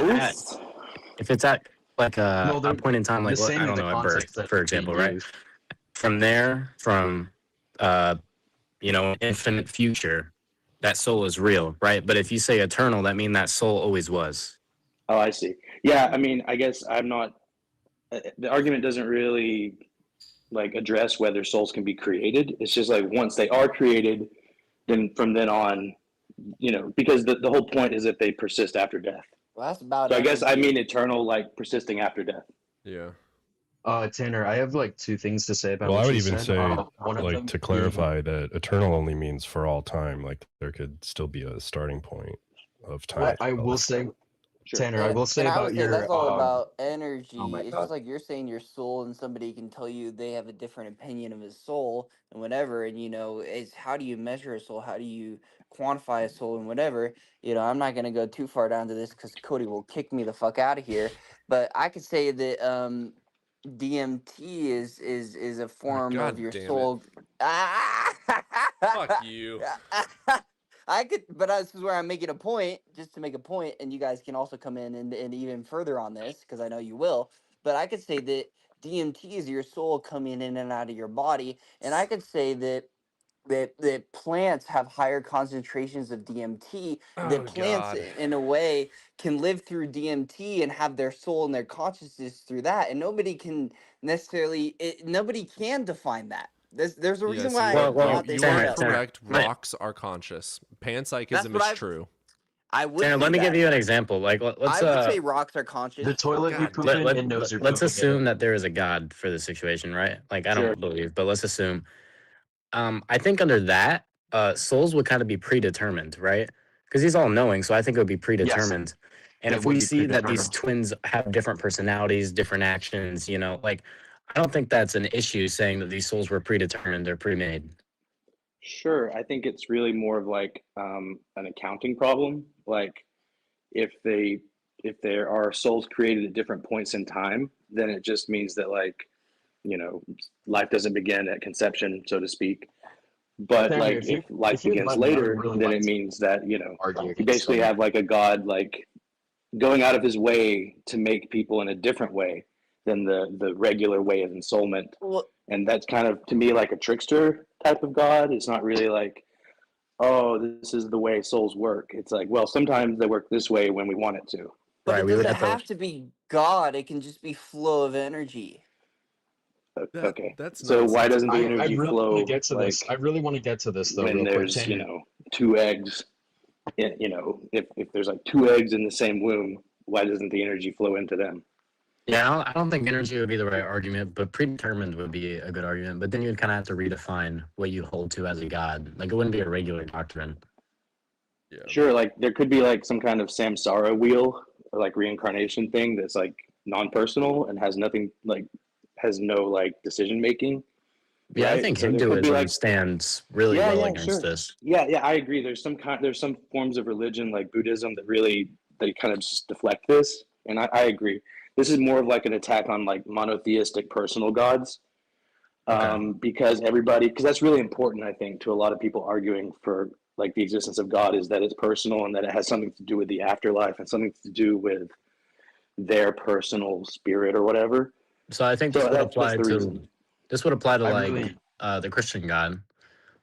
at like a point in time, like I don't know, at birth, for example, right? From infinite future, that soul is real, right? But if you say eternal, that means that soul always was. Oh, I see. Yeah, I mean, I guess I'm not. The argument doesn't really like address whether souls can be created. It's just like once they are created, then from then on, because the whole point is that they persist after death. Well, that's about. So I guess I mean eternal, like persisting after death. Yeah. Tanner, I have like two things to say about Well, what I would you even said. say, One of like, them to being clarify that eternal only means for all time. Like, there could still be a starting point of time. I will say, Tanner, I Yeah, will say and I about would say that's your all about oh energy. my It's just god. like you're saying your soul, and somebody can tell you they have a different opinion of his soul and whatever. And it's how do you measure a soul? How do you quantify a soul and whatever? I'm not gonna go too far down to this because Cody will kick me the fuck out of here. But I could say that DMT is a form of God your damn it. soul. Fuck you. I could, but this is where I'm making a point, just to make a point, and you guys can also come in and even further on this, because I know you will. But I could say that DMT is your soul coming in and out of your body, and I could say that plants have higher concentrations of DMT. That plants, God. in a way, can live through DMT and have their soul and their consciousness through that, and nobody can necessarily, nobody can define that. There's a reason why I brought this you are up. correct. Rocks are conscious. Panpsychism is true. I would Tanner, say let me give that. you an example. Like, let's I would say rocks are conscious. The toilet you poop in, it knows you're let's pooping in assume it. that there is a God for the situation, right? Like, I Sure. don't believe, but let's assume. I think under that, souls would kind of be predetermined, right? Because he's all knowing, so I think it would be predetermined. And if we see that these twins have different personalities, different actions, like, I don't think that's an issue saying that these souls were predetermined or pre-made. Sure, I think it's really more of like an accounting problem. Like if there are souls created at different points in time, then it just means that life doesn't begin at conception, so to speak. But Tanner, if life begins later, then it means that you basically have like a God like going out of his way to make people in a different way than the regular way of ensoulment. And that's kind of, to me, like a trickster type of God. It's not really like, oh, this is the way souls work. It's like, well, sometimes they work this way when we want it to. But it doesn't have to be God. It can just be flow of energy. Okay. That's so why doesn't the energy I really flow? want to get to this. I really want to get to this though. When real there's quick. two eggs, if there's like two eggs in the same womb, why doesn't the energy flow into them? Yeah, I don't think energy would be the right argument, but predetermined would be a good argument. But then you'd kind of have to redefine what you hold to as a god. Like, it wouldn't be a regular doctrine. Yeah. Sure, like there could be like some kind of samsara wheel or like reincarnation thing that's like non-personal and has no decision making. Yeah, right? I think So there could Hinduism be, like, stands really well against this. Yeah, I agree. There's some forms of religion like Buddhism that they kind of just deflect this, and I agree. This is more of like an attack on like monotheistic personal gods, because that's really important. I think to a lot of people arguing for like the existence of God is that it's personal and that it has something to do with the afterlife and something to do with their personal spirit or whatever. So I think this would apply to reason. this would apply to I like really- the Christian God,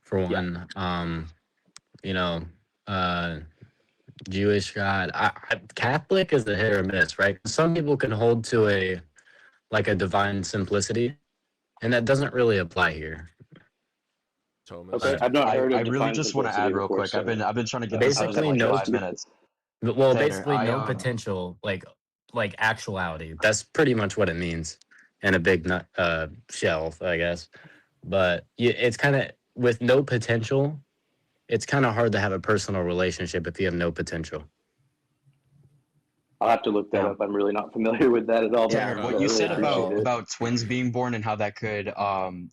for one. Jewish God. Catholic is the hit or miss, right? Some people can hold to a divine simplicity, and that doesn't really apply here. Okay, I've not heard of I really just want to add real quick. I've been trying to get this out in like 5 minutes. Well, Tanner, basically, no potential, like actuality. That's pretty much what it means in a big shell, I guess. But it's kind of with no potential. It's kind of hard to have a personal relationship if you have no potential. I'll have to look that up. I'm really not familiar with that at all. Yeah, what you said about twins being born and how that could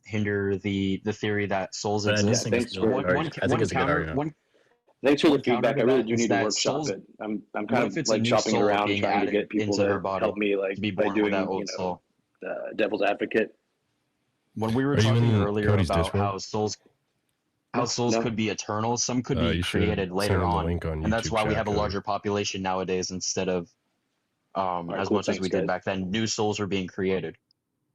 hinder the theory that souls exist. Thanks for the feedback. I really do need to workshop it. I'm kind of like shopping around trying to get people to help me by doing devil's advocate. When we were talking earlier about how souls could be eternal, some could be created later on, and that's why we have a larger population nowadays instead of as much as we did back then. New souls are being created,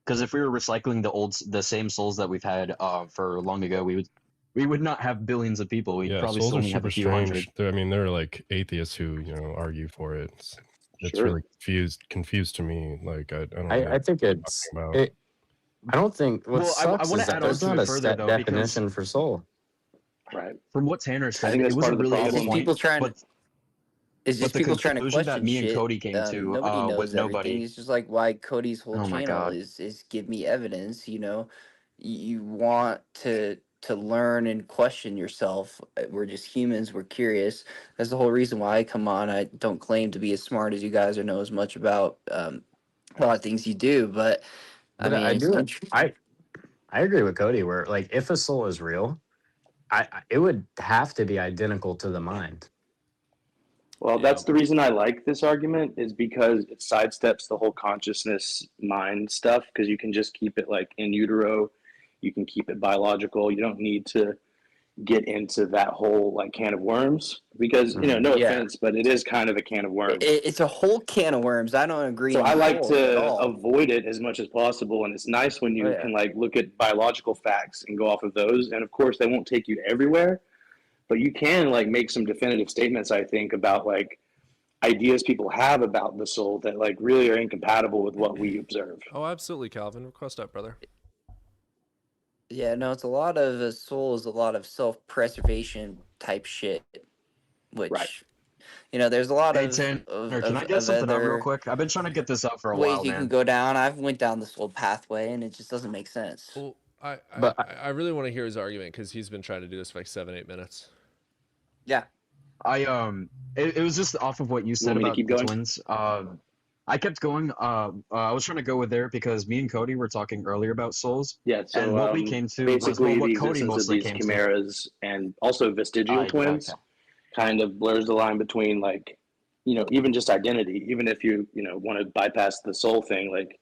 because if we were recycling the same souls that we've had for long ago, we would not have billions of people. We'd probably souls still are only have a super few hundred. strange. There are like atheists who argue for it. It's really confused to me. Like I don't know. I think it's. I don't think. What sucks is that there's not a set definition for soul. Right. From what Tanner said, I think that's it was part of the really problem. people trying. It's just people trying to question that me and shit. Cody came to Nobody knows with everything. nobody. It's just like why Cody's whole Oh my channel God. is give me evidence. You know, you want to learn and question yourself. We're just humans. We're curious. That's the whole reason why I come on. I don't claim to be as smart as you guys or know as much about a lot of things you do, but I mean, I it's do. I agree with Cody. Where like if a soul is real, it would have to be identical to the mind. Well, that's the reason I like this argument, is because it sidesteps the whole consciousness mind stuff, because you can just keep it like in utero, you can keep it biological. You don't need to get into that whole like can of worms, because no offense, but it is kind of a can of worms. It's a whole can of worms. I don't agree. So I like to avoid it as much as possible, and it's nice when you can like look at biological facts and go off of those. And of course, they won't take you everywhere, but you can like make some definitive statements, I think, about like ideas people have about the soul that like really are incompatible with what we observe. Oh, absolutely, Calvin. Request up, brother. Yeah, no, it's a lot of a soul is a lot of self-preservation type shit, which there's a lot of. Can I get something out real quick? I've been trying to get this out for a while, ways you can go down. I've went down this whole pathway, and it just doesn't make sense. Well, I really want to hear his argument, because he's been trying to do this for like 7-8 minutes. Yeah. It was just off of what you said about the twins. I kept going. I was trying to go with there because me and Cody were talking earlier about souls. Yeah, so and what we came to basically was the what Cody existence of mostly these came chimeras and also vestigial twins kind of blurs the line between like, even just identity. Even if you want to bypass the soul thing, like,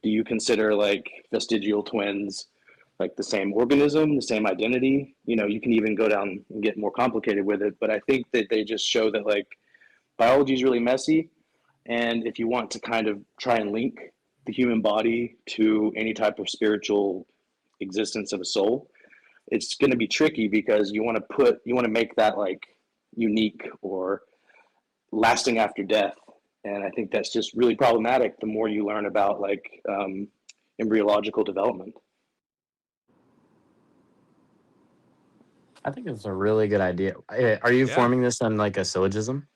do you consider like vestigial twins like the same organism, the same identity? You can even go down and get more complicated with it. But I think that they just show that like biology is really messy. And if you want to kind of try and link the human body to any type of spiritual existence of a soul, it's going to be tricky, because you want to make that like unique or lasting after death. And I think that's just really problematic the more you learn about like embryological development. I think it's a really good idea. Are you forming this on like a syllogism?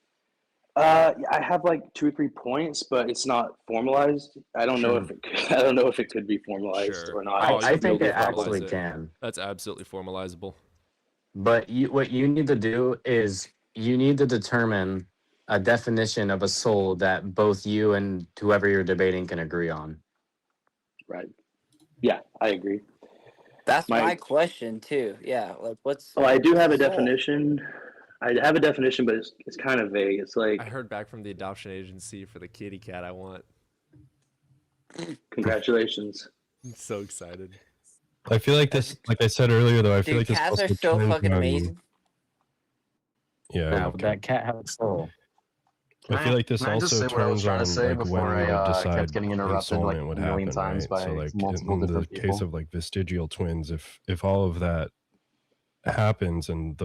I have like 2 or 3 points, but it's not formalized. I don't know if it could be formalized or not. I think it actually can. That's absolutely formalizable. But what you need to do is you need to determine a definition of a soul that both you and whoever you're debating can agree on. Right. Yeah, I agree. That's my question too. Yeah, like what's? Oh, I do have a definition. I have a definition, but it's kind of vague. It's like, I heard back from the adoption agency for the kitty cat I want. Congratulations. I'm so excited. I feel like this, like I said earlier, though, I feel like this cats also are so turns fucking on- amazing. Yeah, that cat has a soul. I feel like this Can I just also say what I was turns trying on to say like when before we would I decide kept getting interrupted like ensoulment would a million happen, times right? by So like multiple in the different case people? of like vestigial twins, if all of that happens and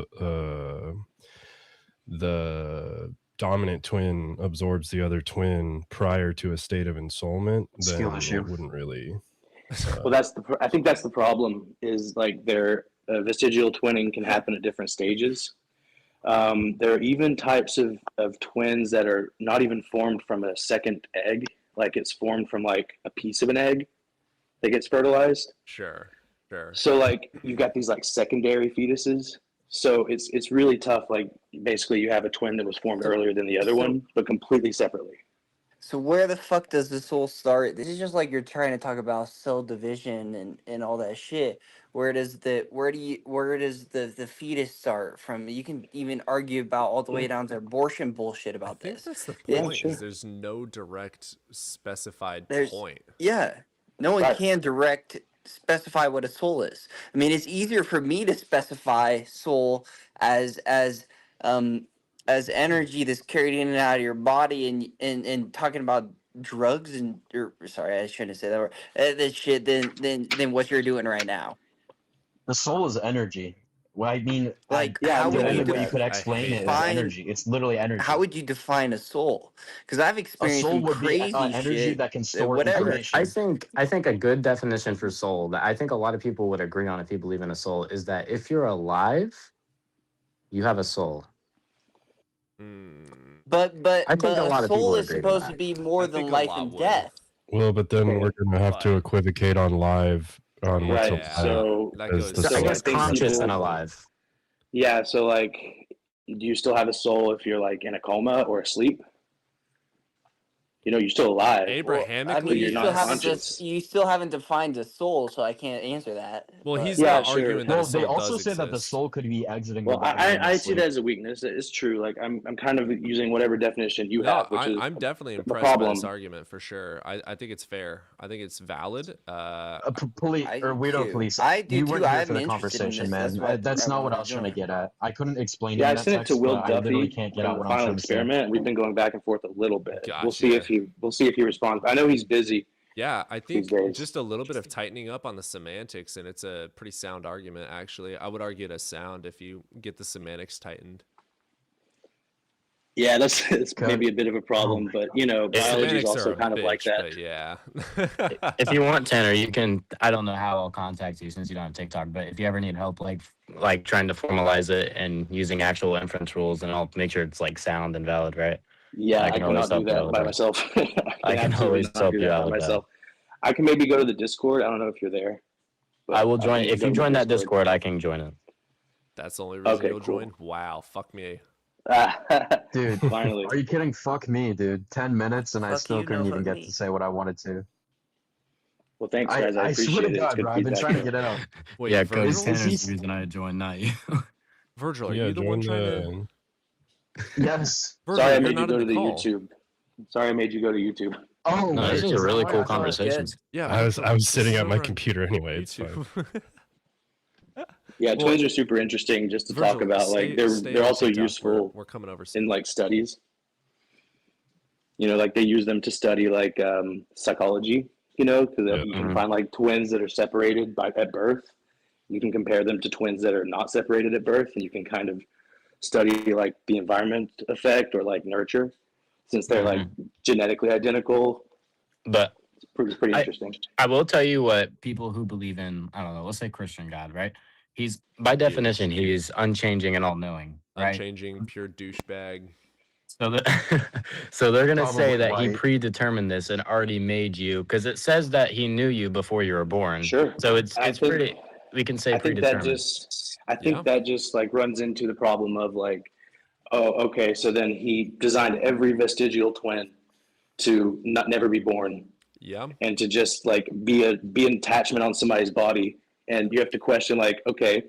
the dominant twin absorbs the other twin prior to a state of ensoulment, then it wouldn't really. Well, I think that's the problem. Is like their vestigial twinning can happen at different stages. There are even types of twins that are not even formed from a second egg. Like it's formed from like a piece of an egg that gets fertilized. Sure. So like you've got these like secondary fetuses. So it's really tough. Like basically you have a twin that was formed earlier than the other one, but completely separately. So where the fuck does the soul start? This is just like you're trying to talk about cell division and all that shit. Where does the fetus start from? You can even argue about all the way down to abortion bullshit about I think this. that's the point. Is there's no direct specified point. Yeah, no one can direct specify what a soul is. I mean, it's easier for me to specify soul as energy that's carried in and out of your body, and talking about drugs sorry, I shouldn't say that word. That shit than what you're doing right now. The soul is energy. Well, I mean, like how would the only you way you could explain it is energy. It's literally energy. How would you define a soul? Because I've experienced soul some would be, crazy energy shit that can store whatever. information. I think a good definition for soul that I think a lot of people would agree on if you believe in a soul is that if you're alive, you have a soul. But I think a a lot of people soul is agree to supposed to that. be more than life and death. Well, but then we're gonna have to equivocate on live on what's Right. alive. So, as the I guess think conscious people- and alive. Yeah. So, like, do you still have a soul if you're like in a coma or asleep? You know, you're still alive. Abrahamically, I mean, you're you not still haven't conscious. you still haven't defined a soul, so I can't answer that. Well, but- he's not arguing that Well, a soul they also does say that the exist. soul could be exiting Well, the body. in I see sleep. that as a weakness. It's true. Like I'm kind of using whatever definition you have, which is I'm definitely the impressed by problem. this argument for sure. I think it's fair. I think it's valid. Police I or do weirdo too. police. I do You too. weren't here I'm for the interested in conversation, this. man. That's I not what I wanted was to trying to join. get at. I couldn't explain Yeah, it I in that sent it to text, Will but I literally Duffy can't get in out the what I'm final trying to say. experiment. We've been going back and forth a little bit. We'll see Gotcha. if he responds. I know he's busy. Yeah, I think these days. just a little bit of tightening up on the semantics, and it's a pretty sound argument, actually. I would argue it as sound if you get the semantics tightened. Yeah, it's maybe a bit of a problem, but you know, biology is Semantics also are a kind of like bitch, that. but yeah. If you want, Tanner, you can. I don't know how I'll contact you since you don't have TikTok, but if you ever need help, like trying to formalize it and using actual inference rules, and I'll make sure it's like sound and valid, right? Yeah, I cannot do that by myself. I can absolutely always not help do you that out by with that. myself. I can maybe go to the Discord. I don't know if you're there. but I will can join. maybe If go you to the join that Discord, I can join it. That's the only reason Okay, you'll cool. join? Wow, fuck me. Dude, Finally. are you kidding? Fuck me, dude. 10 minutes and I Fuck still you, couldn't no even fuck get me. to say what I wanted to. Well, thanks, guys. I I swear appreciate to it. It's God, good bro. I've been feedback. trying to get out. Wait, Yeah, Virgil? Cody Tanner's the reason I joined, not you. Virgil, are Yeah, you the one trying to... Yes. Virgil, Sorry, I you're made you not go in to the call. YouTube. Sorry, I made you go to YouTube. Oh, No, this is a really cool conversation. Yeah, I was Virgil, sitting this at is my over on computer anyway. It's fine. YouTube. Yeah, Well, twins are super interesting just to talk Virgil, about. Like stay they're on also TikTok. useful We're coming over soon. in like studies. You know, like they use them to study like psychology. You know, because you can find like twins that are separated at birth. You can compare them to twins that are not separated at birth, and you can kind of study like the environment effect or like nurture, since they're like genetically identical. But It's pretty interesting. I will tell you what people who believe in, I don't know, let's say Christian God, right? He's by definition, he's unchanging and all knowing, right? Unchanging, pure douchebag. So so they're gonna say Probably that he white. predetermined this and already made you, because it says that he knew you before you were born. Sure. So it's I think- pretty. We can say I think that predetermined. I think that just like runs into the problem of like, oh, okay, so then he designed every vestigial twin to never be born. Yeah. And to just like be an attachment on somebody's body, and you have to question like, okay,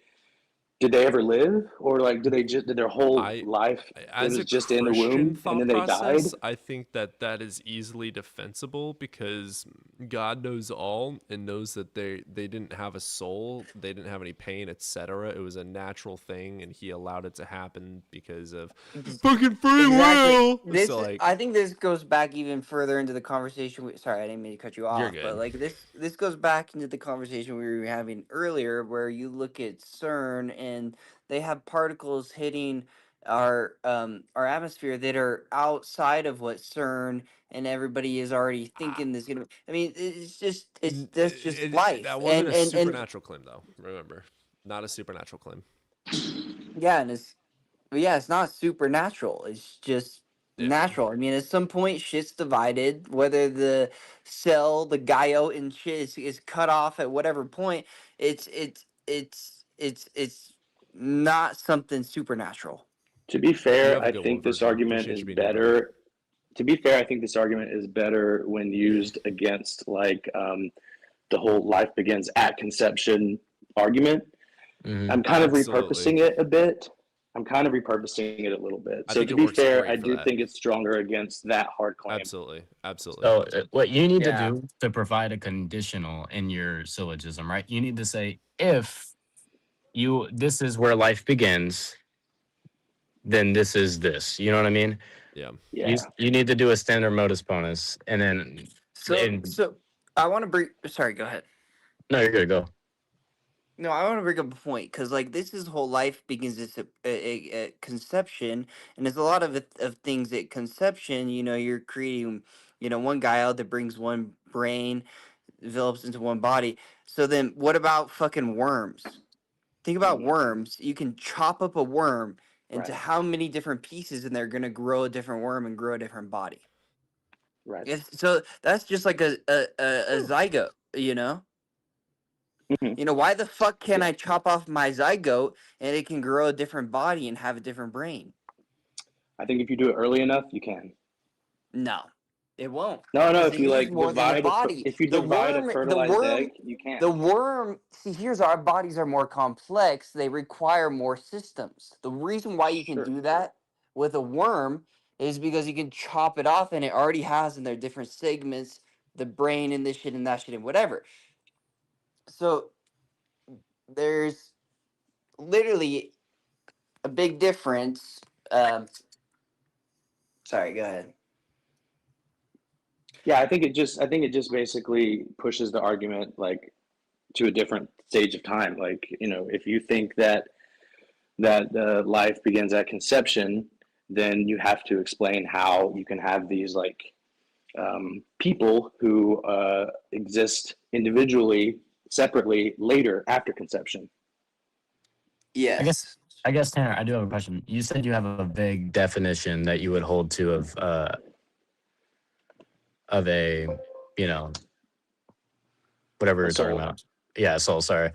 did they ever live, or like did their whole life As was a just in the Christian womb thought and then they process, died? I think that is easily defensible because God knows all and knows that they didn't have a soul, they didn't have any pain, etc. It was a natural thing, and He allowed it to happen because of fucking free will. This So, like, I think this goes back even further into the conversation. Sorry, I didn't mean to cut you off. You're good. But like this goes back into the conversation we were having earlier, where you look at CERN and they have particles hitting our atmosphere that are outside of what CERN and everybody is already thinking is gonna. I mean, that's just life. That wasn't and, a and, supernatural claim, though. Remember, not a supernatural claim. Yeah, and it's not supernatural. It's just natural. I mean, at some point, shit's divided. Whether the cell, the gaio and shit is cut off at whatever point, it's not something supernatural. To be fair, I think this argument is better. To be fair, I think this argument is better when used against like the whole life begins at conception argument. I'm kind of repurposing it a bit. I'm kind of repurposing it a little bit. So to be fair, I do think it's stronger against that hard claim. Absolutely. So what you need to do to provide a conditional in your syllogism, right? You need to say, if this is where life begins, then this is this. You know what I mean? Yeah. You need to do a standard modus ponens, and then. So I want to bring. Sorry, go ahead. No, you're good. Go. No, I want to bring up a point because, like, this is whole life begins at conception, and there's a lot of things at conception. You know, you're creating, one guy out that brings one brain, develops into one body. So then, what about fucking worms? Think about worms. You can chop up a worm into how many different pieces, and they're going to grow a different worm and grow a different body. Right. So that's just like a zygote, you know? You know, why the fuck can't I chop off my zygote and it can grow a different body and have a different brain? I think if you do it early enough, you can. No, it won't. No, Because if you like more than the divide body. if you divide a fertilized egg, you can. The worm. See, here's our bodies are more complex. They require more systems. The reason why you can do that with a worm is because you can chop it off and it already has in their different segments the brain and this shit and that shit and whatever. So there's literally a big difference. Sorry, go ahead. Yeah, I think it just basically pushes the argument like to a different stage of time. Like, you know, if you think that life begins at conception, then you have to explain how you can have these like people who exist individually, separately later after conception. Yes. I guess Tanner, I do have a question. You said you have a big definition that you would hold to of a, you know, whatever you're talking about. Yeah, soul, sorry.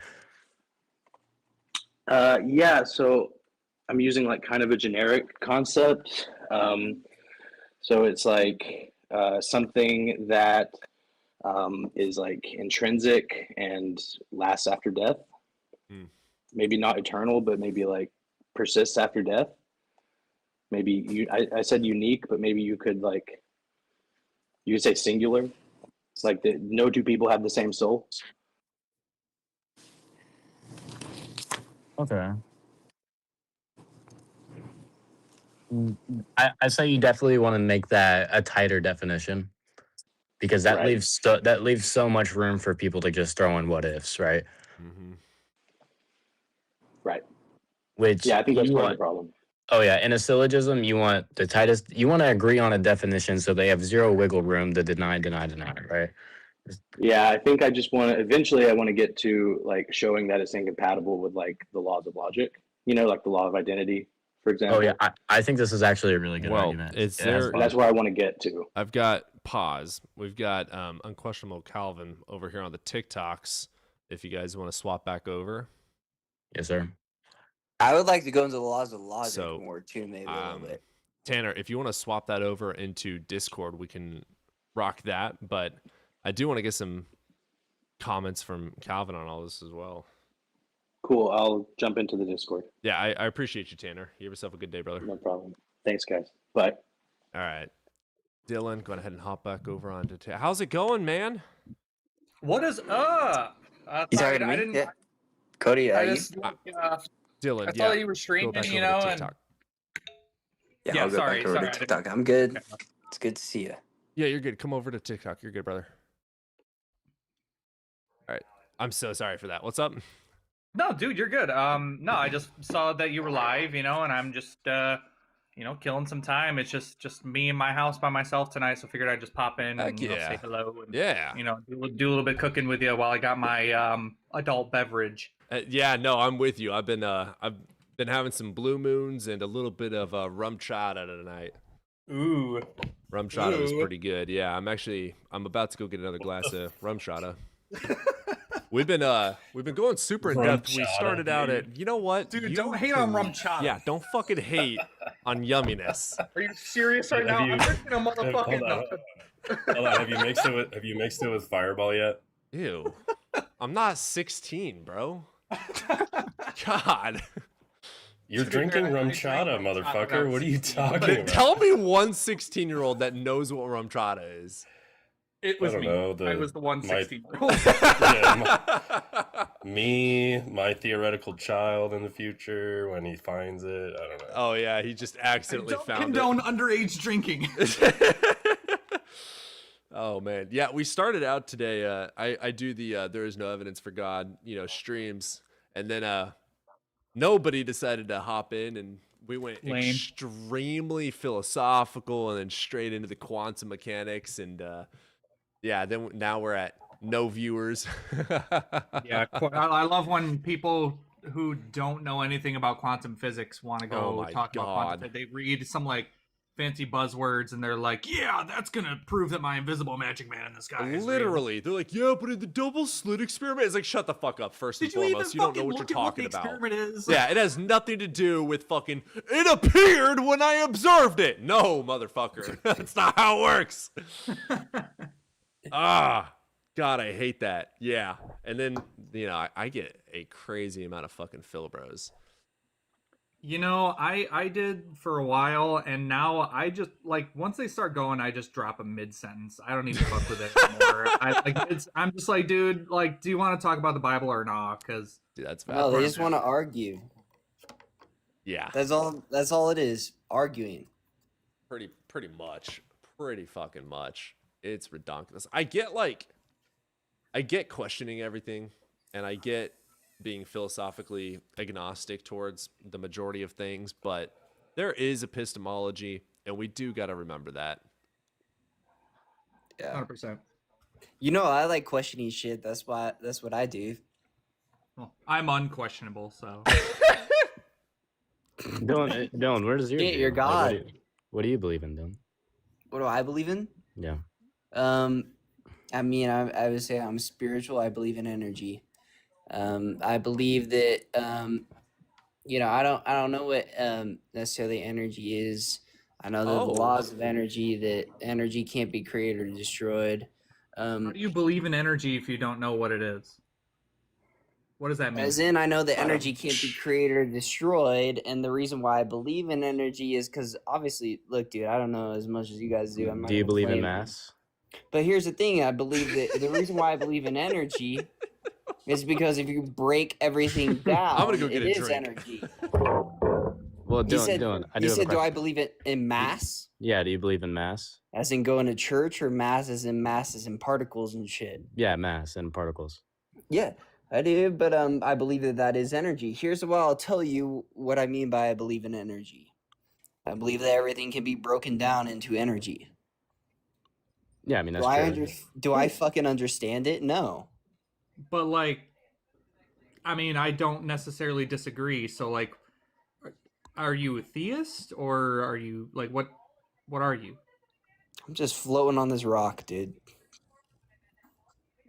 Yeah, so I'm using like kind of a generic concept. So it's like something that is like intrinsic and lasts after death. Maybe not eternal, but maybe like persists after death. Maybe I said unique, but maybe you could say singular. It's like no two people have the same soul. Okay. I say you definitely want to make that a tighter definition, because that leaves so much room for people to just throw in what ifs, right? Right. Which I think that's part of the problem. Oh yeah, in a syllogism, you want the tightest. You want to agree on a definition so they have zero wiggle room to deny, right? Yeah, I think I just want to eventually. I want to get to like showing that it's incompatible with like the laws of logic. You know, like the law of identity, for example. Oh yeah, I think this is actually a really good argument. That's where I want to get to. I've got pause. We've got Unquestionable Calvin over here on the TikToks. If you guys want to swap back over. Yes, sir. I would like to go into the laws of logic more too, maybe a little bit. Tanner, if you want to swap that over into Discord, we can rock that. But I do want to get some comments from Calvin on all this as well. Cool. I'll jump into the Discord. Yeah, I appreciate you, Tanner. You have yourself a good day, brother. No problem. Thanks, guys. Bye. All right. Dylan, go ahead and hop back over onto how's it going, man? What is up? I didn't. Yeah. Cody, Dylan, I thought you were streaming, you know, and I'll go back over to TikTok. I'm good. Okay. It's good to see you. Yeah, you're good. Come over to TikTok. You're good, brother. All right. I'm so sorry for that. What's up? No, dude, you're good. No, I just saw that you were live, you know, and I'm just, you know, killing some time. It's just me in my house by myself tonight, so figured I'd just pop in and say hello. And, you know, do a little bit of cooking with you while I got my adult beverage. Yeah, no, I'm with you. I've been having some Blue Moons and a little bit of rum chata tonight. Ooh, rum chata was pretty good. Yeah, I'm about to go get another glass of rum chata. We've been going super in depth. We started out at, you know what, dude? Don't hate on rum chata. Yeah, don't fucking hate on yumminess. Are you serious right now? I'm drinking a motherfucking. Hold on. Have you mixed it with Fireball yet? Ew. I'm not 16, bro. God. You're drinking rum chata, motherfucker. What are you talking about? Tell me one 16-year-old that knows what rum chata is. It was me. I was the 16-year-old. My theoretical child in the future when he finds it. I don't know. Oh yeah, he just accidentally found it. Don't condone underage drinking. Oh man, yeah. We started out today. I do the there is no evidence for God, streams, and then nobody decided to hop in, and we went extremely philosophical, and then straight into the quantum mechanics, and now we're at no viewers. Yeah, I love when people who don't know anything about quantum physics want to go talk about quantum physics. They read some like fancy buzzwords and they're like, yeah, that's gonna prove that my invisible magic man in the sky is literally real. They're like, yeah, but in the double slit experiment, it's like, shut the fuck up. First and foremost, you don't know what you're talking about. Yeah, it has nothing to do with fucking it appeared when I observed it. No, motherfucker. That's not how it works. God, I hate that. Yeah. And then, you know, I get a crazy amount of fucking Philbros. You know, I did for a while, and now I just, like, once they start going, I just drop a mid-sentence. I don't even fuck with it anymore. I'm just like, dude, like, do you want to talk about the Bible or not? Because that's valid. No, they just want to argue. Yeah. That's all it is, arguing. Pretty much. Pretty fucking much. It's redonkulous. I get questioning everything, and I get being philosophically agnostic towards the majority of things, but there is epistemology, and we do got to remember that. Yeah, 100%. You know, I like questioning shit. That's what I do. Well, I'm unquestionable, so. Dylan, where does your your God? Like, what do you believe in, Dylan? What do I believe in? Yeah. I mean, I would say I'm spiritual. I believe in energy. I believe that, you know, I don't know what necessarily energy is. I know the laws of energy, that energy can't be created or destroyed. How do you believe in energy if you don't know what it is? What does that mean? As in, I know that energy can't be created or destroyed, and the reason why I believe in energy is because, obviously, look, dude, I don't know as much as you guys do. Do you believe in mass? But here's the thing: I believe that the reason why I believe in energy is because if you break everything down, I'm gonna go get it a is drink. energy. Well, Dylan, You said, do I believe it in mass? Yeah, do you believe in mass? As in going to church, or masses and particles and shit? Yeah, mass and particles. Yeah, I do, but I believe that is energy. Here's what I'll tell you what I mean by I believe in energy. I believe that everything can be broken down into energy. Yeah, I mean, that's true. Do I fucking understand it? No. But, like, I mean, I don't necessarily disagree. So, like, are you a theist, or are you, like, what are you? I'm just floating on this rock, dude.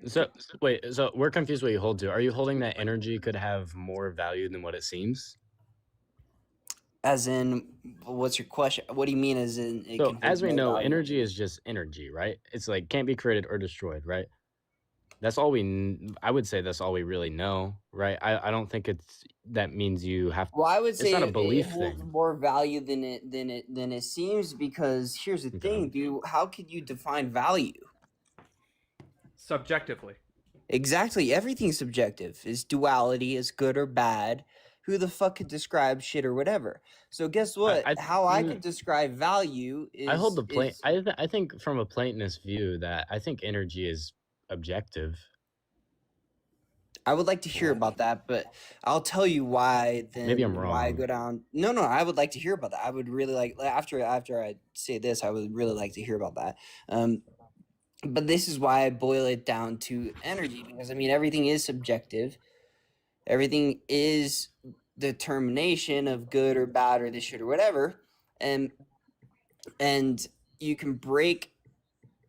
So wait, so we're confused what you hold to. Are you holding that energy could have more value than what it seems? As in, what's your question? What do you mean as in? So as we know, energy is just energy, right? It's like can't be created or destroyed, right? That's all I would say that's all we really know, right? I don't think that means you have. Well, I would say it's not a belief it holds thing. more value than it seems, because here's the thing, dude. How could you define value? Subjectively. Exactly. Everything's subjective. Is duality, is good or bad. Who the fuck could describe shit or whatever? So guess what? How I could describe value is... I hold the I think from a Platonist view that I think energy is objective. I would like to hear about that, but I'll tell you why. Then maybe I'm wrong. Why I go down? No. I would like to hear about that. I would really like after I say this. I would really like to hear about that. But this is why I boil it down to energy, because I mean everything is subjective. Everything is determination of good or bad or this shit or whatever, and you can break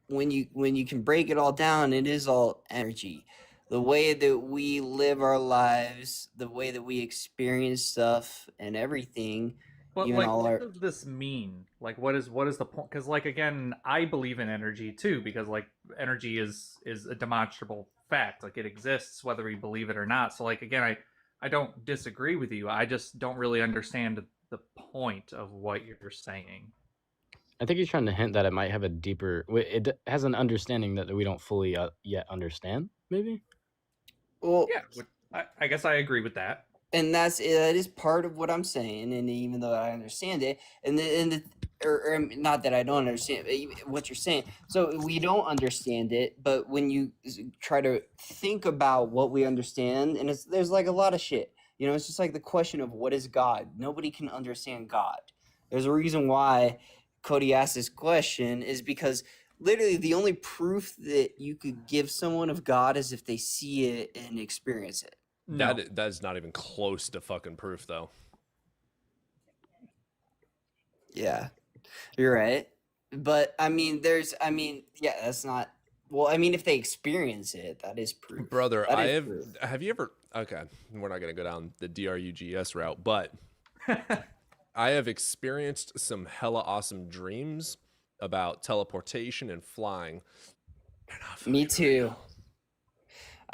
when you can break it all down. It is all energy. The way that we live our lives, the way that we experience stuff, and everything. But like, what does this mean? Like, what is the point? Because, like, again, I believe in energy too, because like energy is a demonstrable fact. Like, it exists whether we believe it or not. So, like, again, I don't disagree with you. I just don't really understand the point of what you're saying. I think he's trying to hint that it might have a deeper. It has an understanding that we don't fully yet understand. Maybe. Well, yeah, I guess I agree with that. And that is part of what I'm saying, and even though I understand it, or not that I don't understand what you're saying, so we don't understand it, but when you try to think about what we understand, and there's like a lot of shit, you know, it's just like the question of what is God. Nobody can understand God. There's a reason why Cody asked this question, is because literally the only proof that you could give someone of God is if they see it and experience it. No. That is not even close to fucking proof, though. Yeah, you're right. But I mean, yeah, that's not. Well, I mean, if they experience it, that is proof. Brother, That I is have. proof. Have you ever? Okay, we're not gonna go down the DRUGS route, but I have experienced some hella awesome dreams about teleportation and flying. Me too.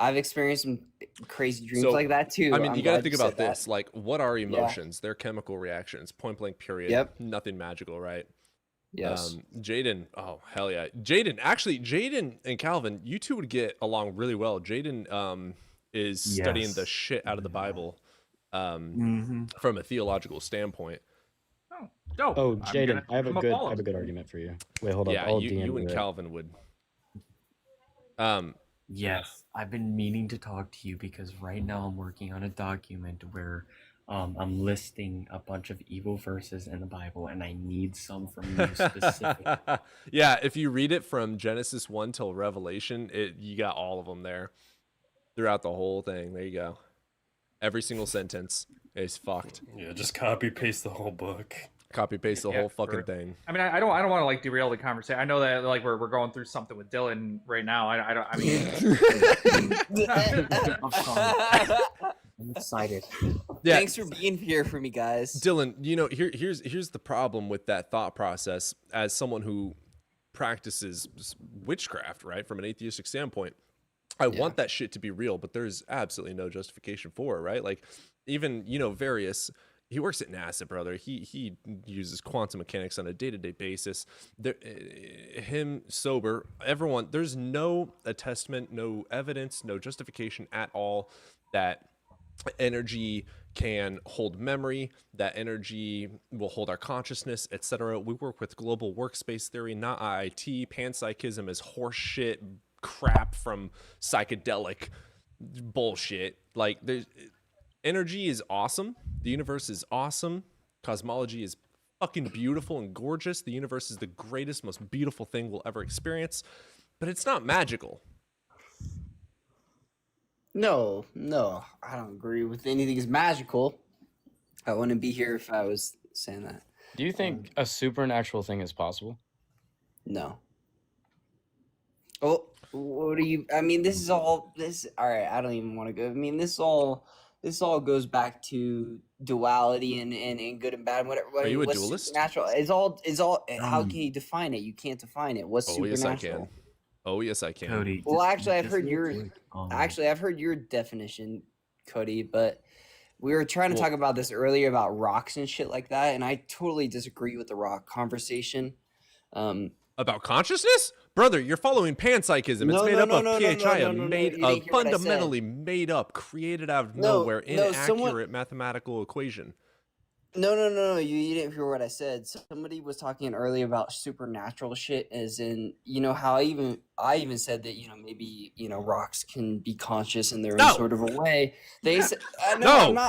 I've experienced some crazy dreams like that too. I mean, you got to think about that. this. Like, what are emotions? They're chemical reactions. Point blank. Period. Yep. Nothing magical, right? Yes. Jaden. Oh hell yeah. Jaden and Calvin, you two would get along really well. Jaden is studying the shit out of the Bible from a theological standpoint. Oh, dope. Oh, Jaden, I have a good argument for you. Wait, hold up. Yeah, you and Calvin would. Yes, I've been meaning to talk to you because right now I'm working on a document where I'm listing a bunch of evil verses in the Bible, and I need some from you specifically. Yeah, if you read it from Genesis 1 till Revelation, you got all of them there throughout the whole thing. There you go. Every single sentence is fucked. Yeah, just copy paste the whole book. Copy paste the whole fucking thing. I mean, I don't want to like derail the conversation. I know that like we're going through something with Dylan right now. I mean, I'm sorry. I'm excited. Yeah. Thanks for being here for me, guys. Dylan, here's the problem with that thought process as someone who practices witchcraft, right? From an atheistic standpoint. I want that shit to be real, but there's absolutely no justification for it, right? Like even, Various, he works at NASA, brother. He uses quantum mechanics on a day-to-day basis. Him sober, everyone, there's no attestment, no evidence, no justification at all that energy can hold memory, that energy will hold our consciousness, etc. We work with global workspace theory, not IIT. Panpsychism is horseshit crap from psychedelic bullshit. Like, energy is awesome. The universe is awesome. Cosmology is fucking beautiful and gorgeous. The universe is the greatest, most beautiful thing we'll ever experience, but it's not magical. No, I don't agree with anything is magical. I wouldn't be here if I was saying that. Do you think a supernatural thing is possible? No. Oh, what do you? I mean, all right. I don't even want to go. I mean, this all goes back to duality and good and bad. Whatever. Are you a what's dualist? Supernatural. It's all. How can you define it? You can't define it. What's supernatural? Yes, I can. Oh, yes, I can. Cody. Well, actually, I've heard your definition, Cody. But we were trying to talk about this earlier about rocks and shit like that, and I totally disagree with the rock conversation. About consciousness? Brother, you're following panpsychism. It's made up of PHI, fundamentally made up, created out of nowhere, inaccurate mathematical equation. No. You didn't hear what I said. Somebody was talking earlier about supernatural shit, as in, how I even said that, maybe, rocks can be conscious in their own sort of a way. They said,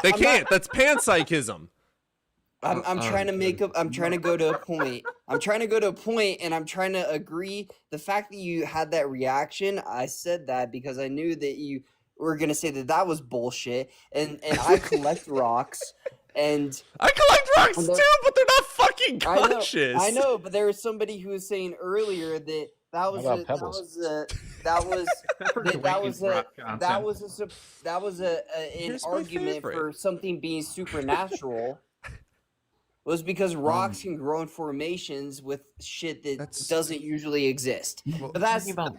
they can't. That's panpsychism. I'm trying to make up. I'm trying to go to a point. I'm trying to go to a point, and I'm trying to agree. The fact that you had that reaction, I said that because I knew that you were gonna say that was bullshit. And I collect rocks, and I collect rocks too, but they're not fucking conscious. I know, but there was somebody who was saying earlier that an argument for something being supernatural. Was because rocks can grow in formations with shit that doesn't usually exist. But that's not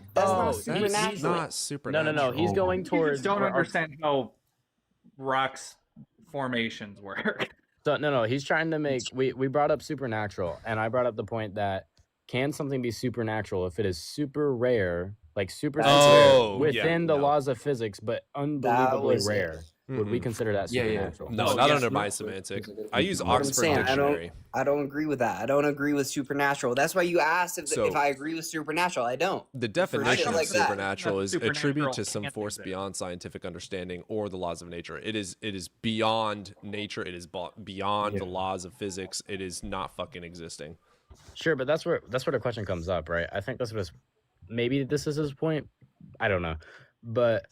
supernatural. Not supernatural. No. He's going towards. You just don't understand how rocks formations work. So no. He's trying to make. We brought up supernatural, and I brought up the point that can something be supernatural if it is super rare, like super rare within the laws of physics, but unbelievably rare? Would we consider that supernatural? No, not under my semantic. I use Oxford Dictionary. I don't agree with that. I don't agree with supernatural. That's why you asked if I agree with supernatural. I don't. The definition of supernatural is attribute to some force beyond scientific understanding or the laws of nature. It is beyond nature. It is beyond the laws of physics. It is not fucking existing. Sure, but that's where the question comes up, right? I think maybe this is his point. I don't know, but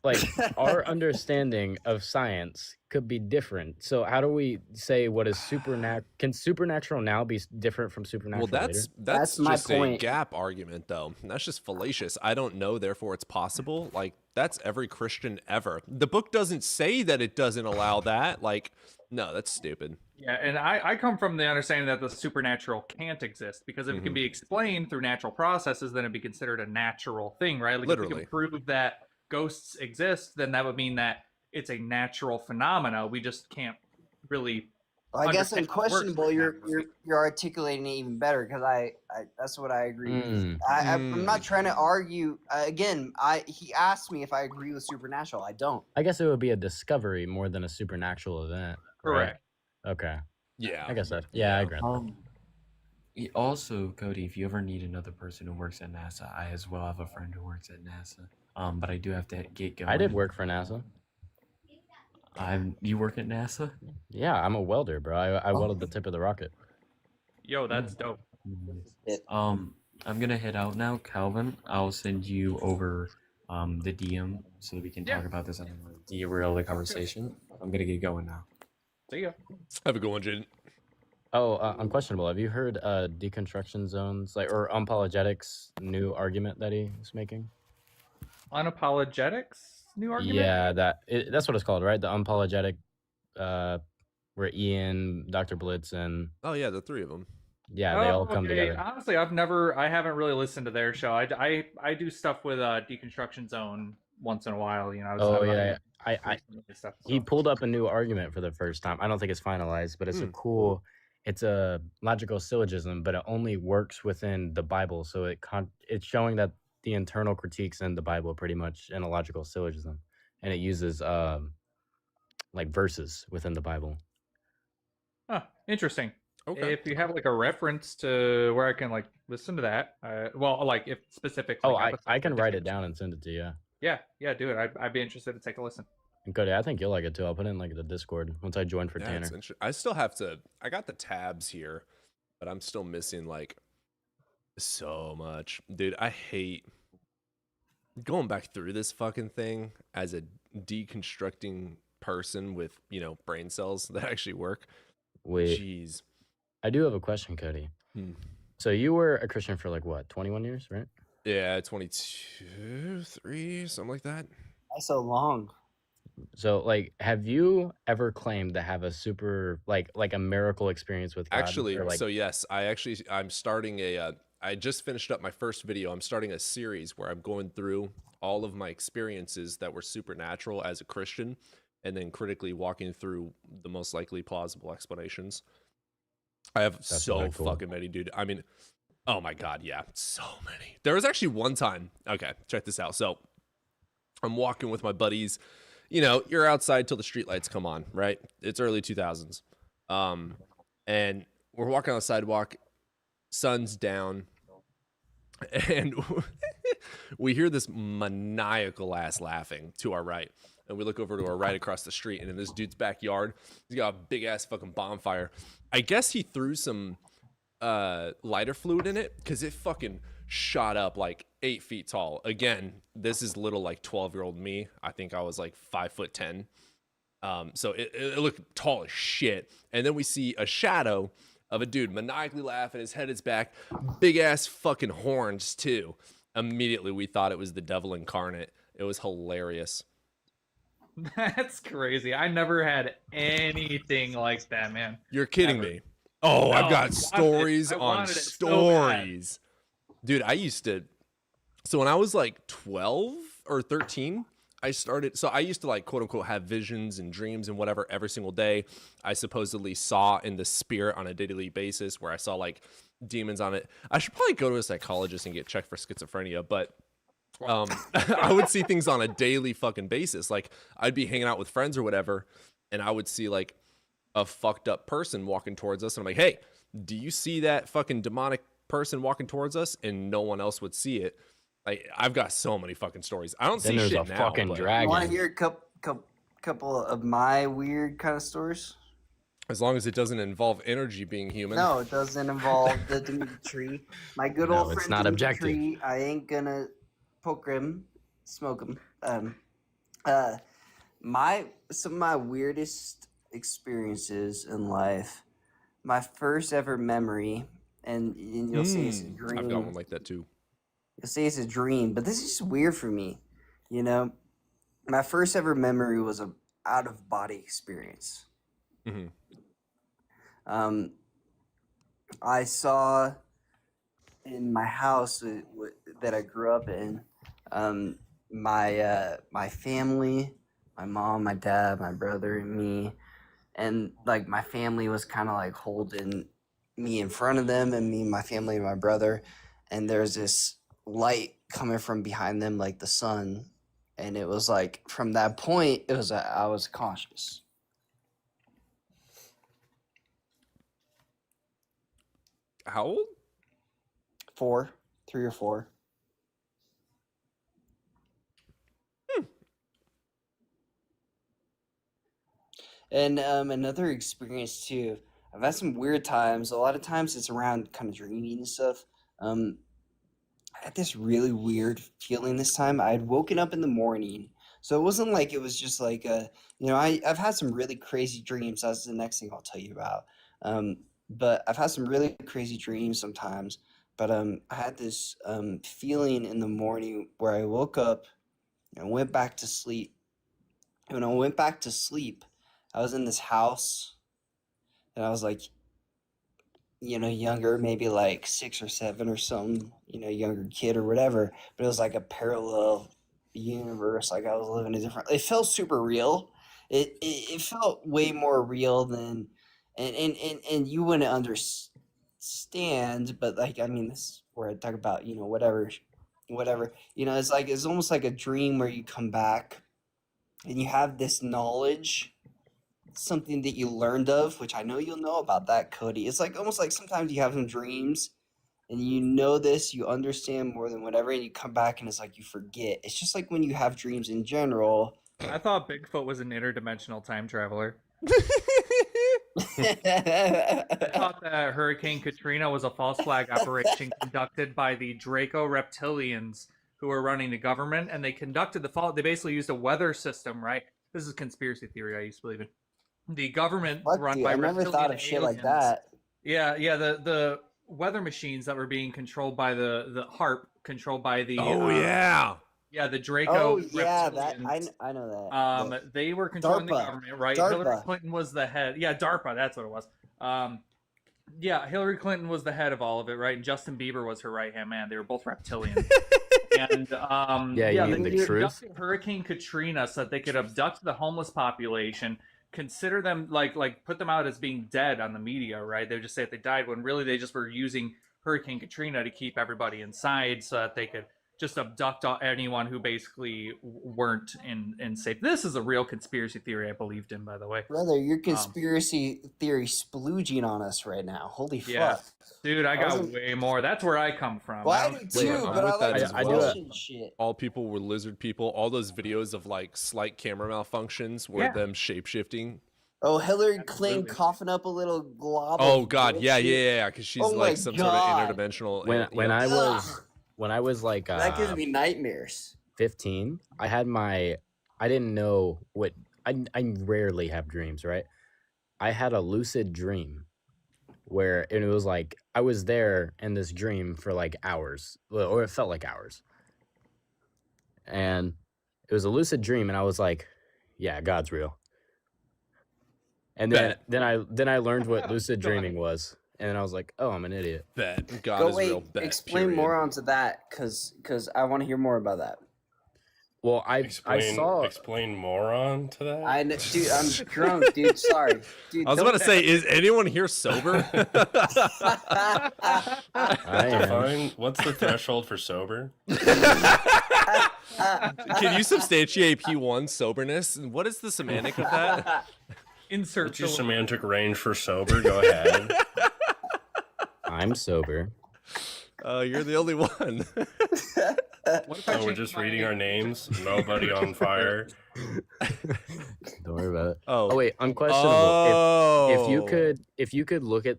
like our understanding of science could be different. So how do we say what is supernatural? Can supernatural now be different from supernatural Well, later? that's my just a point. gap argument, though. That's just fallacious. I don't know, therefore it's possible. Like, that's every Christian ever. The book doesn't say that it doesn't allow that. Like, no, that's stupid. Yeah, and I come from the understanding that the supernatural can't exist, because if it can be explained through natural processes, then it'd be considered a natural thing, right? Like, if we Literally. can prove that ghosts exist, then that would mean that it's a natural phenomena. We just can't really. Well, I guess in understand how it works questionable, right now. you're articulating it even better, because I that's what I agree with. Mm. I'm not trying to argue. Again, he asked me if I agree with supernatural. I don't. I guess it would be a discovery more than a supernatural event. Right? Correct. Okay. Yeah. I guess that. Yeah, I agree. Also, Cody, if you ever need another person who works at NASA, I as well have a friend who works at NASA. But I do have to get going. I did work for NASA. You work at NASA? Yeah, I'm a welder, bro. I welded the tip of the rocket. Yo, that's dope. I'm gonna head out now, Calvin. I'll send you over the DM so that we can talk about this and derail the conversation. I'm gonna get going now. See ya. Have a good one, Jaden. Oh, unquestionable. Have you heard deconstruction zones, like, or apologetics new argument that he's making? Unapologetics new argument? Yeah, that's what it's called, right? The unapologetic, where Ian, Dr. Blitz, and Oh yeah, the three of them. yeah, they all come together. Honestly, I haven't really listened to their show. I do stuff with Deconstruction Zone once in a while. You know. Oh yeah, stuff, he pulled up a new argument for the first time. I don't think it's finalized, but it's a logical syllogism, but it only works within the Bible. So it's showing that the internal critiques in the Bible are pretty much in a logical syllogism, and it uses like verses within the Bible. Huh, interesting. Okay. If you have like a reference to where I can like listen to that, well, like if specific. Oh, like, I can write it down and send it to you. Yeah, do it. I'd be interested to take a listen. And Cody, I think you'll like it too. I'll put it in like the Discord once I join for Tanner. I still have to. I got the tabs here, but I'm still missing like so much, dude. I hate going back through this fucking thing as a deconstructing person with brain cells that actually work. Wait, jeez. I do have a question, Cody. So you were a Christian for like what, 21 years, right? Yeah, 22, 3, something like that. That's so long. So, like, have you ever claimed to have a super, like a miracle experience with God? Actually, or, like... so yes, I'm starting I just finished up my first video. I'm starting a series where I'm going through all of my experiences that were supernatural as a Christian, and then critically walking through the most likely plausible explanations. I have fucking many, dude. I mean, oh my God, yeah, so many. There was actually one time, okay, check this out. So I'm walking with my buddies. You're outside till the streetlights come on, right? It's early 2000s. And we're walking on the sidewalk, sun's down, and we hear this maniacal ass laughing to our right. And we look over to our right across the street, and in this dude's backyard, he's got a big ass fucking bonfire. I guess he threw some lighter fluid in it, because it fucking shot up like 8 feet tall. Again, this is little like 12-year-old me. I think I was like 5'10". So it looked tall as shit. And then we see a shadow of a dude maniacally laughing. His head is back, big ass fucking horns too. Immediately we thought it was the devil incarnate. It was hilarious. That's crazy. I never had anything like that, man. You're kidding me. Oh, no, I've got stories on stories. Dude, I used to, so when I was like 12 or 13, I used to like quote unquote have visions and dreams and whatever every single day. I supposedly saw in the spirit on a daily basis, where I saw like demons on it. I should probably go to a psychologist and get checked for schizophrenia, but I would see things on a daily fucking basis. Like I'd be hanging out with friends or whatever, and I would see like a fucked up person walking towards us, and I'm like, hey, do you see that fucking demonic person walking towards us? And no one else would see it. I've got so many fucking stories. I don't see shit now. Fucking dragon. You want to hear a couple of my weird kind of stories? As long as it doesn't involve energy being human. No, it doesn't involve the Dimitri. My good old friend it's not Dimitri. objective. I ain't gonna poke him, smoke him. Some of my weirdest experiences in life. My first ever memory, and you'll see it's a dream. I've got one like that too. You'll see it's a dream, but this is just weird for me. You know, my first ever memory was a out of body experience. Mm-hmm. I saw in my house that I grew up in, my family, my mom, my dad, my brother, and me, and like my family was kind of like holding me in front of them, and me and my family and my brother, and there's this light coming from behind them, like the sun, and it was like from that point, it was I was conscious. How old? 3 or 4. And another experience too. I've had some weird times. A lot of times it's around kind of dreaming and stuff. I had this really weird feeling this time. I had woken up in the morning, so it wasn't like it was just like I've had some really crazy dreams. That's the next thing I'll tell you about. But I've had some really crazy dreams sometimes. But I had this feeling in the morning where I woke up and went back to sleep. And when I went back to sleep, I was in this house, and I was like, younger, maybe like 6 or 7 or something, younger kid or whatever. But it was like a parallel universe. Like I was living a different. It felt super real. It felt way more real than, and you wouldn't understand. But like, I mean, this is where I talk about whatever. It's almost like a dream where you come back, and you have this knowledge. Something that you learned of, which I know you'll know about that, Cody. It's like almost like sometimes you have some dreams and this, you understand more than whatever, and you come back and it's like you forget. It's just like when you have dreams in general. I thought Bigfoot was an interdimensional time traveler. I thought that Hurricane Katrina was a false flag operation conducted by the Draco reptilians who were running the government, and they conducted they basically used a weather system, right? This is a conspiracy theory I used to believe in. The government run by I never thought of shit like that. Yeah, the weather machines that were being controlled by the HARP, controlled by the the Draco. Oh yeah, I know that. They were controlling the government, right? DARPA. Hillary Clinton was the head. Yeah, DARPA, that's what it was. Hillary Clinton was the head of all of it, right? And Justin Bieber was her right hand man. They were both reptilian. And they abducted Hurricane Katrina so that they could abduct the homeless population, consider them like put them out as being dead on the media, right? They would just say that they died when really they just were using Hurricane Katrina to keep everybody inside so that they could just abduct anyone who basically weren't in safe. This is a real conspiracy theory I believed in, by the way. Brother, you're conspiracy theory splooging on us right now. Holy fuck. Dude, I got way more. That's where I come from. Well, I do too, but I like to question shit. All people were lizard people. All those videos of like slight camera malfunctions were them shape-shifting. Oh, Hillary Clinton coughing up a little glob. Oh God, yeah, because she's like some sort of interdimensional. When I was like that gives me nightmares. 15, I didn't know what I rarely have dreams, right? I had a lucid dream where it was like I was there in this dream for like hours, or it felt like hours. And it was a lucid dream, and I was like, yeah, God's real. And then I learned what lucid dreaming was. And I was like, "Oh, I'm an idiot." God is real. Explain more onto that, because I want to hear more about that. Well, I saw. Explain more on to that. Dude, I'm drunk, dude. Sorry, dude. I was about to say, is anyone here sober? What's the threshold for sober? Can you substantiate P1 soberness? What is the semantic of that? What's your semantic range for sober? Go ahead. I'm sober. You're the only one. So we're just reading our names. Nobody on fire. Don't worry about it. Oh wait, unquestionable. If you could look at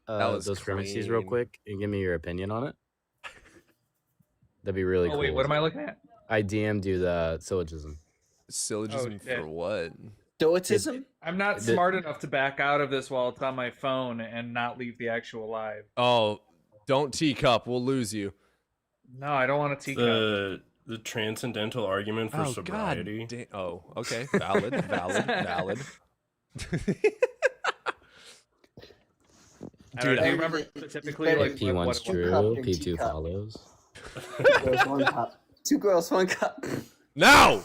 those premises real quick and give me your opinion on it, that'd be really cool. Wait, what am I looking at? I DM'd you the syllogism. Syllogism shit. for what? Stoicism? I'm not smart enough to back out of this while it's on my phone and not leave the actual live. Oh, don't teacup. We'll lose you. No, I don't want a teacup. The transcendental argument for sobriety. Oh, okay. Valid, valid. Dude, I remember specifically like P1's true, P2 follows. 2 girls, 1 cup. No!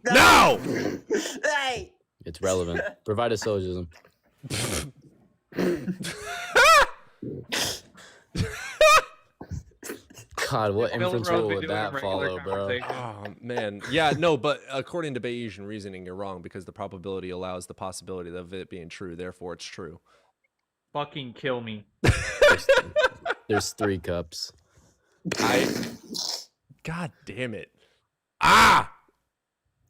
No! Hey! It's relevant. Provide a syllogism. God, what inference rule would that follow, bro? Oh, man. Yeah, no, but according to Bayesian reasoning, you're wrong because the probability allows the possibility of it being true. Therefore, it's true. Fucking kill me. There's 3 cups. God damn it. Ah!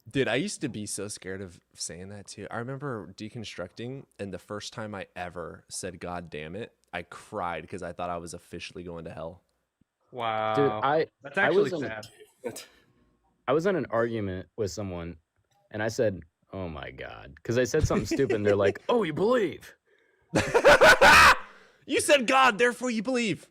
Dude, I used to be so scared of saying that too. I remember deconstructing, and the first time I ever said God damn it, I cried because I thought I was officially going to hell. Wow. Dude, that's actually sad. I was in an argument with someone, and I said, "Oh my God," because I said something stupid, and they're like, "Oh, you believe?" You said God, therefore you believe.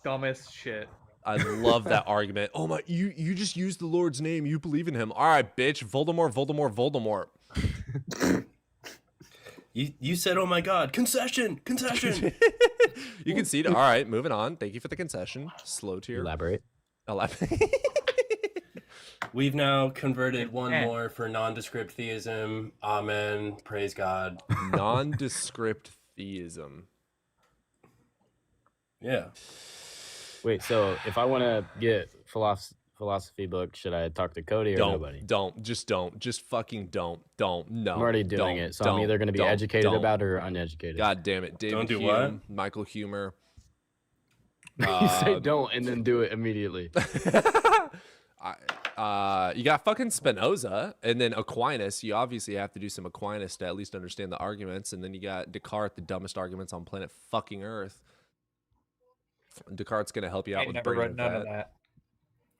Dumbest shit. I love that argument. Oh my, you just used the Lord's name. You believe in him. All right, bitch. Voldemort, Voldemort, Voldemort. You said, oh my God, concession. You can see it. All right, moving on. Thank you for the concession. Slow tier. Elaborate. We've now converted one more for nondescript theism. Amen. Praise God. Nondescript theism. Yeah. Wait, so if I want to get philosophy book, should I talk to Cody or nobody? Don't. Just fucking don't. No. I'm already doing it, so I'm either going to be educated about it or uneducated. God damn it. David Hume, Michael Humer. You say don't and then do it immediately. You got fucking Spinoza, and then Aquinas. You obviously have to do some Aquinas to at least understand the arguments, and then you got Descartes, the dumbest arguments on planet fucking Earth. Descartes gonna help you out with never read brain none fat. of that.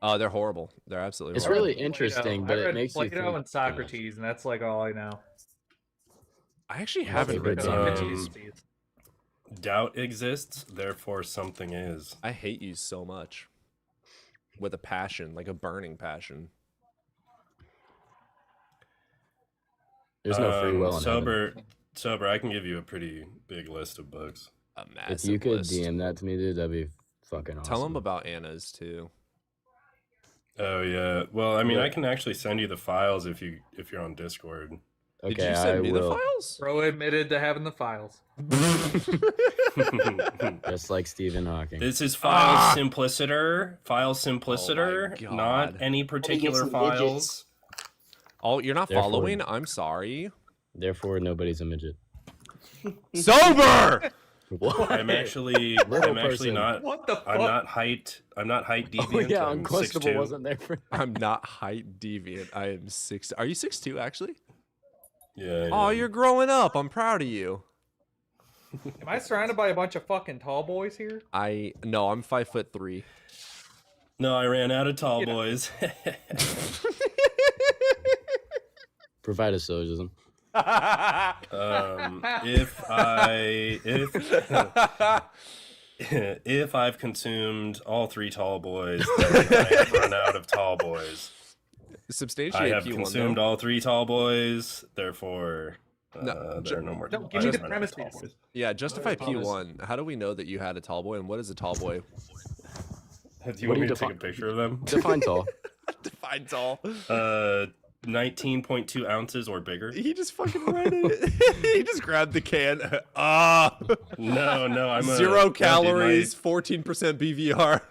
Oh, they're horrible. They're absolutely It's horrible. really interesting, but it makes you Plato think. and Socrates, and that's like all I know. I actually haven't read Socrates. Doubt exists, therefore something is. I hate you so much. With a passion, like a burning passion. There's no free will in Sober, I can give you a pretty big list of books. A massive If you could list. DM that to me, dude, that'd be fucking awesome. Tell them about Anna's too. Oh yeah. Well, I mean, I can actually send you the files if you're on Discord. Okay, Did you send me the files? Bro admitted to having the files. Just like Stephen Hawking. This is file simpliciter. File simpliciter, Oh my not God. any particular files. Oh, you're not Therefore- following? I'm sorry. Therefore, nobody's a midget. Sober! What? I'm actually person. not. What the fuck? I'm not height deviant. Oh yeah, I'm Unquestionable 6'2". wasn't there for. I'm not height deviant. I am 6. Are you 6'2" actually? Yeah. Oh, you're growing up. I'm proud of you. Am I surrounded by a bunch of fucking tall boys here? No, I'm 5'3". No, I ran out of tall boys. Provide a syllogism. If I've consumed all 3 tall boys, then I have run out of tall boys. Substantiate I have P1, consumed though. all 3 tall boys, therefore there are no more. No, tall give me boys. the premises. Yeah, justify P1. How do we know that you had a tall boy, and what is a tall boy? Do you want me to take a picture of them? Define tall. Define tall. 19.2 ounces or bigger. He just fucking read it. He just grabbed the can. No, I'm 0 calories, 14% BVR.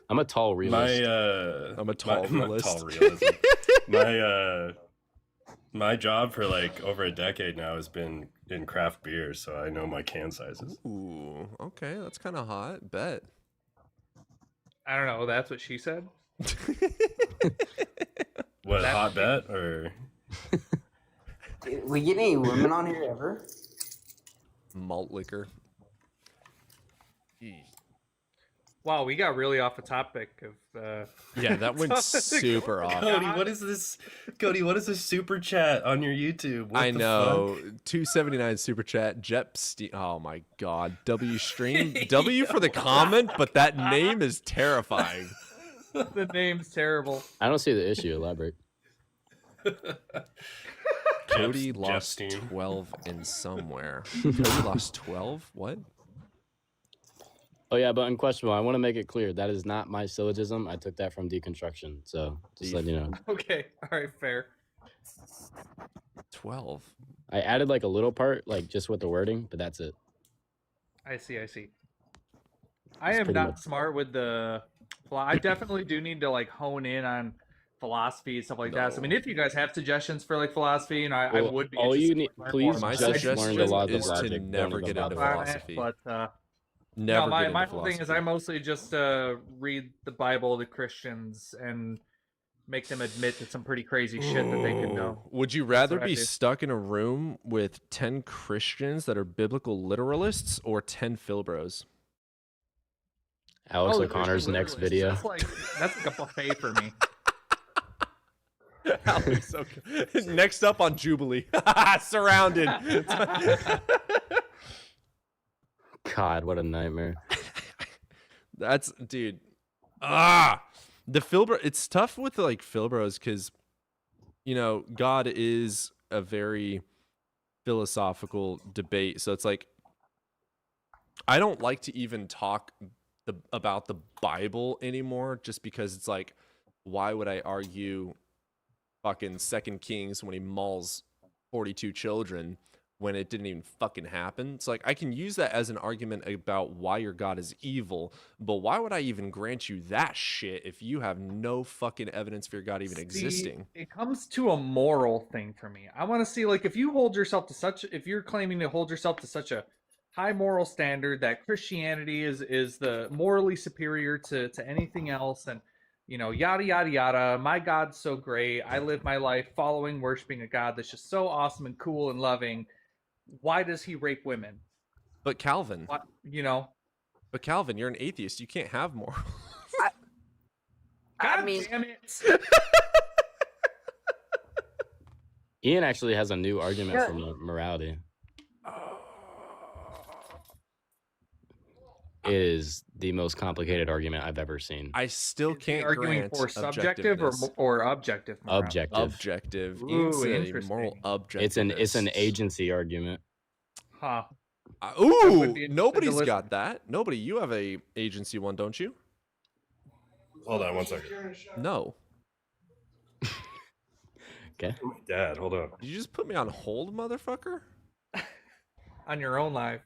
I'm a tall realist. I'm a tall realist. Tall realism. My job for like over a decade now has been in craft beer, so I know my can sizes. Ooh, okay, that's kind of hot. Bet. I don't know. That's what she said. What, hot bet or? We get any women on here ever? Malt liquor. Wow, we got really off the topic of. Yeah, that went super off. Cody, what is this? Cody, what is this super chat on your YouTube? What I the know. fuck? 279 super chat. Jepstein. Oh my god. W stream. W for the comment, but that name is terrifying. The name's terrible. I don't see the issue. Elaborate. Cody lost 12 in somewhere. Cody lost 12? What? Oh yeah, but unquestionable. I want to make it clear that is not my syllogism. I took that from deconstruction. So just let you know. Okay. All right. Fair. 12. I added like a little part, like just with the wording, but that's it. I see. I am not smart with the. I definitely do need to like hone in on philosophy and stuff like that. So, I mean, if you guys have suggestions for like philosophy, and I would be. All you need, please, my just learn the laws of is logic. to never get into philosophy. But never. No, my whole thing is I mostly just read the Bible to Christians and make them admit to some pretty crazy shit that they can know. Would you rather be stuck in a room with 10 Christians that are biblical literalists or 10 Philbros? Alex O'Connor's next video. That's like a buffet for me. Alex O'Connor. Next up on Jubilee. Surrounded. God, what a nightmare. That's, dude. The Philbro, it's tough with like Philbros because, you know, God is a very philosophical debate. So it's like, I don't like to even talk about the Bible anymore just because it's like, why would I argue fucking 2 Kings when he mauls 42 children when it didn't even fucking happen? It's like, I can use that as an argument about why your God is evil, but why would I even grant you that shit if you have no fucking evidence for your God even existing? It comes to a moral thing for me. I want to see, like, if you're claiming to hold yourself to such a high moral standard that Christianity is the morally superior to anything else, and you know, yada yada yada, my God's so great, I live my life following, worshiping a God that's just so awesome and cool and loving, why does he rape women? But Calvin, you know, but Calvin, you're an atheist, you can't have morals. God damn it. Ian actually has a new argument for morality. Is the most complicated argument I've ever seen. I still can't arguing for subjective or objective morality? Objective. Ooh, it's a moral objective. It's an agency argument. Huh. Nobody's got that. Nobody. You have a agency one, don't you? Hold on 1 second. No. Okay. Dad, hold on. Did you just put me on hold, motherfucker? On your own live.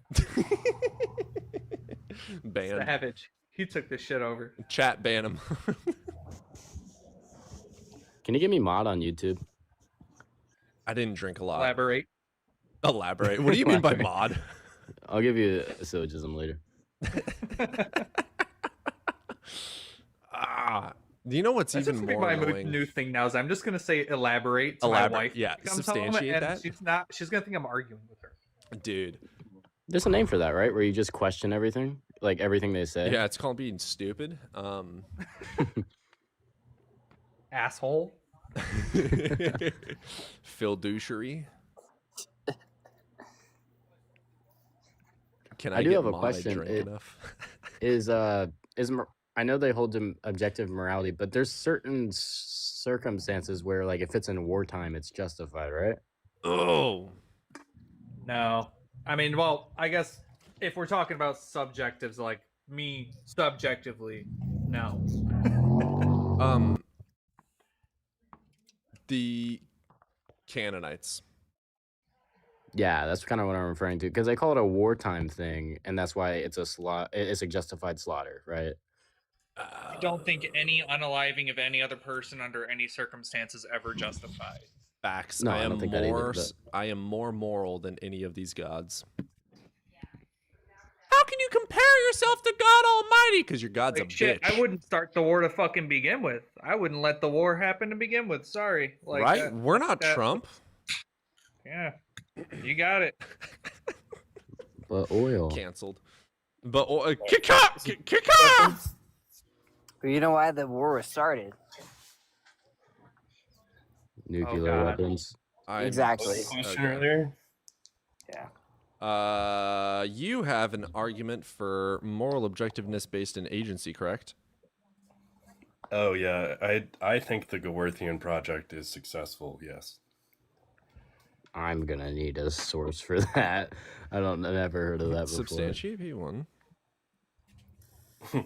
Ban. Savage. He took this shit over. Chat ban him. Can you give me mod on YouTube? I didn't drink a lot. Elaborate. What do you mean by mod? I'll give you a syllogism later. Do you know what's That's even just more my annoying? new thing now is I'm just gonna say elaborate to my wife. Yeah, She comes substantiate home that. and she's gonna think I'm arguing with her. Dude. There's a name for that, right? Where you just question everything, like everything they say. Yeah, it's called being stupid. Asshole. Phil douchery. Can I do get have a mod? question. I drink enough. I know they hold to objective morality, but there's certain circumstances where, like, if it's in wartime, it's justified, right? Oh. No. I mean, well, I guess if we're talking about subjectives, like me subjectively, no. The Canaanites. Yeah, that's kind of what I'm referring to, because they call it a wartime thing, and that's why it's a justified slaughter, right? I don't think any unaliving of any other person under any circumstances ever justified. Facts. No, I don't think that either, but- I am more moral than any of these gods. How can you compare yourself to God Almighty? Because your God's a Shit, bitch. I wouldn't start the war to fucking begin with. I wouldn't let the war happen to begin with. Sorry. Like, right? We're not Trump. Yeah. You got it. But oil. Canceled. But kick off! You know why the war was started? Nuclear weapons. Exactly. Question earlier. Yeah. You have an argument for moral objectiveness based in agency, correct? Oh yeah, I think the Gaworthian project is successful. Yes. I'm gonna need a source for that. I've never heard of that before. Substantiate P1. I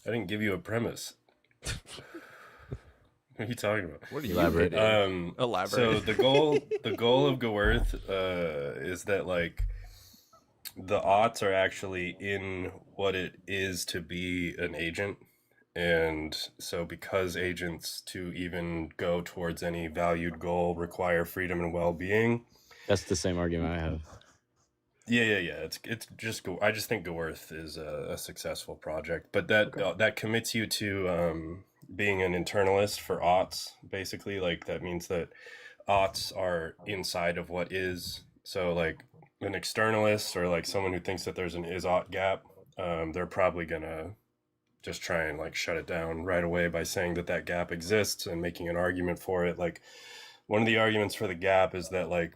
didn't give you a premise. What are you talking about? What are you elaborate? Elaborate. So the goal of Gaworth is that like the aughts are actually in what it is to be an agent. And so because agents to even go towards any valued goal require freedom and well-being. That's the same argument I have. Yeah. It's just I just think Gaworth is a successful project, but that commits you to being an internalist for aughts, basically. Like that means that aughts are inside of what is. So like an externalist or like someone who thinks that there's an is-ought gap, they're probably gonna just try and like shut it down right away by saying that gap exists and making an argument for it. Like one of the arguments for the gap is that like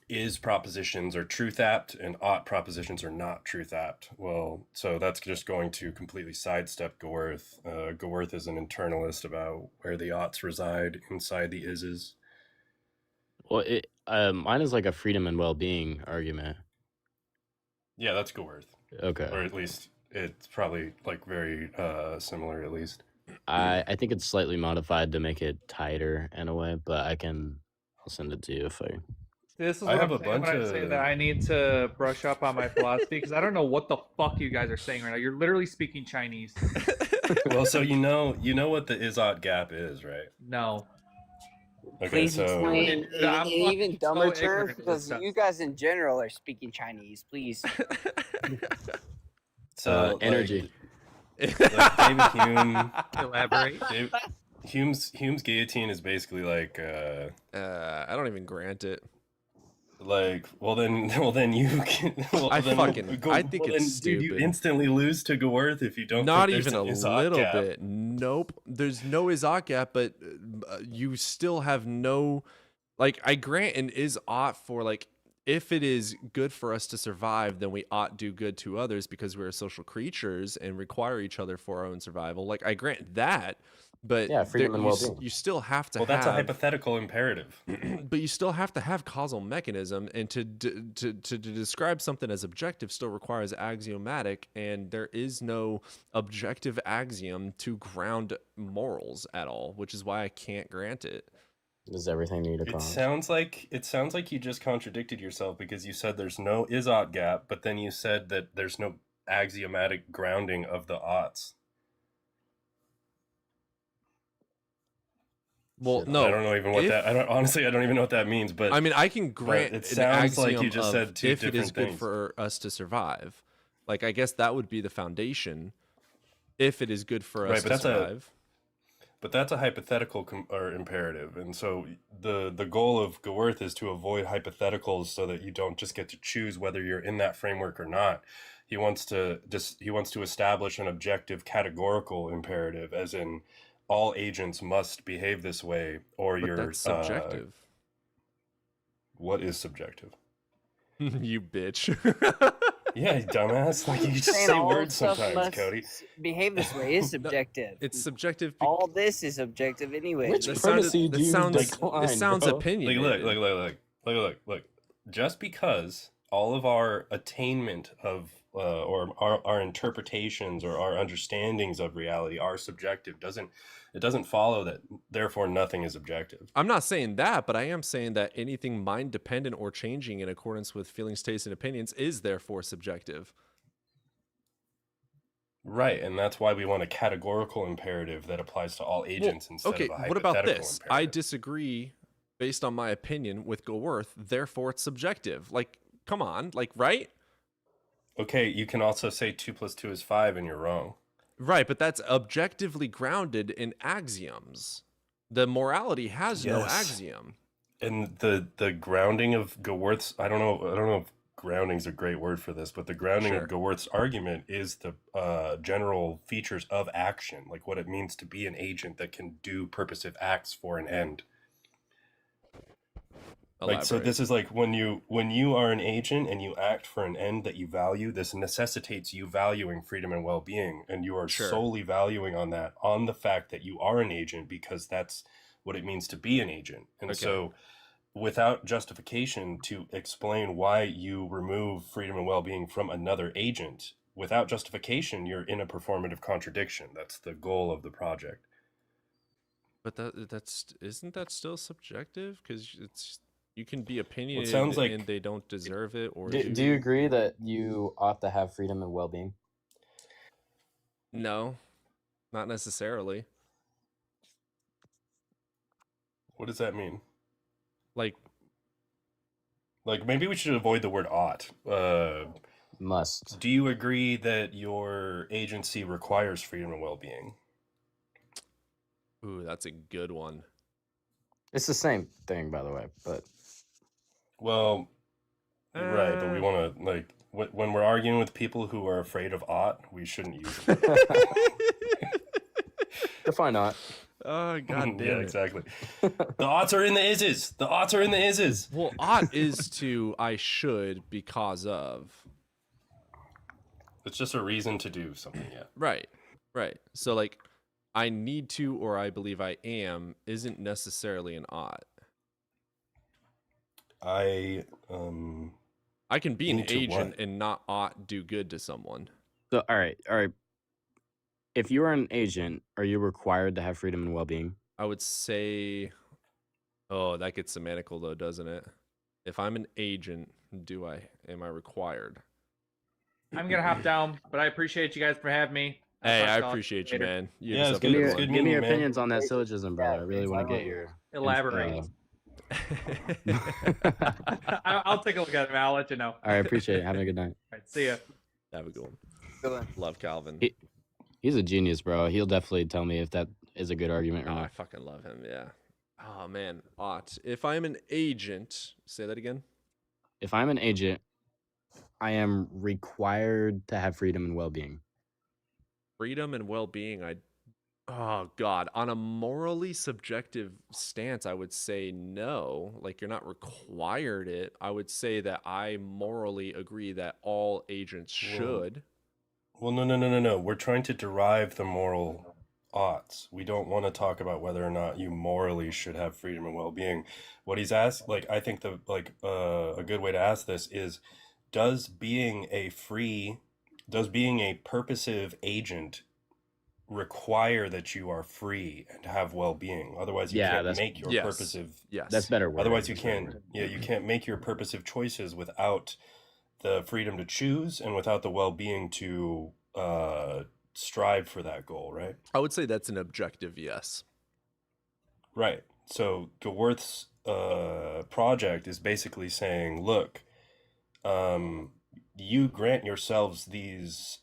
is propositions are truth apt and ought propositions are not truth apt. Well, so that's just going to completely sidestep Gaworth. Gaworth is an internalist about where the oughts reside inside the ises. Well, mine is like a freedom and well-being argument. Yeah, that's Gaworth. Okay. Or at least it's probably like very similar at least. I think it's slightly modified to make it tighter in a way, but I'll send it to you if I... This is what I'm saying when I say that I need to brush up on my philosophy because I don't know what the fuck you guys are saying right now. You're literally speaking Chinese. Well, so you know what the is-ought gap is, right? No. Okay, Please so explain in even dumber so terms ignorant because you guys in general are speaking Chinese. Please. So energy. Like David Hume. Elaborate. Hume's guillotine is basically like I don't even grant it. Like, well then you can. Well, I think it's stupid. Dude, you instantly lose to Gaworth if you don't. Not even a little bit. Nope. There's no is-ought gap, but you still have no. Like, I grant an is-ought for like, if it is good for us to survive, then we ought do good to others because we're social creatures and require each other for our own survival. Like, I grant that. But yeah, freedom and well-being. You still have to. Well, that's a hypothetical imperative. But you still have to have causal mechanism, and to describe something as objective still requires axiomatic, and there is no objective axiom to ground morals at all, which is why I can't grant it. Does everything need a It cause? sounds like you just contradicted yourself because you said there's no is-ought gap, but then you said that there's no axiomatic grounding of the oughts. Well, no, I don't know even what that. I don't even know what that means. But I mean, I can grant it sounds like you just of said two if it is different good things. for us to survive. Like, I guess that would be the foundation. If it is good for us to survive. But that's a hypothetical or imperative, and so the goal of Gaworth is to avoid hypotheticals so that you don't just get to choose whether you're in that framework or not. He wants to establish an objective categorical imperative, as in all agents must behave this way, or you're that's subjective. What is subjective? You bitch. Yeah, you dumbass. Like, you just say words sometimes, Cody. Behave this way is subjective. It's subjective. All this is subjective anyway. Which premise do you decline, It sounds bro? opinionated. Look. Just because all of our attainment of or our interpretations or our understandings of reality are subjective doesn't follow that therefore nothing is objective. I'm not saying that, but I am saying that anything mind dependent or changing in accordance with feelings, tastes, and opinions is therefore subjective. Right, and that's why we want a categorical imperative that applies to all agents instead of a hypothetical what about this? imperative. I disagree based on my opinion with Gaworth, therefore it's subjective. Like, come on, like, right? Okay, you can also say 2 + 2 is 5 and you're wrong. Right, but that's objectively grounded in axioms. The morality has no axiom. And the grounding of Gaworth's, I don't know if grounding's a great word for this, but the grounding of Goworth's argument is the general features of action, like what it means to be an agent that can do purposive acts for an end. Like, so this is like when you are an agent and you act for an end that you value, this necessitates you valuing freedom and well-being, and you are solely valuing on the fact that you are an agent, because that's what it means to be an agent. And so without justification to explain why you remove freedom and well-being from another agent, without justification, you're in a performative contradiction. That's the goal of the project. But isn't that still subjective? Because you can be opinionated sounds like, and they don't deserve it. Or do you agree that you ought to have freedom and well-being? No, not necessarily. What does that mean? Like maybe we should avoid the word ought. Must. Do you agree that your agency requires freedom and well-being? Ooh, that's a good one. It's the same thing, by the way, but... Well, right, but we want to, like, when we're arguing with people who are afraid of ought, we shouldn't use it. Define ought. Oh, god damn yeah, exactly. The oughts are in the ises. The oughts are in the ises. Well, ought is to I should because of. It's just a reason to do something, yeah. Right. So, like, I need to or I believe I am isn't necessarily an ought. I can be an agent and not ought do good to someone. So, all right. If you are an agent, are you required to have freedom and well-being? I would say, oh, that gets semantical though, doesn't it? If I'm an agent, am I required? I'm gonna hop down, but I appreciate you guys for having me. Hey, I appreciate you, man. Give me your opinions on that syllogism, brother. I really want to get your elaborate. I'll take a look at it, man. I'll let you know. All right, appreciate it. Have a good night. All right, see ya. Have a good one. Good one. Love Calvin. He's a genius, bro. He'll definitely tell me if that is a good argument or not. I fucking love him, yeah. Oh, man. Ought. If I'm an agent, say that again. If I'm an agent, I am required to have freedom and well-being. Freedom and well-being, oh, God. On a morally subjective stance, I would say no. Like, you're not required it. I would say that I morally agree that all agents should. Well, no. We're trying to derive the moral oughts. We don't want to talk about whether or not you morally should have freedom and well-being. What he's asked, like, I think a good way to ask this is, does being a purposive agent require that you are free and have well-being? Otherwise, you can't make your purposive. Yes, that's better word. Otherwise, you can't make your purposive choices without the freedom to choose and without the well-being to strive for that goal, right? I would say that's an objective yes. Right. So Goworth's project is basically saying, look, you grant yourselves these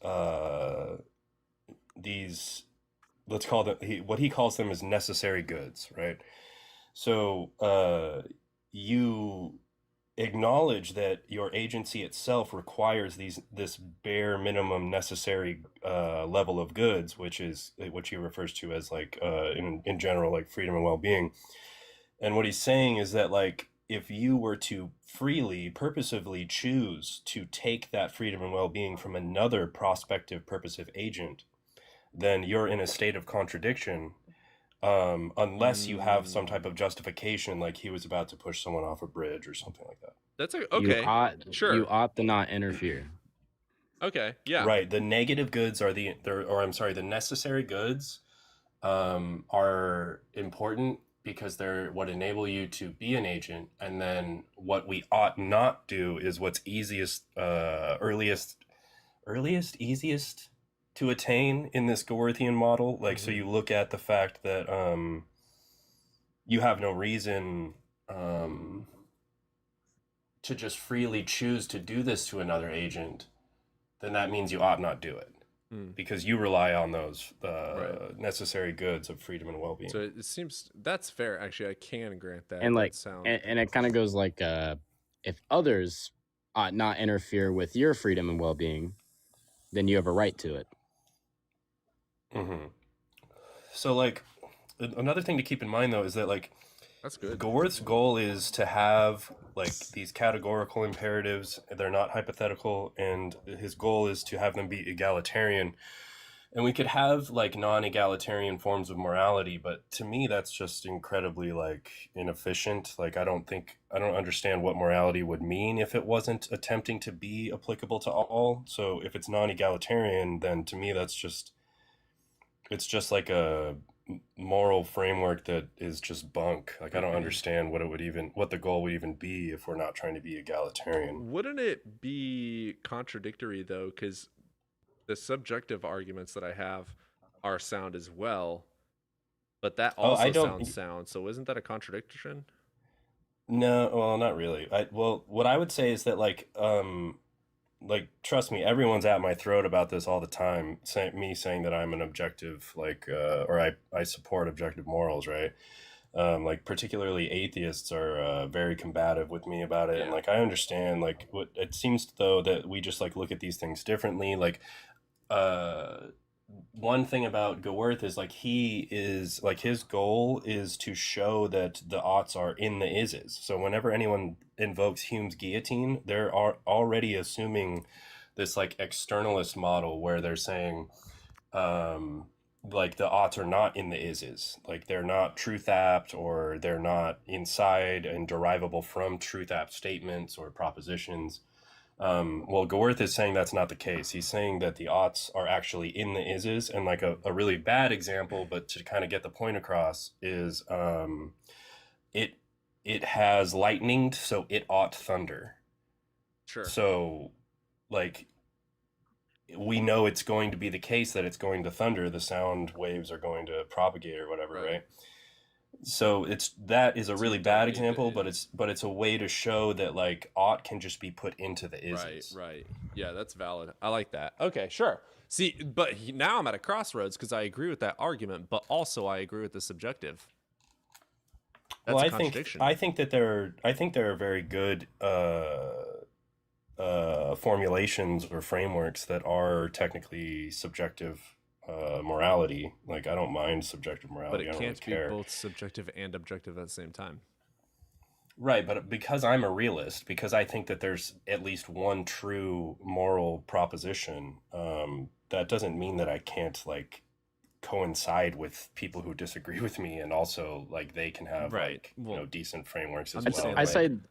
let's call them, what he calls them is necessary goods, right? So you acknowledge that your agency itself requires this bare minimum necessary level of goods, which is what he refers to as like in general, like freedom and well-being. And what he's saying is that, like, if you were to freely, purposively choose to take that freedom and well-being from another prospective purposive agent, then you're in a state of contradiction, unless you have some type of justification, like he was about to push someone off a bridge or something like that. That's okay. You ought to not interfere. Okay, yeah. Right. The negative goods are the necessary goods are important because they're what enable you to be an agent. And then what we ought not do is what's easiest to attain in this Goworthian model. Like, so you look at the fact that you have no reason to just freely choose to do this to another agent, then that means you ought not do it. Because you rely on those necessary goods of freedom and well-being. So it seems that's fair. Actually, I can grant that. And like, and it kind of goes like, if others not interfere with your freedom and well-being, then you have a right to it. Mm-hmm. So, like, another thing to keep in mind, though, is that, like, that's good. Goworth's goal is to have, like, these categorical imperatives. They're not hypothetical, and his goal is to have them be egalitarian. And we could have, like, non-egalitarian forms of morality, but to me, that's just incredibly, like, inefficient. Like, I don't understand what morality would mean if it wasn't attempting to be applicable to all. So if it's non-egalitarian, then to me, it's just like a moral framework that is just bunk. Like, I don't understand what the goal would even be if we're not trying to be egalitarian. Wouldn't it be contradictory, though? Because the subjective arguments that I have are sound as well, but that also sounds sound. So isn't that a contradiction? No, well, not really. What I would say is that, like, trust me, everyone's at my throat about this all the time. Saying that I'm an objective, like, or I support objective morals, right? Like, particularly atheists are very combative with me about it. Yeah. And, like, I understand, like, what it seems, though, that we just, like, look at these things differently. Like, one thing about Goworth is, like, his goal is to show that the oughts are in the ises. So whenever anyone invokes Hume's guillotine, they're already assuming this, like, externalist model where they're saying, like, the oughts are not in the ises. Like, they're not truth apt, or they're not inside and derivable from truth apt statements or propositions. Well, Goworth is saying that's not the case. He's saying that the oughts are actually in the ises, and, like, a really bad example, but to kind of get the point across, is it has lightninged, so it ought thunder. Sure. So, like, we know it's going to be the case that it's going to thunder. The sound waves are going to propagate or whatever, right? So that is a really bad example, but it's a way to show that, like, ought can just be put into the ises. Right. Yeah, that's valid. I like that. Okay, sure. See, but now I'm at a crossroads because I agree with that argument, but also I agree with the subjective. That's a contradiction. I think there are very good formulations or frameworks that are technically subjective morality. Like, I don't mind subjective morality. But it can't be both subjective and objective at the same time. Right, but because I'm a realist, because I think that there's at least one true moral proposition, that doesn't mean that I can't, like, coincide with people who disagree with me, and also, like, they can have decent frameworks as well.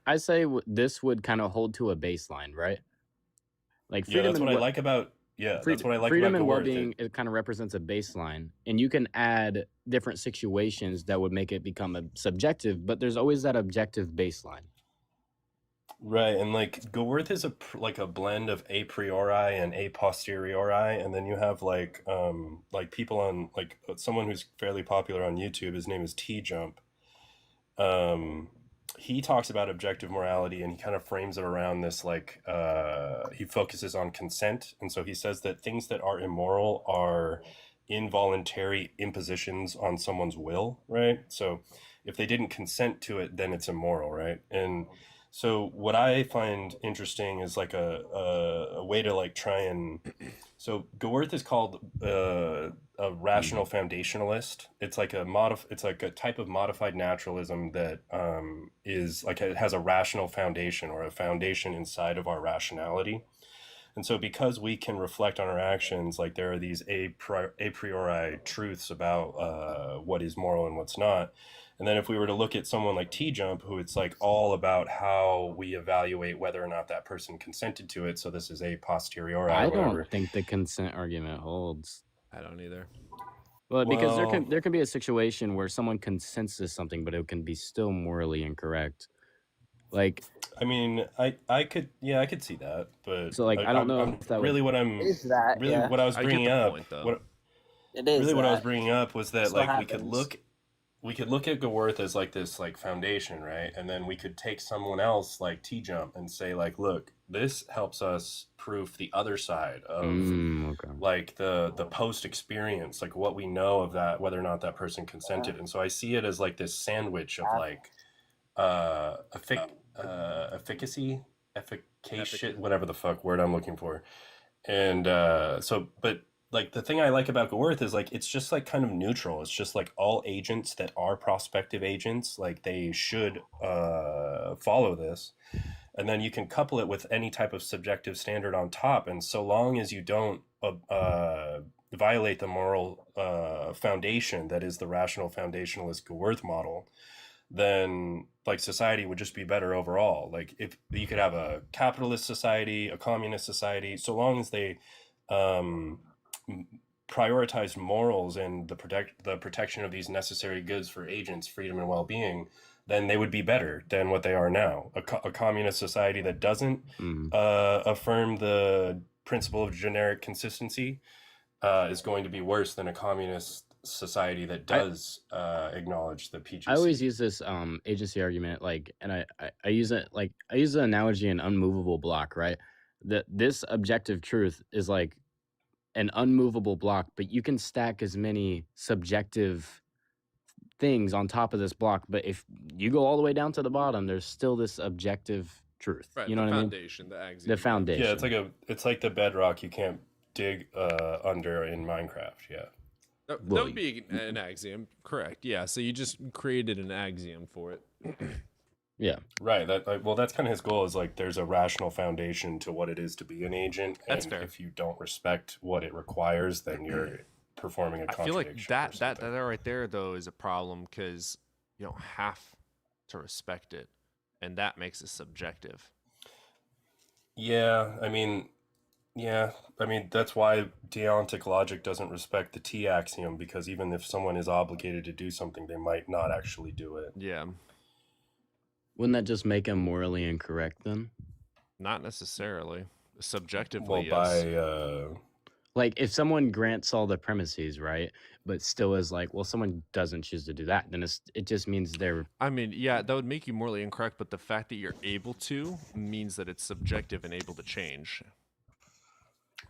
I say this would kind of hold to a baseline, right? Like, freedom, that's what I like about that's what I like freedom about and well-being. It kind of represents a baseline, and you can add different situations that would make it become a subjective, but there's always that objective baseline. Right, and, like, Goworth is a blend of a priori and a posteriori, and then you have, like people on, like, someone who's fairly popular on YouTube. His name is T-Jump. He talks about objective morality, and he kind of frames it around this, like, he focuses on consent, and so he says that things that are immoral are involuntary impositions on someone's will, right? So if they didn't consent to it, then it's immoral, right? And so what I find interesting is, like, a way to, like, try and, so Goworth is called a rational foundationalist. It's like a type of modified naturalism that is, like, it has a rational foundation, or a foundation inside of our rationality. And so because we can reflect on our actions, like, there are these a priori truths about what is moral and what's not. And then if we were to look at someone like T-Jump, who it's, like, all about how we evaluate whether or not that person consented to it. So this is a posteriori. I don't think the consent argument holds. I don't either. Well, because there can be a situation where someone consents to something, but it can be still morally incorrect. Like, I mean, I could see that, but so, like, I don't know if that really would... what I'm Is that, really yeah. what I was bringing up. Point, what it is really what that. I was bringing up was that, That's what like, we could happens. look at Goworth as, like, this, like, foundation, right? And then we could take someone else like T-Jump and say, like, look, this helps us proof the other side of like the post experience, like, what we know of that, whether or not that person consented. And so I see it as, like, this sandwich of, like, efficacy efficacious, whatever the fuck word I'm looking for. And but like the thing I like about Gaworth is like it's just like kind of neutral. It's just like all agents that are prospective agents, like they should follow this. And then you can couple it with any type of subjective standard on top. And so long as you don't violate the moral foundation that is the rational foundationalist Gaworth model, then like society would just be better overall. Like if you could have a capitalist society, a communist society, so long as they prioritize morals and the protection of these necessary goods for agents, freedom and well-being, then they would be better than what they are now. A communist society that doesn't affirm the principle of generic consistency is going to be worse than a communist society that does acknowledge the PGC. I always use this agency argument, like, and I use it like I use the analogy in unmovable block, right? That this objective truth is like an unmovable block, but you can stack as many subjective things on top of this block, but if you go all the way down to the bottom, there's still this objective truth. Right, you know the what foundation, the axiom. The foundation. Yeah, it's like the bedrock you can't dig under in Minecraft. Yeah. That would be an axiom, correct? Yeah. So you just created an axiom for it. Yeah. Right. That's kind of his goal. Is like there's a rational foundation to what it is to be an agent. That's and fair. If you don't respect what it requires, then you're performing a contradiction. I feel like that right there though is a problem because you don't have to respect it, and that makes it subjective. Yeah, I mean, that's why deontic logic doesn't respect the T axiom, because even if someone is obligated to do something, they might not actually do it. Yeah. Wouldn't that just make him morally incorrect then? Not necessarily. Subjectively, well, yes. Like if someone grants all the premises, right, but still is like, well, someone doesn't choose to do that, then it just means they're. I mean, yeah, that would make you morally incorrect, but the fact that you're able to means that it's subjective and able to change.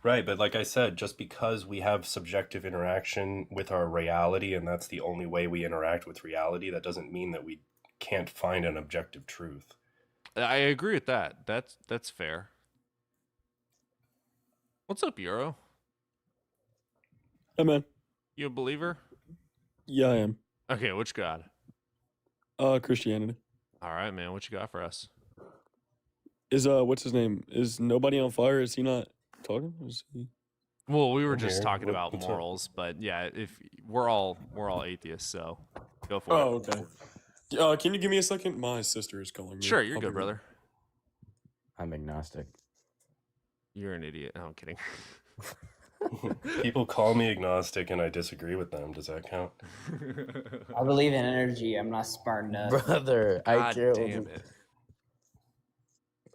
Right, but like I said, just because we have subjective interaction with our reality, and that's the only way we interact with reality, that doesn't mean that we can't find an objective truth. I agree with that. That's fair. What's up, Euro? Hey, man. You a believer? Yeah, I am. Okay, which God? Christianity. All right, man. What you got for us? Is what's his name? Is nobody on fire? Is he not talking? Is he? Well, we were just talking about morals, but yeah, if we're all atheists, so go for it. Oh, okay. Can you give me a second? My sister is calling me. Sure, you're good, brother. I'm agnostic. You're an idiot. No, I'm kidding. People call me agnostic and I disagree with them. Does that count? I believe in energy. I'm not smart enough. Brother, I God can't. damn it.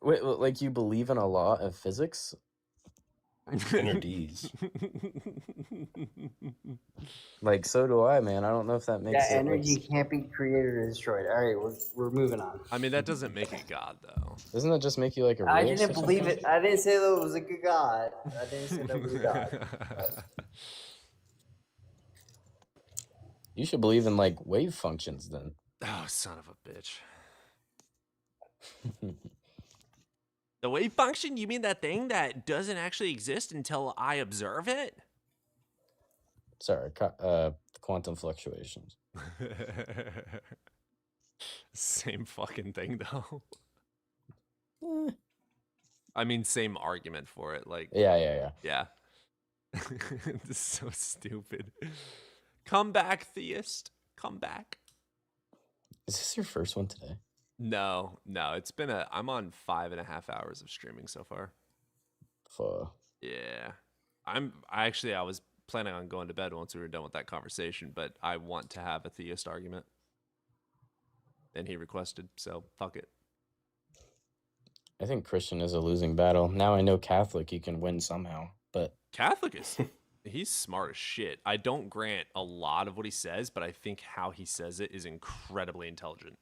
Wait, like you believe in a law of physics? Energies. Like, so do I, man. I don't know if that makes Yeah, it. energy can't be created or destroyed. All right, we're moving on. I mean, that doesn't make it God, though. Doesn't that just make you like a I realist didn't or believe something? it. I didn't say that it was a good God. I didn't say that was a God. You should believe in like wave functions then. Oh, son of a bitch. The wave function? You mean that thing that doesn't actually exist until I observe it? Sorry, quantum fluctuations. Same fucking thing, though. I mean, same argument for it. Like, Yeah. This is so stupid. Come back, theist. Come back. Is this your first one today? No. It's been I'm on 5.5 hours of streaming so far. Yeah. I was planning on going to bed once we were done with that conversation, but I want to have a theist argument. And he requested, so fuck it. I think Christian is a losing battle. Now I know Catholic, you can win somehow, but Catholic he's smart as shit. I don't grant a lot of what he says, but I think how he says it is incredibly intelligent.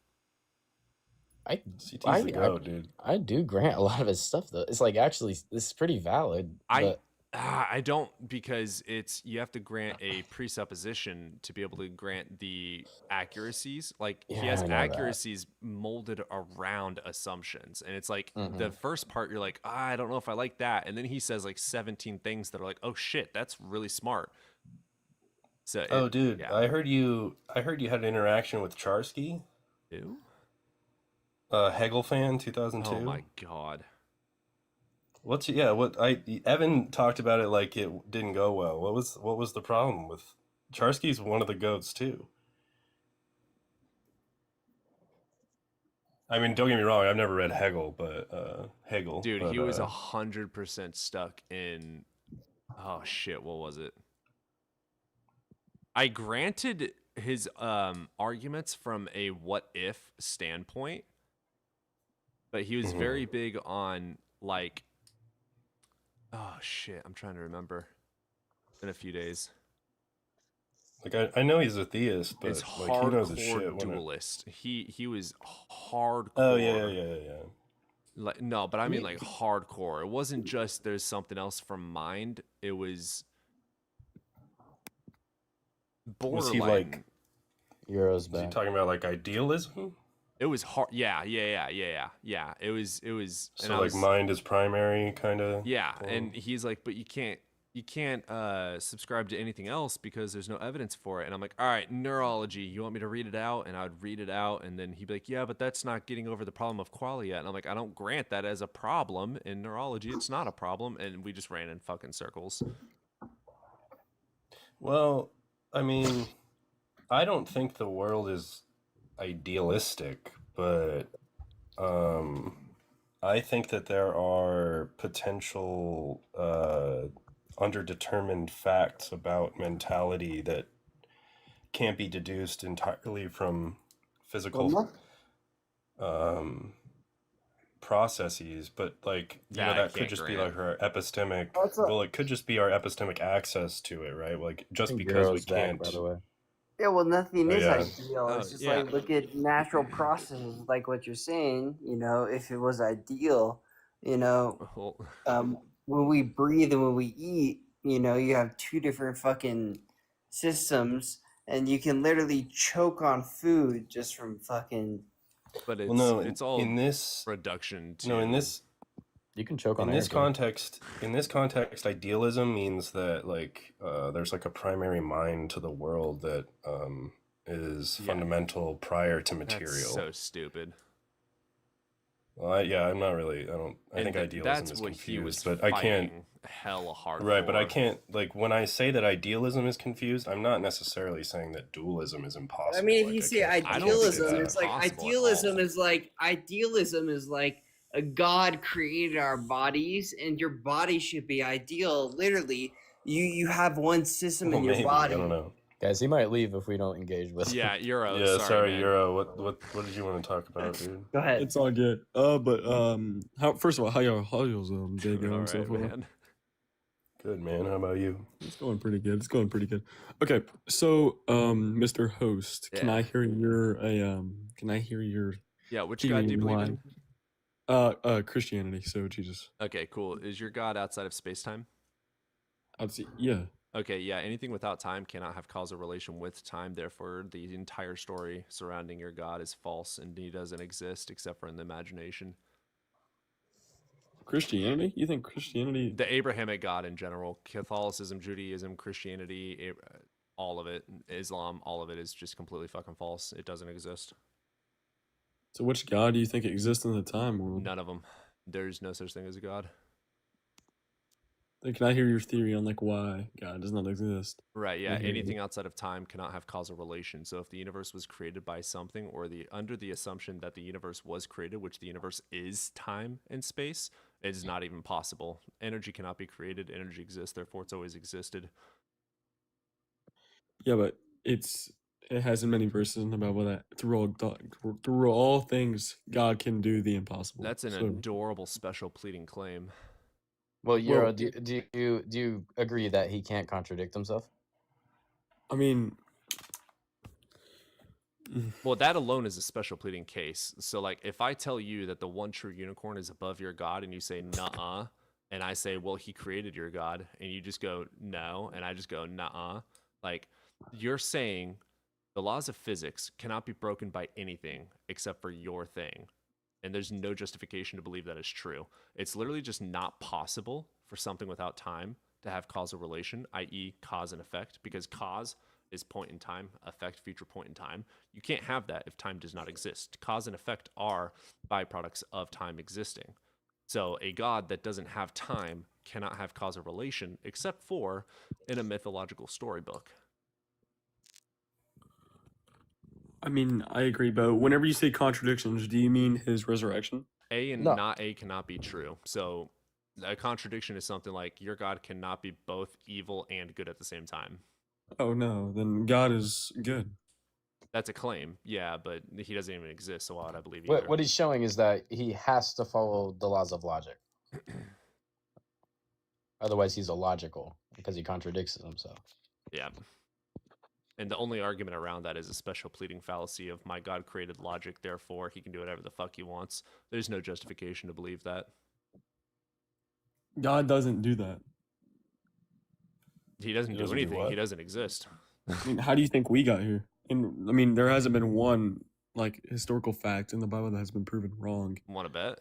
I dude. do grant a lot of his stuff though. It's like actually this is pretty valid. But I don't, because you have to grant a presupposition to be able to grant the accuracies. Like he has accuracies molded around assumptions, and it's like the first part you're like, I don't know if I like that, and then he says like 17 things that are like, oh shit, that's really smart. So dude, I heard you had an interaction with Charsky. Who? Hegel fan, 2002. Oh my god. Evan talked about it like it didn't go well. What was the problem with Charsky's one of the goats too? I mean, don't get me wrong, I've never read Hegel, but Hegel. Dude, but, he was 100% stuck in oh shit, what was it? I granted his arguments from a what if standpoint, but he was very big on like oh shit, I'm trying to remember. It's been a few days. Like I know he's a theist, but it's like he knows his shit. Dualist. He was hardcore. Oh yeah. Like no, but I mean like hardcore. It wasn't just there's something else from mind. It was borderline. Was he like Euro's back? Was he talking about like idealism? It was hard. Yeah. It was. So like mind is primary, kind of. Yeah, and he's like, but you can't subscribe to anything else because there's no evidence for it. And I'm like, all right, neurology. You want me to read it out? And I would read it out, and then he'd be like, yeah, but that's not getting over the problem of qualia. And I'm like, I don't grant that as a problem in neurology. It's not a problem. And we just ran in fucking circles. Well, I mean, I don't think the world is idealistic, but I think that there are potential underdetermined facts about mentality that can't be deduced entirely from physical processes, but like that could just be like our epistemic. Well, it could just be our epistemic access to it, right? Like just because we can't. By the way. Yeah, well, nothing is ideal. It's just like look at natural processes, like what you're saying. If it was ideal, when we breathe and when we eat, you have two different fucking systems, and you can literally choke on food just from fucking. But it's all in this reduction. You can choke on in this context. In this context, idealism means that like there's like a primary mind to the world that is fundamental prior to material. That's so stupid. Well, I'm not really. I think idealism is confused, but I can't. Hella hard. Right, but I can't. Like when I say that idealism is confused, I'm not necessarily saying that dualism is impossible. I mean, if you say idealism, it's like idealism is like a God created our bodies, and your body should be ideal. Literally, you have one system in your body. I don't know. Guys, he might leave if we don't engage with him. Yeah, Euro. Yeah, sorry, man. Euro. What did you want to talk about, dude? Go ahead. It's all good. First of all, how y'all's day going so far? Man. Good, man. How about you? It's going pretty good. Okay, so Mr. Host, can I hear your Yeah, which God do you believe in? Christianity, so Jesus. Okay, cool. Is your God outside of space-time? I'd say yeah. Okay, yeah, anything without time cannot have causal relation with time. Therefore, the entire story surrounding your God is false, and he doesn't exist except for in the imagination. Christianity? You think Christianity? The Abrahamic God in general, Catholicism, Judaism, Christianity, all of it, Islam, all of it is just completely fucking false. It doesn't exist. So which God do you think exists in the time world? None of them. There's no such thing as a God. Then can I hear your theory on like why God does not exist? Right, yeah. Anything outside of time cannot have causal relation. So if the universe was created by something, or under the assumption that the universe was created, which the universe is time and space, it is not even possible. Energy cannot be created. Energy exists, therefore it's always existed. Yeah, but it has in many verses in the Bible that through all things God can do the impossible. That's an adorable special pleading claim. Well, Euro, do you agree that he can't contradict himself? I mean, well, that alone is a special pleading case. So, like, if I tell you that the one true unicorn is above your God, and you say, "Nuh-uh," and I say, well, he created your God, and you just go, no, and I just go, nuh-uh. Like, you're saying the laws of physics cannot be broken by anything except for your thing. And there's no justification to believe that is true. It's literally just not possible for something without time to have causal relation, i.e. cause and effect, because cause is point in time, effect, future point in time. You can't have that if time does not exist. Cause and effect are byproducts of time existing. So a God that doesn't have time cannot have causal relation except for in a mythological storybook. I mean, I agree, but whenever you say contradictions, do you mean his resurrection? A and not A cannot be true. So a contradiction is something like your God cannot be both evil and good at the same time. Oh no, then God is good. That's a claim, yeah, but he doesn't even exist, so why would I believe either? What he's showing is that he has to follow the laws of logic. Otherwise, he's illogical because he contradicts himself. Yeah. And the only argument around that is a special pleading fallacy of my God created logic, therefore he can do whatever the fuck he wants. There's no justification to believe that. God doesn't do that. He doesn't do anything. He doesn't exist. I mean, how do you think we got here? And I mean, there hasn't been one like historical fact in the Bible that has been proven wrong. Want to bet?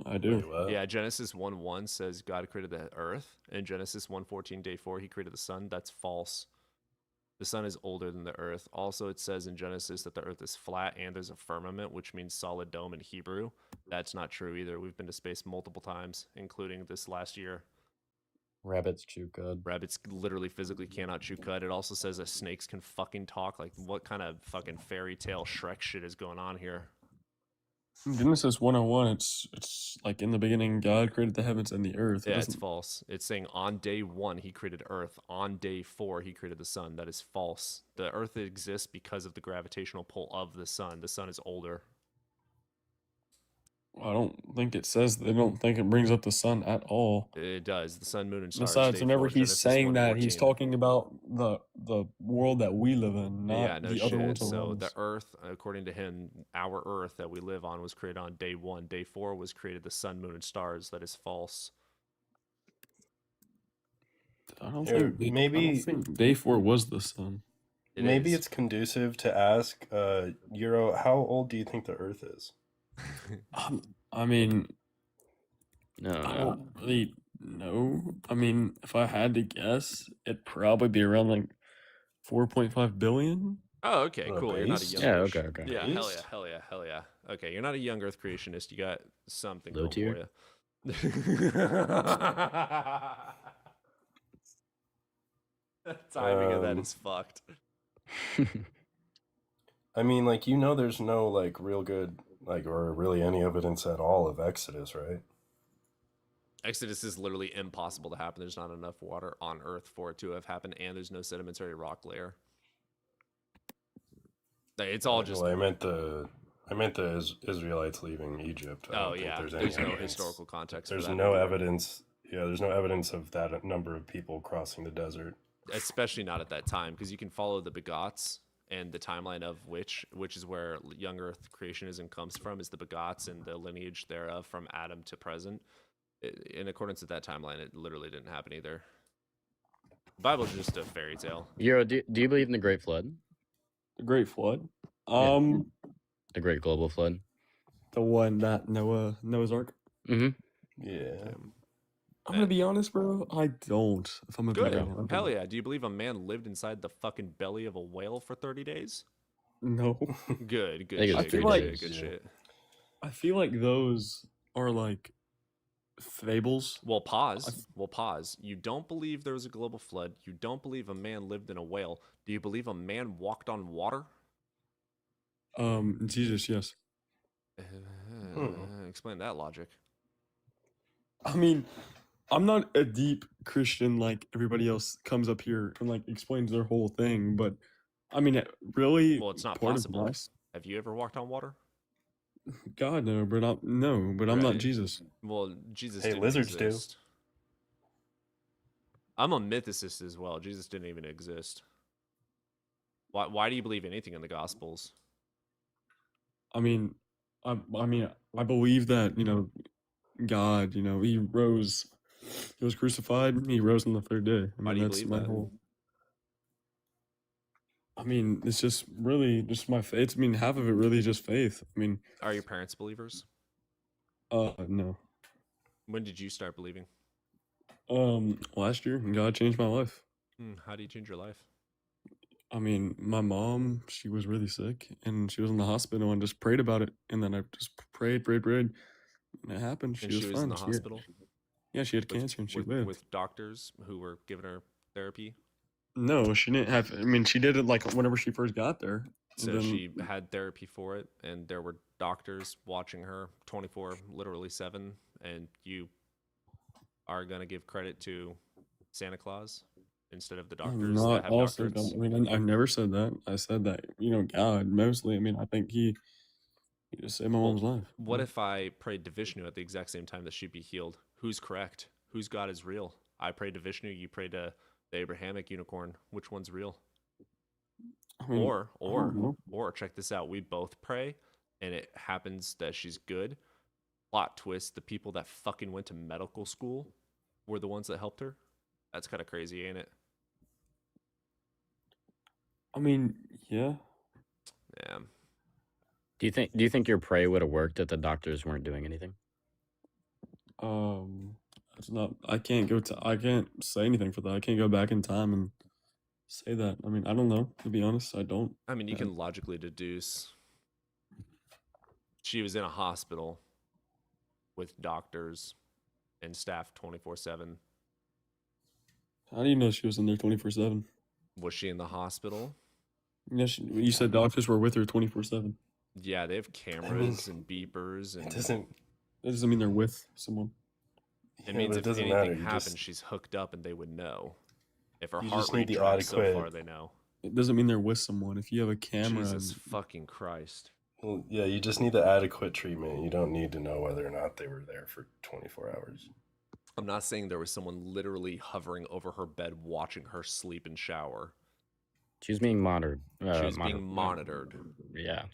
I do. Yeah, Genesis 1:1 says God created the earth. In Genesis 1:14, day 4, he created the sun. That's false. The sun is older than the earth. Also, it says in Genesis that the earth is flat and there's a firmament, which means solid dome in Hebrew. That's not true either. We've been to space multiple times, including this last year. Rabbits chew cud. Rabbits literally physically cannot chew cud. It also says that snakes can fucking talk. Like, what kind of fucking fairy tale Shrek shit is going on here? Genesis 1:01, it's like in the beginning God created the heavens and the earth. Yeah, it's false. It's saying on day 1 he created earth. On day 4 he created the sun. That is false. The earth exists because of the gravitational pull of the sun. The sun is older. I don't think it says, they don't think it brings up the sun at all. It does. The sun, moon, and stars. Besides, day whenever 4, he's Genesis saying that, 1:14. he's talking about the world that we live in, not Yeah, no the other shit. worlds So around the us. earth, according to him, our earth that we live on was created on day 1. Day 4 was created the sun, moon, and stars. That is false. I don't Here, think maybe- I don't think day 4 was the sun. Maybe it's conducive to ask, Euro, how old do you think the Earth is? I mean, No, I don't really know. I mean, if I had to guess, it'd probably be around like 4.5 billion. Oh, okay, cool. You're not a young Yeah, Earth. okay. Yeah, hell yeah, hell yeah, hell yeah. Okay, you're not a young Earth creationist. You got something Low going tier? for you. The timing of that is fucked. I mean, like, you know, there's no, like, real good, like, or really any evidence at all of Exodus, right? Exodus is literally impossible to happen. There's not enough water on Earth for it to have happened, and there's no sedimentary rock layer. It's all just. Well, I meant the Israelites leaving Egypt. I Oh, don't think yeah, there's there's no evidence. historical context for There's that no either. evidence. Yeah, there's no evidence of that number of people crossing the desert. Especially not at that time, because you can follow the begots and the timeline of which is where young Earth creationism comes from, is the begots and the lineage thereof from Adam to present. In accordance with that timeline, it literally didn't happen either. The Bible's just a fairy tale. Euro, do you believe in the Great Flood? The Great Flood? The Great Global Flood? The one that Noah's Ark? Mm-hmm. Yeah. I'm gonna be honest, bro. I don't. If I'm gonna Good. be honest. Hell yeah. Do you believe a man lived inside the fucking belly of a whale for 30 days? No. Good I shit, feel good like shit, good shit. I feel like those are like fables. Well, pause. You don't believe there was a global flood. You don't believe a man lived in a whale. Do you believe a man walked on water? Jesus, yes. Explain that logic. I mean, I'm not a deep Christian like everybody else comes up here and like explains their whole thing, but I mean, it really. Well, it's not part of possible. my- Have you ever walked on water? God no, but I'm not Right. Jesus. Well, Jesus Hey, didn't lizards do. exist. I'm a mythicist as well. Jesus didn't even exist. Why do you believe anything in the Gospels? I mean, I believe that God, you know, he rose. He was crucified. He rose on the third day. Why do you believe that? I mean, it's just really just my faith. I mean, half of it really just faith. I mean, are your parents believers? No. When did you start believing? Last year, God changed my life. How do you change your life? I mean, my mom, she was really sick, and she was in the hospital, and just prayed about it, and then I just prayed, and it happened. She was fine. In the hospital? Yeah, she had cancer, and she lived. With doctors who were giving her therapy? No, she didn't have. I mean, she did it like whenever she first got there. So then, she had therapy for it, and there were doctors watching her 24, literally 7, and you are gonna give credit to Santa Claus instead of the doctors that have doctors? I mean, I've never said that. I said that, you know, God mostly. I mean, I think he just saved my mom's life. What if I prayed to Vishnu at the exact same time that she'd be healed? Who's correct? Whose God is real? I prayed to Vishnu, you prayed to the Abrahamic unicorn. Which one's real? I mean, or check this out. We both pray, and it happens that she's good. Plot twist: the people that fucking went to medical school were the ones that helped her. That's kind of crazy, ain't it? I mean, yeah. Yeah. Do you think your pray would have worked if the doctors weren't doing anything? It's not. I can't say anything for that. I can't go back in time and say that. I mean, I don't know. To be honest, I don't. I mean, you can logically deduce. She was in a hospital with doctors and staff 24/7. How do you know she was in there 24/7? Was she in the hospital? Yes, you said doctors were with her 24/7. Yeah, they have cameras and beepers, and that doesn't mean they're with someone. It means if anything happens, she's hooked up, and they would know. If her heart rate drops so far, they know. It doesn't mean they're with someone. If you have a camera, Jesus fucking Christ. Well, yeah, you just need the adequate treatment. You don't need to know whether or not they were there for 24 hours. I'm not saying there was someone literally hovering over her bed watching her sleep and shower. She was being monitored. She was being monitored. Yeah.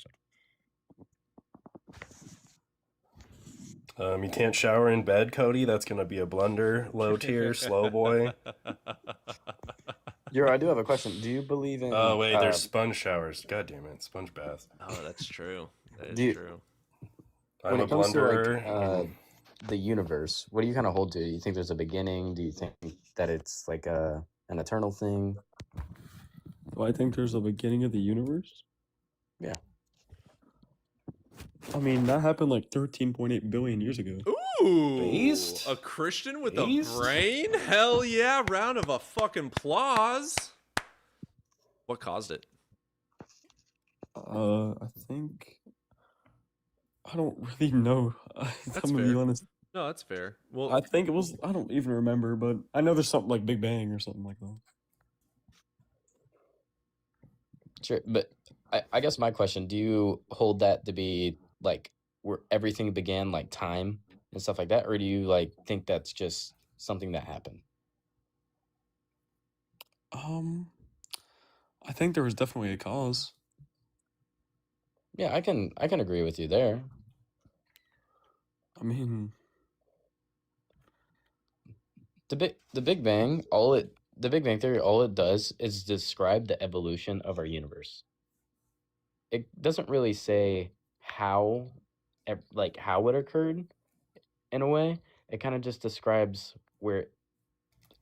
You can't shower in bed, Cody. That's gonna be a blunder. Low tier, slow boy. I do have a question. Do you believe in? Oh wait, there's sponge showers. God damn it, sponge bath. Oh, that's true. That is true. I'm a blunderer. To, the universe, what do you kind of hold to? Do you think there's a beginning? Do you think that it's like an eternal thing? Do I think there's a beginning of the universe? Yeah. I mean, that happened like 13.8 billion years ago. Ooh, Beast? A Christian with a brain? Hell yeah! Round of a fucking applause. What caused it? I think I don't really know. I'm gonna be honest. No, that's fair. Well, I think it was. I don't even remember, but I know there's something like Big Bang or something like that. Sure, but I guess my question: do you hold that to be like where everything began, like time and stuff like that, or do you like think that's just something that happened? I think there was definitely a cause. Yeah, I can agree with you there. I mean, the Big Bang, the Big Bang Theory, all it does is describe the evolution of our universe. It doesn't really say how it occurred in a way. It kind of just describes where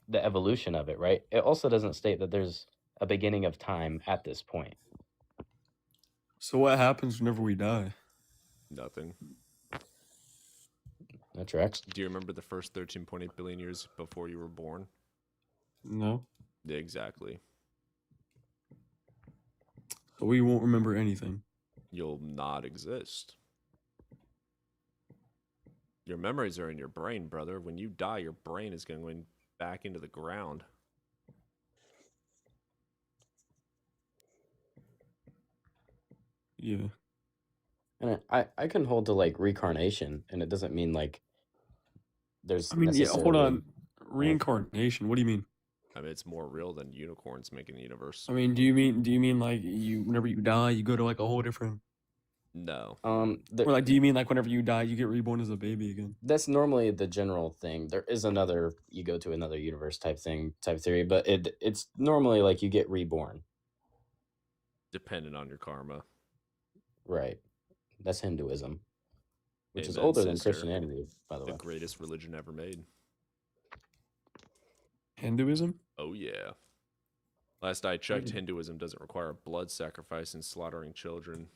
the evolution of it, right? It also doesn't state that there's a beginning of time at this point. So what happens whenever we die? Nothing. That tracks. Do you remember the first 13.8 billion years before you were born? No. Yeah, exactly. So we won't remember anything. You'll not exist. Your memories are in your brain, brother. When you die, your brain is going back into the ground. Yeah. And I can hold to like reincarnation, and it doesn't mean like there's. I mean, yeah. Hold on. Reincarnation. What do you mean? I mean, it's more real than unicorns making the universe. I mean, do you mean like whenever you die, you go to like a whole different No. Or like, do you mean like whenever you die, you get reborn as a baby again? That's normally the general thing. There is another, you go to another universe type theory, but it's normally like you get reborn. Dependent on your karma. Right. That's Hinduism, which is Amen, older than sister. Christianity, by the way. The greatest religion ever made. Hinduism? Oh, yeah. Last I checked, Hinduism doesn't require blood sacrifice and slaughtering children.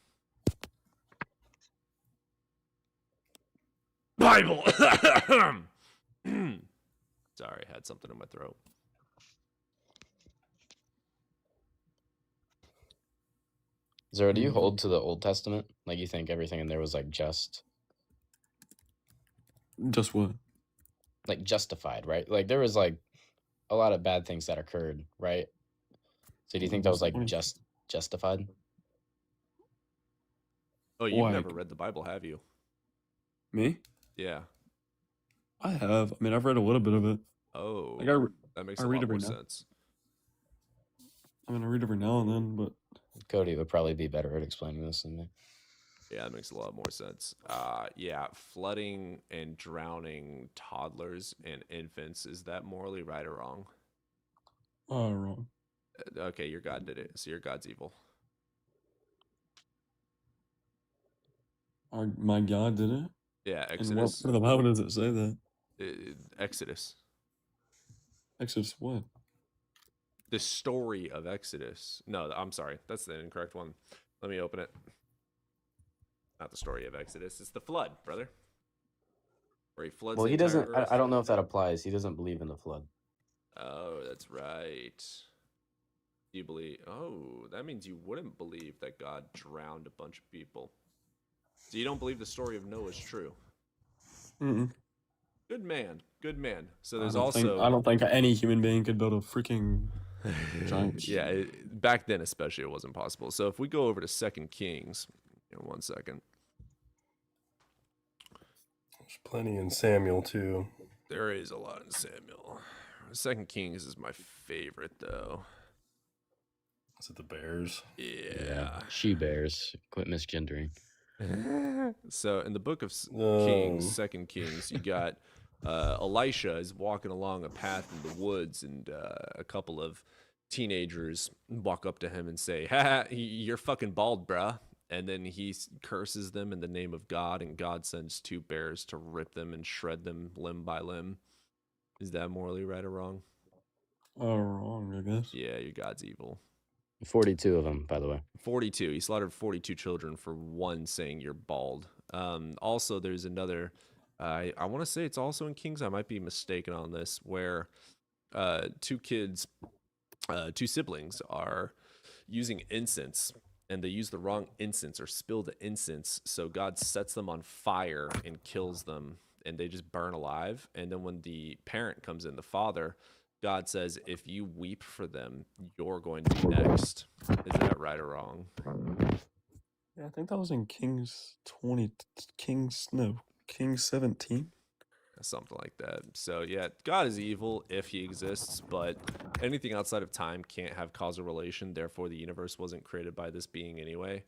Bible! Sorry, I had something in my throat. Zero, do you hold to the Old Testament? Like, you think everything in there was like just? Just what? Like justified, right? Like there was like a lot of bad things that occurred, right? So do you think that was like just justified? Oh, you've never read the Bible, have you? Me? Yeah. I have. I mean, I've read a little bit of it. Oh, like that makes a lot more sense. I mean, I read every now and then, but Cody would probably be better at explaining this than me. Yeah, that makes a lot more sense. Yeah, flooding and drowning toddlers and infants, is that morally right or wrong? Wrong. Okay, your God did it, so your God's evil. My God did it? Yeah, Exodus. And what part of the Bible does it say that? Exodus. Exodus what? The story of Exodus. No, I'm sorry. That's the incorrect one. Let me open it. Not the story of Exodus. It's the flood, brother. Where he floods. Well, he doesn't. I don't know if that applies. He doesn't believe in the flood. Oh, that's right. You believe? Oh, that means you wouldn't believe that God drowned a bunch of people. So you don't believe the story of Noah is true? Mm-mm. Good man. Good man. So there's I don't think any human being could build a freaking giant. Yeah, back then especially it wasn't possible. So if we go over to 2 Kings, 1 second. There's plenty in Samuel too. There is a lot in Samuel. 2 Kings is my favorite though. Is it the bears? Yeah. She bears. Quit misgendering. So in the book of Kings, 2 Kings, you got Elisha is walking along a path in the woods, and a couple of teenagers walk up to him and say, "Ha, you're fucking bald, bruh." And then he curses them in the name of God, and God sends 2 bears to rip them and shred them limb by limb. Is that morally right or wrong? Wrong, I guess. Yeah, your God's evil. 42 of them, by the way. 42. He slaughtered 42 children for one saying you're bald. Also, there's another, I want to say it's also in Kings, I might be mistaken on this, where 2 siblings are using incense, and they use the wrong incense or spill the incense, so God sets them on fire and kills them, and they just burn alive. And then when the parent comes in, the father, God says, if you weep for them, you're going to be next. Is that right or wrong? Yeah, I think that was in Kings 17. Something like that. So yeah, God is evil if he exists, but anything outside of time can't have causal relation. Therefore, the universe wasn't created by this being anyway.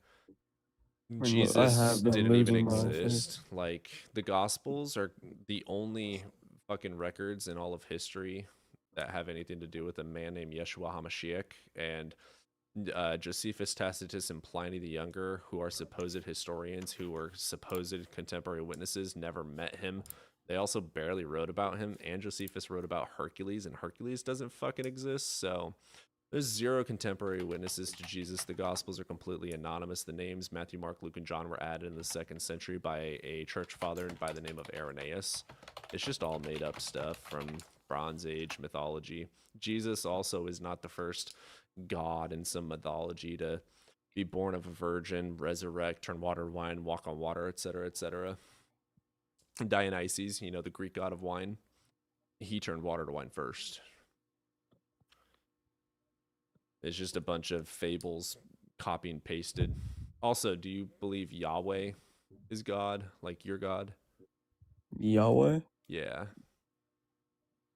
Jesus didn't even exist. Like, the Gospels are the only fucking records in all of history that have anything to do with a man named Yeshua HaMashiach, and Josephus, Tacitus, and Pliny the Younger, who are supposed historians, who were supposed contemporary witnesses, never met him. They also barely wrote about him, and Josephus wrote about Hercules, and Hercules doesn't fucking exist, so there's 0 contemporary witnesses to Jesus. The Gospels are completely anonymous. The names Matthew, Mark, Luke, and John were added in the 2nd century by a church father by the name of Irenaeus. It's just all made up stuff from Bronze Age mythology. Jesus also is not the first god in some mythology to be born of a virgin, resurrect, turn water to wine, walk on water, etc., etc. Dionysus, the Greek god of wine, he turned water to wine first. It's just a bunch of fables copy and pasted. Also, do you believe Yahweh is God, like your God? Yahweh? Yeah.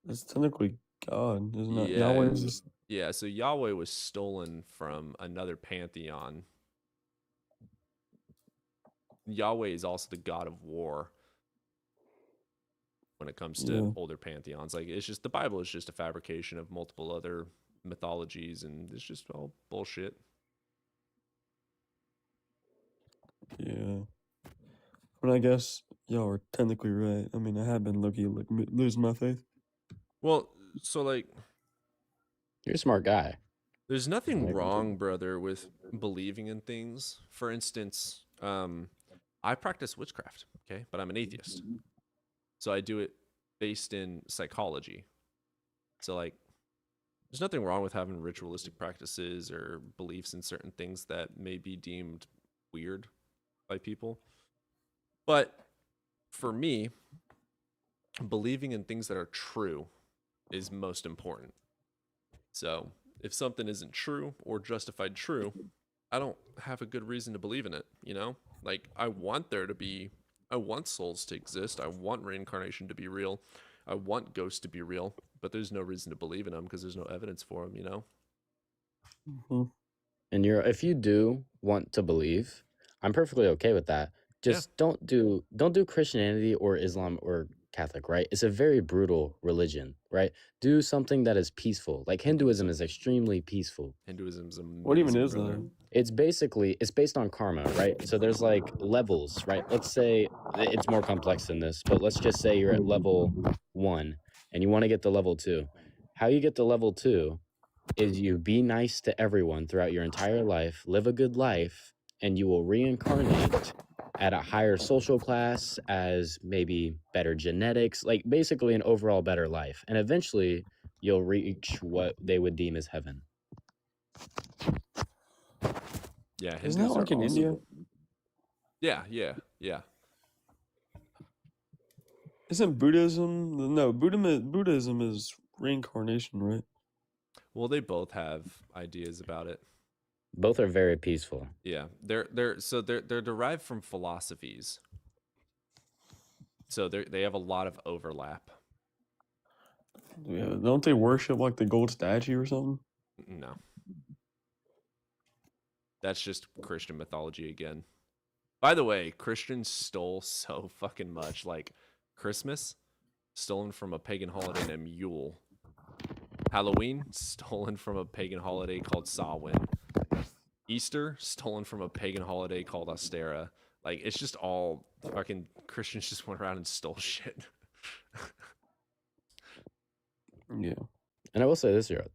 It's technically God, isn't it? Yeah, Yahweh is just... Yeah, so Yahweh was stolen from another pantheon. Yahweh is also the god of war when it comes to older pantheons. Like, it's just, the Bible is just a fabrication of multiple other mythologies, and it's just all bullshit. Yeah. But I guess y'all are technically right. I mean, I have been losing my faith. Well, so like, you're a smart guy. There's nothing wrong, brother, with believing in things. For instance, I practice witchcraft, okay, but I'm an atheist, so I do it based in psychology. So like, there's nothing wrong with having ritualistic practices or beliefs in certain things that may be deemed weird by people. But for me, believing in things that are true is most important. So if something isn't true or justified true, I don't have a good reason to believe in it, you know? Like, I want souls to exist. I want reincarnation to be real. I want ghosts to be real, but there's no reason to believe in them because there's no evidence for them, you know? Mm-hmm. And if you do want to believe, I'm perfectly okay with that. Just don't do Christianity or Islam or Catholic, right? It's a very brutal religion, right? Do something that is peaceful. Like Hinduism is extremely peaceful. Hinduism's amazing. What even is brother. that? It's based on karma, right? So there's like levels, right? Let's say it's more complex than this, but let's just say you're at level 1 and you want to get to level 2. How you get to level 2 is you be nice to everyone throughout your entire life, live a good life, and you will reincarnate at a higher social class, as maybe better genetics, like basically an overall better life. And eventually you'll reach what they would deem as heaven. Yeah, isn't that like in India? Yeah. Isn't Buddhism? No, Buddhism is reincarnation, right? Well, they both have ideas about it. Both are very peaceful. Yeah, they're derived from philosophies. So they have a lot of overlap. Yeah, don't they worship like the gold statue or something? No. That's just Christian mythology again. By the way, Christians stole so fucking much. Like, Christmas, stolen from a pagan holiday named Yule. Halloween, stolen from a pagan holiday called Samhain. Easter, stolen from a pagan holiday called Ostera. Like, it's just all fucking Christians just went around and stole shit. Yeah. And I will say this here.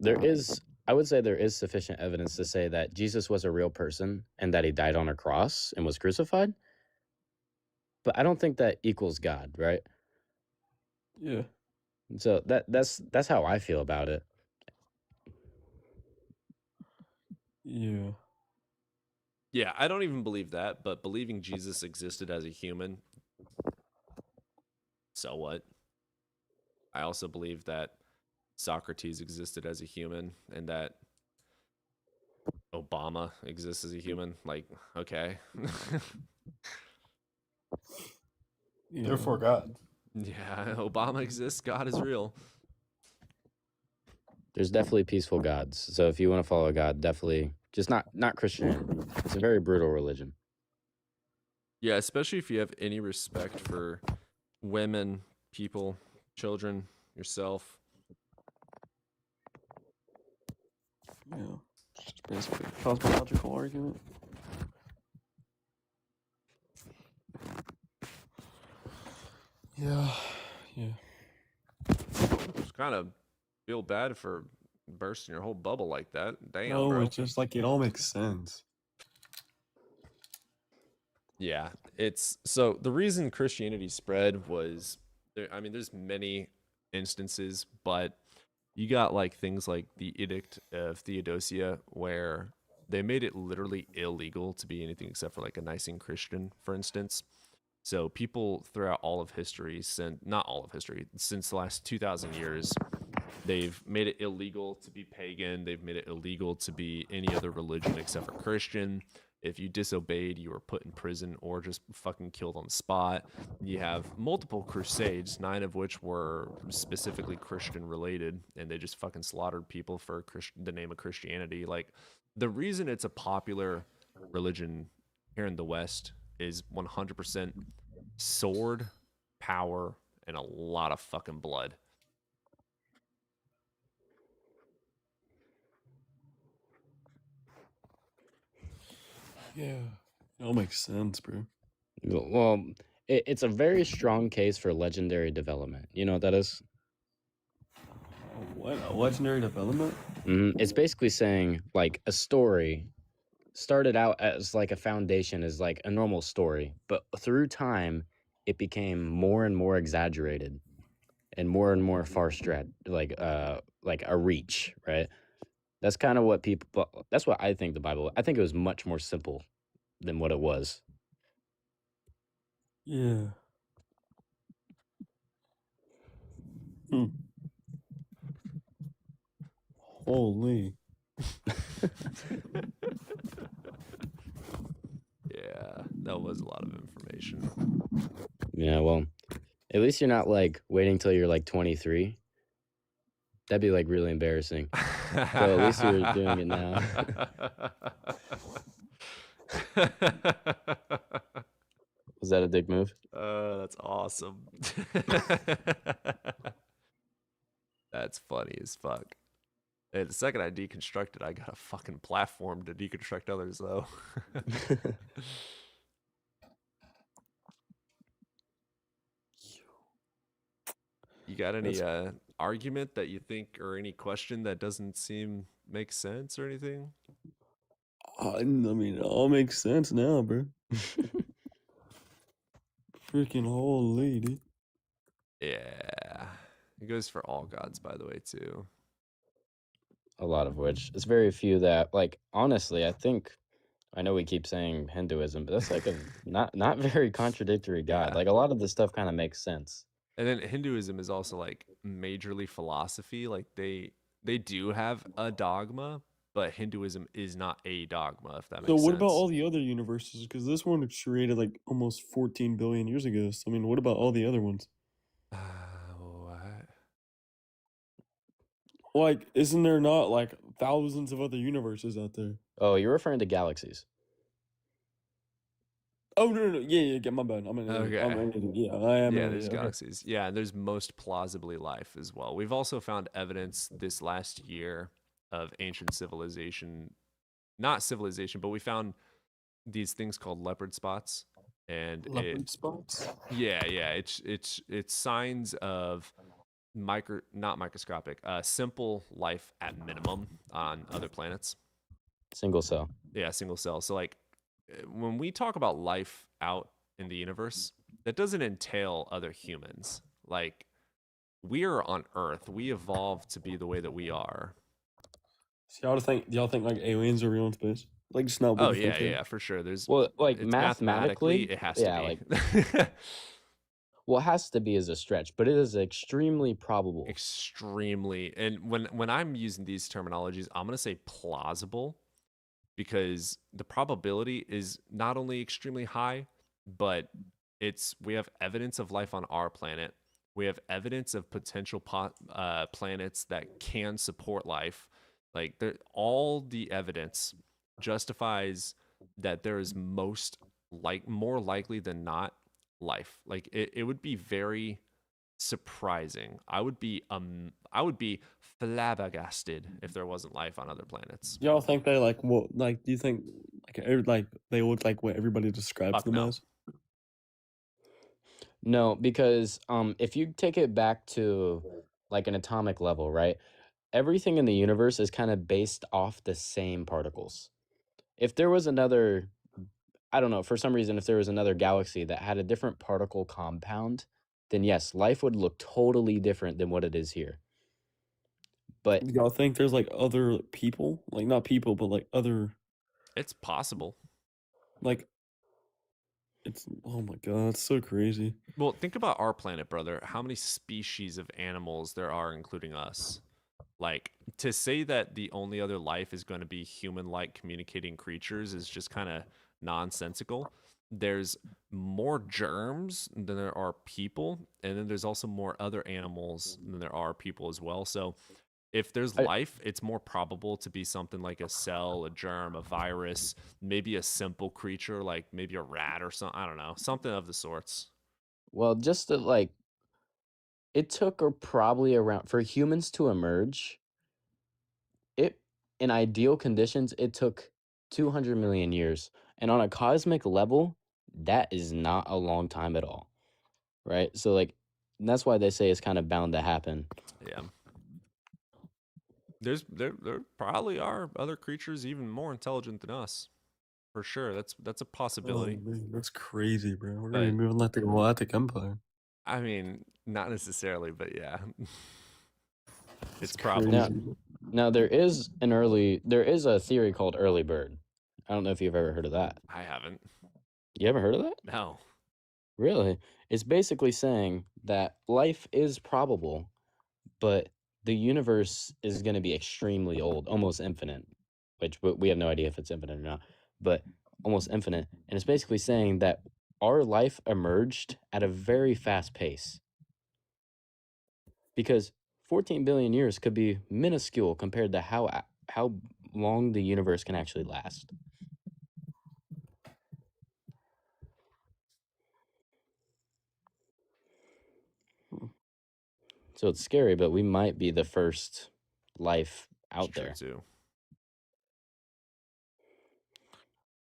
I would say there is sufficient evidence to say that Jesus was a real person and that he died on a cross and was crucified. But I don't think that equals God, right? Yeah. So that's how I feel about it. Yeah. Yeah, I don't even believe that, but believing Jesus existed as a human, so what? I also believe that Socrates existed as a human and that Obama exists as a human. Like, okay. Therefore, God. Yeah, Obama exists. God is real. There's definitely peaceful gods. So if you want to follow God, definitely just not Christianity. It's a very brutal religion. Yeah, especially if you have any respect for women, people, children, yourself. Yeah. It's just basically a cosmological argument. Yeah. Just kind of feel bad for bursting your whole bubble like that. Damn, no, bro. it's just like it all makes sense. Yeah, it's so the reason Christianity spread was there's many instances, but you got like things like the Edict of Theodosia, where they made it literally illegal to be anything except for like a Nicene Christian, for instance. So people throughout all of history, since the last 2,000 years, they've made it illegal to be pagan. They've made it illegal to be any other religion except for Christian. If you disobeyed, you were put in prison or just fucking killed on the spot. You have multiple crusades, 9 of which were specifically Christian related, and they just fucking slaughtered people for the name of Christianity. Like, the reason it's a popular religion here in the West is 100% sword, power, and a lot of fucking blood. Yeah, it all makes sense, bro. Well, it's a very strong case for legendary development. You know what that is? What? A legendary development? It's basically saying like a story started out as like a foundation, as like a normal story, but through time it became more and more exaggerated and more far-stretched, like a reach, right? That's kind of what people. That's what I think the Bible. I think it was much more simple than what it was. Yeah. Holy. Yeah, that was a lot of information. Yeah, well, at least you're not like waiting till you're like 23. That'd be like really embarrassing. So at least you're doing it now. Was that a dick move? That's awesome. That's funny as fuck. Hey, the second I deconstructed, I got a fucking platform to deconstruct others, though. You got any argument that you think, or any question that doesn't make sense or anything? I mean, it all makes sense now, bro. Freaking holy, dude. Yeah. It goes for all gods, by the way, too. A lot of which. It's very few that, like, honestly, I know we keep saying Hinduism, but that's like a not very contradictory god. Like, a lot of this stuff kind of makes sense. And then Hinduism is also like majorly philosophy. Like they do have a dogma, but Hinduism is not a dogma, if that makes sense. So what about all the other universes? Because this one was created like almost 14 billion years ago. So I mean, what about all the other ones? What? Like, isn't there not like thousands of other universes out there? Oh, you're referring to galaxies. Oh no, yeah, my bad. Okay. I am. Yeah, there's galaxies. Yeah, and there's most plausibly life as well. We've also found evidence this last year of ancient civilization, not civilization, but we found these things called leopard spots, and leopard spots. Yeah, it's signs of not microscopic, simple life at minimum on other planets. Single cell. Yeah, single cell. So like when we talk about life out in the universe, that doesn't entail other humans. Like we are on Earth. We evolved to be the way that we are. So y'all think like aliens are real in space? Like just not. Oh yeah, for sure. There's like mathematically it has to be. Like well, it has to be as a stretch, but it is extremely probable. Extremely. And when I'm using these terminologies, I'm gonna say plausible, because the probability is not only extremely high, but we have evidence of life on our planet. We have evidence of potential planets that can support life. Like all the evidence justifies that there is more likely than not life. Like it would be very surprising. I would be flabbergasted if there wasn't life on other planets. Y'all think they like what? Like, do you think like they look like what everybody describes them as? No, because if you take it back to like an atomic level, right? Everything in the universe is kind of based off the same particles. If there was another, I don't know, for some reason, if there was another galaxy that had a different particle compound, then yes, life would look totally different than what it is here. But y'all think there's like other people, like not people, but like other? It's possible. Like, oh my god, it's so crazy. Well, think about our planet, brother. How many species of animals there are, including us? Like, to say that the only other life is going to be human-like communicating creatures is just kind of nonsensical. There's more germs than there are people, and then there's also more other animals than there are people as well. So If there's life, it's more probable to be something like a cell, a germ, a virus, maybe a simple creature like maybe a rat or something. I don't know, something of the sorts. Well, just to, like, it took probably around for humans to emerge. It in ideal conditions, it took 200 million years, and on a cosmic level, that is not a long time at all, right? So like, that's why they say it's kind of bound to happen. Yeah. There probably are other creatures even more intelligent than us, for sure. That's a possibility. Oh, man, that's crazy, bro. We're But- gonna be moving like the Galactic Empire. I mean, not necessarily, but yeah, it's That's probable. Now there is a theory called early bird. I don't know if you've ever heard of that. I haven't. You ever heard of that? No. Really? It's basically saying that life is probable, but the universe is going to be extremely old, almost infinite, which we have no idea if it's infinite or not, but almost infinite. And it's basically saying that our life emerged at a very fast pace. Because 14 billion years could be minuscule compared to how long the universe can actually last. So it's scary, but we might be the first life out there. Too.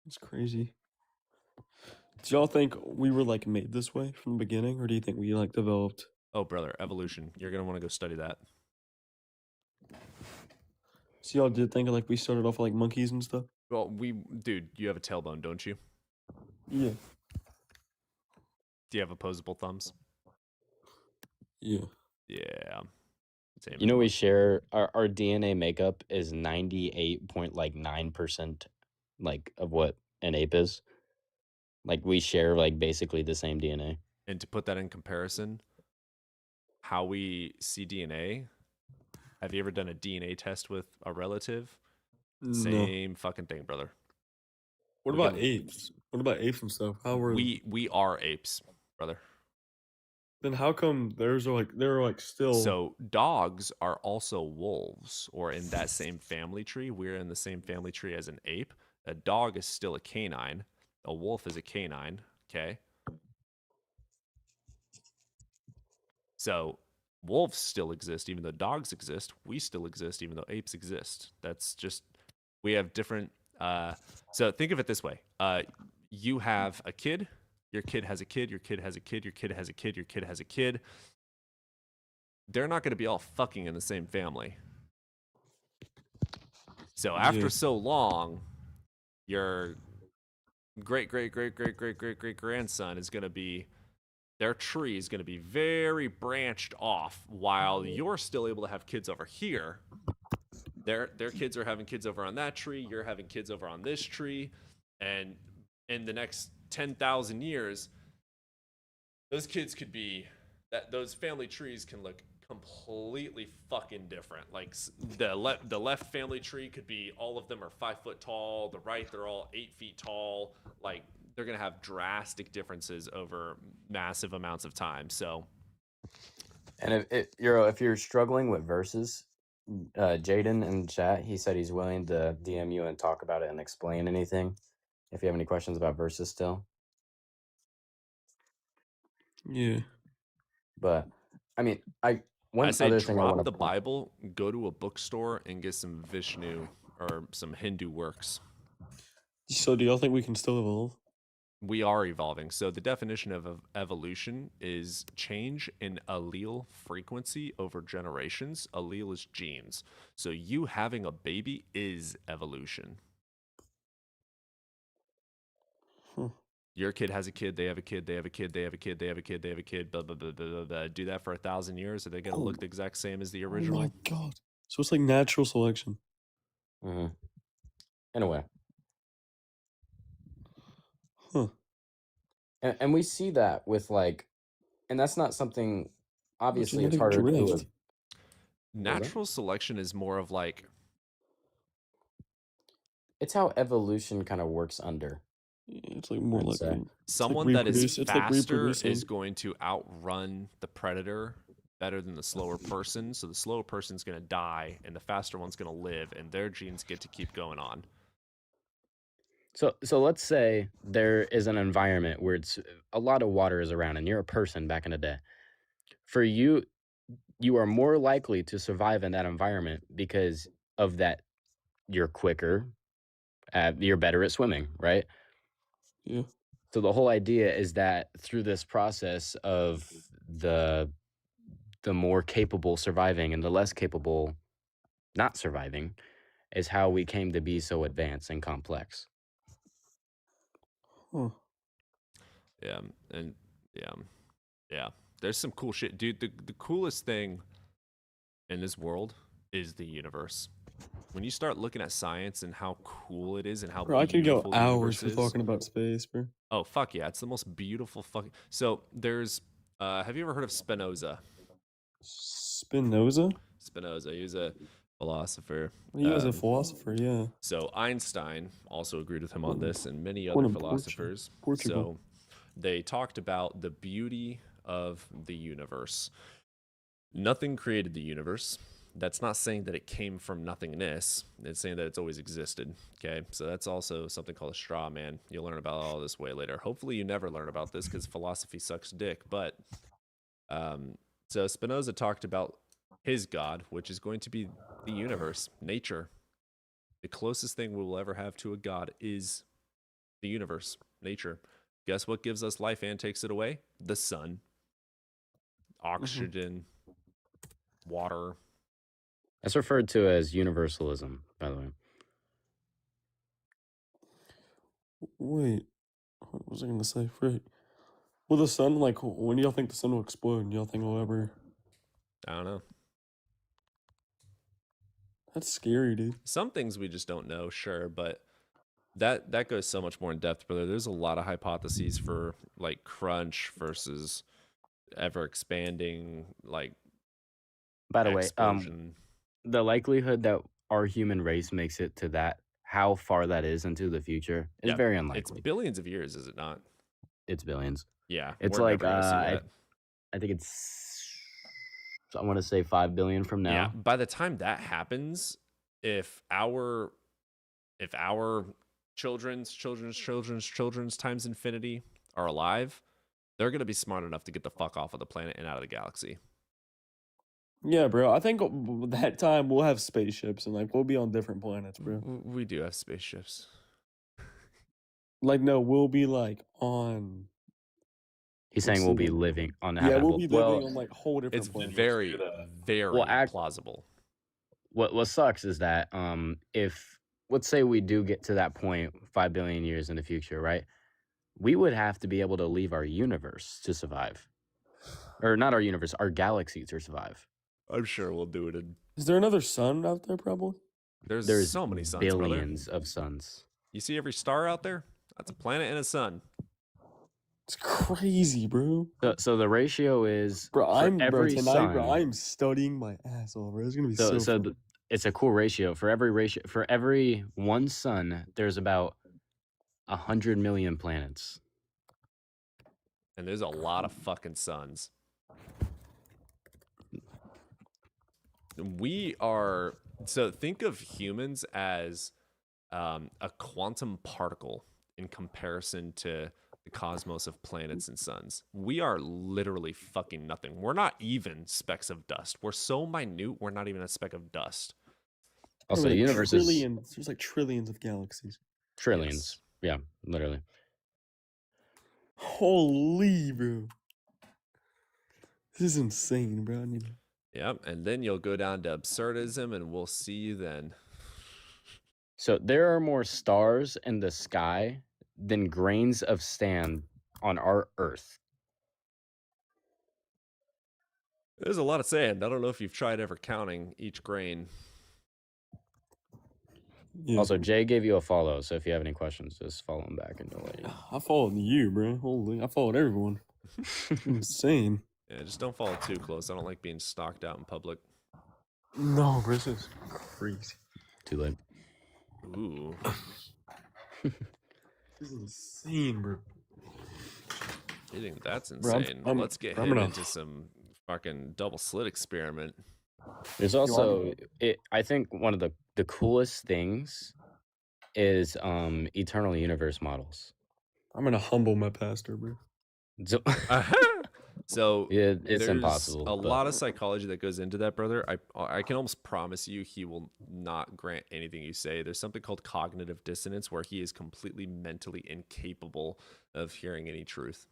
It's crazy. Do y'all think we were like made this way from the beginning, or do you think we like developed? Oh, brother, evolution. You're gonna want to go study that. So y'all did think like we started off like monkeys and stuff? Well, dude, you have a tailbone, don't you? Yeah. Do you have opposable thumbs? Yeah. Yeah. Same You know, we share our DNA makeup is 98.9% like of what an ape is. Like we share like basically the same DNA. And to put that in comparison, how we see DNA, have you ever done a DNA test with a relative? No. Same fucking thing, brother. What about apes? What about apes and stuff? How were we are apes, brother. Then how come they're like still? So dogs are also wolves, or in that same family tree. We're in the same family tree as an ape. A dog is still a canine. A wolf is a canine. Okay. So wolves still exist, even though dogs exist. We still exist, even though apes exist. That's just, we have different. So think of it this way: you have a kid. Your kid has a kid. Your kid has a kid. Your kid has a kid. Your kid has a kid. They're not going to be all fucking in the same family. So after so long, your great grandson is going to be, their tree is going to be very branched off, while you're still able to have kids over here. Their kids are having kids over on that tree. You're having kids over on this tree, and in the next 10,000 years, those kids could be those family trees can look completely fucking different. Like the left family tree could be, all of them are 5 foot tall. The right, they're all 8 feet tall. Like they're gonna have drastic differences over massive amounts of time. So, and if you're struggling with verses, Jaden in chat, he said he's willing to DM you and talk about it and explain anything. If you have any questions about verses still. Yeah. But I mean, I say other thing I drop want the to Bible, go to a bookstore and get some Vishnu or some Hindu works. So do y'all think we can still evolve? We are evolving. So the definition of evolution is change in allele frequency over generations. Allele is genes. So you having a baby is evolution. Your kid has a kid, they have a kid, they have a kid, they have a kid, they have a kid, they have a kid, blah, blah, blah, blah, blah, blah. Do that for 1,000 years. Are they going to look the exact same as the original? Oh my god. So it's like natural selection. Mm-hmm. In a way. Huh. And we see that with like, and that's not something, obviously it's harder to. Natural selection is more of like, it's how evolution kind of works under. It's like more like someone that is faster is going to outrun the predator better than the slower person, so the slower person's going to die and the faster one's going to live, and their genes get to keep going on. So let's say there is an environment where it's a lot of water is around and you're a person back in the day. For you, you are more likely to survive in that environment because of that. You're quicker, you're better at swimming, right? Yeah. So the whole idea is that through this process of the more capable surviving and the less capable not surviving is how we came to be so advanced and complex. Huh. Yeah, and yeah. There's some cool shit, dude. The coolest thing in this world is the universe. When you start looking at science and how cool it is and how bro, I could go beautiful the hours universe for is. talking about space, bro. Oh fuck yeah, it's the most beautiful fucking. So there's, have you ever heard of Spinoza? Spinoza? Spinoza, he was a philosopher. He was a philosopher, yeah. So Einstein also agreed with him on this, and many Born other in philosophers. Portugal. So they talked about the beauty of the universe. Nothing created the universe. That's not saying that it came from nothingness. It's saying that it's always existed. Okay, so that's also something called a straw man. You'll learn about all this way later. Hopefully you never learn about this because philosophy sucks dick. But so Spinoza talked about his God, which is going to be the universe, nature. The closest thing we will ever have to a God is the universe, nature. Guess what gives us life and takes it away? The sun, oxygen, water. That's referred to as universalism, by the way. Wait, what was I gonna say? Frick. Well, the sun, like, when do y'all think the sun will explode? Do y'all think it'll ever? I don't know. That's scary, dude. Some things we just don't know, sure, but that goes so much more in depth, brother. There's a lot of hypotheses for like crunch versus ever expanding, like. By the explosion. way, the likelihood that our human race makes it to that, how far that is into the future, is very unlikely. It's billions of years, is it not? It's billions. Yeah, it's we're like never gonna see that. I think it's, I want to say 5 billion from now. Yeah, by the time that happens, if our children's times infinity are alive, they're gonna be smart enough to get the fuck off of the planet and out of the galaxy. Yeah, bro. I think that time we'll have spaceships and like we'll be on different planets, bro. We do have spaceships. Like, no, we'll be like on. He's saying we'll be living on. Yeah, we'll be living on like whole different It's planets. very plausible. What sucks is that if, let's say we do get to that point 5 billion years in the future, right? We would have to be able to leave our universe to survive. Or not our universe, our galaxy to survive. I'm sure we'll do it. Is there another sun out there, probably? There's so many suns, billions brother. of suns. You see every star out there? That's a planet and a sun. It's crazy, bro. So the ratio is, bro. sun, I'm studying my ass off, bro. It's gonna be so fun. It's a cool ratio. For every one sun, there's about 100 million planets. And there's a lot of fucking suns. So think of humans as a quantum particle in comparison to the cosmos of planets and suns. We are literally fucking nothing. We're not even specks of dust. We're so minute, we're not even a speck of dust. Also, the universe is... There's like trillions of galaxies. Trillions. Yes. Yeah, literally. Holy, bro. This is insane, bro. Yep, and then you'll go down to absurdism, and we'll see you then. So there are more stars in the sky than grains of sand on our Earth. There's a lot of sand. I don't know if you've tried ever counting each grain. Yeah. Also, Jay gave you a follow, so if you have any questions, just follow him back and he'll let you. I followed you, bro. Holy, I followed everyone. Insane. Yeah, just don't follow too close. I don't like being stalked out in public. No, bro, this is crazy. Too late. Ooh. This is insane, bro. You think that's insane? Bro, Let's get him into some Fucking double slit experiment. There's also I think one of the coolest things is eternal universe models. I'm gonna humble my pastor, bro. So yeah, it's there's impossible. A lot of psychology that goes into that, brother. I can almost promise you he will not grant anything you say. There's something called cognitive dissonance where he is completely mentally incapable of hearing any truth.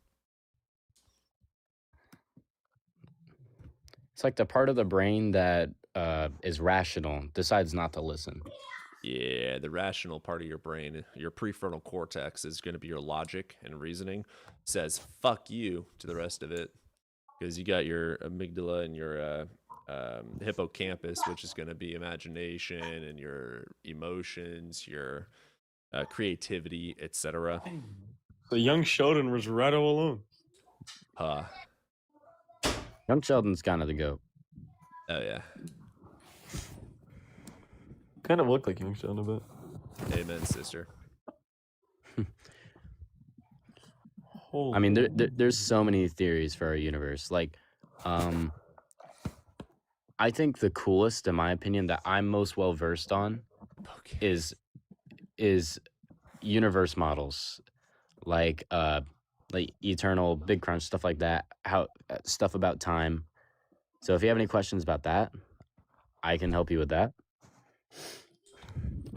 It's like the part of the brain that is rational decides not to listen. Yeah, the rational part of your brain, your prefrontal cortex, is going to be your logic and reasoning. Says "fuck you" to the rest of it, because you got your amygdala and your hippocampus, which is going to be imagination and your emotions, your creativity, etc. So young Sheldon was right all along. Young Sheldon's kind of the goat. Oh yeah. Kind of looked like young Sheldon a bit. Amen, sister. I mean, there's so many theories for our universe. Like, I think the coolest, in my opinion, that I'm most well versed on, is universe models, like eternal, Big Crunch, stuff like that. How stuff about time. So if you have any questions about that, I can help you with that.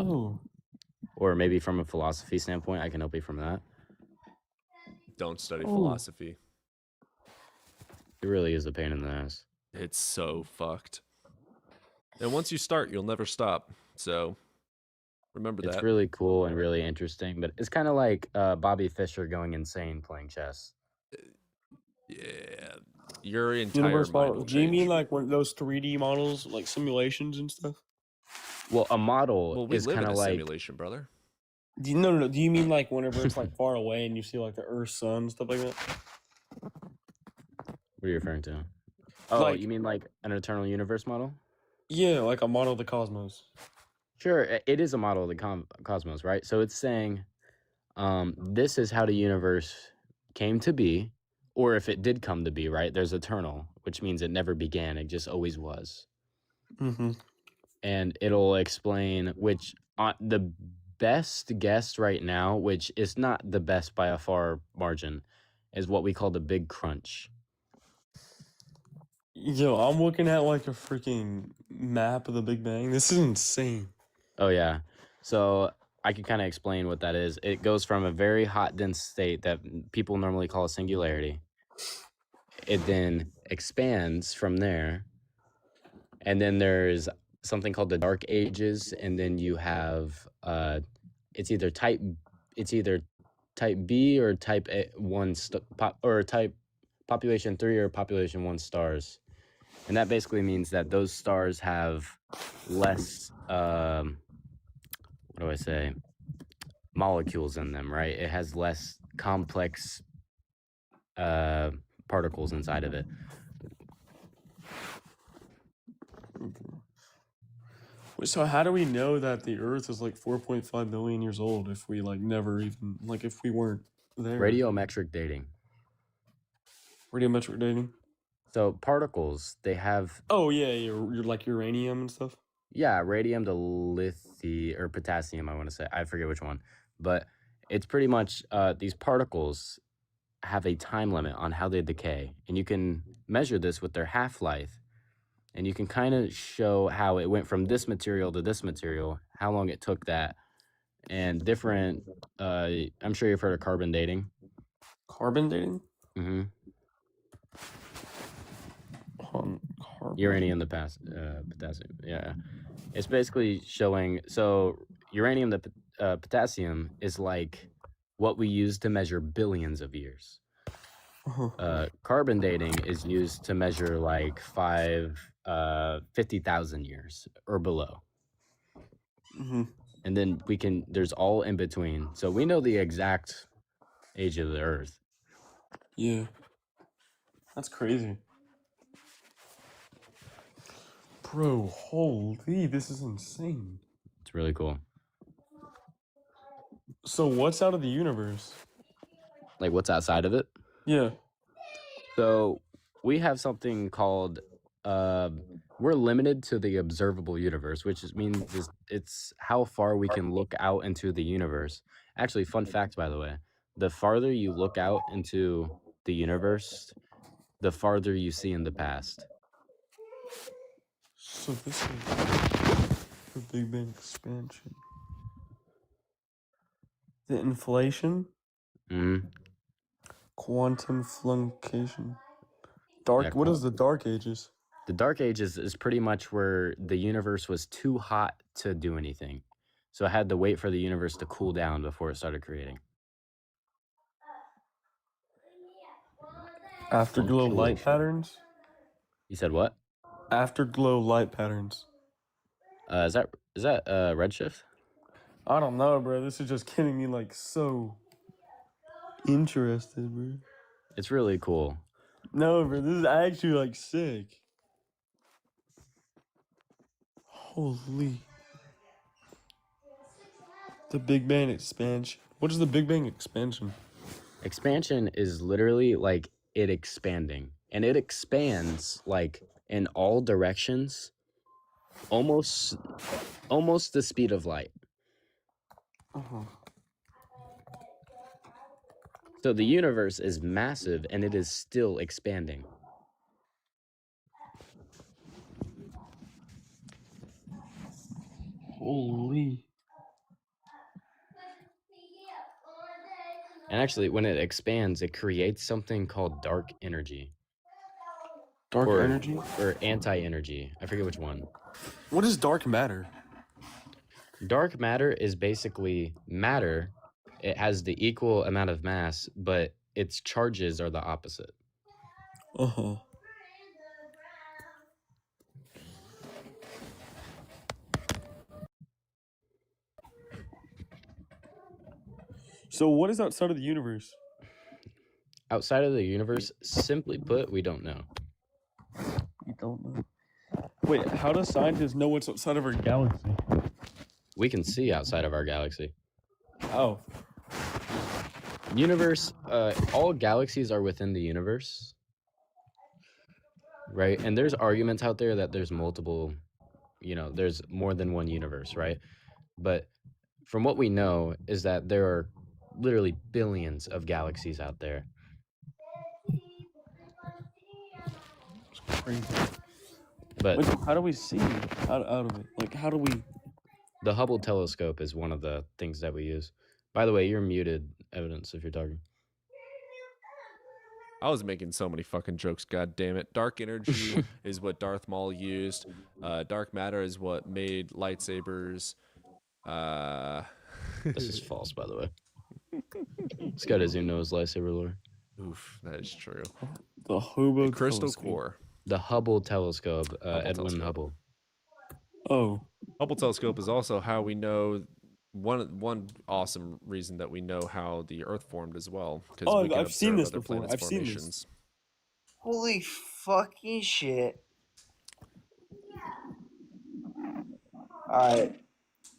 Oh. Or maybe from a philosophy standpoint, I can help you from that. Don't study philosophy. It really is a pain in the ass. It's so fucked. And once you start, you'll never stop. So remember that. It's really cool and really interesting, but it's kind of like Bobby Fischer going insane playing chess. Yeah. Your entire Universe mind model. Do you mean like one of those 3D models, like simulations and stuff? Well, a model we is live kind in of a like simulation, brother. No. Do you mean like whenever it's like far away and you see like the Earth, sun, stuff like that? What are you referring to? Oh, Like- you mean like an eternal universe model? Yeah, like a model of the cosmos. Sure, it is a model of the cosmos, right? So it's saying this is how the universe came to be, or if it did come to be, right? There's eternal, which means it never began, it just always was. Mm-hmm. And it'll explain which the best guess right now, which is not the best by a far margin, is what we call the Big Crunch. Yo, I'm looking at like a freaking map of the Big Bang. This is insane. Oh yeah. So I can kind of explain what that is. It goes from a very hot, dense state that people normally call a singularity. It then expands from there. And then there's something called the Dark Ages, and then you have it's either type B or type 1 or type population 3 or population 1 stars. And that basically means that those stars have less what do I say? Molecules in them, right? It has less complex particles inside of it. So how do we know that the Earth is like 4.5 billion years old if we like never even like if we weren't there? Radiometric dating. Radiometric dating. So particles, they have. Oh yeah, you're like uranium and stuff. Yeah, radium to lithium or potassium. I want to say, I forget which one, but it's pretty much these particles have a time limit on how they decay, and you can measure this with their half-life. And you can kind of show how it went from this material to this material, how long it took that, and different, I'm sure you've heard of carbon dating. Carbon dating? Mm-hmm. Carbon. Uranium to potassium, yeah. It's basically showing, so uranium to potassium is like what we use to measure billions of years. Carbon dating is used to measure like 50,000 years or below. Mm-hmm. And then there's all in between. So we know the exact age of the Earth. Yeah. That's crazy. Bro, holy, this is insane. It's really cool. So what's out of the universe? Like what's outside of it? Yeah. So we have something called we're limited to the observable universe, which means it's how far we can look out into the universe. Actually, fun fact, by the way, the farther you look out into the universe, the farther you see in the past. So this is the Big Bang expansion. The inflation. Quantum fluncation. What is the Dark Ages? The Dark Ages is pretty much where the universe was too hot to do anything. So it had to wait for the universe to cool down before it started creating. Afterglow light patterns? You said what? Afterglow light patterns. Is that redshift? I don't know, bro. This is just getting me like so interested, bro. It's really cool. No, bro, this is actually like sick. Holy. The Big Bang expansion. What is the Big Bang expansion? Expansion is literally like it expanding. And it expands like in all directions, almost the speed of light. So the universe is massive and it is still expanding. Holy. And actually, when it expands, it creates something called dark energy. Dark energy? Or anti-energy. I forget which one. What is dark matter? Dark matter is basically matter. It has the equal amount of mass, but its charges are the opposite. So what is outside of the universe? Outside of the universe, simply put, we don't know. We don't know. Wait, how do scientists know what's outside of our galaxy? We can see outside of our galaxy. Oh. Universe, all galaxies are within the universe. Right? And there's arguments out there that there's multiple, there's more than one universe, right? But from what we know is that there are literally billions of galaxies out there. It's crazy. But how do we see out of it? Like, how do we... The Hubble telescope is one of the things that we use. By the way, you're muted, Evidence, if you're talking. I was making so many fucking jokes, god damn it. Dark energy is what Darth Maul used. Dark matter is what made lightsabers. This is false, by the way. This guy doesn't even know his lightsaber lore. Oof, that is true. The Hubble crystal telescope. core. The Hubble telescope, Edwin Hubble. Oh. Hubble telescope is also how we know one awesome reason that we know how the Earth formed as well. Oh, we can I've seen this other before. planets' I've seen formations. this. Holy fucking shit. Alright.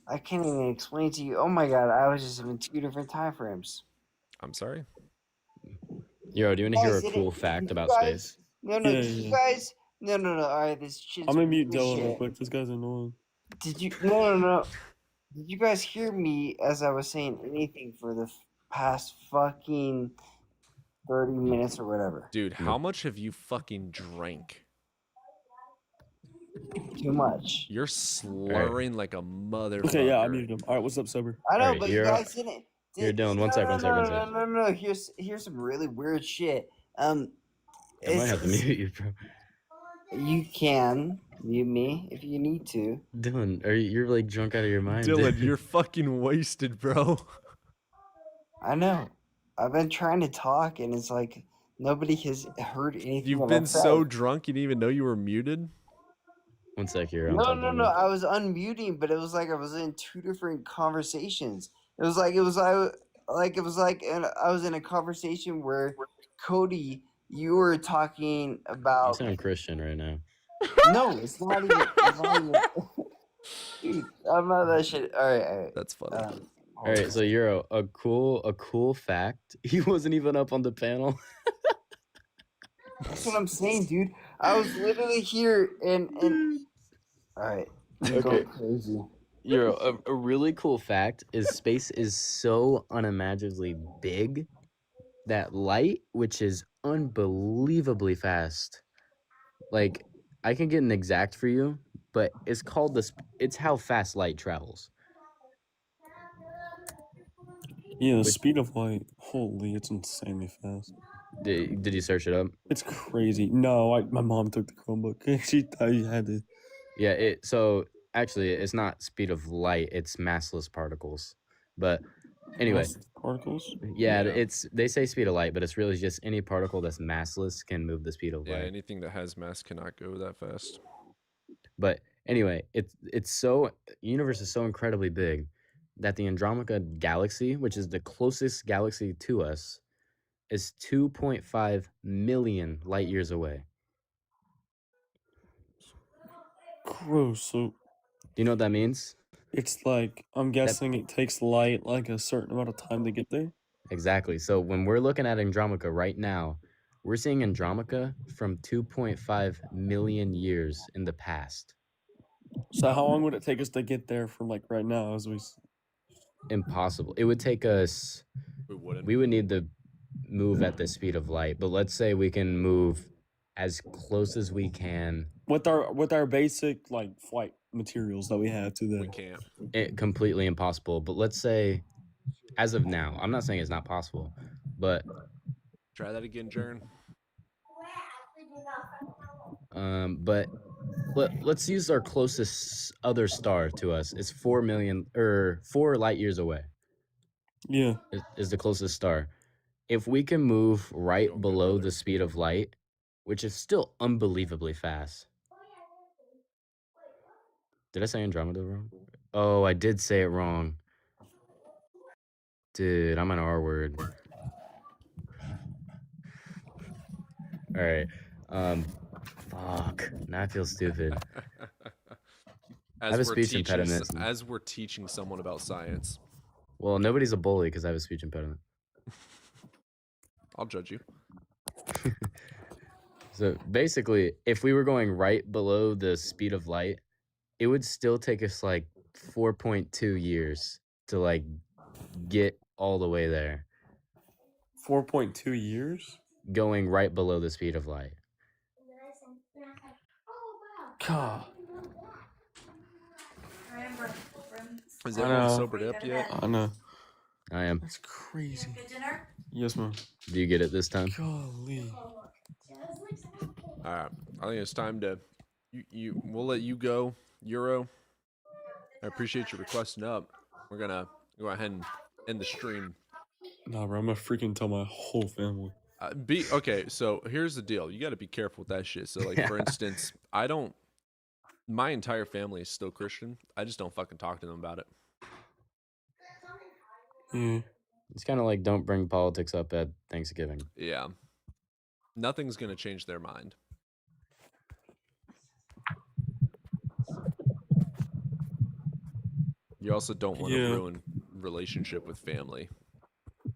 I can't even explain to you. Oh my god, I was just in 2 different time frames. I'm sorry. Yo, do you want to hear a cool fact about space? No, you guys... No. Alright, this shit's... I'm gonna mute Dylan real quick. This guy's annoying. Did you... No. Did you guys hear me as I was saying anything for the past fucking 30 minutes or whatever? Dude, how much have you fucking drank? Too much. You're slurring like a motherfucker. Okay, yeah, I muted him. All right, what's up, sober? I know, Alright, but you guys didn't... You're Dylan. One second. No. Here's some really weird shit. I might have to mute you, bro. You can mute me if you need to. Dylan, you're like drunk out of your mind. Dylan, dude. you're fucking wasted, bro. I know. I've been trying to talk, and it's like nobody has heard anything. You've been so drunk you didn't even know you were muted? One sec here. No. I was unmuting, but it was like I was in 2 different conversations. It was like and I was in a conversation where Cody, you were talking about. You sound Christian right now. No, it's not even. Dude, I'm not that shit. All right. That's funny. All right, so Euro, a cool fact. He wasn't even up on the panel. That's what I'm saying, dude. I was literally here and all right, I'm going crazy. A really cool fact is space is so unimaginably big that light, which is unbelievably fast, like I can get an exact for you, but it's called it's how fast light travels. Yeah, the speed of light. Holy, it's insanely fast. Did you search it up? It's crazy. No, my mom took the Chromebook. She thought you had to. Yeah, so actually it's not speed of light, it's massless particles. But anyway, particles? Yeah, they say speed of light, but it's really just any particle that's massless can move the speed of light. Yeah, anything that has mass cannot go that fast. But anyway, universe is so incredibly big that the Andromeda galaxy, which is the closest galaxy to us, is 2.5 million light years away. Gross. So, do you know what that means? It's like, I'm guessing it takes light like a certain amount of time to get there. Exactly. So when we're looking at Andromeda right now, we're seeing Andromeda from 2.5 million years in the past. So how long would it take us to get there from like right now as we? Impossible. It would take us. We would need to move at the speed of light, but let's say we can move as close as we can with our basic like flight materials that we have to the. We can't. Completely impossible. But let's say, as of now, I'm not saying it's not possible, but try that again, Jern. But let's use our closest other star to us. It's 4 light years away. Yeah, is the closest star. If we can move right below the speed of light, which is still unbelievably fast. Did I say Andromeda wrong? Oh, I did say it wrong. Dude, I'm an R word. All right. Fuck. Now I feel stupid. I have a speech impediment. As we're teaching someone about science. Well, nobody's a bully because I have a speech impediment. I'll judge you. So basically, if we were going right below the speed of light, it would still take us like 4.2 years to like get all the way there. 4.2 years? Going right below the speed of light. God. Is everyone sobered up yet? I know. I am. That's crazy. Yes, ma'am. Do you get it this time? Golly. All right. I think it's time to. We'll let you go, Euro. I appreciate you requesting up. We're gonna go ahead and end the stream. Nah, bro, I'm gonna freaking tell my whole family. Okay, so here's the deal. You got to be careful with that shit. So, like, for instance, my entire family is still Christian. I just don't fucking talk to them about it. It's kind of like don't bring politics up at Thanksgiving. Yeah. Nothing's gonna change their mind. You also don't want to ruin relationship with family.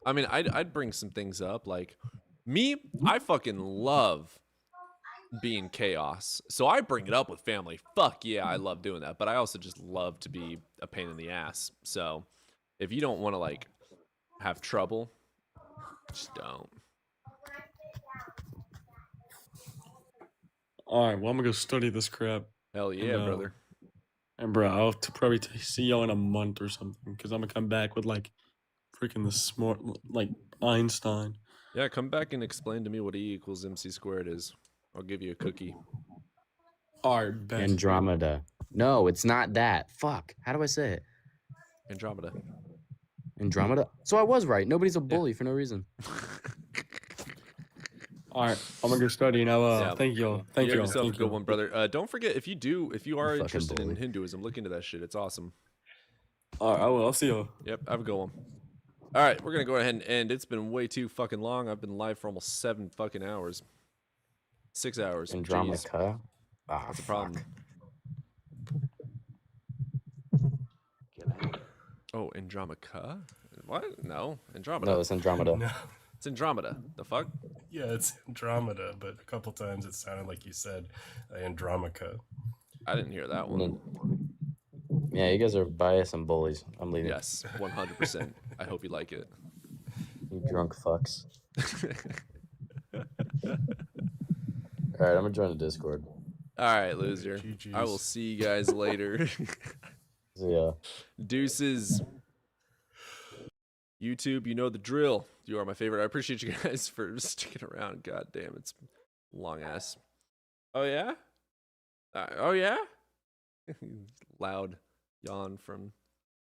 I mean, I'd bring some things up. Like, me, I fucking love being chaos. So I bring it up with family. Fuck yeah, I love doing that. But I also just love to be a pain in the ass. So if you don't want to, like, have trouble, just don't. Alright, well, I'm gonna go study this crap. Hell yeah, brother. And bro, I'll probably see y'all in a month or something, because I'm gonna come back with like freaking the smart, like Einstein. Yeah, come back and explain to me what E equals MC squared is. I'll give you a cookie. Alright, bet. Andromeda. No, it's not that. Fuck. How do I say it? Andromeda. Andromeda? So I was right. Nobody's a bully for no reason. Alright, I'm gonna go study now. Thank y'all. Thank you. y'all. Yourself Thank a good one, brother. Don't forget, if you are interested bully. in Hinduism, look into that shit. It's awesome. Alright, I will. I'll see y'all. Yep, have a good one. All right, we're gonna go ahead and end. It's been way too fucking long. I've been live for almost 7 fucking hours. 6 hours. Andromeda. That's a problem. Oh, Andromeda? What? No, Andromeda. No, it's Andromeda. No. It's Andromeda. The fuck? Yeah, it's Andromeda, but a couple times it sounded like you said Andromica. I didn't hear that one. Yeah, you guys are biased and bullies. I'm leaving. Yes, 100%. I hope you like it. You drunk fucks. All right, I'm gonna join the Discord. All right, loser. I will see you guys later. Yeah. Deuces. YouTube, you know the drill. You are my favorite. I appreciate you guys for sticking around. God damn, it's long ass. Oh yeah? Oh yeah? Loud yawn from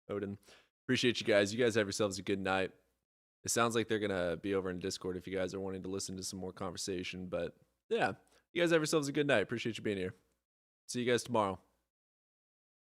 Odin. Appreciate you guys. You guys have yourselves a good night. It sounds like they're gonna be over in Discord if you guys are wanting to listen to some more conversation. But yeah, you guys have yourselves a good night. Appreciate you being here. See you guys tomorrow.